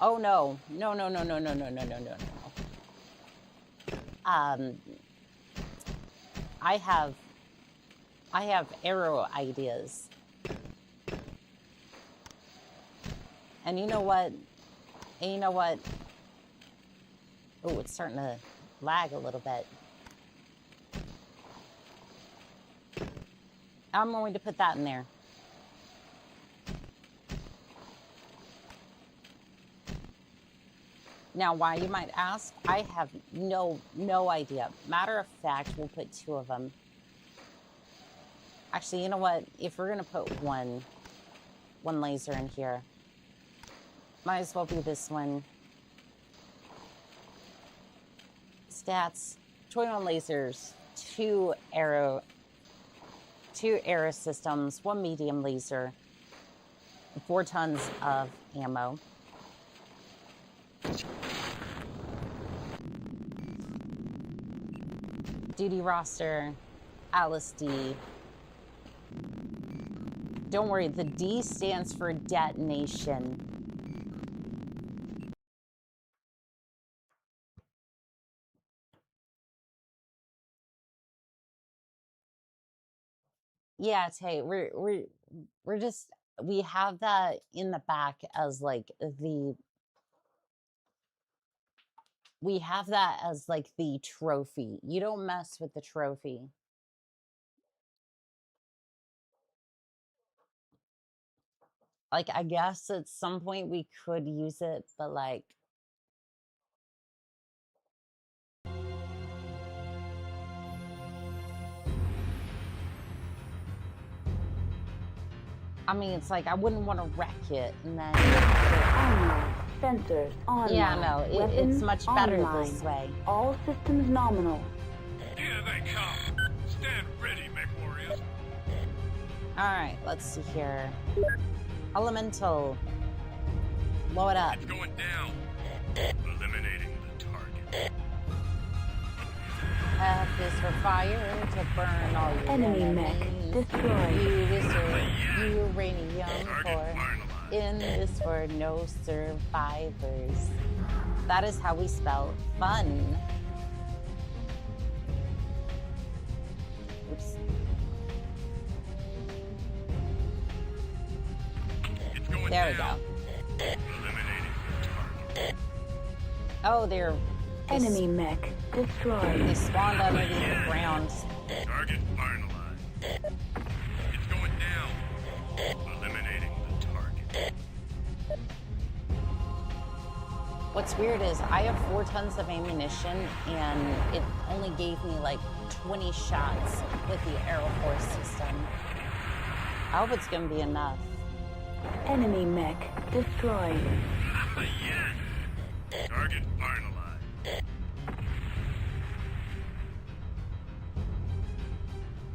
Oh no. No. I have arrow ideas. And you know what? Oh, it's starting to lag a little bit. I'm going to put that in there. Now, why, you might ask? I have no idea. Matter of fact, we'll put 2 of them. Actually, you know what? If we're going to put one laser in here, might as well be this one. Stats, 21 lasers, 2 arrow systems, 1 medium laser, 4 tons of ammo. Duty roster, Alice D. Don't worry, the D stands for detonation. Yeah, Tay, we're just, we have that in the back as like we have that as like the trophy. You don't mess with the trophy. Like, I guess at some point we could use it, but like, I mean, it's like, I wouldn't want to wreck it and then... Sensors online. Yeah, no, it's much better online. This way. All systems nominal. Here they come. Stand ready, Mechwarriors. Alright, let's see here. Elemental. Blow it up. It's going down. Eliminating the target. F is for fire to burn all your Enemy mech enemies. destroyed. U is for uranium Target core. finalized. N is for no survivors. That is how we spell fun. Oops. It's going There we down. go. Eliminating the target. Oh, they Enemy mech destroyed. They spawned underneath the ground. Target finalized. It's going down. Eliminating the target. What's weird is I have 4 tons of ammunition and it only gave me like 20 shots with the Aero Force system. I hope it's gonna be enough. Enemy mech destroyed. Yes. Target finalized.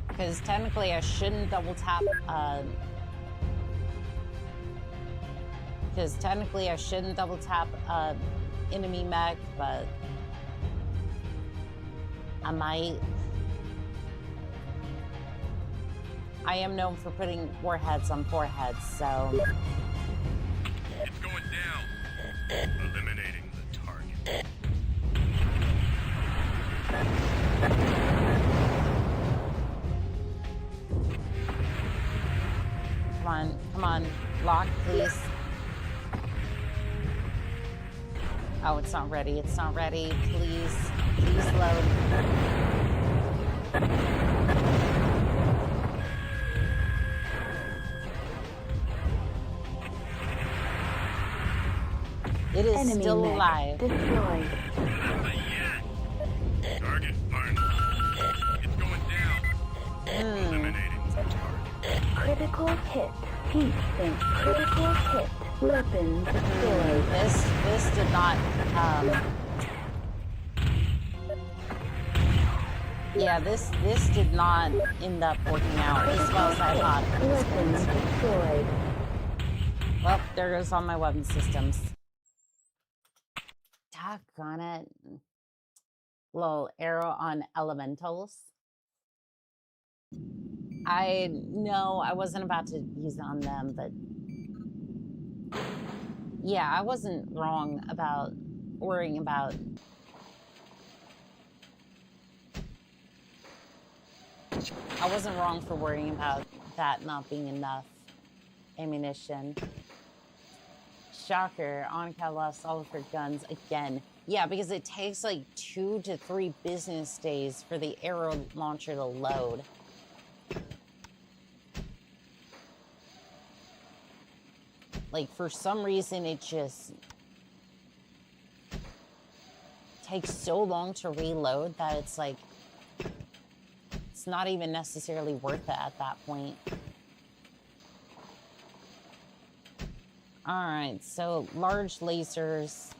Because technically I shouldn't double tap, enemy mech, but I might. I am known for putting warheads on foreheads, so. It's going down. Eliminating the target. Come on, lock, please. Oh, it's not ready, please load. It is Enemy still mech alive. destroyed. Target finalized. It's going down. Eliminating the target. Critical hit. Heat sink. Critical hit. Weapons destroyed. This did not, Yeah, this did not end up working out as well as I thought it was going Weapons to. destroyed. Well, there goes all my weapon systems. Doggone it. Little arrow on elementals. I know I wasn't about to use it on them, but yeah, I wasn't wrong about worrying about. I wasn't wrong for worrying about that not being enough ammunition. Shocker, Oni-chan lost all of her guns again. Yeah, because it takes like 2 to 3 business days for the arrow launcher to load. Like, for some reason, it just takes so long to reload that it's like, it's not even necessarily worth it at that point. All right, so large lasers.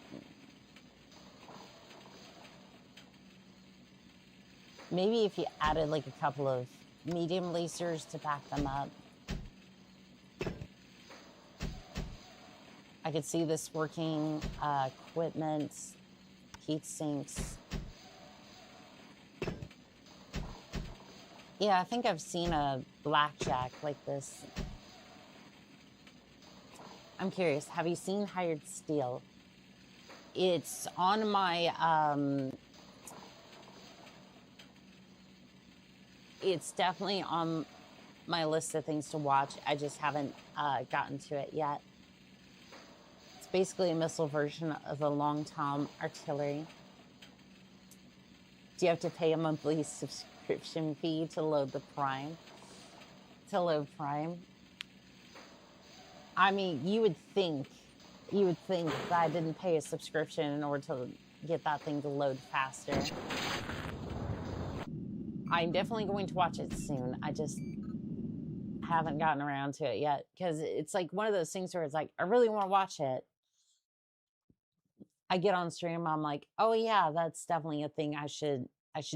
Maybe if you added like a couple of medium lasers to back them up. I could see this working. Equipment, heat sinks. Yeah, I think I've seen a blackjack like this. I'm curious, have you seen Hired Steel? It's on my, it's definitely on my list of things to watch. I just haven't gotten to it yet. It's basically a missile version of the Long Tom artillery. Do you have to pay a monthly subscription fee to load the Prime? To load Prime? I mean, you would think that I didn't pay a subscription in order to get that thing to load faster. I'm definitely going to watch it soon. I just haven't gotten around to it yet because it's like one of those things where it's like, I really want to watch it. I get on stream, I'm like, oh yeah, that's definitely a thing I should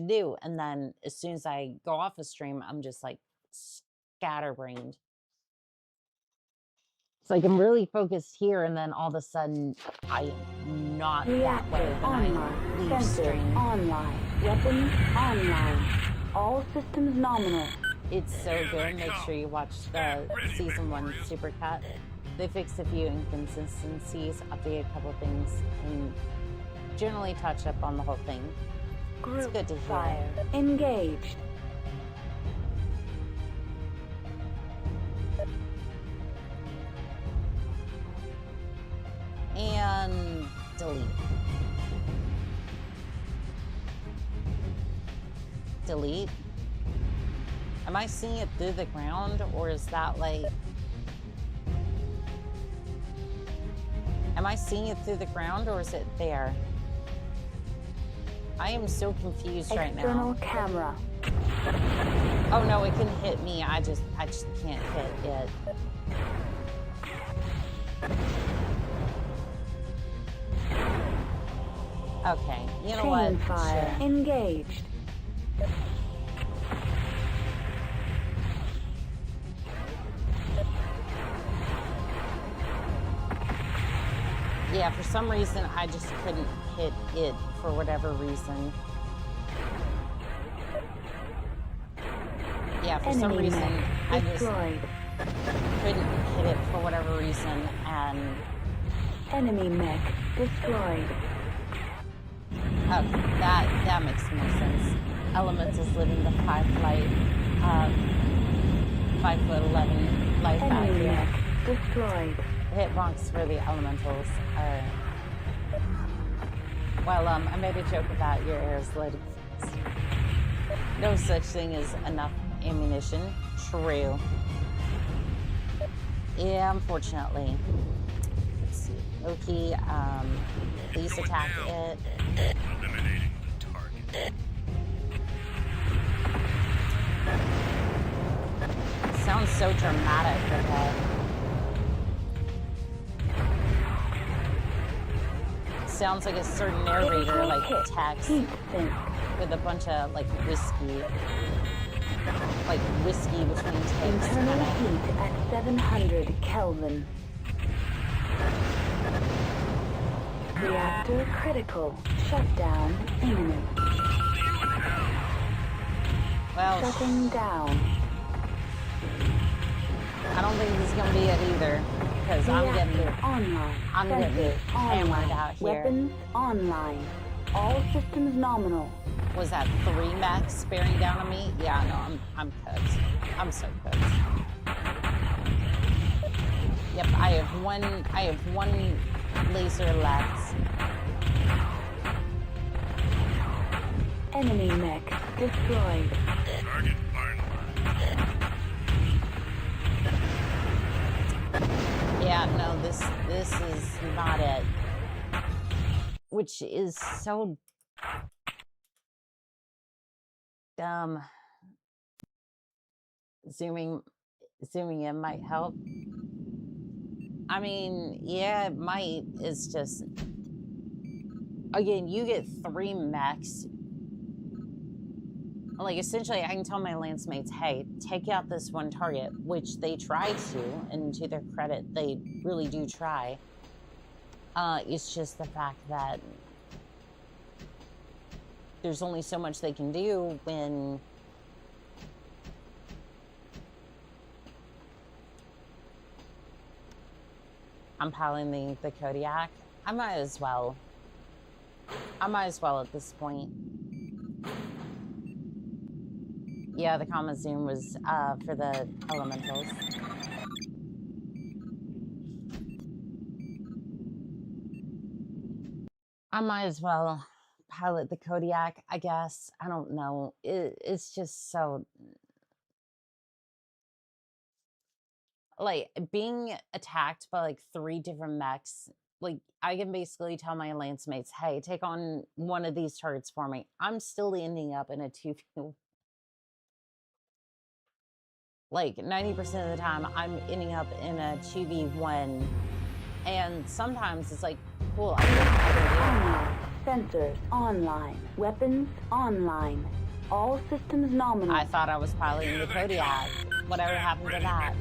do. And then as soon as I go off a stream, I'm just like scatterbrained. It's like I'm really focused here, and then all of a sudden, I am not that way when I leave stream. Online. Weapons online. All systems nominal. It's so good. Make sure you watch the Season 1 Supercut. They fixed a few inconsistencies, updated a couple of things, and generally touched up on the whole thing. It's good to hear. Fire engaged. And delete. Delete. Am I seeing it through the ground, or is that like... Am I seeing it through the ground, or is it there? I am so confused right now. External camera. Oh no, it can hit me. I just can't hit it. Okay, you know what? Fire sure. Engaged. Yeah, for some reason, I just couldn't hit it for whatever reason. Yeah, for some reason, I just couldn't hit it for whatever reason, and... Enemy mech destroyed. Okay, that makes more sense. Elementals living the 5'11" life out Enemy here. mech destroyed. Hitbox for the elementals are... Well, I made a joke about your arrows loaded. No such thing as enough ammunition. True. Yeah, unfortunately. Let's see. Loki, please attack it. Eliminating the target. Sounds so dramatic with that. sounds like a certain narrator, like text Heat sink. with a bunch of like whiskey between takes. Internal heat at 700 Kelvin. Reactor critical. Shutdown imminent. Well, Shutting down. I don't think this is gonna be it either, because I'm getting online. hammered online. out here. Weapons online. All systems nominal. Was that 3 mechs bearing down on me? Yeah, no, I'm cooked. I'm so cooked. Yep, I have one laser left. Enemy mech destroyed. Target barn. Yeah, no, this is not it. Which is so dumb. Zooming in might help. I mean, yeah, it might. It's just, again, you get 3 mechs. Like, essentially, I can tell my lance mates, hey, take out this one target, which they try to, and to their credit, they really do try. It's just the fact that there's only so much they can do when I'm piloting the Kodiak. I might as well at this point. Yeah, the comma zoom was for the elementals. I might as well pilot the Kodiak, I guess. I don't know. It's just so... Like, being attacked by, like, 3 different mechs, like, I can basically tell my lance mates, hey, take on one of these targets for me. I'm still ending up in a 2v1. Like, 90% of the time, I'm ending up in a 2v1. And sometimes it's like, cool, Online. Sensors online. Weapons online. All systems nominal. I thought I was piloting the Kodiak. Whatever happened to that?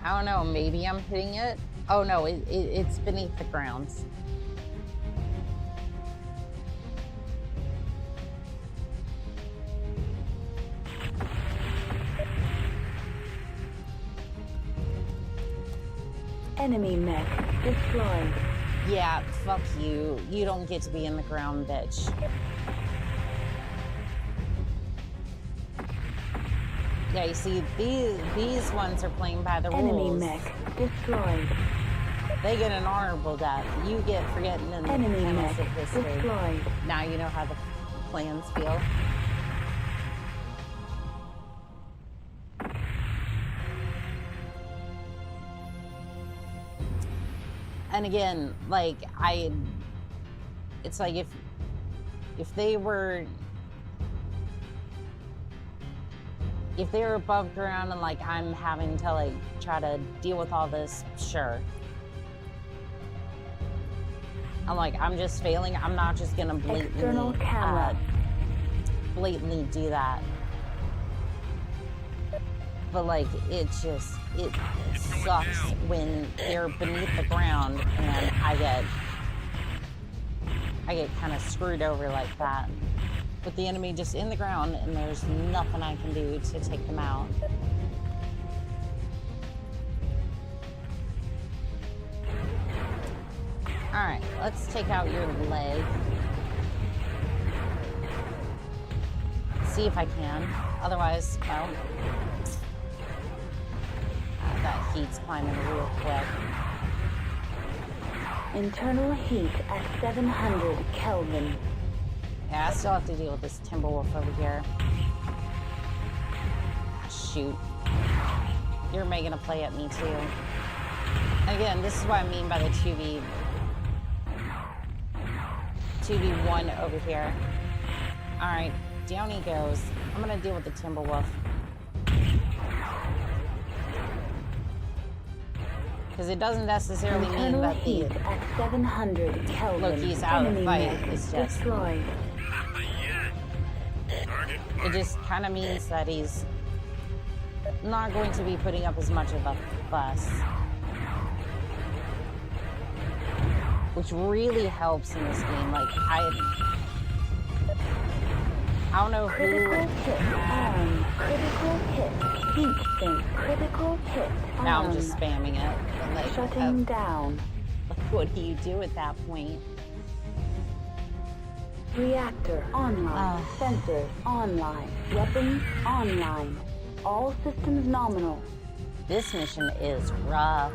I don't know, maybe I'm hitting it. Oh no, it's beneath the ground. Enemy mech destroyed. Yeah, fuck you. You don't get to be in the ground, bitch. Yeah, you see, these ones are playing by the Enemy rules. mech destroyed. They get an honorable death. You get forgetting in the Enemy annals mech of history. destroyed. Now you know how the plans feel. And again, like, it's like if they were above ground and like I'm having to like try to deal with all this, sure. I'm like, I'm just failing. I'm not just gonna External camera. blatantly do that. But like, it sucks when they're beneath the ground and I get kind of screwed over like that. With the enemy just in the ground and there's nothing I can do to take them out. Alright, let's take out your leg. See if I can. Otherwise, well, that heat's climbing real quick. Internal heat at 700 Kelvin. Yeah, I still have to deal with this Timberwolf over here. Ah, shoot. You're making a play at me too. Again, this is what I mean by the 2v1 over here. All right, down he goes. I'm gonna deal with the Timberwolf. Because it doesn't necessarily mean that the at 700 Kelvin. look, he's out of the fight. It's just destroyed. it just kind of means that he's not going to be putting up as much of a fuss, which really helps in this game. Like I don't know Critical who. hit on. Critical hit. Heat sink. Critical hit on. Now I'm just spamming it. And like, Shutting down. like, what do you do at that point? Reactor online. Sensors online. Weapons online. All systems nominal. This mission is rough.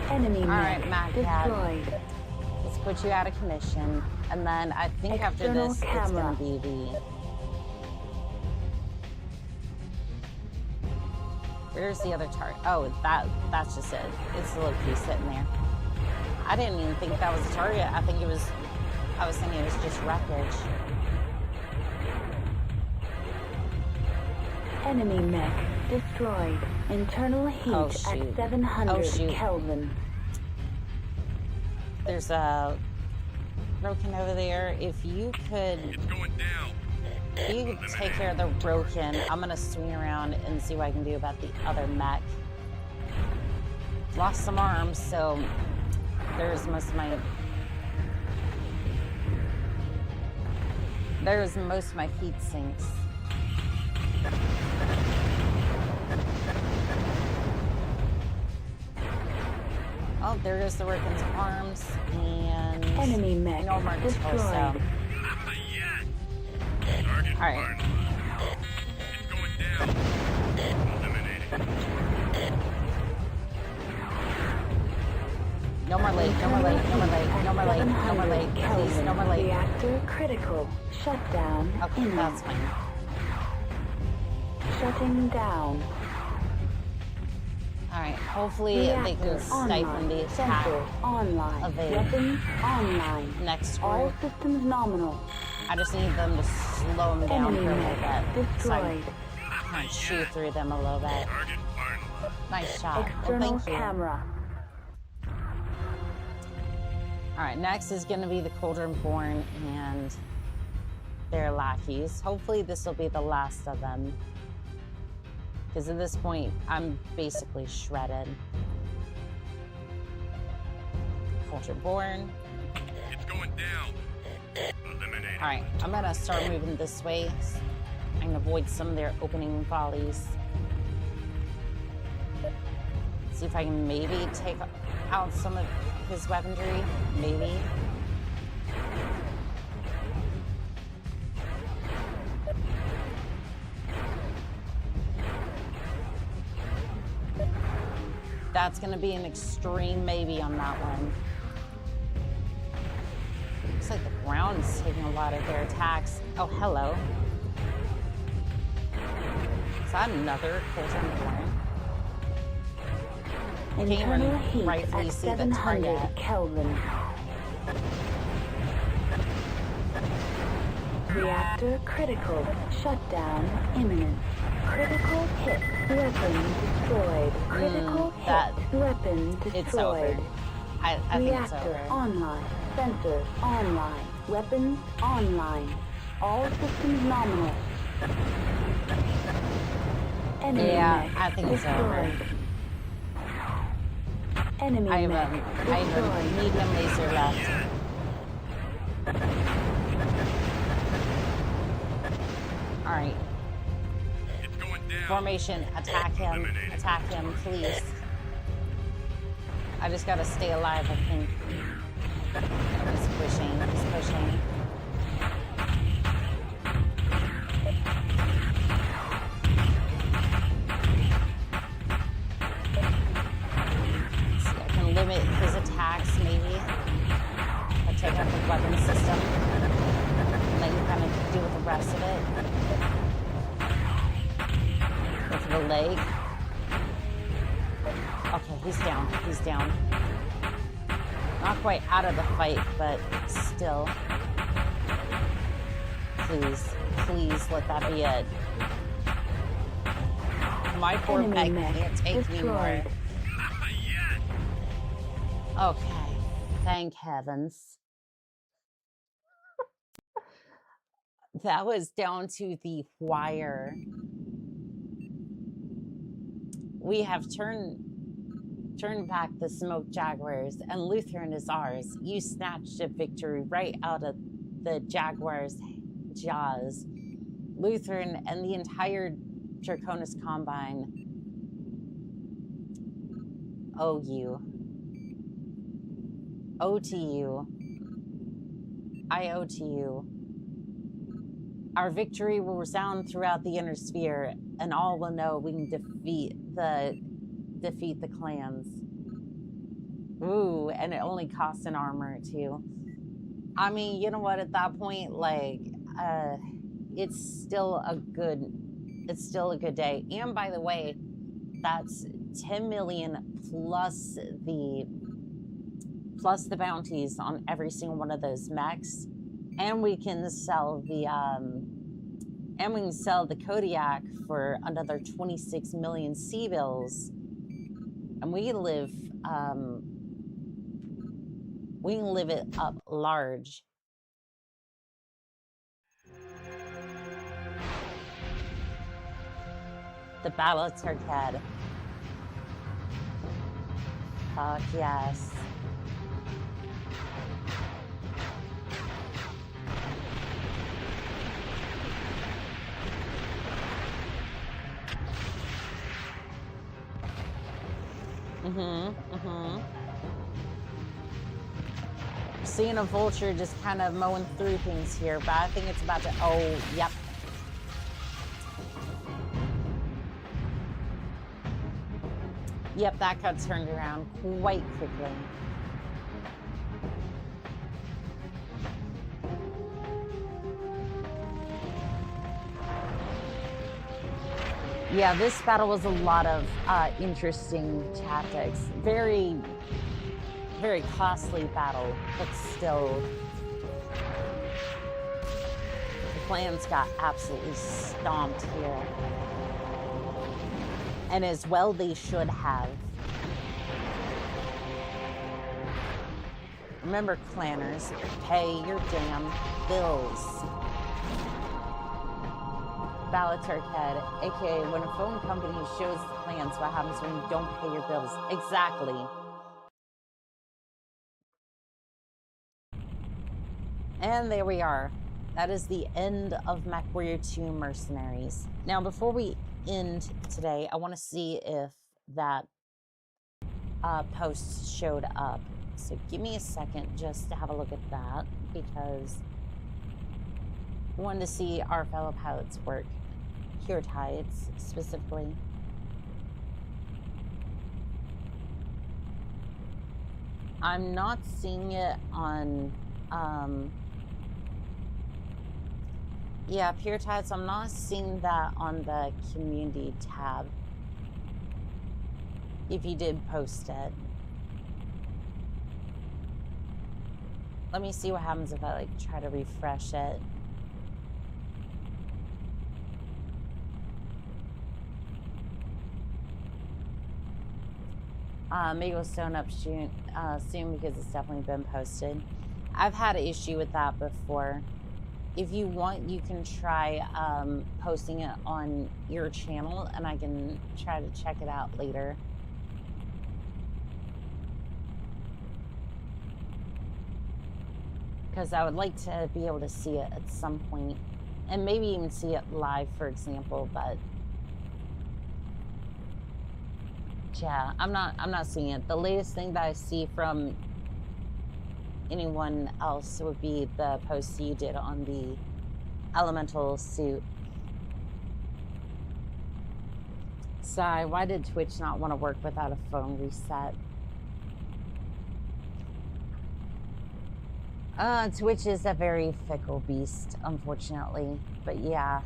Enemy All right, mech Mad Cat. destroyed. Let's put you out of commission, and then I think after External this, camera. it's gonna be the. Where's the other target? Oh, that's just it. It's the Loki sitting there. I didn't even think that was a target. I was thinking it was just wreckage. Enemy mech destroyed. Internal heat Oh, at shoot. 700 Oh, shoot. Kelvin. There's a broken over there. If you could It's going down. take care of the broken, I'm gonna swing around and see what I can do about the other mech. Lost some arms, so there's most of my heat sinks. Oh, there goes the Ricken's arms and Enemy mech no more destroyed. torso. Target All right. marked. It's going down. Eliminated. No more late, no more late, no more late, no more late, no more late, please, no more late. Reactor critical. Shutdown. Okay, imminent. that's fine. Shutting down. Alright, hopefully they Reactor can siphon online. the attack Sensor online. of a Weapons online. next All turn. systems nominal. I just need them to slow them down Enemy for a little mech bit. So I destroyed. can shoot through them a little bit. Target marked. Nice shot. Well, External thank you. camera. Alright, next is going to be the Cauldron Born and their lackeys. Hopefully this will be the last of them. Because at this point, I'm basically shredded. Cauldron Born. It's going down. Eliminated. Alright, I'm going to start moving this way. I can avoid some of their opening volleys. See if I can maybe take out some of his weaponry. Maybe. That's going to be an extreme maybe on that one. Looks like the ground's taking a lot of their attacks. Oh, hello. Is that another Cauldron Born? Can't Internal even heat rightfully at see the 700 target. Kelvin. Reactor critical. Shutdown imminent. Critical hit. Weapon destroyed. Critical that- hit. Weapon It's over. destroyed. I think it's Reactor over. online. Sensors online. Weapons online. All systems nominal. Enemy Yeah, mech I think it's over. destroyed. Enemy I have mech a destroyed. medium laser left. Alright, It's going down. formation, attack him, please. I just gotta stay alive, I think. He's pushing. See, I can limit his attacks, maybe. I take out the weapon system. And then you kind of deal with the rest of it. leg. Okay, he's down. He's down. Not quite out of the fight, but still. Please, please let that be it. My poor Enemy mech can't take me more. destroyed. Okay, thank heavens. That was down to the wire. We have turned back the smoke jaguars, and Lutheran is ours. You snatched a victory right out of the jaguars' jaws. Lutheran and the entire Draconis Combine owe you. Owe to you. I owe to you. Our victory will resound throughout the inner sphere, and all will know we can defeat the clans. Ooh, and it only costs an armor too. I mean, you know what? At that point, like, it's still a good day. And by the way, that's 10 million plus the bounties on every single one of those mechs. And we can sell the Kodiak for another 26 million C-bills. And we can live it up large. The battle of Turkad. Fuck yes. Seeing a vulture just kind of mowing through things here, but I think it's about to, oh, yep. Yep, that got turned around quite quickly. Yeah, this battle was a lot of interesting tactics. Very, very costly battle, but still. The clans got absolutely stomped here. And as well they should have. Remember, clanners, pay your damn bills. Turkhead, aka when a phone company shows the plans, what happens when you don't pay your bills? Exactly. And there we are. That is the end of Mechwarrior 2 Mercenaries. Now, before we end today, I want to see if that post showed up. So give me a second just to have a look at that, because I wanted to see our fellow pilots work. Pure Tides, specifically. I'm not seeing it on, yeah, Pure Tides, I'm not seeing that on the community tab. If you did post it. Let me see what happens if I, like, try to refresh it. Maybe it'll stone up soon because it's definitely been posted. I've had an issue with that before. If you want, you can try posting it on your channel, and I can try to check it out later. Because I would like to be able to see it at some point, and maybe even see it live, for example, but yeah, I'm not seeing it. The latest thing that I see from anyone else would be the post you did on the elemental suit. Sigh, why did Twitch not want to work without a phone reset? Twitch is a very fickle beast, unfortunately. But yeah,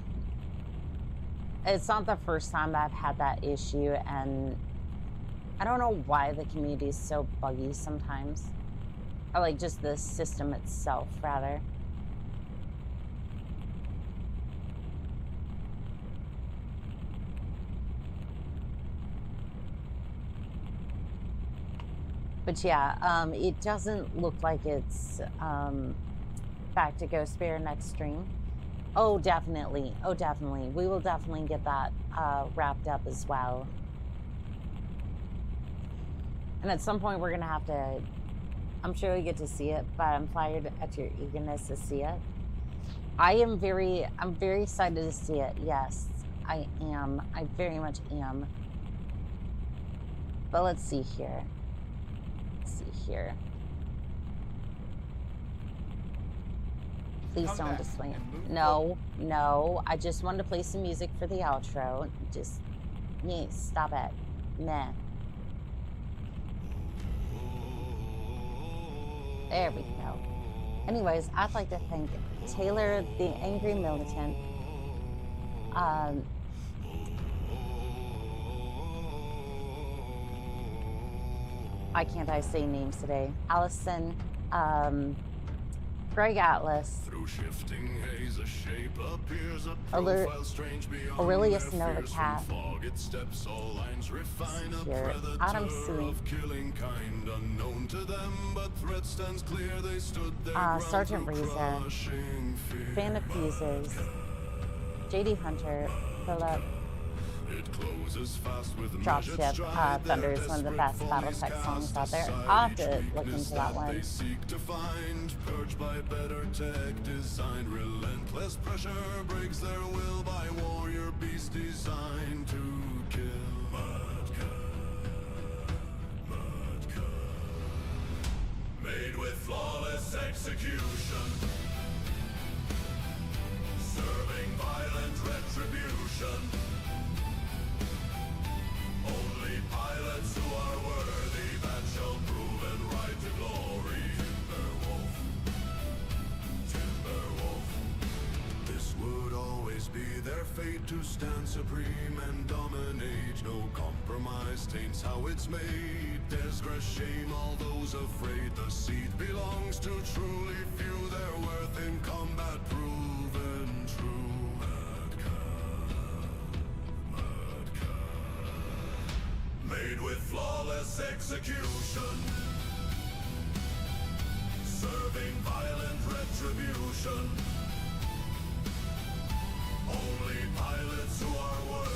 It's not the first time that I've had that issue, and I don't know why the community is so buggy sometimes. Or like just the system itself, rather. But yeah, it doesn't look like it's back to Ghost Bear next stream. Oh, definitely. Oh, definitely. We will definitely get that wrapped up as well. And at some point, we're going to have to, I'm sure we get to see it, but I'm fired at your eagerness to see it. I'm very excited to see it. Yes, I am. I very much am. But let's see here. Please don't display it. No. I just wanted to play some music for the outro. Just, yeah, stop it. Meh. There we go. Anyways, I'd like to thank Taylor, the Angry Militant. Why can't I say names today? Allison, Greg Atlas, Aurelius Novacat, here, Adam C, Sergeant Reza, Fan of Fuses, JD Hunter, Philip, Dropship, Thunder is one of the best Battletech songs out there. I'll have to look into that one. Relentless pressure breaks their will by warrior beast designed to kill. Made with flawless execution, serving violent retribution. Only pilots who are worthy that shall prove and ride to glory. Timberwolf. This would always be their fate, to stand supreme and dominate. No compromise taints how it's made. Disgrace, shame all those afraid. The seed belongs to truly few. Their worth in combat proven true. Made with flawless execution, serving violent retribution. Only pilots who are worthy